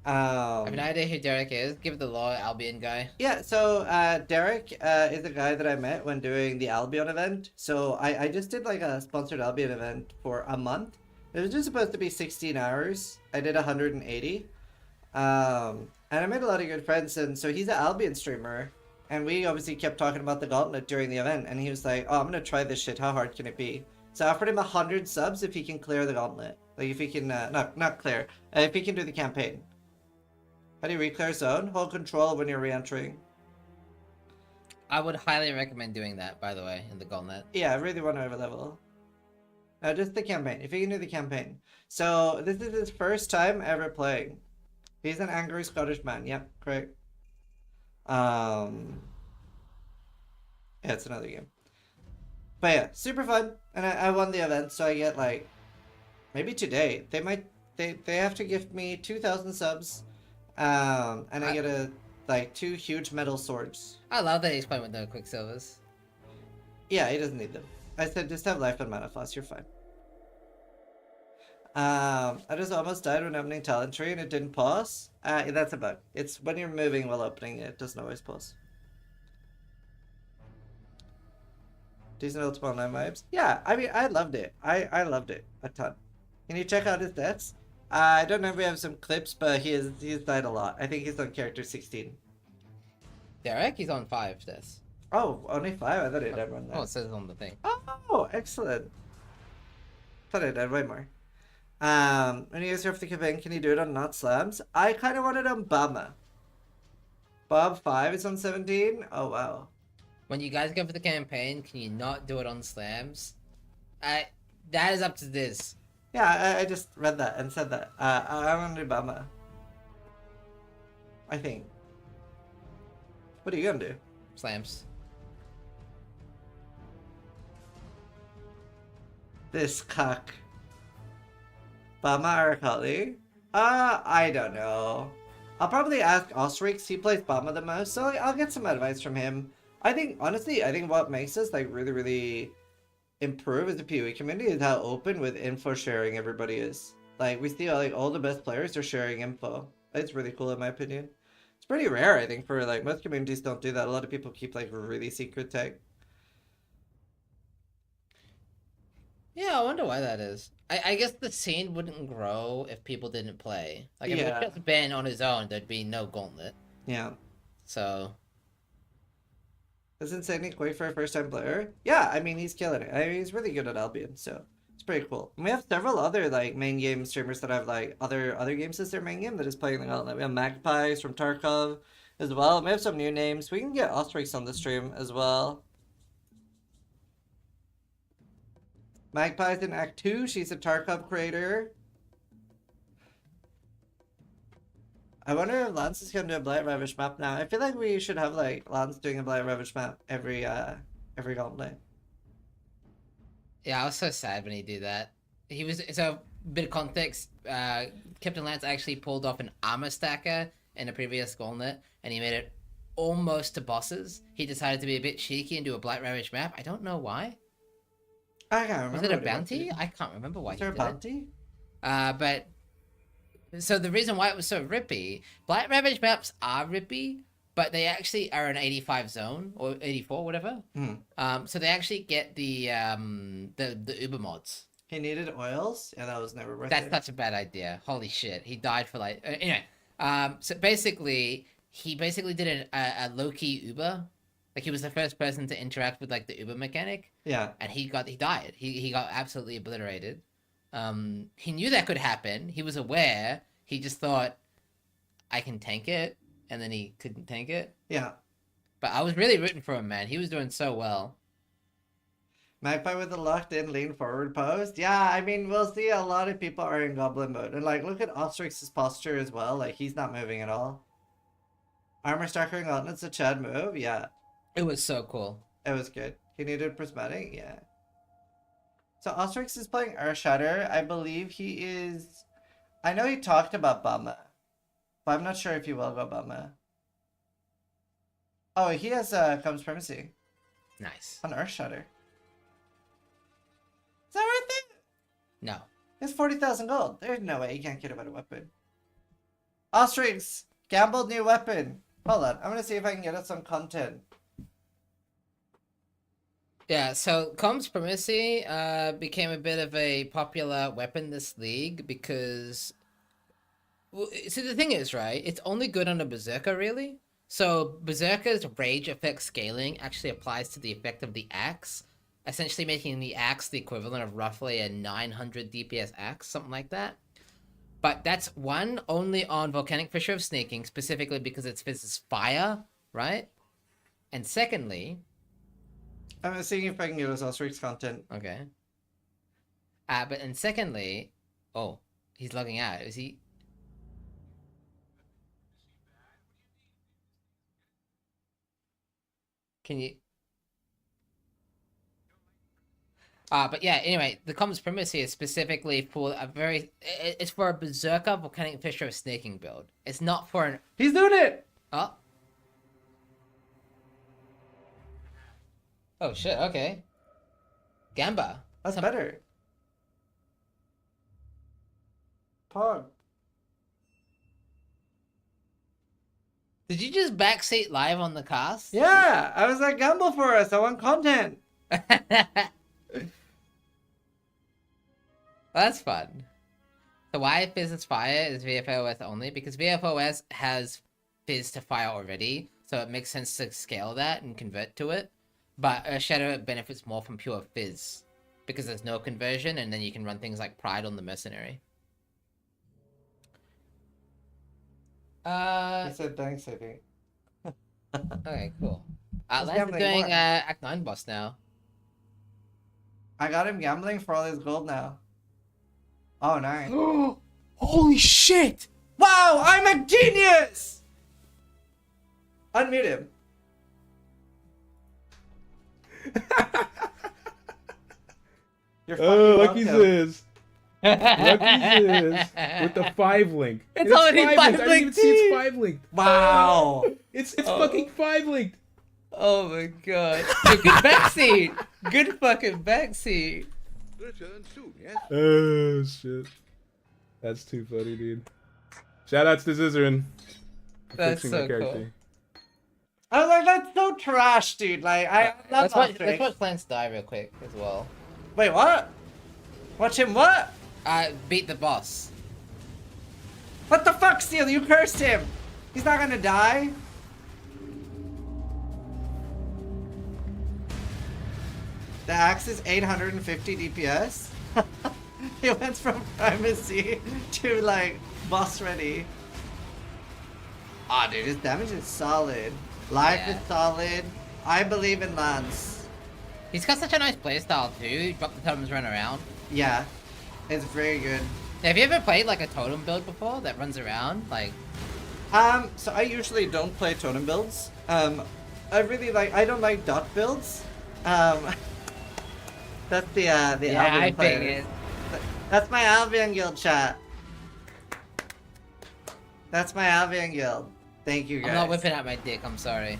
I have no idea who Derek is. Give it the law, Albion guy. Yeah, so Derek is a guy that I met when doing the Albion event. So I just did like a sponsored Albion event for a month. It was just supposed to be 16 hours. I did 180. And I made a lot of good friends. And so he's an Albion streamer. And we obviously kept talking about the Gauntlet during the event. And he was like, oh, I'm going to try this shit. How hard can it be? So I offered him 100 subs if he can clear the Gauntlet. Like if he can, not clear, if he can do the campaign. How do you re-clear zone? Hold control when you're re-entering. I would highly recommend doing that, by the way, in the Gauntlet. Yeah, I really want to overlevel. Just the campaign, if you can do the campaign. So, this is his first time ever playing. He's an angry Scottish man. Yep, correct. Yeah, it's another game. But yeah, super fun. And I won the event, so I get like, maybe today. They have to gift me 2,000 subs. And I get like 2 huge metal swords. I love that he's playing with no quicksilvers. Yeah, he doesn't need them. I said just have life and mana floss, you're fine. I just almost died when opening talent tree and it didn't pause. That's a bug. It's when you're moving while opening it doesn't always pause. Decent Ultima Online vibes. Yeah, I mean, I loved it. I loved it a ton. Can you check out his stats? I don't know if we have some clips, but he's died a lot. I think he's on character 16. Derek, he's on 5 deaths. Oh, only 5? I thought he'd had run that. Oh, it says on the thing. Oh, excellent. Thought I'd had way more. When you guys surf the campaign, can you do it on not slams? I kind of want it on Bama. Bob 5 is on 17? Oh, wow. When you guys go for the campaign, can you not do it on slams? That is up to this. Yeah, I just read that and said that. I want to do Bama. I think. What are you gonna do? Slams. This cuck. Bama or Akali? I don't know. I'll probably ask Osrix. He plays Bama the most, so I'll get some advice from him. I think, honestly, I think what makes us like really, really improve as a PoE community is how open with info sharing everybody is. Like, we see like all the best players are sharing info. It's really cool in my opinion. It's pretty rare, I think, for like most communities don't do that. A lot of people keep like really secret tech. Yeah, I wonder why that is. I guess the scene wouldn't grow if people didn't play. Like, if it was just Ben on his own, there'd be no Gauntlet. Yeah. So... Is Insanity quick for a first-time player? Yeah, I mean, he's killing it. I mean, he's really good at Albion, so it's pretty cool. And we have several other, like, main game streamers that have, like, other games as their main game that is playing the Gauntlet. We have Magpies from Tarkov as well. And we have some new names. We can get Ostrix on the stream as well. Magpie's in Act 2. She's a Tarkov creator. I wonder if Lance is gonna do a Blight Ravish map now. I feel like we should have like Lance doing a Blight Ravish map every Gauntlet. Yeah, I was so sad when he did that. He was, so bit of context, Captain Lance actually pulled off an armor stacker in a previous Gauntlet, and he made it almost to bosses. He decided to be a bit cheeky and do a Blight Ravish map. I don't know why. I can't remember. Was it a bounty? I can't remember why. Was there a bounty? But so the reason why it was so rippy, Blight Ravage maps are rippy, but they actually are an 85 zone or 84, whatever. So they actually get the Uber mods. He needed oils. Yeah, that was never worth it. That's such a bad idea. Holy shit, he died for like anyway. So basically, he did a low key Uber. Like, he was the first person to interact with like the Uber mechanic. Yeah. And he died. He got absolutely obliterated. He knew that could happen. He was aware. He just thought, I can tank it, and then he couldn't tank it. Yeah. But I was really rooting for him, man. He was doing so well. Magpie with the locked-in lean forward post. Yeah, I mean, we'll see a lot of people are in Goblin mode. And, like, look at Ostrix's posture as well. Like, he's not moving at all. Armor Stacker and Gauntlet's a Chad move. Yeah. It was so cool. It was good. He needed Prismatic. Yeah. So Ostrix is playing Earthshatter. I believe he is... I know he talked about Bama, but I'm not sure if he will go Bama. Oh, he has Comes Primacy. Nice. On Earthshatter. Is that right there? No. He has 40,000 gold. There's no way he can't get a better weapon. Ostrix! Gambled new weapon. Hold on. I'm going to see if I can get us some content. Yeah, so Comms Primacy became a bit of a popular weapon this league because... Well, see, the thing is, right, it's only good on a Berserker, really. So Berserker's rage effect scaling actually applies to the effect of the axe, essentially making the axe the equivalent of roughly a 900 DPS axe, something like that. But that's one only on Volcanic Fissure of Snaking, specifically because its fizz is fire, right? And secondly, I'm seeing if I can get us all streaks content. okay. And secondly, oh, he's logging out. Is he? Can you? But yeah, anyway, the comms premise here is specifically for a very... It's for a Berserker Volcanic Fissure of Snaking build. It's not for an... He's doing it! Oh. Oh shit, okay. Gamba. That's better. Pog. Did you just backseat live on the cast? Yeah, I was like, gamble for us. I want content. That's fun. So why Fizz is fire is VFOS only? Because VFOS has Fizz to fire already, so it makes sense to scale that and convert to it. But Shadow benefits more from pure Fizz, because there's no conversion, and then you can run things like Pride on the Mercenary. He said thanks, I think. Okay, cool. Let's Lance is gambling doing more. Act 9 boss now. I got him gambling for all his gold now. Oh, nice. Holy shit! Wow, I'm a genius! Unmute him. You're fucking Lucky welcome. Ziz. Lucky Ziz with the 5 link. It's And already 5 5 linked. I didn't even see linked. it's 5 linked. Wow. It's fucking 5 linked. Oh my god. Good backseat! Good fucking backseat! Return soon, yes? Oh shit. That's too funny, dude. Shoutouts to Zizarin. for That's fixing so my character. cool. I was like, that's so trash, dude. Like, I love Let's watch Lance die real quick as well. Wait, what? Watch him what? Beat the boss. What the fuck, Steel? You cursed him. He's not gonna die. The axe is 850 DPS. He went from primacy to like boss ready. Ah, dude, his damage is solid. Life Yeah. is solid. I believe in Lance. He's got such a nice playstyle too. Drop the totems, run around. Yeah, it's very good. Have you ever played like a totem build before that runs around? Like, So I usually don't play totem builds. I don't like dot builds. That's the yeah, I Albion player. figured. That's my Albion guild chat. That's my Albion guild. Thank you guys. I'm not whipping out my dick. I'm sorry.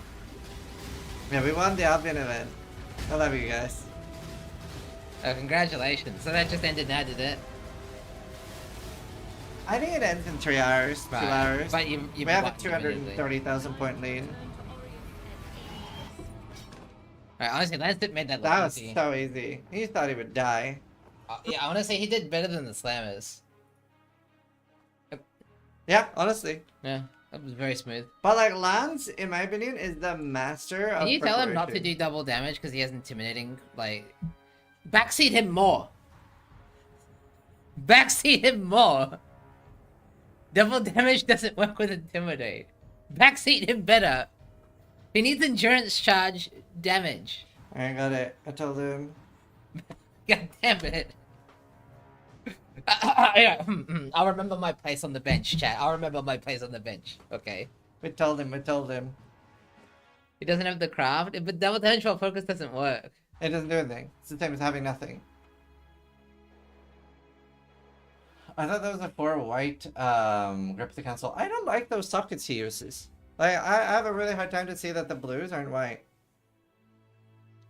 Yeah, we won the Albion event. I love you guys. Congratulations. So that just ended now, did it? I think it ends in 3 hours, Right. 2 hours. But you we have a blocked immediately. 230,000 point lead. Alright, honestly, Lance didn't make that look That was easy. so easy. He thought he would die. Yeah, honestly, he did better than the Slammers. Yeah, honestly. Yeah, that was very smooth. But like Lance, in my opinion, is the master of Can you tell him not to preparation. do double damage because he has intimidating, like... Backseat him more! Backseat him more! Double damage doesn't work with intimidate. Backseat him better! He needs endurance charge damage. I got it. I told him. God damn it. I'll remember my place on the bench, chat. I'll remember my place on the bench. Okay. We told him. We told him. He doesn't have the craft, but double damage while focus doesn't work. It doesn't do anything. It's the same as having nothing. I thought that was a 4 white grip the cancel. I don't like those sockets he uses. Like I have a really hard time to see that the blues aren't white.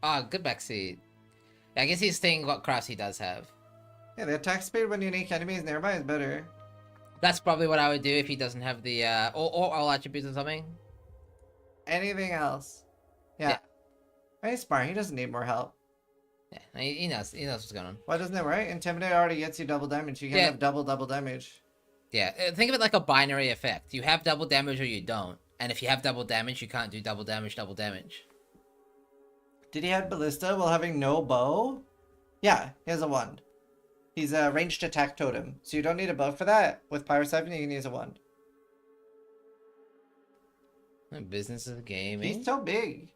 Ah, good backseat. Yeah, I guess he's saying what crafts he does have. Yeah, the attack speed when unique enemies nearby is better. That's probably what I would do if he doesn't have the or all attributes or something. Anything else? Yeah. He's smart. He doesn't need more help. Yeah, he knows what's going on. Why doesn't it, right? Intimidate already gets you double damage. You can Yeah. have double damage. Yeah, think of it like a binary effect. You have double damage or you don't. And if you have double damage, you can't do double damage. Did he have ballista while having no bow? Yeah, he has a wand. He's a ranged attack totem, so you don't need a bow for that. With Pyro Siphon, you can use a wand. Business is gaming. He's so big.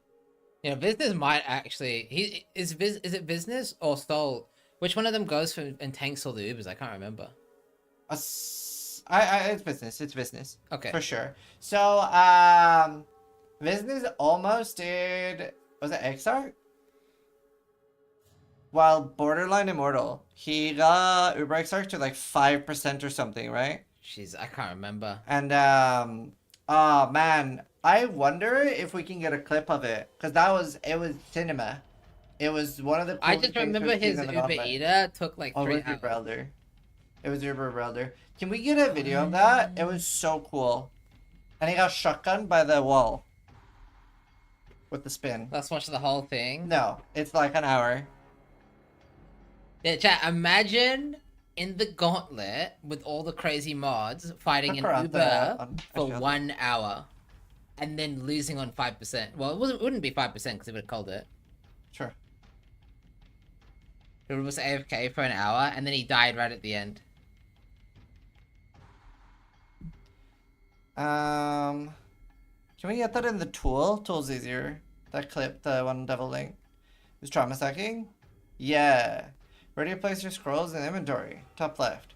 You know, business might actually. Is it business or stole? Which one of them goes for and tanks all the Ubers? I can't remember. It's business. It's business. Okay. For sure. So, business almost did. Was it Exarch? While Borderline Immortal, he got Uber Exarch to like 5% or something, right? Jeez, I can't remember. And oh man, I wonder if we can get a clip of it, because it was cinema. It was one of the. I just remember his Uber Eater took like 3 hours. Uber Elder. It was Uber Elder. Can we get a video of that? It was so cool. And he got shotgunned by the wall. With the spin. Let's watch the whole thing. No, it's like an hour. Yeah, chat, imagine in the Gauntlet with all the crazy mods fighting an Uber for 1 hour and then losing on 5%. Well, it wouldn't be 5% because it would have called it. Sure. Uber was AFK for an hour and then he died right at the end. Can we get that in the tool? Tool's easier. That clip, the one devil link. Is trauma stacking? Yeah. Where do you place your scrolls in inventory? Top left.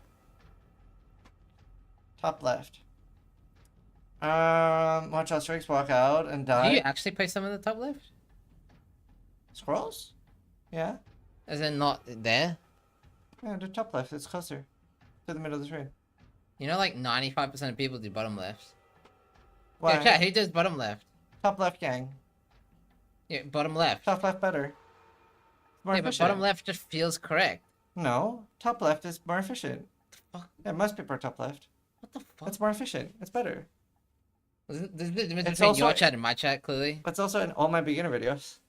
Top left. Watch Asterix walk out and die. Do you actually place them in the top left? Scrolls? Yeah. Is it not there? Yeah, the top left. It's closer to the middle of the screen. You know, like 95% of people do bottom left. Why? Yeah, chat, who does bottom left? Top left, gang. Yeah, bottom left. Top left better. More yeah, but efficient. bottom left just feels correct. No, top left is more efficient. Fuck. Yeah, most people are top left. What the fuck? It's more efficient. It's better. There's a difference It's between also- your chat and my chat, clearly. It's also in all my beginner videos.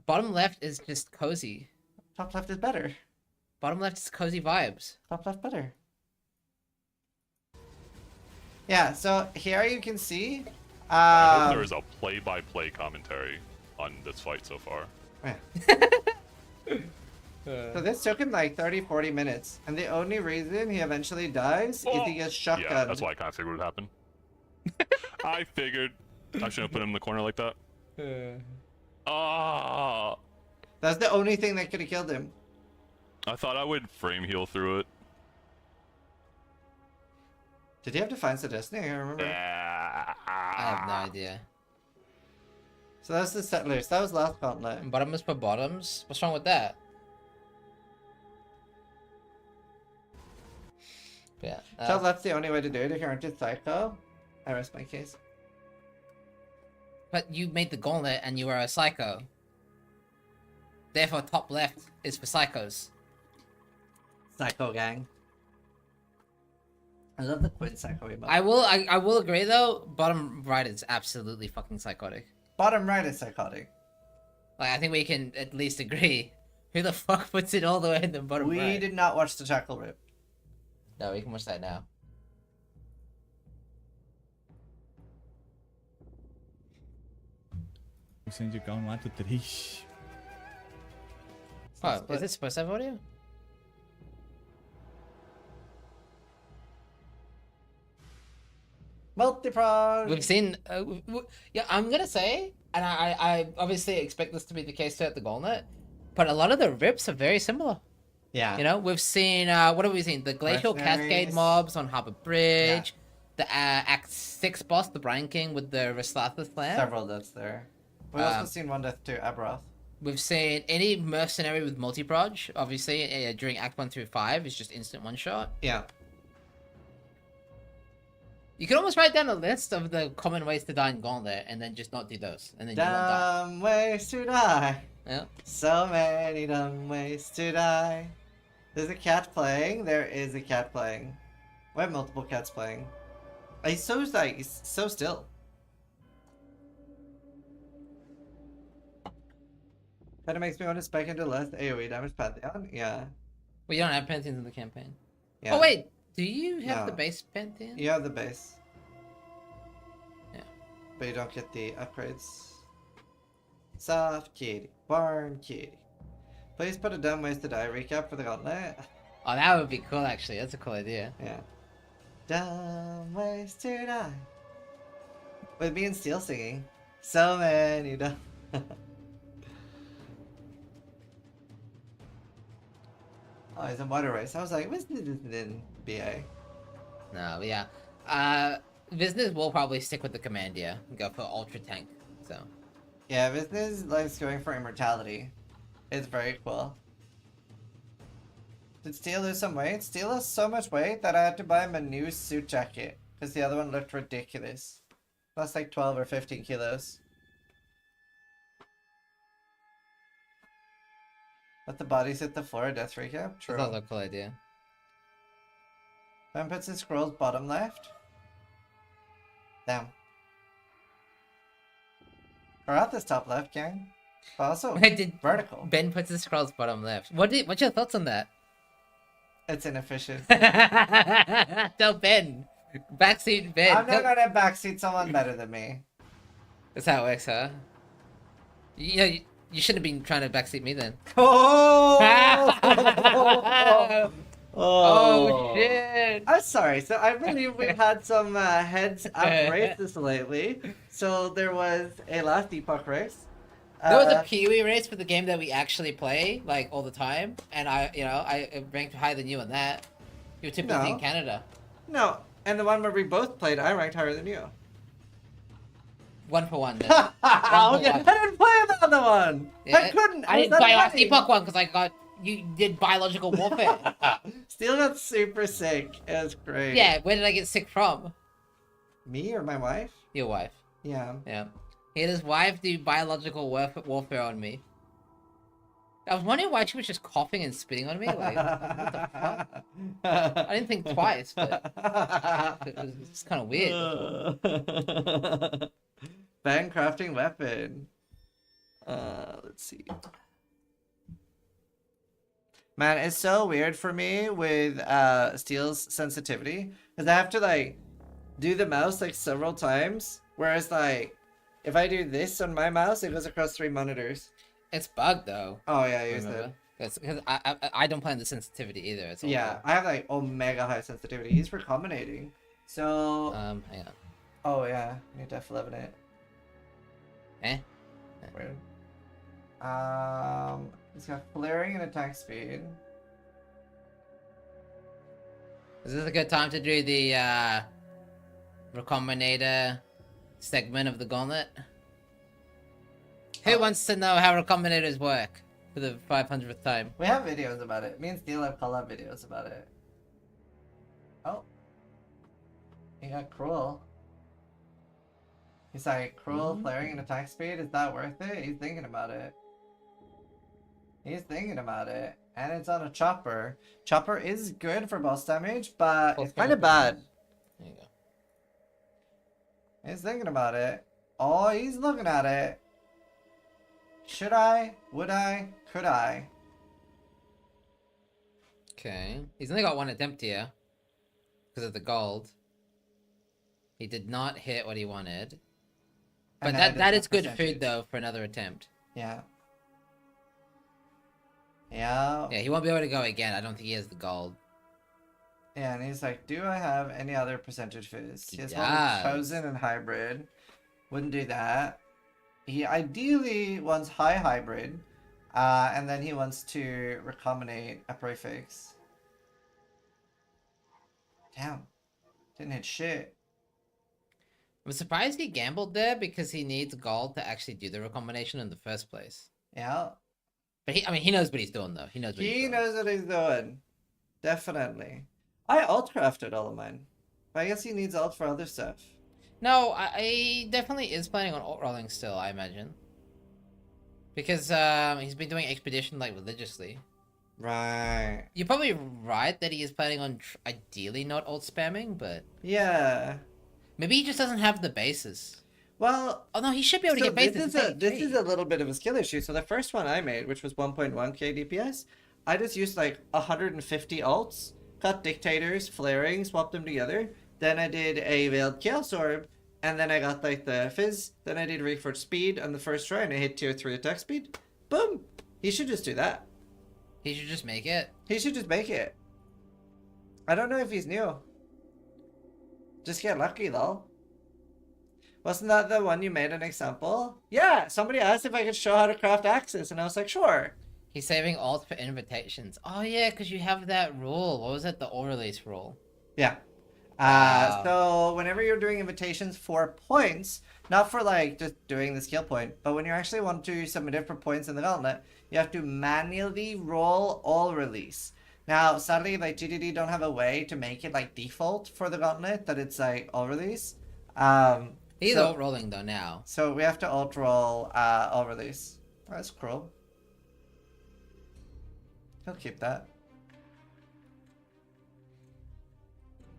Bottom left is just cozy. Top left is better. Bottom left is cozy vibes. Top left better. Yeah, so here you can see. I hope there is a play-by-play commentary on this fight so far. Yeah. So this took him like 30-40 minutes, and the only reason he eventually dies is he gets shotgunned. Yeah, that's why I kind of figured it would happen. I figured I shouldn't have put him in the corner like that. Ah! That's the only thing that could have killed him. I thought I would frame heal through it. Did he have Defiance of Destiny? I can't remember. I have no idea. So that's the Settlers. That was last Gauntlet. Bottomers for bottoms? What's wrong with that? Yeah. So that's the only way to do it if you're into Psycho. I rest my case. But you made the Gauntlet and you were a psycho. Therefore, top left is for psychos. Psycho gang. I love the Quinn Psycho emote. I will agree though. Bottom right is absolutely fucking psychotic. Bottom right is psychotic. Like I think we can at least agree. Who the fuck puts it all the way in the bottom right? We did not watch the Jackal Rip. No, we can watch that now. Send Gauntlet triste. Oh, is it supposed to have audio? Multi-prong! We've seen... yeah, I'm gonna say, and I obviously expect this to be the case throughout the Gauntlet, but a lot of the rips are very similar. Yeah. You know, we've seen... what have we seen? The Glacial Cascade mobs on Harbour Bridge, the Act 6 boss, the Brian King with the Restlatha Slam. Several deaths there. We've also seen one death too, Aberoth. We've seen any mercenary with multi-proj, obviously, during Act 1 through 5 is just instant one-shot. Yeah. You could almost write down a list of the common ways to die in Gauntlet and then just not do those. And then you won't die. Dumb ways to die. Yeah. So many dumb ways to die. There's a cat playing. There is a cat playing. We have multiple cats playing. He's so still. Kinda makes me want to spike into less AoE damage Pantheon. Yeah. Well, you don't have Pantheons in the campaign. Yeah. Oh, wait. Do you have No. the base Pantheon? You have the base. Yeah. But you don't get the upgrades. Soft kitty. Warm kitty. Please put a dumb ways to die recap for the Gauntlet. Oh, that would be cool, actually. That's a cool idea. Yeah. Dumb ways to die. With me and Steel singing. So many dumb. Oh, he's in water race. I was like, what's this in BA? No, but yeah. Business will probably stick with the Commandia and go for Ultra Tank, so. Yeah, business likes going for immortality. It's very cool. Did Steel lose some weight? Steel lost so much weight that I had to buy him a new suit jacket because the other one looked ridiculous. Lost like 12 or 15 kilos. Let the bodies hit the floor, death recap? True. That's also a cool idea. Ben puts his scrolls bottom left. Damn. Or at this top left, gang. But also vertical. Ben puts his scrolls bottom left. What's your thoughts on that? It's inefficient. Tell Ben. Backseat Ben. I'm not gonna backseat someone better than me. That's how it works, huh? You shouldn't have been trying to backseat me then. Oh! Oh shit! I'm sorry. So I believe we've had some heads up races lately. So there was a last epoch race. There was a Kiwi race for the game that we actually play like all the time, and I ranked higher than you on that. You were too busy in Canada. No, and the one where we both played, I ranked higher than you. 1 for 1 then. Okay, I didn't play the other one. Yeah, I couldn't. I didn't buy last epoch one because you did biological warfare. Steel got super sick. It was great. Yeah, where did I get sick from? Me or my wife? Your wife. Yeah. Yeah. He had his wife do biological warfare on me. I was wondering why she was just coughing and spitting on me. Like, what the fuck? I didn't think twice, but it's kind of weird. Ben crafting weapon. Let's see. Man, it's so weird for me with Steel's sensitivity because I have to like do the mouse like several times, whereas like if I do this on my mouse, it goes across 3 monitors. It's bugged though. Oh yeah, use it. Because I don't play on the sensitivity either. It's all yeah, I have like mega high sensitivity. He's recombinating. So hang on. Oh yeah, need to F11 it. Weird. He's got flaring and attack speed. Is this a good time to do the Recombinator segment of the Gauntlet? Who wants to know how Recombinators work for the 500th time? We have videos about it. Me and Steel have collab videos about it. Oh. He got cruel. He's like, cruel, flaring, and attack speed? Is that worth it? He's thinking about it. He's thinking about it. And it's on a chopper. Chopper is good for boss damage, but it's kind of bad. There you go. He's thinking about it. Oh, he's looking at it. Should I? Would I? Could I? Okay. He's only got 1 attempt here. Because of the gold. He did not hit what he wanted. But that is good food, though, for another attempt. Yeah. Yeah. Yeah, he won't be able to go again. I don't think he has the gold. Yeah, and he's like, do I have any other percentage fizz? He has one does. chosen and hybrid. Wouldn't do that. He ideally wants high hybrid. And then he wants to recombinate a prefix. Damn. Didn't hit shit. I'm surprised he gambled there because he needs gold to actually do the recombination in the first place. Yeah. But he knows what he's doing though. He knows what he's doing. He knows what he's doing. Definitely. I alt crafted all of mine. But I guess he needs alt for other stuff. No, I definitely is planning on alt rolling still, I imagine. Because he's been doing expedition like religiously. Right. You're probably right that he is planning on ideally not alt spamming, but yeah. Maybe he just doesn't have the bases. Well, oh no, he should be able to get bases. This is a little bit of a skill issue. So the first one I made, which was 1.1k DPS, I just used like 150 alts, cut dictators, flaring, swapped them together. Then I did a veiled chaos orb, and then I got like the fizz. Then I did reforged speed on the first try, and I hit tier 3 attack speed. Boom! He should just do that. He should just make it. He should just make it. I don't know if he's new. Just get lucky though. Wasn't that the one you made an example? Yeah, somebody asked if I could show how to craft axes, and I was like, sure. He's saving alt for invitations. Oh yeah, because you have that rule. What was it? The all release rule. Yeah. So whenever you're doing invitations for points, not for like just doing the skill point, but when you actually want to submit it for points in the Gauntlet, you have to manually roll all release. Now, sadly, like GDD don't have a way to make it like default for the Gauntlet that it's like all release. He's alt rolling though now. So we have to alt roll all release. That's cruel. He'll keep that.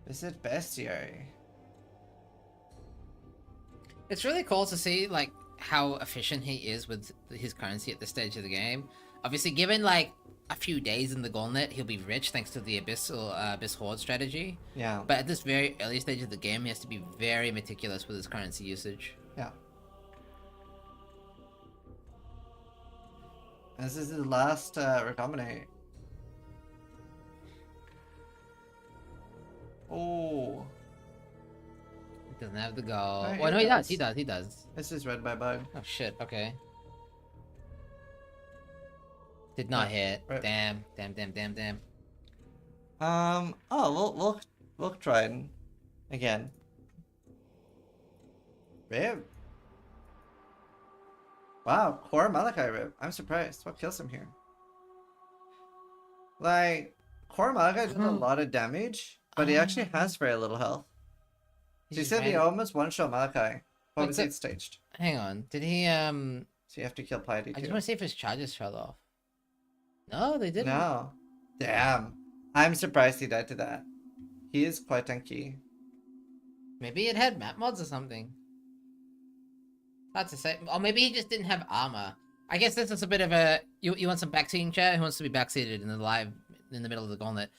Visit bestiary. It's really cool to see like how efficient he is with his currency at this stage of the game. Obviously, given like a few days in the Gauntlet, he'll be rich thanks to the Abyss Horde strategy. Yeah. But at this very early stage of the game, he has to be very meticulous with his currency usage. Yeah. This is his last recombinate. Oh. He doesn't have the goal. No, Well, no, he does. He does. This is read by bug. Oh shit. Okay. Did not hit. Right. Damn. Oh, we'll try it again. Rib. Wow, core Malachi Rib. I'm surprised. What kills him here? Like, core Malachi does a lot of damage, but he actually has very little health. So you said he almost one-shot Malachi. What was it staged? Hang on. Did he So you have to kill Piety I too. just want to see if his charges fell off. No, they didn't. No. Damn. I'm surprised he died to that. He is quite tanky. Maybe it had map mods or something. Hard to say. Or maybe he just didn't have armor. I guess this is a bit of a... You want some backseating chat? Who wants to be backseated in the middle of the Gauntlet?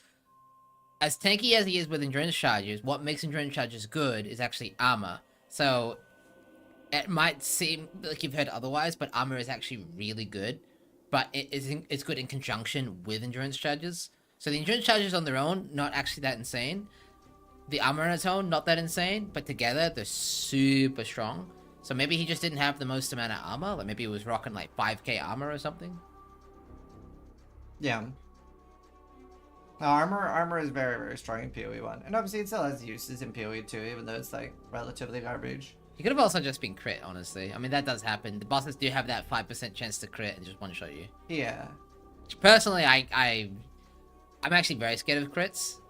As tanky as he is with endurance charges, what makes endurance charges good is actually armor. So, it might seem like you've heard otherwise, but armor is actually really good. But it's good in conjunction with endurance charges. So the endurance charges on their own, not actually that insane. The armor on its own, not that insane. But together, they're super strong. So maybe he just didn't have the most amount of armor. Like maybe he was rocking like 5k armor or something. Yeah. No, armor is very, very strong in PoE 1. And obviously it still has uses in PoE 2, even though it's like relatively garbage. He could have also just been crit, honestly. I mean, that does happen. The bosses do have that 5% chance to crit and just one-shot you. Yeah. Personally, I'm actually very scared of crits.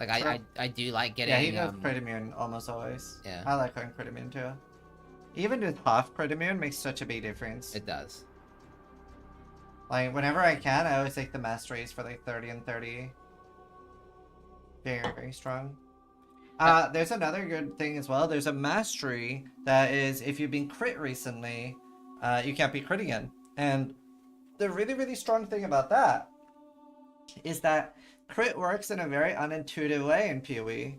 Like, Sure. I do like getting... Yeah, he goes crit immune almost always. Yeah. I like going crit immune too. Even with half crit immune makes such a big difference. It does. Like, whenever I can, I always take the masteries for like 30 and 30. Very, very strong. There's another good thing as well. There's a mastery that is, if you've been crit recently, you can't be crit again. And the really, really strong thing about that is that crit works in a very unintuitive way in PoE.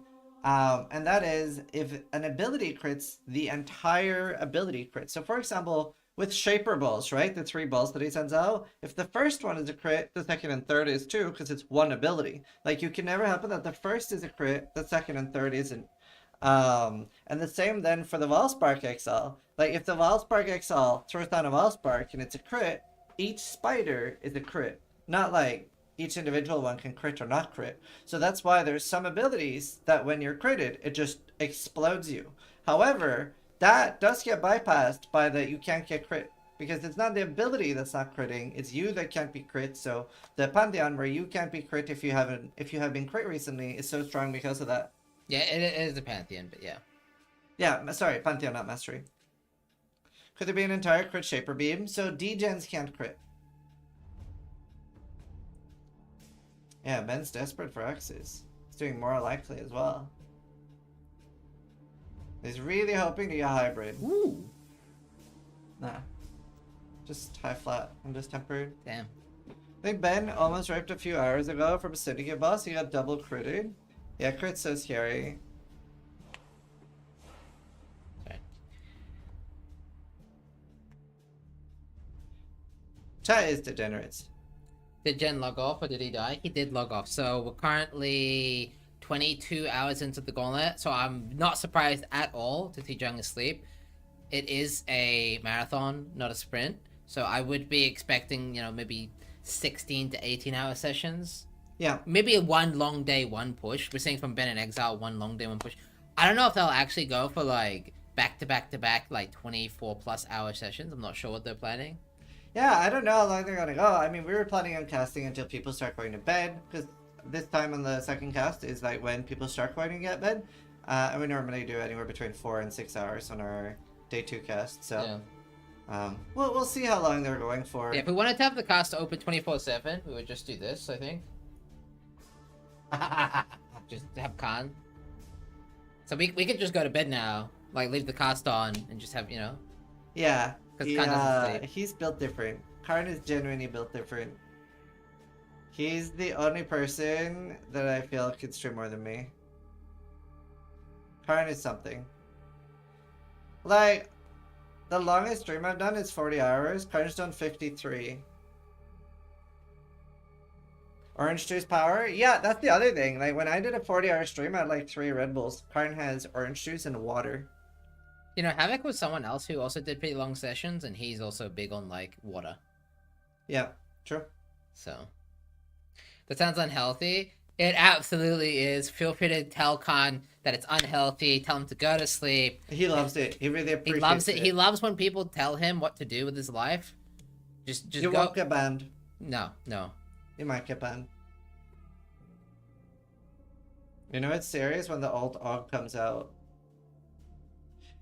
And that is, if an ability crits, the entire ability crits. So for example, with Shaper Balls, right? The 3 balls that he sends out. If the first one is a crit, the second and third is too, because it's one ability. Like, you can never happen that the first is a crit, the second and third isn't. And the same then for the Valspark XL. Like, if the Valspark XL throws down a Valspark and it's a crit, each spider is a crit. Not like each individual one can crit or not crit. So that's why there's some abilities that when you're critted, it just explodes you. However, that does get bypassed by the you can't get crit, because it's not the ability that's not critting, it's you that can't be crit. So the Pantheon where you can't be crit if you have been crit recently is so strong because of that. Yeah, it is the Pantheon, but yeah. Yeah, sorry, Pantheon, not Mastery. Could there be an entire crit Shaper Beam? So D-gens can't crit. Yeah, Ben's desperate for X's. He's doing more likely as well. He's really hoping to get a hybrid. Ooh. Nah. Just high flat. I'm just tempered. Damn. I think Ben almost raped a few hours ago from a syndicate boss. He got double critted. Yeah, crit's so scary. Okay. Chat is degenerates. Did Jen log off or did he die? He did log off. So we're currently 22 hours into the Gauntlet. So I'm not surprised at all to see Jung asleep. It is a marathon, not a sprint. So I would be expecting, you know, maybe 16 to 18 hour sessions. Yeah. Maybe a one long day, one push. We're seeing from Ben and Exile, one long day, one push. I don't know if they'll actually go for like back to back to back, like 24+ hour sessions. I'm not sure what they're planning. Yeah, I don't know how long they're gonna go. I mean, we were planning on casting until people start going to bed, because this time on the second cast is like when people start going to get bed. And we normally do anywhere between 4 and 6 hours on our day 2 cast. So, we'll see how long they're going for. Yeah, if we wanted to have the cast open 24/7, we would just do this, I think. Just have Khan. So we could just go to bed now, like leave the cast on and just have, you know. Yeah. Because Khan doesn't sleep. He's built different. Karn is genuinely built different. He's the only person that I feel could stream more than me. Karn is something. Like, the longest stream I've done is 40 hours. Karn's done 53. Orange juice power? Yeah, that's the other thing. Like, when I did a 40-hour stream, I had like 3 Red Bulls. Karn has orange juice and water. You know, Havoc was someone else who also did pretty long sessions, and he's also big on, like, water. Yeah, true. So, that sounds unhealthy. It absolutely is. Feel free to tell Khan that it's unhealthy. Tell him to go to sleep. He loves it. He really appreciates it. He loves it. He loves when people tell him what to do with his life. Just you go. won't get banned. No. You might get banned. You know, it's serious when the alt og comes out.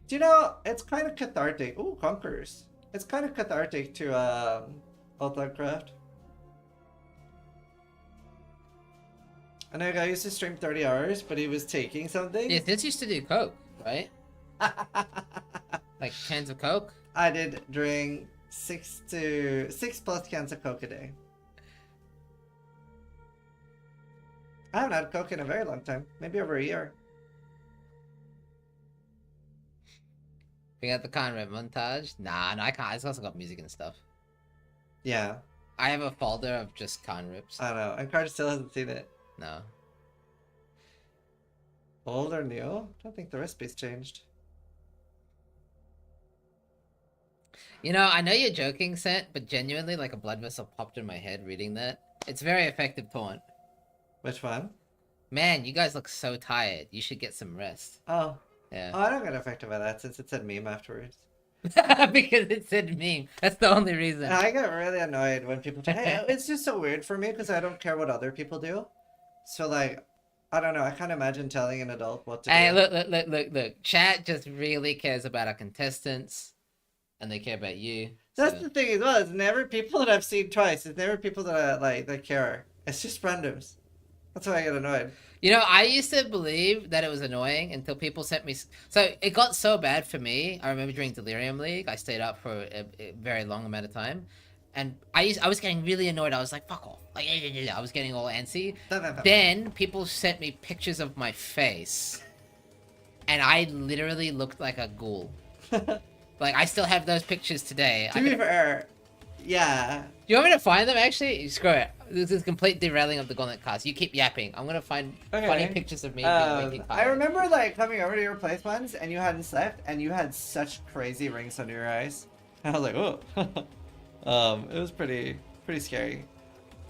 Do you know, it's kind of cathartic. Ooh, Conquerors. It's kind of cathartic to alt og craft. I know a guy used to stream 30 hours, but he was taking something. Yeah, this used to do coke, right? Like cans of coke? I did drink 6+ cans of coke a day. I haven't had coke in a very long time. Maybe over a year. We got the Conrad montage. Nah, no, I can't. It's also got music and stuff. Yeah. I have a folder of just con rips. I don't know. And Card still hasn't seen it. No. Old or new? I don't think the recipe's changed. You know, I know you're joking, Sent, but genuinely, like a blood vessel popped in my head reading that. It's very effective taunt. Which one? Man, you guys look so tired. You should get some rest. Oh. Yeah. Oh, I don't get affected by that since it said meme afterwards. Because it said meme. That's the only reason. I get really annoyed when people it's just so weird for me because I don't care what other people do. So, like, I don't know. I can't imagine telling an adult what to do. Hey, look. Chat just really cares about our contestants. And they care about you. That's the thing as well. It's never people that I've seen twice. It's never people that I like that care. It's just randoms. That's why I get annoyed. You know, I used to believe that it was annoying until people sent me... So, it got so bad for me. I remember during Delirium League, I stayed up for a very long amount of time. And I was getting really annoyed. I was like, fuck off. Like, I was getting all antsy. Then, people sent me pictures of my face. And I literally looked like a ghoul. Like, I still have those pictures today. To be fair, yeah. Do you want me to find them, actually? Screw it. This is complete derailing of the Gauntlet cast. You keep yapping. I'm gonna find funny pictures of me waking I remember, like, coming over to your place once, and you hadn't slept, and you had such crazy rings under your eyes. I was like, oh. It was pretty scary.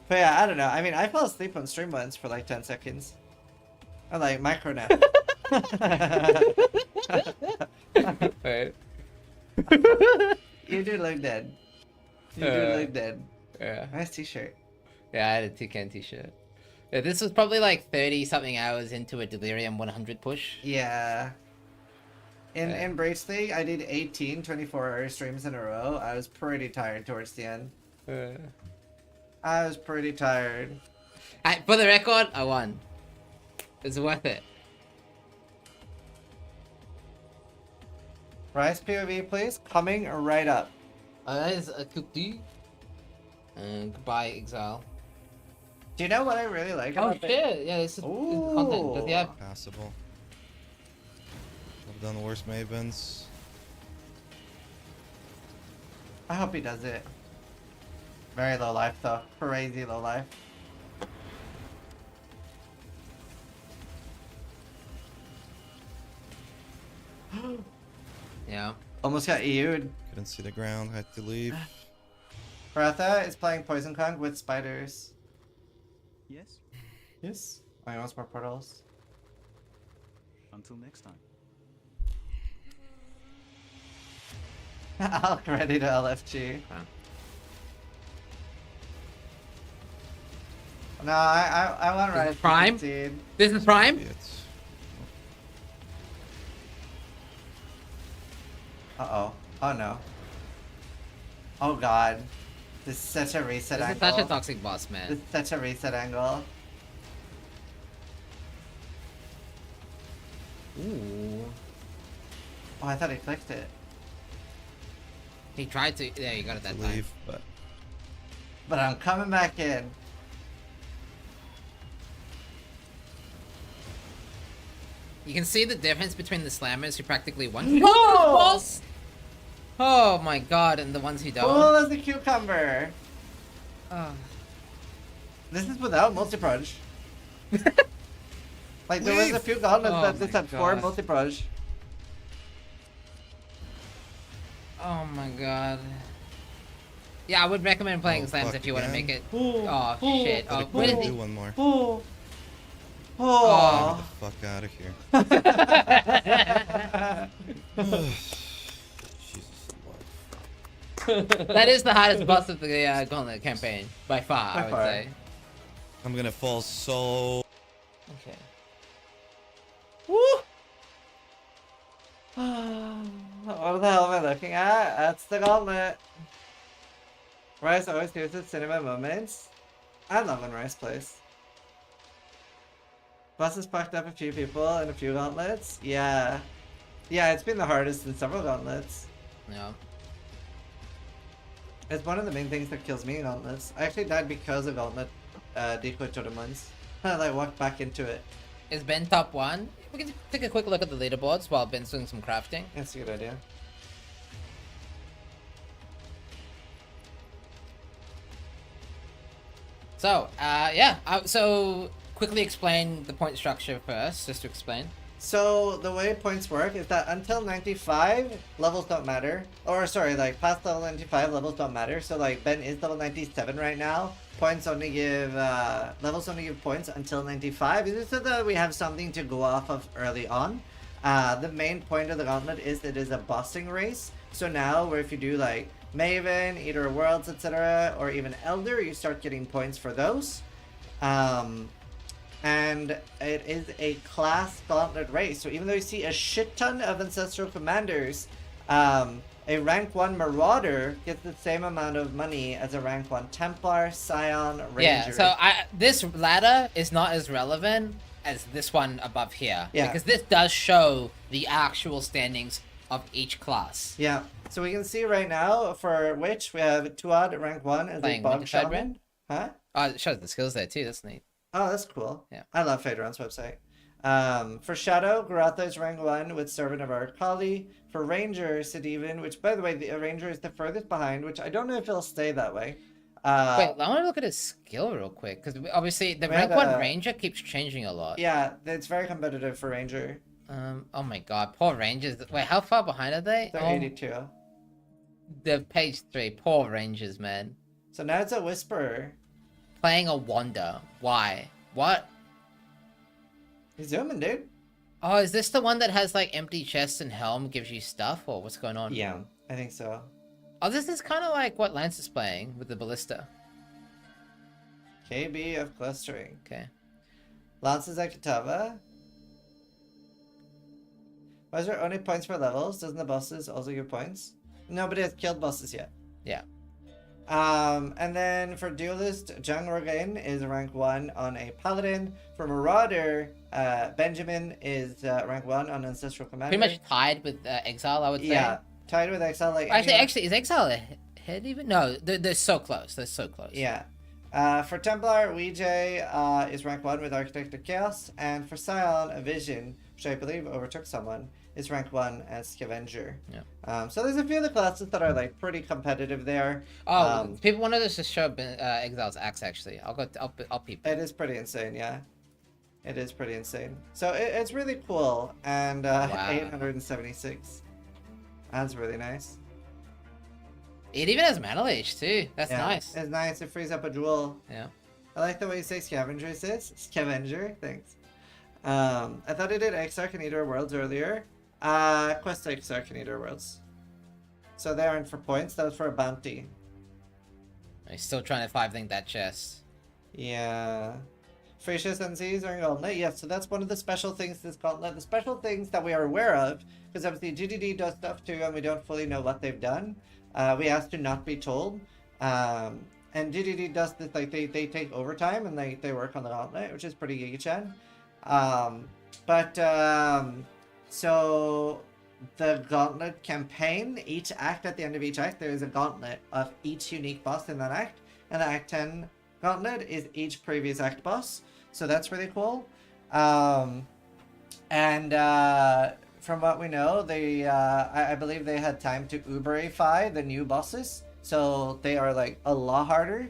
But yeah, I don't know. I mean, I fell asleep on stream once for, like, 10 seconds. I like micro nap. Right. You do look dead. You do look dead. Yeah. Nice t-shirt. Yeah, I had a Toucan t-shirt. Yeah, this was probably like 30-something hours into a Delirium 100 push. Yeah. In Brace League, I did 18 24-hour streams in a row. I was pretty tired towards the end. I was pretty tired. For the record, I won. It's worth it. Rice POV, please. Coming right up. That is a cookie. Goodbye, Exile. Do you know what I really like about Oh shit! Yeah, this is content. Does he have... Passable. I've done worse Mavens. I hope he does it. Very low life though. Crazy low life. Yeah. Almost got EU'd. Couldn't see the ground, had to leave. Paratha is playing Poison Kong with spiders. Yes. Yes. Oh, he wants more portals. Until next time. Alk ready to LFG. No, I want This is Rise to Prime? succeed. This is Prime? Uh-oh. Oh no. Oh god. This is such a reset This is angle. such a toxic boss, man. This is such a reset angle. Ooh. Oh, I thought he clicked it. He tried to. Yeah, you got it that time. Leave, but But I'm coming back in. You can see the difference between the slammers who practically won. No! Boss! Oh my god, and the ones who don't. Cool as a cucumber. Oh. This is without multi-proj. Like, there was a few gauntlets Oh that just my had 4 God. multi-proj. Oh my god. Yeah, I would recommend playing slams fuck if you want to again. make it. Ooh, Oh ooh. shit. Oh, gotta what is do he? one more. Oh. Get Oh. the fuck out of here. Jesus Lord. That is the hardest boss of the Gauntlet campaign by far. By I would far. say. I'm gonna fall so. Okay. Woo! What the hell am I looking at? That's the gauntlet. Rice always gives us cinema moments. I love when Rice plays. Boss has fucked up a few people in a few gauntlets. Yeah. Yeah, it's been the hardest in several gauntlets. Yeah. It's one of the main things that kills me in gauntlets. I actually died because of gauntlet decoy totem ones. I like walked back into it. Is Ben top 1? We can take a quick look at the leaderboards while Ben's doing some crafting. That's a good idea. So, yeah. So, quickly explain the point structure first, just to explain. So the way points work is that until 95, levels don't matter. Or sorry, like past level 95, levels don't matter. So like Ben is level 97 right now. Points only give, levels only give points until 95. This is so that we have something to go off of early on. The main point of the gauntlet is it is a bossing race. So now where if you do like Maven, Eater of Worlds, etc. or even Elder, you start getting points for those. And it is a class gauntlet race. So even though you see a shit ton of Ancestral Commanders, a rank 1 Marauder gets the same amount of money as a rank 1 Templar, Scion, Ranger. Yeah, so this ladder is not as relevant as this one above here. Yeah. Because this does show the actual standings of each class. Yeah, so we can see right now for Witch, we have Tuad at rank 1 as a Playing Bog Wintershade Shaman. Ren? Huh? Oh, it shows the skills there too, that's neat. Oh, that's cool. Yeah. I love Phaedron's website. For Shadow, Garatha is rank 1 with Servant of our Kali. For Ranger, Sidivin, which by the way, the Ranger is the furthest behind, which I don't know if it'll stay that way. Wait, I want to look at his skill real quick, because obviously the We rank had 1 a- Ranger keeps changing a lot. Yeah, it's very competitive for Ranger. Oh my god, poor Rangers. Wait, how far behind are they? They're 82. The page 3, poor Rangers, man. So now it's a Whisperer. Playing a Wanda. Why? What? He's zooming, dude. Oh, is this the one that has like empty chest and helm gives you stuff, or what's going on? Yeah, I think so. Oh, this is kind of like what Lance is playing with the ballista. KB of clustering. Okay. Lances at Katava. Why is there only points for levels? Doesn't the bosses also give points? Nobody has killed bosses yet. Yeah. And then for Duelist, Jung Rogain is rank 1 on a Paladin. For Marauder, Benjamin is rank 1 on Ancestral Commander. Pretty much tied with Exile, I would say. Yeah, tied with Exile. Like Actually, is Exile ahead even? No, they're so close. They're so close. Yeah. For Templar, Weejay is rank 1 with Architect of Chaos. And for Scion, a Vision, which I believe overtook someone, is rank 1 as Scavenger. Yeah. So there's a few of the classes that are like pretty competitive there. Oh, people wanted us to show Exile's axe. Actually, I'll peep. It is pretty insane, yeah. It is pretty insane. So it's really cool, and Wow. 876. That's really nice. It even has mana leech too. That's Yeah, nice. It's nice. It frees up a jewel. Yeah. I like the way you say Scavenger, sis. Scavenger, thanks. I thought it did X Arcanator Worlds earlier. Quest X Arcanator Worlds. So they aren't for points, that was for a bounty. I'm still trying to 5-link that chest. Yeah. Frasia's NCs are in Gauntlet. Yes, so that's one of the special things this Gauntlet. The special things that we are aware of, because obviously GDD does stuff too, and we don't fully know what they've done. We asked to not be told. And GDD does this, like, they take overtime, and they work on the Gauntlet, which is pretty Giga-chan. So the Gauntlet campaign, each act, at the end of each act, there is a Gauntlet of each unique boss in that act, and the Act 10 Gauntlet is each previous act boss, so that's really cool. From what we know, they I believe they had time to Uberify the new bosses, so they are like a lot harder.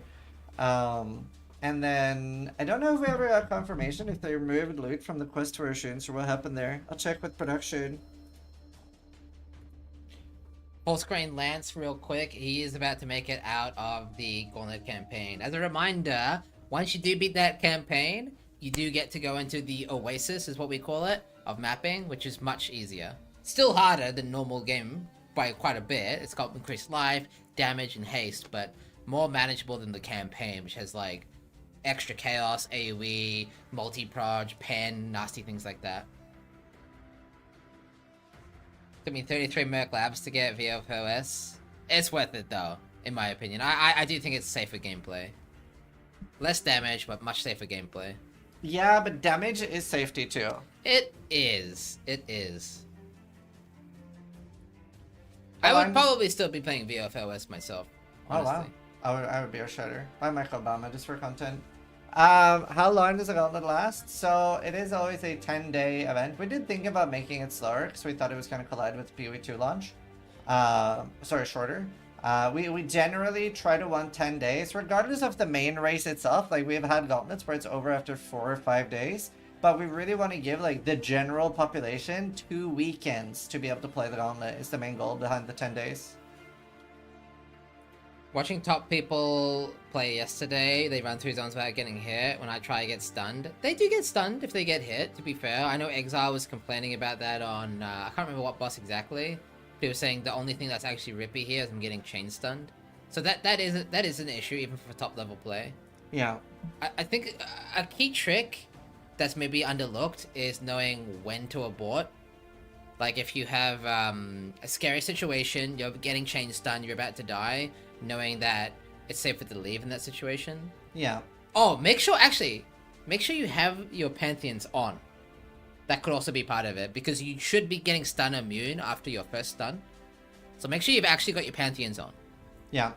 And then I don't know if we ever got confirmation if they removed loot from the quest versions or what happened there. I'll check with production. Full screen Lance real quick. He is about to make it out of the Gauntlet campaign. As a reminder, once you do beat that campaign, you do get to go into the Oasis, is what we call it, of mapping, which is much easier. Still harder than normal game by quite a bit. It's got increased life, damage, and haste, but more manageable than the campaign, which has like extra chaos, AoE, multi-proj, pen, nasty things like that. Took me 33 Merc Labs to get VFOS. It's worth it though, in my opinion. I do think it's safer gameplay. Less damage, but much safer gameplay. Yeah, but damage is safety too. It is. It is. I would probably still be playing VFOS myself, honestly. Oh wow. I would be a shredder. By Mike Obama, just for content. How long does a Gauntlet last? So it is always a 10-day event. We did think about making it slower because we thought it was going to collide with the PoE2 launch. Sorry, shorter. We generally try to want 10 days, regardless of the main race itself. Like, we've had Gauntlets where it's over after 4 or 5 days. But we really want to give, like, the general population 2 weekends to be able to play the Gauntlet is the main goal behind the 10 days. Watching top people play yesterday, they run through zones without getting hit. When I try to get stunned, they do get stunned if they get hit, to be fair. I know Exile was complaining about that on, I can't remember what boss exactly. He was saying the only thing that's actually rippy here is I'm getting chain stunned. So that is an issue even for top level play. Yeah. I think a key trick that's maybe underlooked is knowing when to abort. Like if you have a scary situation, you're getting chain stunned, you're about to die, knowing that it's safer to leave in that situation. Yeah. Oh, make sure you have your Pantheons on. That could also be part of it, because you should be getting stun immune after your first stun. So make sure you've actually got your Pantheons on. Yeah.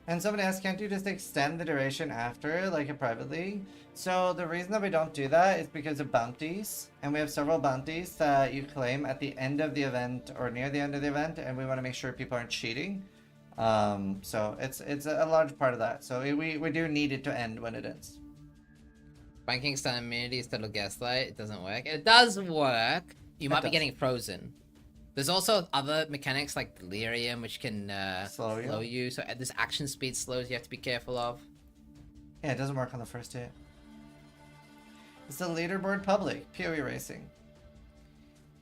And somebody asked, can't you just extend the duration after, like a private league? So the reason that we don't do that is because of bounties. And we have several bounties that you claim at the end of the event or near the end of the event, and we want to make sure people aren't cheating. So it's a large part of that. So we do need it to end when it ends. Banking stun immunity instead of gaslight, it doesn't work. It does work. You might be getting frozen. There's also other mechanics like delirium, which can slow you. So this action speed slows you have to be careful of. Yeah, it doesn't work on the first hit. It's the leaderboard public, PoE racing.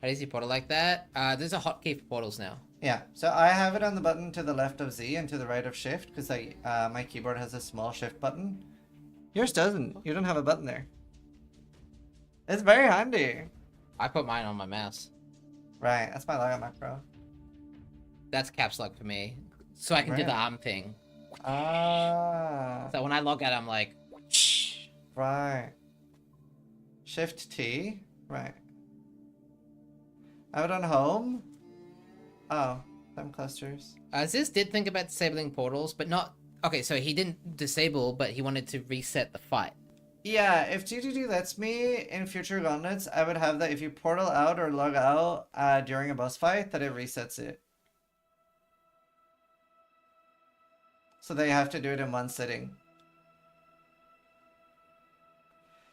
How do you see portal like that? There's a hotkey for portals now. Yeah, so I have it on the button to the left of Z and to the right of shift, because my keyboard has a small shift button. Yours doesn't. You don't have a button there. It's very handy. I put mine on my mouse. Right, that's my logout macro. That's caps lock for me. So I can do the arm thing. Ah. So when I log out, I'm like... Right. Shift T. Right. I have it on home. Oh, them clusters. Ziz did think about disabling portals, but not... Okay, so he didn't disable, but he wanted to reset the fight. Yeah, if GGG lets me in future gauntlets, I would have that if you portal out or log out during a boss fight, that it resets it. So they have to do it in one sitting.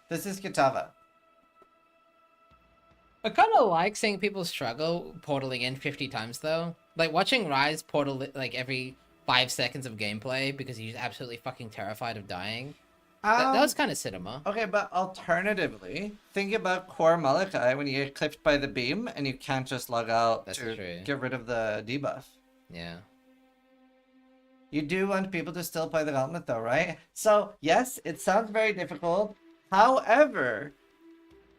This is Kitava. I kind of like seeing people struggle portaling in 50 times though. Like watching Rise portal like every 5 seconds of gameplay because he's absolutely fucking terrified of dying. That was kind of cinema. Okay, but alternatively, think about Core Malachi when you get clipped by the beam and you can't just log out to get rid of the debuff. Yeah. You do want people to still play the Gauntlet though, right? So, yes, it sounds very difficult. However,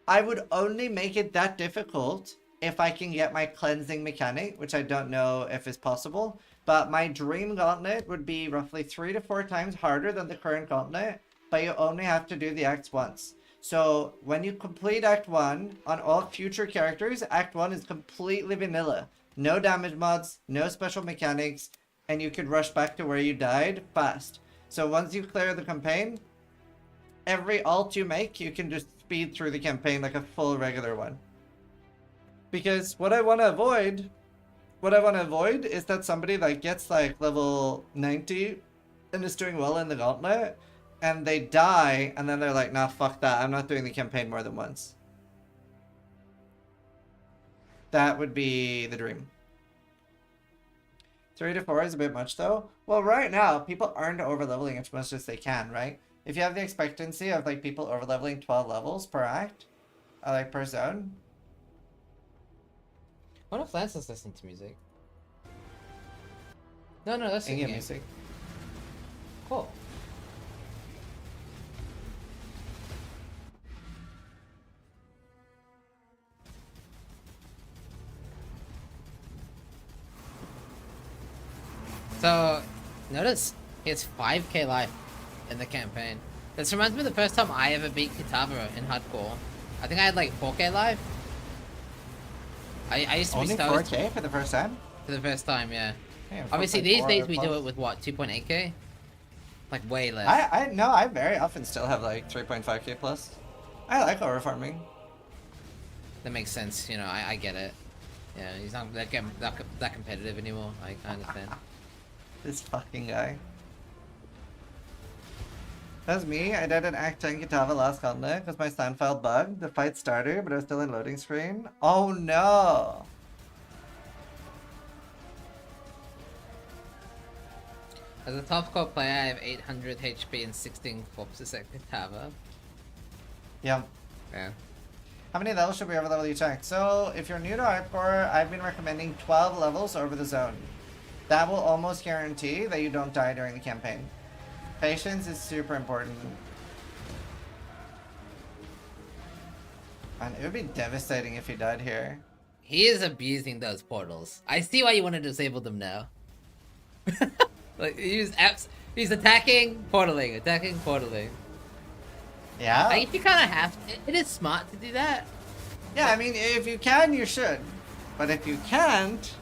I would only make it that difficult if I can get my cleansing mechanic, which I don't know if is possible. But my dream Gauntlet would be roughly 3 to 4 times harder than the current Gauntlet, but you only have to do the acts once. So when you complete Act 1 on all future characters, Act 1 is completely vanilla. No damage mods, no special mechanics, and you could rush back to where you died fast. So once you clear the campaign, every alt you make, you can just speed through the campaign like a full regular one. Because what I want to avoid is that somebody like gets like level 90 and is doing well in the Gauntlet, and they die, and then they're like, nah, fuck that, I'm not doing the campaign more than once. That would be the dream. 3 to 4 is a bit much though. Well, right now, people aren't over-leveling as much as they can, right? If you have the expectancy of like people over-leveling 12 levels per act, like per zone. What if Lance is listening to music? No, that's in-game music. Cool. So, notice he has 5k life in the campaign. This reminds me of the first time I ever beat Kitava in hardcore. I think I had like 4k life. I used to Only be stoked. 4k for the first time? For the first time, yeah. Damn, Obviously, these 4.4 days we do plus. it with what, 2.8k? Like way less. I very often still have like 3.5k plus. I like over farming. That makes sense, you know, I get it. Yeah, he's not that competitive anymore. I understand. This fucking guy. That's me. I did an Act 10 Kitava last Gauntlet because my stand file bugged. The fight started, but I was still in loading screen. Oh no! As a top score player, I have 800 HP and 16 corpses at Kitava. Yeah. Yeah. How many levels should we over level each act? So, if you're new to hardcore, I've been recommending 12 levels over the zone. That will almost guarantee that you don't die during the campaign. Patience is super important. And it would be devastating if he died here. He is abusing those portals. I see why you want to disable them now. Like, he's attacking, portaling, attacking, portaling. Yeah? I guess you kind of have to. It is smart to do that. Yeah, I mean, if you can, you should. But if you can't...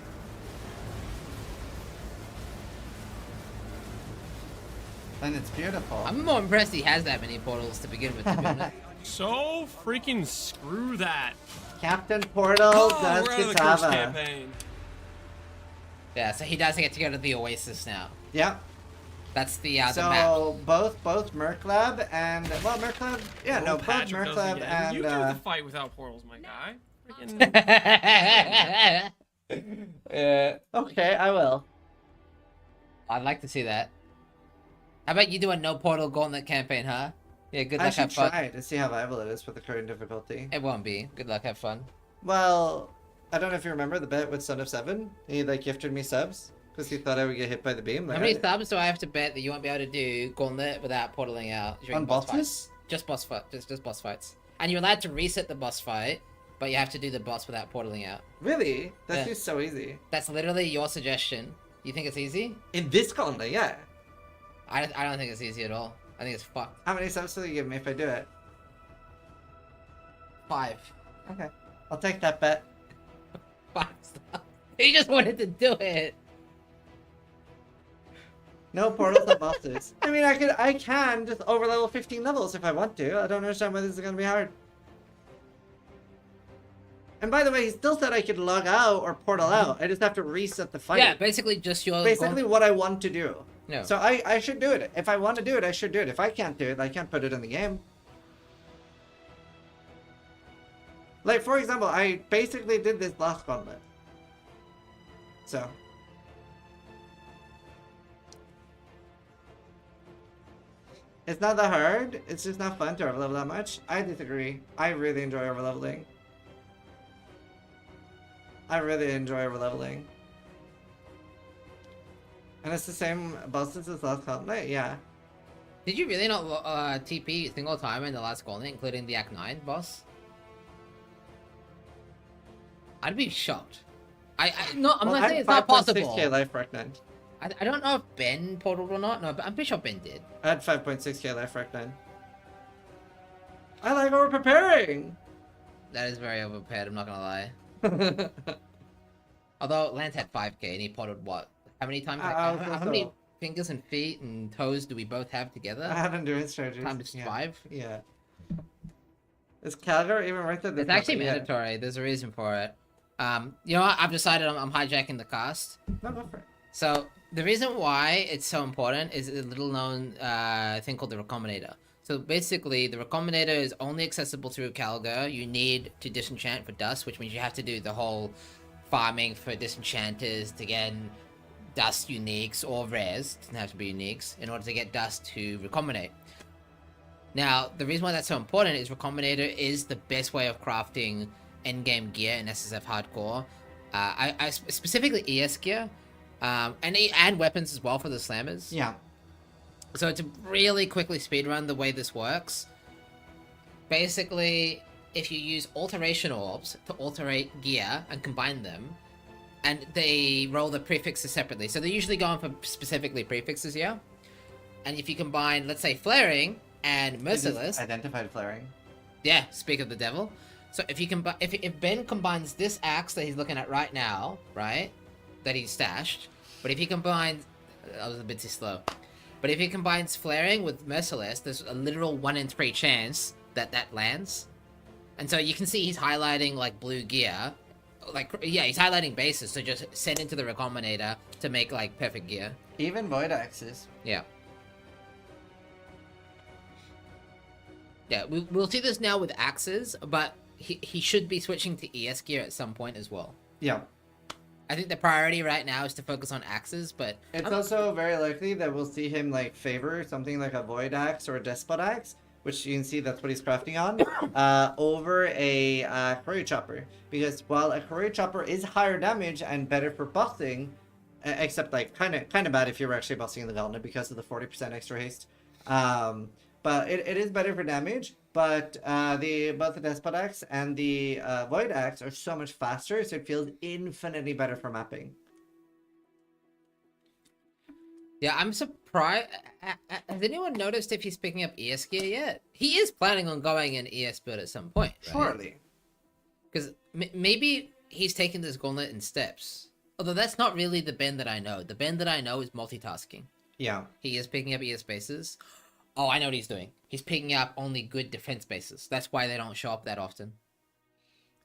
then it's beautiful. I'm more impressed he has that many portals to begin with, to be honest. So freaking screw that. Captain Portal does we're on the curse Kitava. campaign. Yeah, so he doesn't get to go to the Oasis now. Yep. That's the map. So both Merc Lab and Merc Lab, yeah, no, both Patrick Merc does Lab again. and You do the fight without portals, my guy. Freaking... Yeah. Okay, I will. I'd like to see that. How about you do a no portal Gauntlet campaign, huh? Yeah, good luck, I should have fun. try to see how viable it is with the current difficulty. It won't be. Good luck, have fun. Well, I don't know if you remember the bet with Son of Seven. He like gifted me subs because he thought I would get hit by the beam. Like, How many subs do I have to bet that you won't be able to do Gauntlet without portaling out during On boss bosses? fights? Just boss fight, just boss fights. And you're allowed to reset the boss fight, but you have to do the boss without portaling out. Really? That Yeah. seems so easy. That's literally your suggestion. You think it's easy? In this Gauntlet, yeah. I don't think it's easy at all. I think it's fucked. How many subs will you give me if I do it? 5. Okay. I'll take that bet. 5 subs. He just wanted to do it. No portals on bosses. I mean, I can just overlevel 15 levels if I want to. I don't understand why this is gonna be hard. And by the way, he still said I could log out or portal out. I just have to reset the fight. Yeah, basically just your... Basically what I want to do. No. So I should do it. If I want to do it, I should do it. If I can't do it, I can't put it in the game. Like, for example, I basically did this last Gauntlet. So. It's not that hard. It's just not fun to overlevel that much. I disagree. I really enjoy overleveling. I really enjoy overleveling. And it's the same bosses as last Gauntlet, yeah. Did you really not TP a single time in the last Gauntlet, including the Act 9 boss? I'd be shocked. I'm not saying it's not possible. 5.6k life right now. I don't know if Ben portaled or not. No, but I'm pretty sure Ben did. I had 5.6k life right now. I like over preparing. That is very overprepared, I'm not gonna lie. Although Lance had 5k and he portaled what? How many times? How many fingers and feet and toes do we both have together? I had endurance strategies. Times 5? Yeah. Is Calgary even right there? It's actually mandatory. There's a reason for it. You know what? I've decided I'm hijacking the cast. No, go for it. So the reason why it's so important is a little known thing called the Recombinator. So basically, the Recombinator is only accessible through Calgar. You need to disenchant for dust, which means you have to do the whole farming for disenchanters to get dust uniques or rares. It doesn't have to be uniques in order to get dust to recombinate. Now, the reason why that's so important is Recombinator is the best way of crafting endgame gear in SSF Hardcore. I specifically ES gear, and weapons as well for the slammers. Yeah. So to really quickly speedrun the way this works, basically, if you use alteration orbs to alterate gear and combine them, and they roll the prefixes separately. So they're usually going for specifically prefixes here. And if you combine, let's say, flaring and merciless, identified flaring. Yeah, speak of the devil. So if you if Ben combines this axe that he's looking at right now, right, that he's stashed, but if he combines, I was a bit too slow. But if he combines flaring with merciless, there's a literal 1 in 3 chance that lands. And so you can see he's highlighting like blue gear, like yeah, he's highlighting bases to just send into the Recombinator to make like perfect gear. Even void axes. Yeah. Yeah, we'll see this now with axes, but he should be switching to ES gear at some point as well. Yeah. I think the priority right now is to focus on axes, but... It's also very likely that we'll see him, like, favor something like a Void Axe or a Despot Axe, which you can see that's what he's crafting on, over a Courier Chopper. Because while a Courier Chopper is higher damage and better for bossing, except, like, kind of bad if you're actually bossing in the Gauntlet because of the 40% extra haste, but it is better for damage, but both the Despot Axe and the Void Axe are so much faster, so it feels infinitely better for mapping. Yeah, I'm surprised. Has anyone noticed if he's picking up ES gear yet? He is planning on going in ES build at some point, right? Surely. Because maybe he's taking this Gauntlet in steps. Although that's not really the Ben that I know. The Ben that I know is multitasking. Yeah. He is picking up ES bases. Oh, I know what he's doing. He's picking up only good defense bases. That's why they don't show up that often.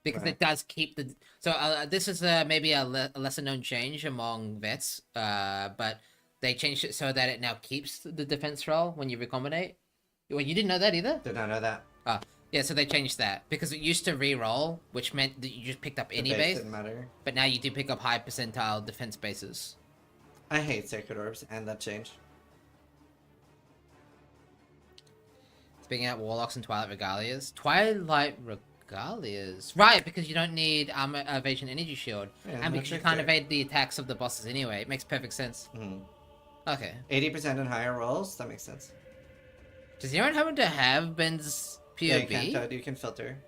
Because it does keep the... So this is maybe a lesser known change among vets, but they changed it so that it now keeps the defense roll when you recombinate. Well, you didn't know that either? Did not know that. Oh, yeah, so they changed that. Because it used to re-roll, which meant that you just picked up any base. Didn't matter. But now you do pick up high percentile defense bases. I hate Sacred Orbs and that change. Speaking out Warlocks and Twilight Regalias. Twilight Regalias. Right, because you don't need armor evasion energy shield. Yeah, and because you can't evade the attacks of the bosses anyway. It makes perfect sense. Mm. Okay. 80% and higher rolls, that makes sense. Does anyone happen to have Ben's POV? Yeah, you can filter.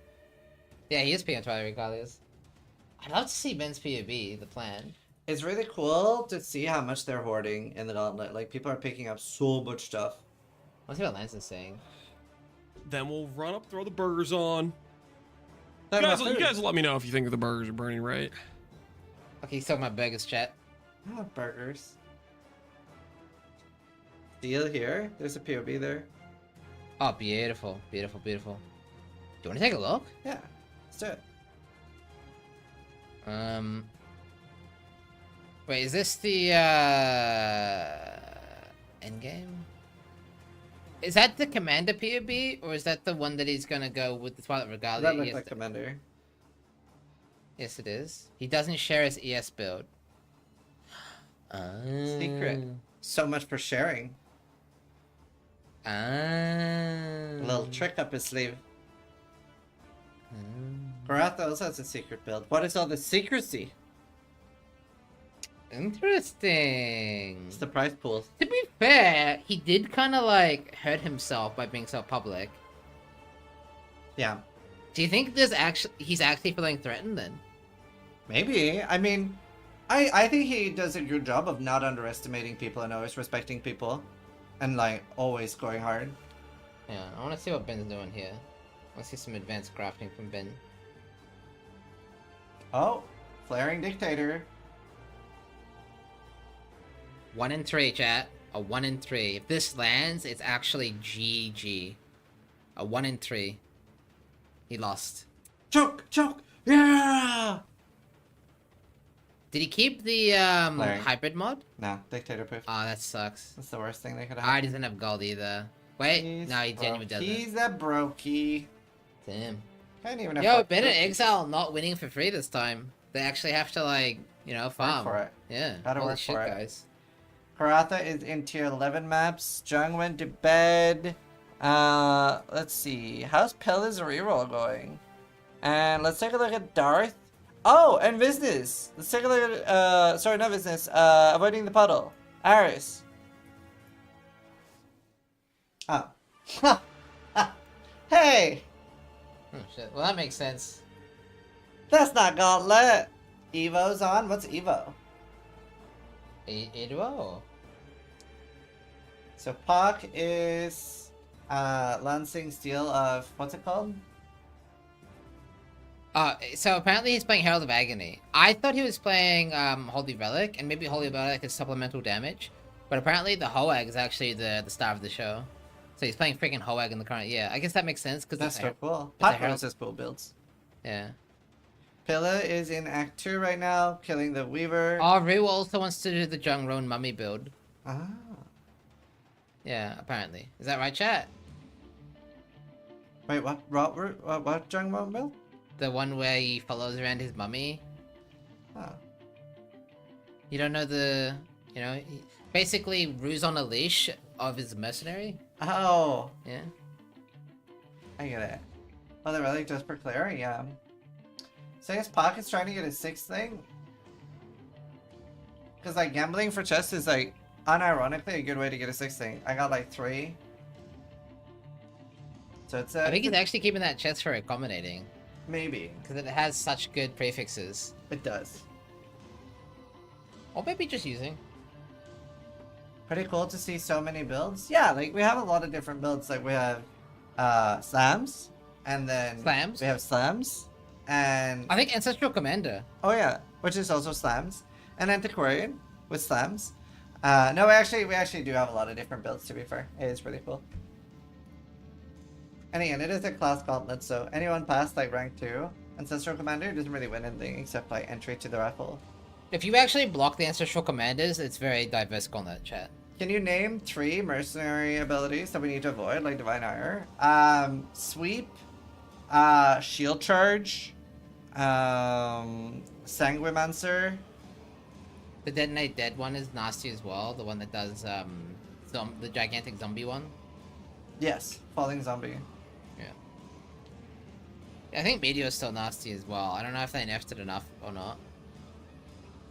Yeah, he is picking up Twilight Regalias. I'd love to see Ben's POV, the plan. It's really cool to see how much they're hoarding in the Gauntlet. Like, people are picking up so much stuff. Let's see what Lance is saying. Then we'll run up, throw the burgers on. You guys will let me know if you think the burgers are burning right. Okay, he's talking about burgers, chat. Oh, burgers. Deal here. There's a POB there. Oh, beautiful, beautiful, beautiful. Do you want to take a look? Yeah, let's do it. Wait, is this the end game? Is that the Commander POB, or is that the one that he's gonna go with the Twilight Regalia? That looks like Commander. Yes, it is. He doesn't share his ES build. Secret. So much for sharing. A little trick up his sleeve. Karatha also has a secret build. What is all the secrecy? Interesting. It's the prize pool. To be fair, he did kind of like hurt himself by being so public. Yeah. Do you think he's actually feeling threatened then? Maybe. I mean, I think he does a good job of not underestimating people and always respecting people. And like, always going hard. Yeah, I want to see what Ben's doing here. I want to see some advanced crafting from Ben. Oh, flaring dictator. 1 in 3, chat. A 1 in 3. If this lands, it's actually GG. A 1 in 3. He lost. Choke! Choke! Yeah! Did he keep the hybrid mod? No, dictator proof. Oh, that sucks. That's the worst thing they could have. I doesn't have gold either. Wait, no, he genuinely doesn't. He's a brokey. Damn. Can't even Yo, Ben and Exile not winning for free this time. They actually have to like, you know, farm. Work for it. Yeah. Gotta Holy work shit, for it. guys. Karatha is in tier 11 maps. Jung went to bed. Let's see. How's Pella's reroll going? And let's take a look at Darth. Oh, and business. Let's take a look at, sorry, not business. Avoiding the puddle. Aris. Oh. Hey! Oh, shit. Well, that makes sense. That's not Gauntlet. Evo's on? What's Evo? Evo. So Pak is lancing steel of, what's it called? So apparently he's playing Herald of Agony. I thought he was playing Holy Relic, and maybe Holy Relic is supplemental damage. But apparently the Hoag is actually the star of the show. So he's playing freaking Hoag in the current. Yeah, I guess that makes sense because That's so cool. it's a Pak Herald. has cool builds. Yeah. Pilla is in Act 2 right now, killing the Weaver. Oh, Ryu also wants to do the Jung Roan Mummy build. Ah. Yeah, apparently. Is that right, chat? Wait, what Jung Roan build? The one where he follows around his mummy. Oh. You don't know the, you know, basically Rue's on a leash of his mercenary. Oh. Yeah. I get it. Oh, they're really just for Claire? Yeah. So I guess Pocket's trying to get a 6th thing. Because like gambling for chest is like unironically a good way to get a 6th thing. I got like 3. So it's I think he's actually keeping that chest for accommodating. Maybe. Because it has such good prefixes. It does. Or maybe just using. Pretty cool to see so many builds. Yeah, like we have a lot of different builds. Like we have slams, and then Slams? we have slams, and I think Ancestral Commander. oh yeah, which is also slams, and Antiquarian with slams. No, we actually do have a lot of different builds. To be fair, it is pretty cool. And again, it is a class gauntlet, so anyone past like rank 2 Ancestral Commander doesn't really win anything except like entry to the raffle. If you actually block the Ancestral Commanders, it's very diverse gauntlet, chat. Can you name 3 mercenary abilities that we need to avoid, like Divine Ire? Sweep, Shield Charge, Sanguimancer. The Detonate Dead one is nasty as well. The one that does the gigantic zombie one. Yes, Falling Zombie. Yeah. I think Meteor's still nasty as well. I don't know if they nerfed it enough or not.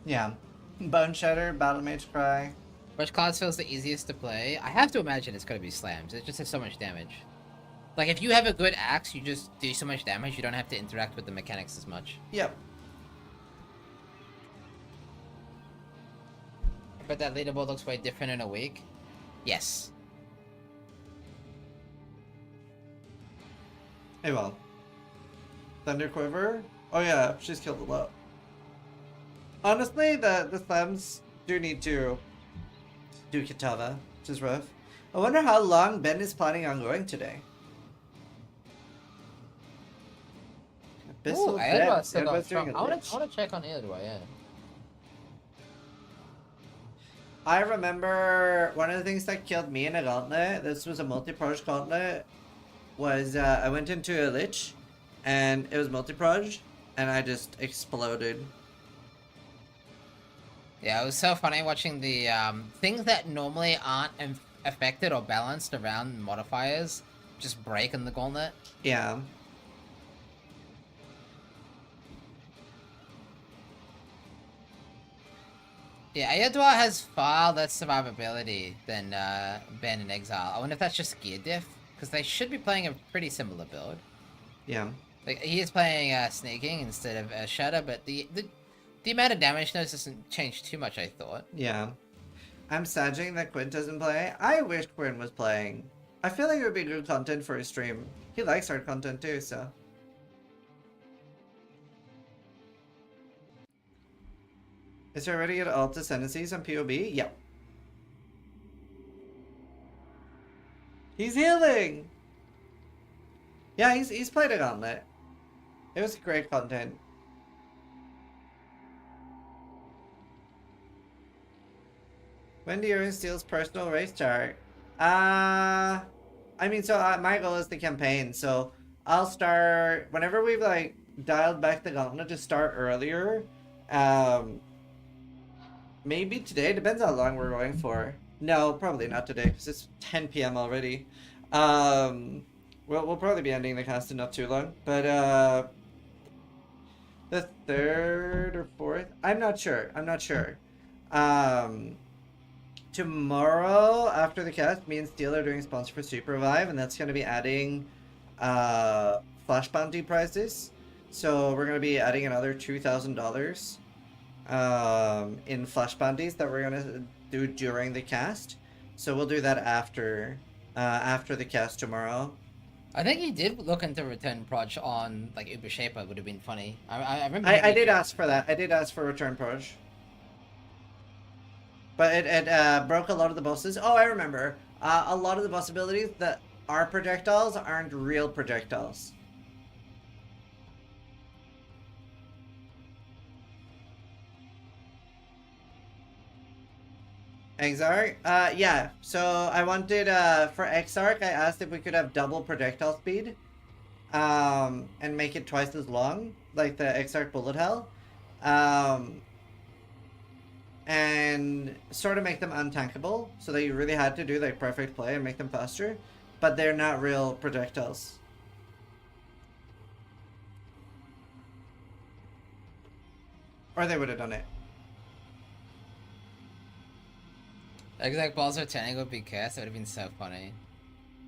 Yeah. Bone Shatter, Battle Mage Cry. Which class feels the easiest to play? I have to imagine it's gonna be slams. It just has so much damage. Like, if you have a good axe, you just do so much damage, you don't have to interact with the mechanics as much. Yep. But that leaderboard looks way different in a week. Yes. Hey, well. Thunder Quiver? Oh yeah, she's killed a lot. Honestly, the slams do need to do Kitava, which is rough. I wonder how long Ben is planning on going today. Ooh, Abyssal Edward's Depths. still going Edward's doing strong. a I lich. want to check on Edward, yeah. I remember one of the things that killed me in a gauntlet, this was a multi-proj gauntlet, was I went into a lich and it was multi-proj and I just exploded. Yeah, it was so funny watching the things that normally aren't affected or balanced around modifiers just break in the gauntlet. Yeah. Yeah, Ayadwa has far less survivability than Ben in Exile. I wonder if that's just gear diff, because they should be playing a pretty similar build. Yeah. Like, he is playing sneaking instead of Shadow, but the amount of damage nodes doesn't change too much, I thought. Yeah. I'm sadging that Quinn doesn't play. I wish Quinn was playing. I feel like it would be good content for his stream. He likes our content too, so. Is there already an alt ascendancies on POB? Yep. He's healing! Yeah, he's played a Gauntlet. It was great content. When do you steals personal race chart? I mean, so my goal is the campaign, so I'll start whenever we've like dialed back the Gauntlet to start earlier. Maybe today, depends how long we're going for. No, probably not today, because it's 10 p.m. already. We'll probably be ending the cast in not too long, but the 3rd or 4th? I'm not sure. Tomorrow, after the cast, me and Steel are doing a sponsor for Super Revive, and that's going to be adding Flash Bounty prizes. So we're going to be adding another $2,000 in Flash Bounties that we're going to do during the cast. So we'll do that after the cast tomorrow. I think he did look into Return Proj on like Uber Shaper. Would have been funny. I remember. I did ask for that. I did ask for Return Proj. But it broke a lot of the bosses. Oh, I remember. A lot of the boss abilities that are projectiles aren't real projectiles. Exarch? Yeah. So I wanted, for Exarch, I asked if we could have double projectile speed. And make it twice as long, like the Exarch Bullet Hell. And sort of make them untankable, so that you really had to do like perfect play and make them faster. But they're not real projectiles. Or they would have done it. Exact balls returning would be cursed. It would have been so funny.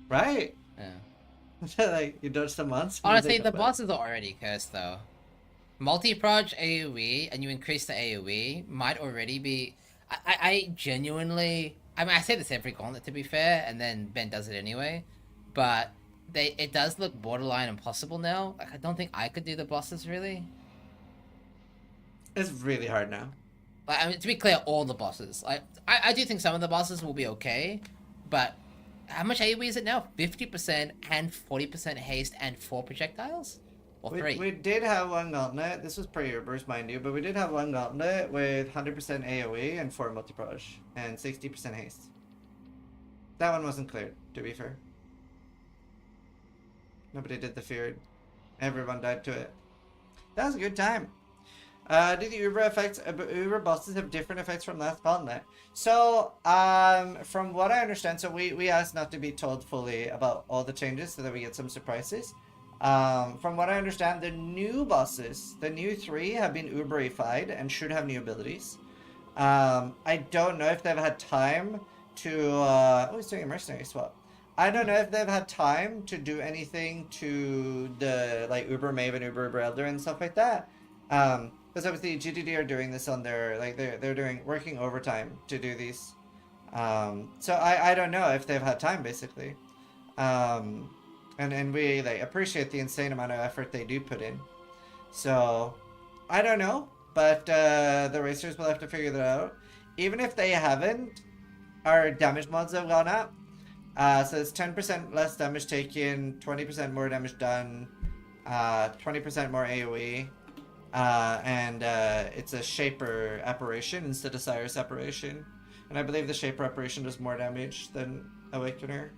Right? Yeah. Like, you dodge the monster. Honestly, the bosses are already cursed though. Multi-proj AoE and you increase the AoE might already be... I genuinely... I mean, I say this every gauntlet to be fair, and then Ben does it anyway. But it does look borderline impossible now. Like, I don't think I could do the bosses really. It's really hard now. Like, I mean, to be clear, all the bosses. Like, I do think some of the bosses will be okay, but how much AoE is it now? 50% and 40% haste and 4 projectiles? Or 3? We did have one gauntlet. This was pre-Ubers, mind you, but we did have one gauntlet with 100% AoE and 4 multi-proj and 60% haste. That one wasn't cleared, to be fair. Nobody did the feared. Everyone died to it. That was a good time. Do the Uber bosses have different effects from last gauntlet? So, from what I understand, so we asked not to be told fully about all the changes so that we get some surprises. From what I understand, the new bosses, the new 3, have been Uberified and should have new abilities. I don't know if they've had time to... oh, he's doing a mercenary swap. I don't know if they've had time to do anything to the, like, Uber Maven, Uber Elder and stuff like that. Because obviously GTD are doing this on their, like, they're working overtime to do these. So I don't know if they've had time, basically. And we like appreciate the insane amount of effort they do put in. So I don't know, but the racers will have to figure that out. Even if they haven't, our damage mods have gone up. So it's 10% less damage taken, 20% more damage done, 20% more AoE, and it's a Shaper apparition instead of Cyrus apparition. And I believe the Shaper apparition does more damage than Awakener.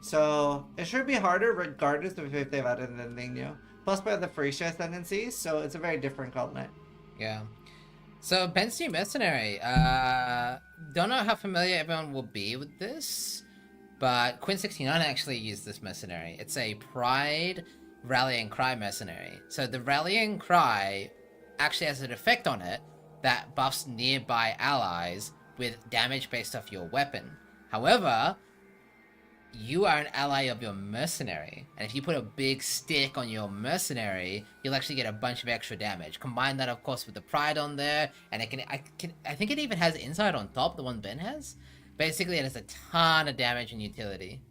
So it should be harder regardless of if they've added anything new. Plus we have the Freesia ascendancy, so it's a very different gauntlet. Yeah. So Ben's new mercenary. Don't know how familiar everyone will be with this, but Quinn69 actually used this mercenary. It's a Pride Rallying Cry mercenary. So the Rallying Cry actually has an effect on it that buffs nearby allies with damage based off your weapon. However, you are an ally of your mercenary, and if you put a big stick on your mercenary, you'll actually get a bunch of extra damage. Combine that, of course, with the Pride on there, and I think it even has Insight on top, the one Ben has. Basically, it has a ton of damage and utility.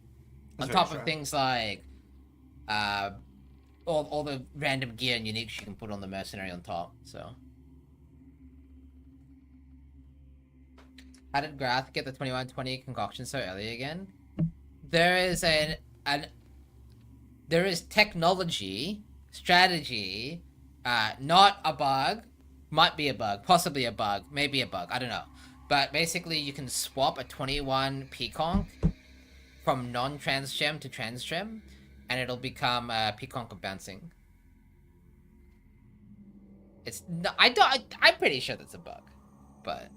On top of things like all the random gear and uniques you can put on the mercenary on top. So, how did Grath get the 2120 concoction so early again? There is there is technology, strategy, not a bug, might be a bug, possibly a bug, maybe a bug, I don't know. But basically you can swap a 21 Peaconk from non-transgem to transgem, and it'll become a Peaconk of bouncing. I'm pretty sure that's a bug, but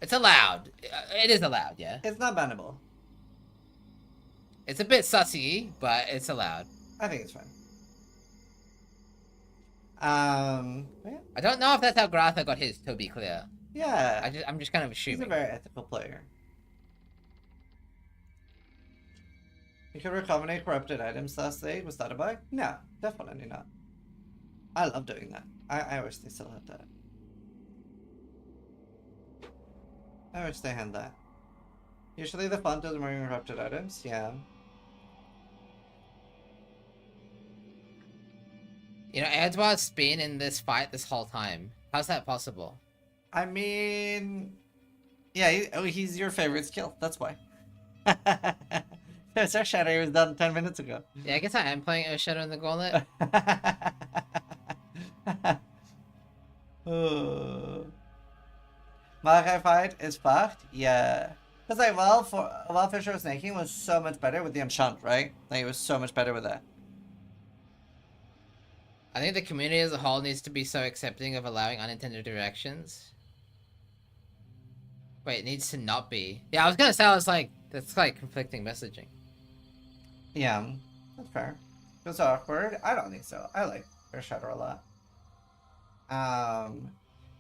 it's allowed. It is allowed, yeah. It's not bannable. It's a bit sussy, but it's allowed. I think it's fine. Yeah. I don't know if that's how Gratha got his, to be clear. Yeah. I'm just kind of assuming. He's a very ethical player. You could recombinate corrupted items last day. Was that a bug? No, definitely not. I love doing that. I wish they still had that. I wish they had that. Usually the font does more corrupted items, yeah. You know, Edward's been in this fight this whole time. How's that possible? I mean... Yeah, he's your favorite skill, that's why. Earth Shadow was done 10 minutes ago. Yeah, I guess I am playing Earth Shadow in the Gauntlet. Malachi fight is fucked? Yeah. Because like, while Fisher was snaking was so much better with the enchant, right? Like, it was so much better with that. I think the community as a whole needs to be so accepting of allowing unintended directions. Wait, it needs to not be. Yeah, I was gonna say, I was like, that's like conflicting messaging. Yeah, that's fair. It's awkward. I don't think so. I like Earth Shadow a lot.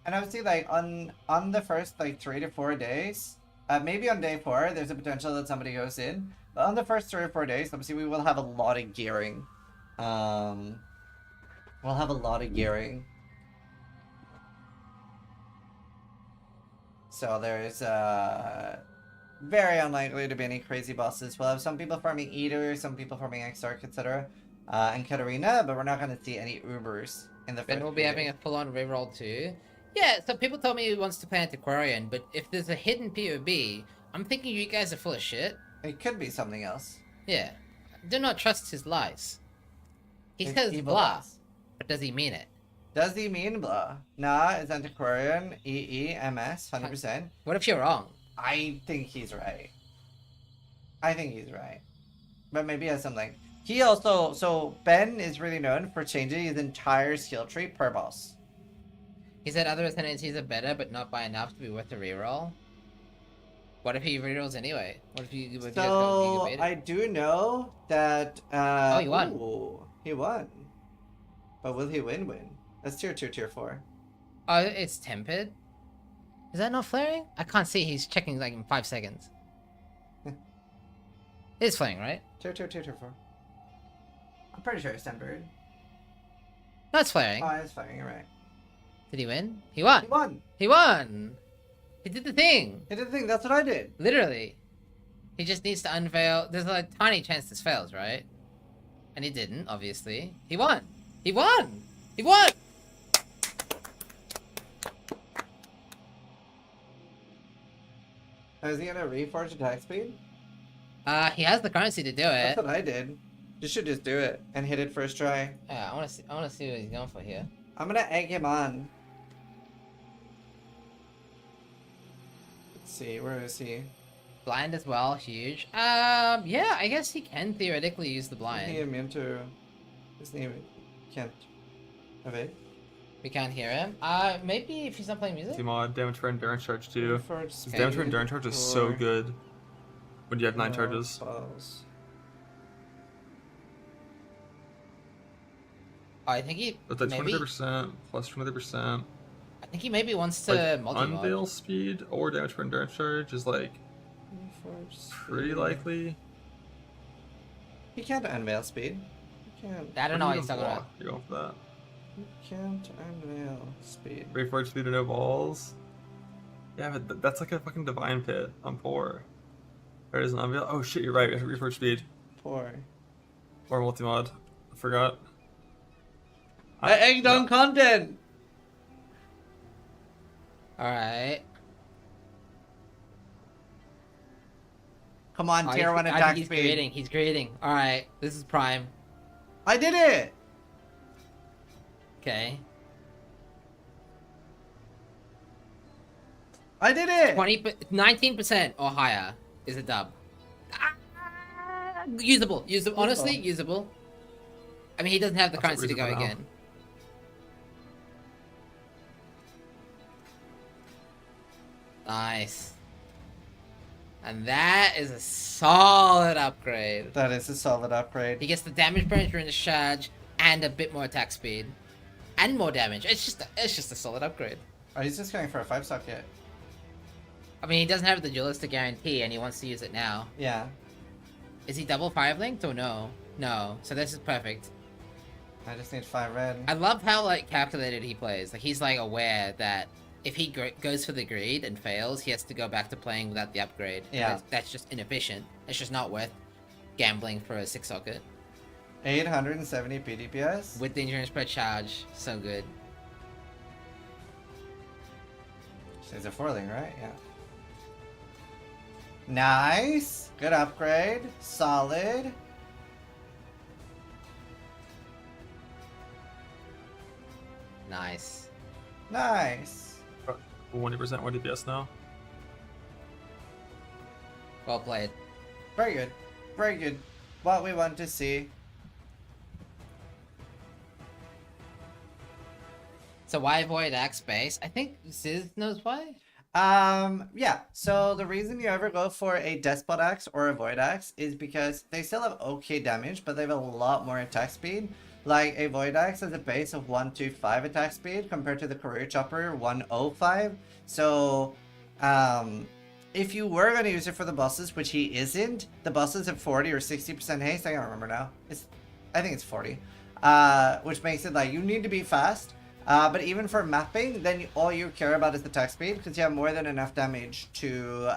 And I would say like on the first like 3 to 4 days, maybe on day 4, there's a potential that somebody goes in. But on the first 3 or 4 days, obviously we will have a lot of gearing. We'll have a lot of gearing. So there's very unlikely to be any crazy bosses. We'll have some people farming Eater, some people farming Exarch, etc. And Katarina, but we're not going to see any Ubers in the first Ben will be having a full-on reroll too. Yeah, so people told me he wants to play Antiquarian, but if there's a hidden POB, I'm thinking you guys are full of shit. It could be something else. Yeah. Do not trust his lies. He says blah, lies. But does he mean it? Does he mean blah? Nah, it's Antiquarian, EE, MS, 100%. What if you're wrong? I think he's right. I think he's right. But maybe he has something. He also, so Ben is really known for changing his entire skill tree per boss. He said other ascendancies are better, but not by enough to be worth a reroll. What if he rerolls anyway? What if you? So I do know that. Oh, he won. Ooh, he won. But will he win? That's tier 2, tier 4. Oh, it's tempered. Is that not flaring? I can't see. He's checking like in 5 seconds. It's flaring, right? Tier 2, tier 4. I'm pretty sure it's tempered. No, it's flaring. Oh, it's flaring. You're right. Did he win? He won. He won. He won. He did the thing. He did the thing. That's what I did. Literally. He just needs to unveil. There's a tiny chance this fails, right? And he didn't, obviously. He won. He won. He won. Is he gonna reforge attack speed? He has the currency to do That's it. what I did. You should just do it and hit it first try. Yeah, I wanna see what he's going for here. I'm gonna egg him on. Let's see, where is he? Blind as well, huge. Yeah, I guess he can theoretically use the Is blind. he immune to... His name can't... evade? We can't hear him. Maybe if he's not playing music? Mod, damage for endurance charge too. Reforge Damage for speed endurance charge is so or- good when you have 9 charges. Balls. I think he But that maybe. 23% plus 23%. I think he maybe wants to Like, multi-mod. unveil speed or damage for endurance charge is like Reforge pretty speed. likely. He can't unveil speed. He can't. I don't know what he's talking about. You're going for that. He can't unveil speed. Reforge speed or no balls. Yeah, but that's like a fucking divine pit on 4. There is an unveil. Oh shit, you're right. We have Reforge speed. 4. Or multi-mod. I forgot. I egged on content! Alright. Come on, Oh, tier 1 I attack think he's speed. creating. He's creating. Alright, this is prime. I did it! Okay. I did it! 19% or higher is a dub. Usable. Honestly, usable. I mean, he doesn't have the That's what currency to go reasonable now. again. Nice. And that is a solid upgrade. That is a solid upgrade. He gets the damage per in the charge and a bit more attack speed. And more damage. It's just a solid upgrade. Oh, he's just going for a 5-stock hit. I mean, he doesn't have the duelist guarantee and he wants to use it now. Yeah. Is he double 5-linked or no? No. So this is perfect. I just need 5 red. I love how, like, calculated he plays. Like, he's, like, aware that if he goes for the greed and fails, he has to go back to playing without the upgrade. Yeah. That's just inefficient. It's just not worth gambling for a 6-socket. 870 PDPS? With the endurance per charge. So good. He's a 4-link, right? Yeah. Nice! Good upgrade. Solid. Nice. Nice. 20% more DPS now. Well played. Very good. Very good. What we want to see. So why avoid axe base? I think Ziz knows why. Yeah. So the reason you ever go for a Despot Axe or a Void Axe is because they still have okay damage, but they have a lot more attack speed. Like a Void Axe has a base of 125 attack speed compared to the Career Chopper 105. So, if you were going to use it for the bosses, which he isn't, the bosses have 40 or 60% haste. I can't remember now. I think it's 40. Which makes it like you need to be fast. But even for mapping, then all you care about is the attack speed because you have more than enough damage to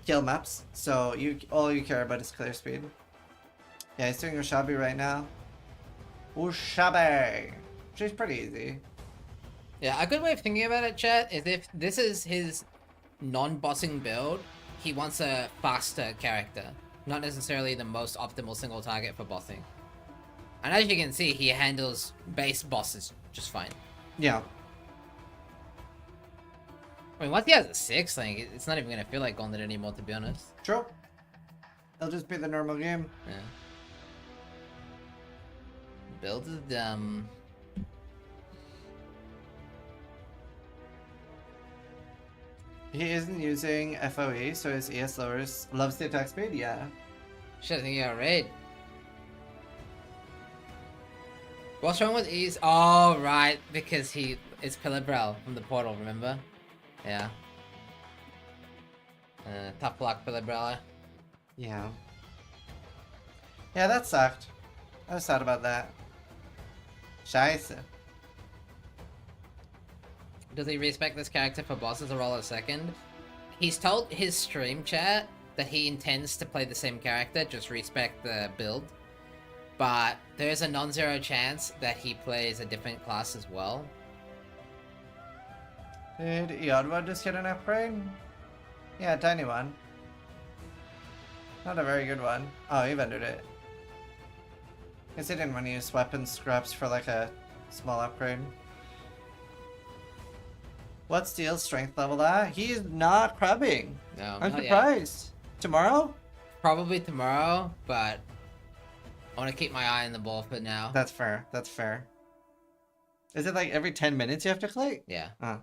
kill maps. So all you care about is clear speed. Yeah, he's doing Ushabi right now. Ushabi! Which is pretty easy. Yeah, a good way of thinking about it, chat, is if this is his non-bossing build, he wants a faster character. Not necessarily the most optimal single target for bossing. And as you can see, he handles base bosses just fine. Yeah. I mean, once he has a 6, like, it's not even going to feel like Gauntlet anymore, to be honest. True. It'll just be the normal game. Yeah. Build is dumb. He isn't using FOE, so his ES loves the attack speed? Yeah. Shit, I think he got raid. What's wrong with Ease? Oh, right, because it's Pilibrel from the portal, remember? Yeah. Tough luck, Pilibrel. Yeah. Yeah, that sucked. I was sad about that. Scheiße. Does he respect this character for bosses or roll a second? He's told his stream chat that he intends to play the same character, just respect the build. But there is a non-zero chance that he plays a different class as well. Did Iodwa just get an upgrade? Yeah, tiny one. Not a very good one. Oh, he vended it. Guess he didn't want to use weapon scraps for like a small upgrade. What's Steel's strength level at? He's not crabbing. No, I'm not yet. surprised. Tomorrow? Probably tomorrow, but I want to keep my eye on the ball for now. That's fair. That's fair. Is it like every 10 minutes you have to click? Yeah. Oh.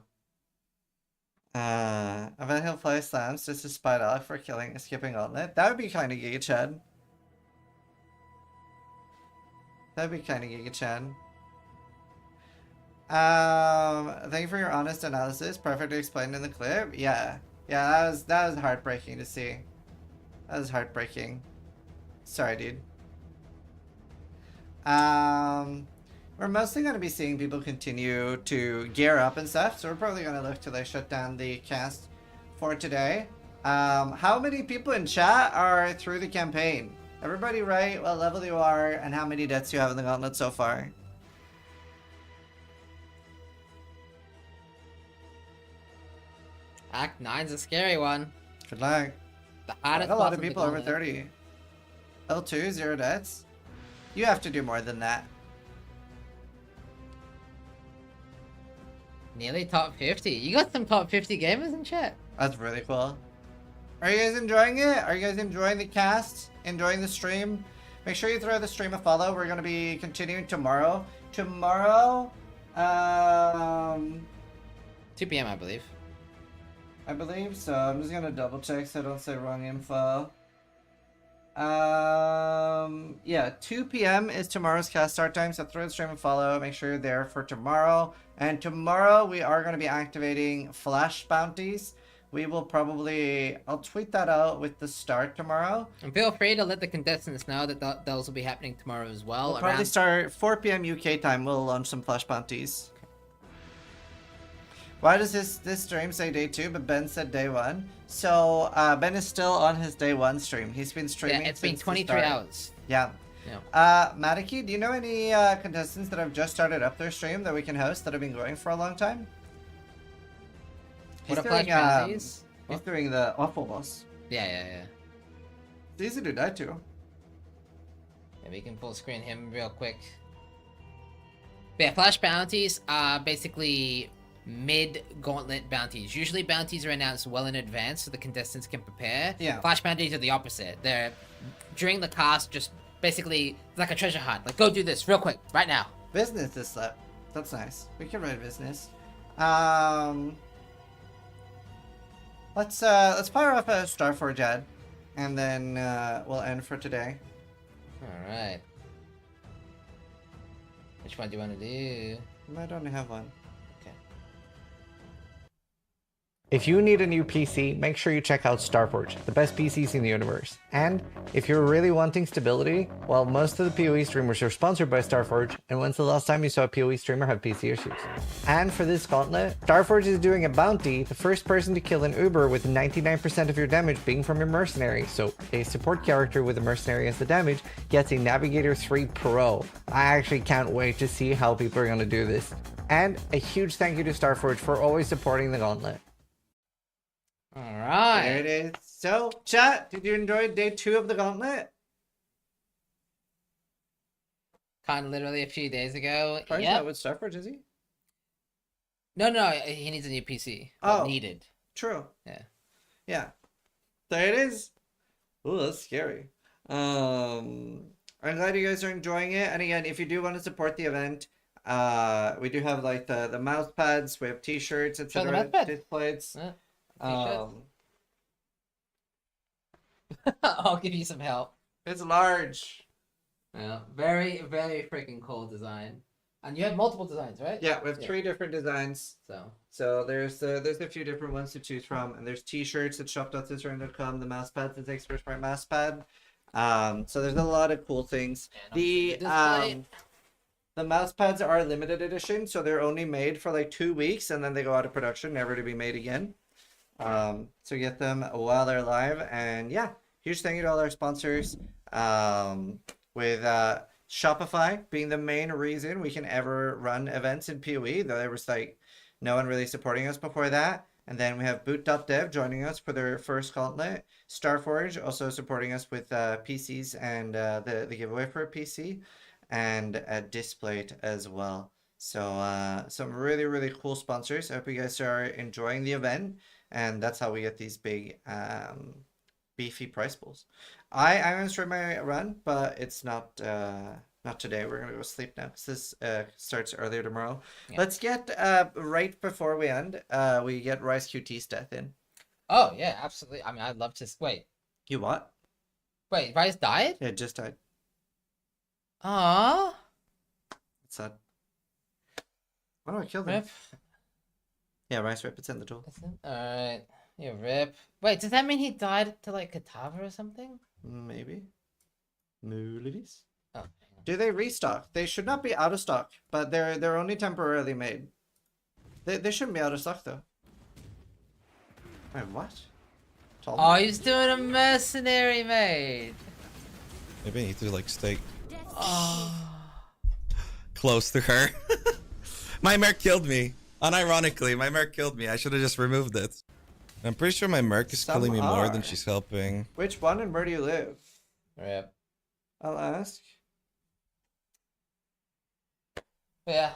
I bet he'll play slams just to spite off for skipping Gauntlet. That would be kind of Giga Chad. That'd be kind of Giga Chad. Thank you for your honest analysis. Perfectly explained in the clip. Yeah. Yeah, that was heartbreaking to see. That was heartbreaking. Sorry, dude. We're mostly going to be seeing people continue to gear up and stuff, so we're probably going to look to like shut down the cast for today. How many people in chat are through the campaign? Everybody write what level you are and how many deaths you have in the Gauntlet so far. Act 9's a scary one. Good luck. The hardest A lot boss of the people over Gauntlet. 30. L2, 0 deaths. You have to do more than that. Nearly top 50. You got some top 50 gamers in chat. That's really cool. Are you guys enjoying it? Are you guys enjoying the cast? Enjoying the stream? Make sure you throw the stream a follow. We're going to be continuing tomorrow. Tomorrow, 2 p.m. I believe. I believe so. I'm just going to double check so I don't say wrong info. Yeah, 2 p.m. is tomorrow's cast start time, so throw the stream a follow. Make sure you're there for tomorrow. And tomorrow we are going to be activating flash bounties. We will probably, I'll tweet that out with the start tomorrow. And feel free to let the contestants know that those will be happening tomorrow as well. We'll probably start 4 p.m. UK time. We'll launch some flash bounties. Why does this stream say day 2, but Ben said day 1? So Ben is still on his day 1 stream. He's been streaming. Yeah, it's been since the 23 start. hours. Yeah. Yeah. Madaki, do you know any contestants that have just started up their stream that we can host that have been going for a long time? What are flash bounties? He's doing the awful boss. Yeah. It's easy to do that too. Yeah, we can full screen him real quick. But yeah, flash bounties are basically mid-gauntlet bounties. Usually bounties are announced well in advance so the contestants can prepare. Yeah. Flash bounties are the opposite. They're during the cast, just basically like a treasure hunt. Like, go do this real quick, right now. Business this slap. That's nice. We can write business. Let's fire off a Starforge ad, and then we'll end for today. Alright. Which one do you want to do? I don't have one. Okay. If you need a new PC, make sure you check out Starforge, the best PCs in the universe. And if you're really wanting stability, well, most of the PoE streamers are sponsored by Starforge, and when's the last time you saw a PoE streamer have PC issues? And for this gauntlet, Starforge is doing a bounty, the first person to kill an Uber with 99% of your damage being from your mercenary. So a support character with a mercenary as the damage gets a Navigator 3 Pro. I actually can't wait to see how people are going to do this. And a huge thank you to Starforge for always supporting the gauntlet. Alright. There it is. So, chat, did you enjoy day 2 of the gauntlet? Kind of literally a few days ago. Probably Yep. not with Starforge, is he? No, he needs a new PC. Oh. Well, needed. True. Yeah. Yeah. There it is. Ooh, that's scary. I'm glad you guys are enjoying it. And again, if you do want to support the event, we do have like the mouse pads, we have t-shirts, etc. Displates. I'll give you some help. It's large. Yeah, very, very freaking cool design. And you have multiple designs, right? Yeah, we have 3 different designs. So there's a few different ones to choose from, and there's t-shirts at shop.discern.com, the mouse pads at Express Mouse Pad. So there's a lot of cool things. The mouse pads are limited edition, so they're only made for like 2 weeks, and then they go out of production, never to be made again. So get them while they're live, and yeah, huge thank you to all our sponsors. With Shopify being the main reason we can ever run events in PoE, though there was like no one really supporting us before that. And then we have Bootdev joining us for their first Gauntlet. Starforge also supporting us with PCs and the giveaway for a PC. And Displate as well. So some really, really cool sponsors. I hope you guys are enjoying the event. And that's how we get these big beefy prize pools. I'm going to start my run, but it's not today. We're going to go sleep now because this starts earlier tomorrow. Yeah. Let's get, right before we end, we get Rice QT's death in. Oh, yeah, absolutely. I mean, I'd love to... Wait. You what? Wait, Rice died? Yeah, just died. Aww. What's that? Why do I kill them? Rip. Yeah, Rice Rip. It's in the duel. Alright. You rip. Wait, does that mean he died to, like, Katava or something? Maybe. Moolies? Oh. Do they restock? They should not be out of stock, but they're only temporarily made. They shouldn't be out of stock though. Wait, what? Oh, he's doing a mercenary maid. Maybe I need to like stay Oh. close to her. My merc killed me. Unironically, my merc killed me. I should have just removed it. I'm pretty sure my merc is killing me more than she's helping. Which one and where do you live? Rip. I'll ask. Yeah.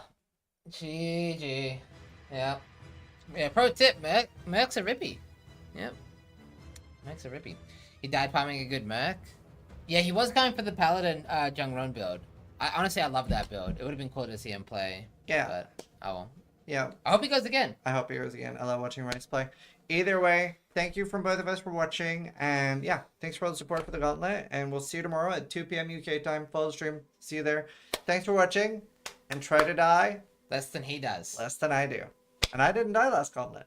GG. Yeah. Yeah, pro tip, mercs are rippy. Yep. Mercs are rippy. He died farming a good merc. Yeah, he was going for the Paladin Jungron build. Honestly, I love that build. It would have been cool to see him play. Yeah. But, oh well. Yeah. I hope he goes again. I hope he goes again. I love watching Rice play. Either way, thank you from both of us for watching. And yeah, thanks for all the support for the Gauntlet. And we'll see you tomorrow at 2 p.m. UK time. Follow the stream. See you there. Thanks for watching. And try to die less than he does. Less than I do. And I didn't die last Gauntlet.